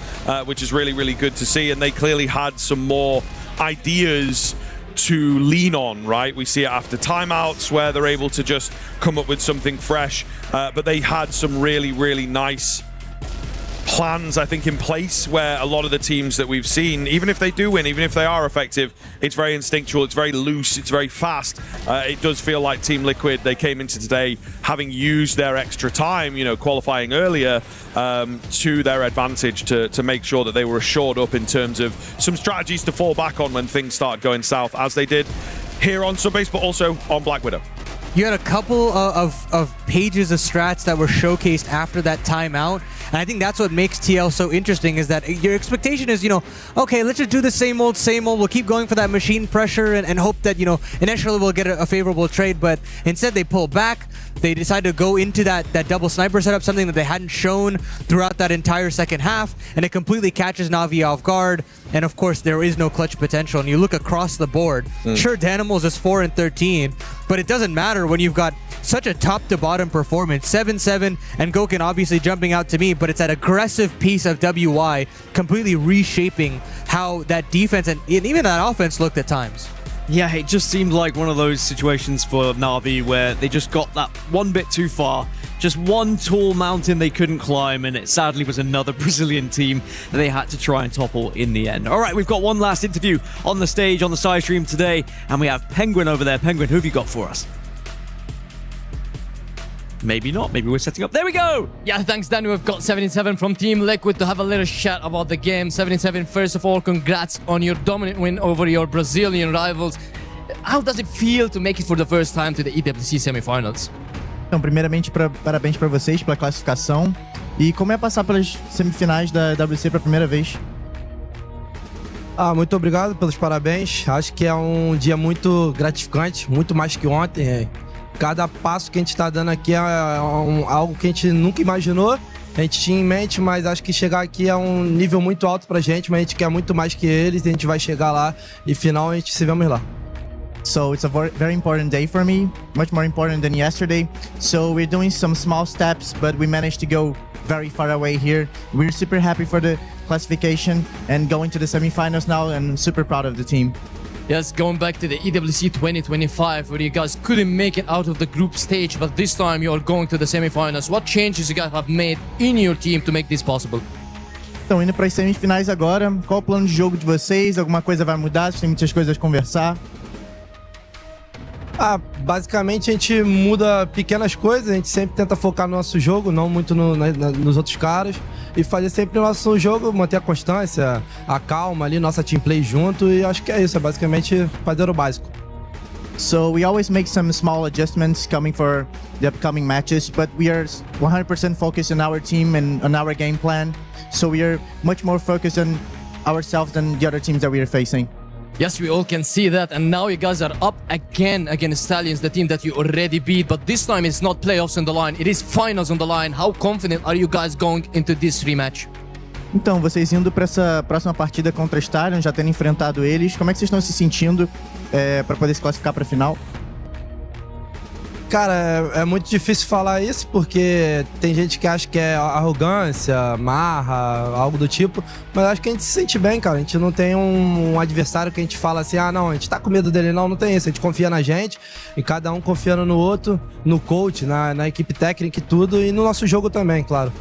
which is really, really good to see. And they clearly had some more ideas to lean on, right? We see it after timeouts where they're able to just come up with something fresh, but they had some really, really nice plans, I think, in place where a lot of the teams that we've seen, even if they do win, even if they are effective, it's very instinctual, it's very loose, it's very fast. It does feel like Team Liquid, they came into today having used their extra time, you know, qualifying earlier, to their advantage to make sure that they were assured up in terms of some strategies to fall back on when things started going south, as they did here on Subbase, but also on Black Widow. You had a couple of pages of strats that were showcased after that timeout. And I think that's what makes TL so interesting, is that your expectation is, you know, okay, let's just do the same old. We'll keep going for that machine pressure and hope that, you know, initially we'll get a favorable trade. But instead they pull back. They decide to go into that double sniper setup, something that they hadn't shown throughout that entire second half. And it completely catches Na'Vi off guard. And of course, there is no clutch potential. And you look across the board. Sure, Danimals is 4-13, but it doesn't matter when you've got such a top-to-bottom performance. 7-7, and Gokhan obviously jumping out to me, but it's that aggressive piece of WY completely reshaping how that defense and even that offense looked at times. Yeah, it just seemed like one of those situations for Na'Vi where they just got that one bit too far. Just one tall mountain they couldn't climb, and it sadly was another Brazilian team that they had to try and topple in the end. All right, we've got one last interview on the stage on the side stream today, and we have Penguin over there. Penguin, who have you got for us? Maybe not. Maybe we're setting up. There we go! Yeah, thanks, Dan. We've got 77 from Team Liquid to have a little chat about the game. 77, first of all, congrats on your dominant win over your Brazilian rivals. How does it feel to make it for the first time to the EWC semifinals? Então, primeiramente, parabéns para vocês pela classificação. E como é passar pelas semifinais da EWC pela primeira vez? Muito obrigado pelos parabéns. Acho que é um dia muito gratificante, muito mais que ontem. Cada passo que a gente está dando aqui é algo que a gente nunca imaginou. A gente tinha em mente, mas acho que chegar aqui é um nível muito alto pra gente, mas a gente quer muito mais que eles e a gente vai chegar lá e final a gente se vemos lá. So it's a very important day for me, much more important than yesterday. So we're doing some small steps, but we managed to go very far away here. We're super happy for the classification and going to the semifinals now, and I'm super proud of the team. Yes, going back to the EWC 2025, where you guys couldn't make it out of the group stage, but this time you're going to the semifinals. What changes you guys have made in your team to make this possible? Então, indo para as semifinais agora, qual o plano de jogo de vocês? Alguma coisa vai mudar? Vocês têm muitas coisas a conversar? Basicamente a gente muda pequenas coisas, a gente sempre tenta focar no nosso jogo, não muito nos outros caras, e fazer sempre o nosso jogo, manter a constância, a calma ali, nossa team play junto, e acho que é isso, é basicamente fazer o básico. So we always make some small adjustments coming for the upcoming matches, but we are 100% focused on our team and on our game plan. So we are much more focused on ourselves than the other teams that we are facing. Yes, we all can see that, and now you guys are up again against Stallions, the team that you already beat, but this time it's not playoffs on the line, it is finals on the line. How confident are you guys going into this rematch? Então, vocês indo para essa próxima partida contra Stallions, já tendo enfrentado eles, como é que vocês estão se sentindo para poder se classificar para a final? Cara, é muito difícil falar isso, porque tem gente que acha que é arrogância, marra, algo do tipo, mas acho que a gente se sente bem, cara. A gente não tem um adversário que a gente fala assim, não, a gente tá com medo dele, não tem isso. A gente confia na gente, e cada um confiando no outro, no coach, na equipe técnica e tudo, e no nosso jogo também, claro.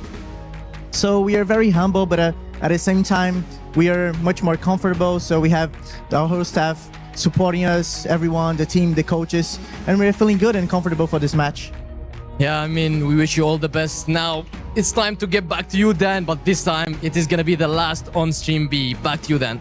So we are very humble, but at the same time, we are much more comfortable, so we have our whole staff supporting us, everyone, the team, the coaches, and we're feeling good and comfortable for this match. Yeah, I mean, we wish you all the best. Now, it's time to get back to you, Dan, but this time it is gonna be the last on Stream B. Back to you, Dan.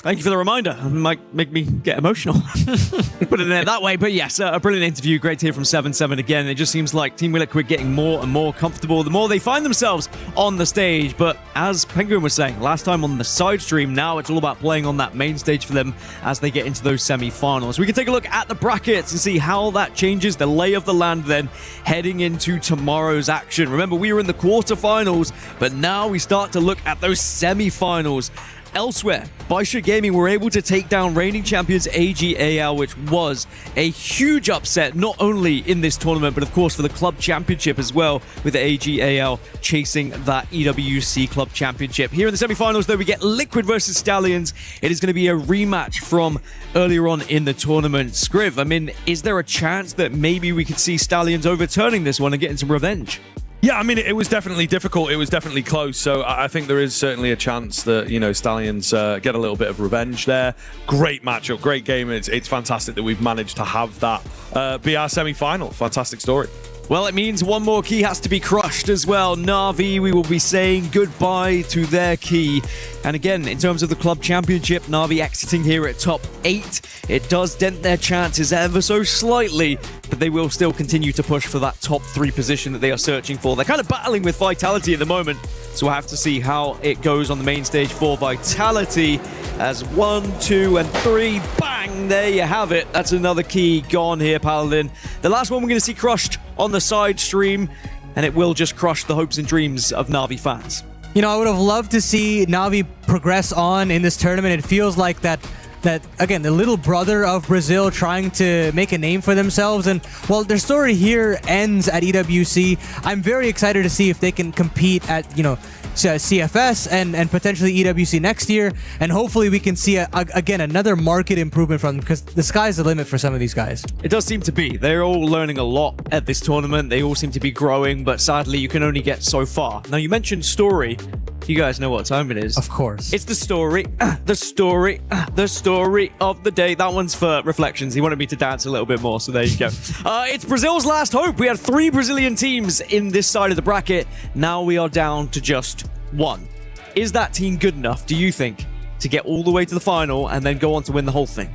Thank you for the reminder. It might make me get emotional. Put it in that way. But yes, a brilliant interview. Great to hear from 7-7 again. It just seems like Team Liquid getting more and more comfortable the more they find themselves on the stage. But as Penguin was saying, last time on the side stream, now it's all about playing on that main stage for them as they get into those semi-finals. We can take a look at the brackets and see how that changes the lay of the land then heading into tomorrow's action. Remember, we were in the quarterfinals, but now we start to look at those semi-finals. Elsewhere, Baisha Gaming were able to take down reigning champions AGAL, which was a huge upset, not only in this tournament, but of course for the club championship as well, with AGAL chasing that EWC club championship. Here in the semi-finals, though, we get Liquid versus Stallions. It is going to be a rematch from earlier on in the tournament. Scriv, I mean, is there a chance that maybe we could see Stallions overturning this one and getting some revenge? Yeah, I mean, it was definitely difficult. It was definitely close. So I think there is certainly a chance that, Stallions get a little bit of revenge there. Great matchup, great game. It's fantastic that we've managed to have that be our semi-final. Fantastic story. Well, it means one more key has to be crushed as well. Na'Vi, we will be saying goodbye to their key. And again, in terms of the club championship, Na'Vi exiting here at top 8. It does dent their chances ever so slightly, but they will still continue to push for that top 3 position that they are searching for. They're kind of battling with Vitality at the moment, so we'll have to see how it goes on the main stage for Vitality. As 1, 2, and 3, bang, there you have it. That's another key gone here, Paladin. The last one we're going to see crushed on the side stream, and it will just crush the hopes and dreams of Na'Vi fans. I would have loved to see Na'Vi progress on in this tournament. It feels like that again, the little brother of Brazil trying to make a name for themselves. And while their story here ends at EWC, I'm very excited to see if they can compete at, CFS and potentially EWC next year. And hopefully we can see, again, another market improvement from them, because the sky's the limit for some of these guys. It does seem to be. They're all learning a lot at this tournament. They all seem to be growing, but sadly, you can only get so far. Now, you mentioned story. You guys know what time it is. Of course. It's the story of the day. That one's for reflections. He wanted me to dance a little bit more, so there you go. It's Brazil's last hope. We had 3 Brazilian teams in this side of the bracket. Now we are down to just 1. Is that team good enough, do you think, to get all the way to the final and then go on to win the whole thing?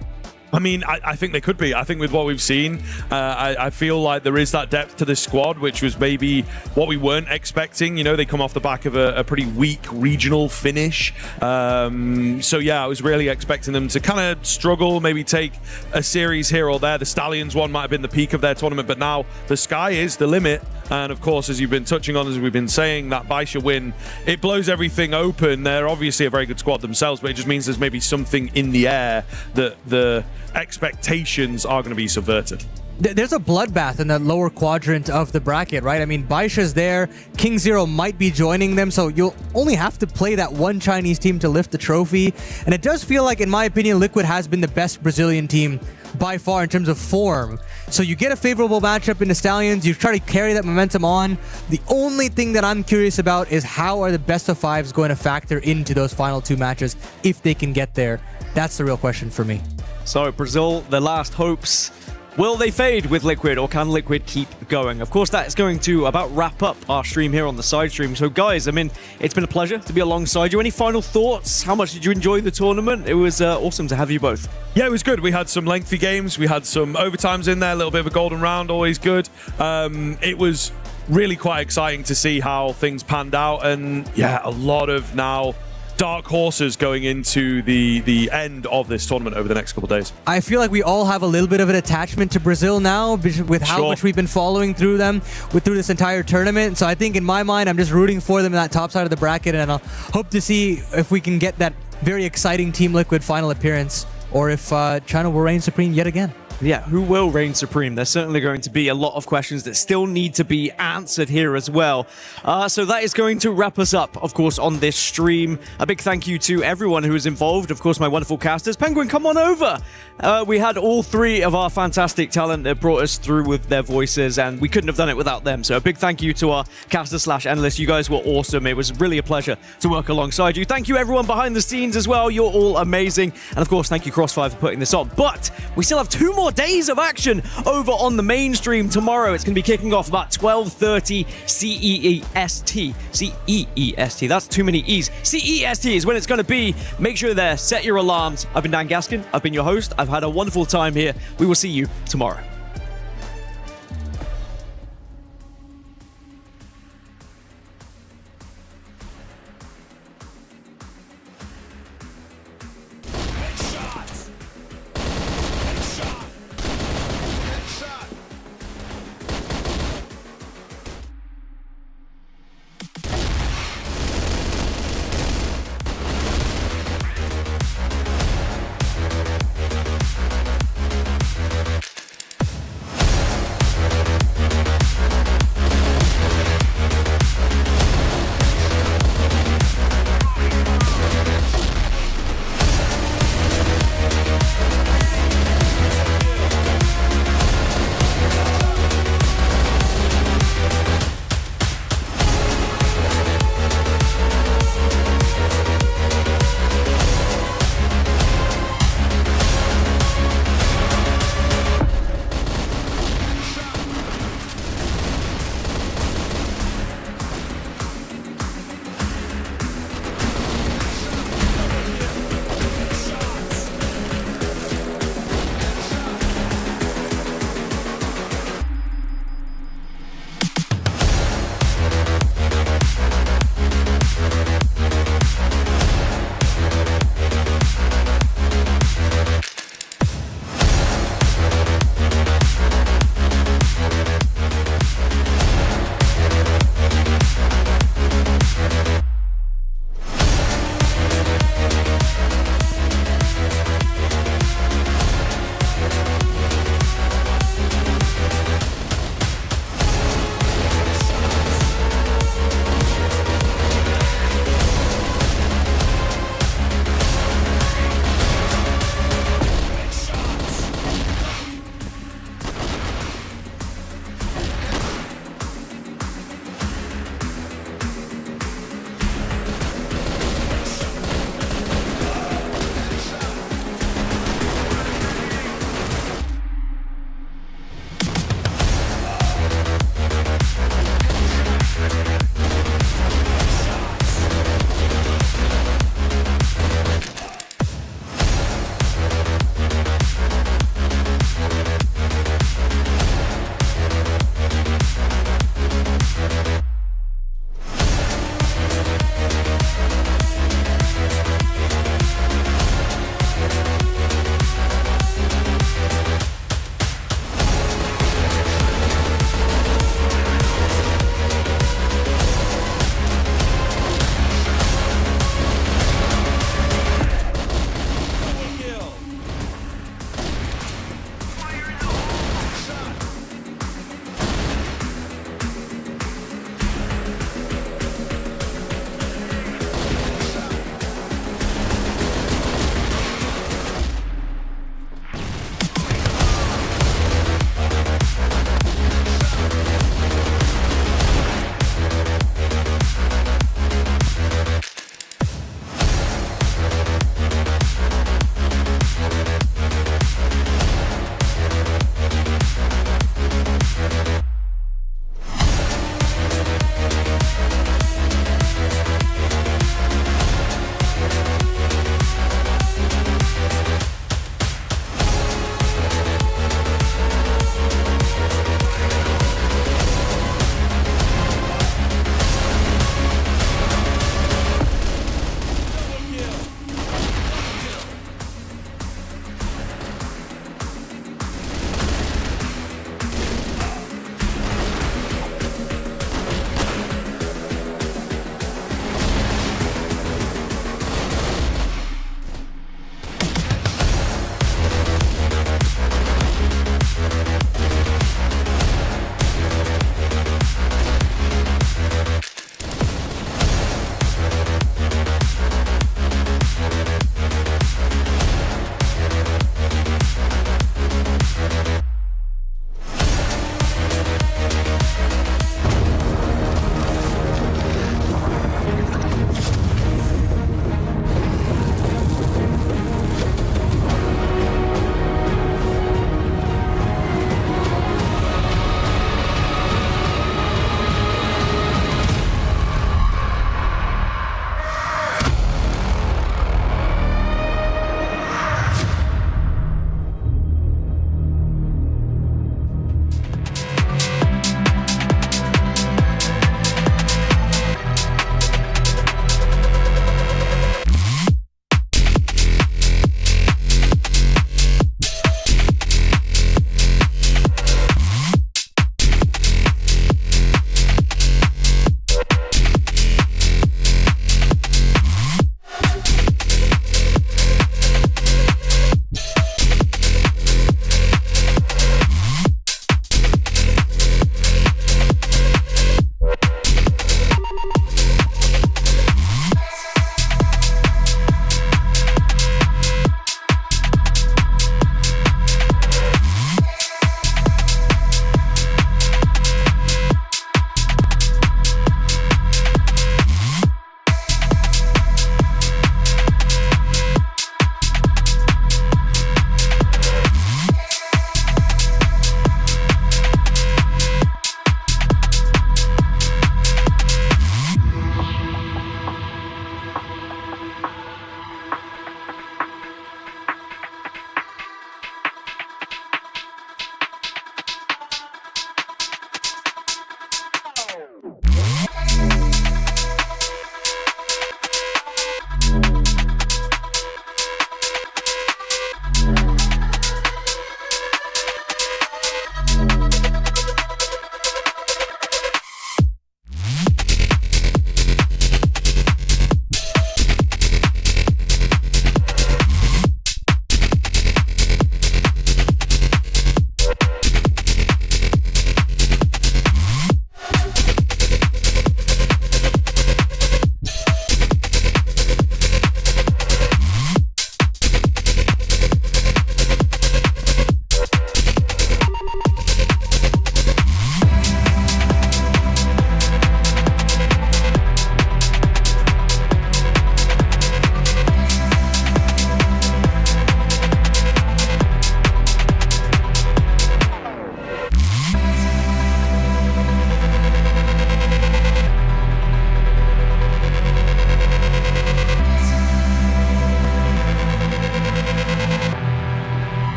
I mean, I think they could be. I think with what we've seen, I feel like there is that depth to this squad, which was maybe what we weren't expecting. They come off the back of a pretty weak regional finish. So yeah, I was really expecting them to kind of struggle, maybe take a series here or there. The Stallions one might have been the peak of their tournament, but now the sky is the limit. And of course, as you've been touching on, as we've been saying, that Baisha win, it blows everything open. They're obviously a very good squad themselves, but it just means there's maybe something in the air that the expectations are going to be subverted. There's a bloodbath in the lower quadrant of the bracket, right? I mean, Baisha's there. King Zero might be joining them, so you'll only have to play that one Chinese team to lift the trophy. And it does feel like, in my opinion, Liquid has been the best Brazilian team by far in terms of form. So you get a favorable matchup in the Stallions. You try to carry that momentum on. The only thing that I'm curious about is how are the best of 5s going to factor into those final 2 matches if they can get there. That's the real question for me. So Brazil, the last hopes. Will they fade with Liquid, or can Liquid keep going? Of course, that is going to about wrap up our stream here on the side stream. So guys, I mean, it's been a pleasure to be alongside you. Any final thoughts? How much did you enjoy the tournament? It was awesome to have you both. Yeah, it was good. We had some lengthy games. We had some overtimes in there, a little bit of a golden round, always good. It was really quite exciting to see how things panned out. And yeah, a lot of now dark horses going into the end of this tournament over the next couple of days. I feel like we all have a little bit of an attachment to Brazil now with how much we've been following through them through this entire tournament. So I think in my mind, I'm just rooting for them in that top side of the bracket, and I'll hope to see if we can get that very exciting Team Liquid final appearance, or if China will reign supreme yet again. Yeah, who will reign supreme? There's certainly going to be a lot of questions that still need to be answered here as well. So that is going to wrap us up, of course, on this stream. A big thank you to everyone who is involved. Of course, my wonderful casters. Penguin, come on over. We had all 3 of our fantastic talent that brought us through with their voices, and we couldn't have done it without them. So a big thank you to our casters/analysts. You guys were awesome. It was really a pleasure to work alongside you. Thank you, everyone behind the scenes as well. You're all amazing. And of course, thank you, Crossfire, for putting this on. But we still have 2 more more days of action over on the main stream tomorrow. It's going to be kicking off about 12:30 CEEST. CEEST. That's too many E's. CEST is when it's going to be. Make sure you're there. Set your alarms. I've been Dan Gaskin. I've been your host. I've had a wonderful time here. We will see you tomorrow.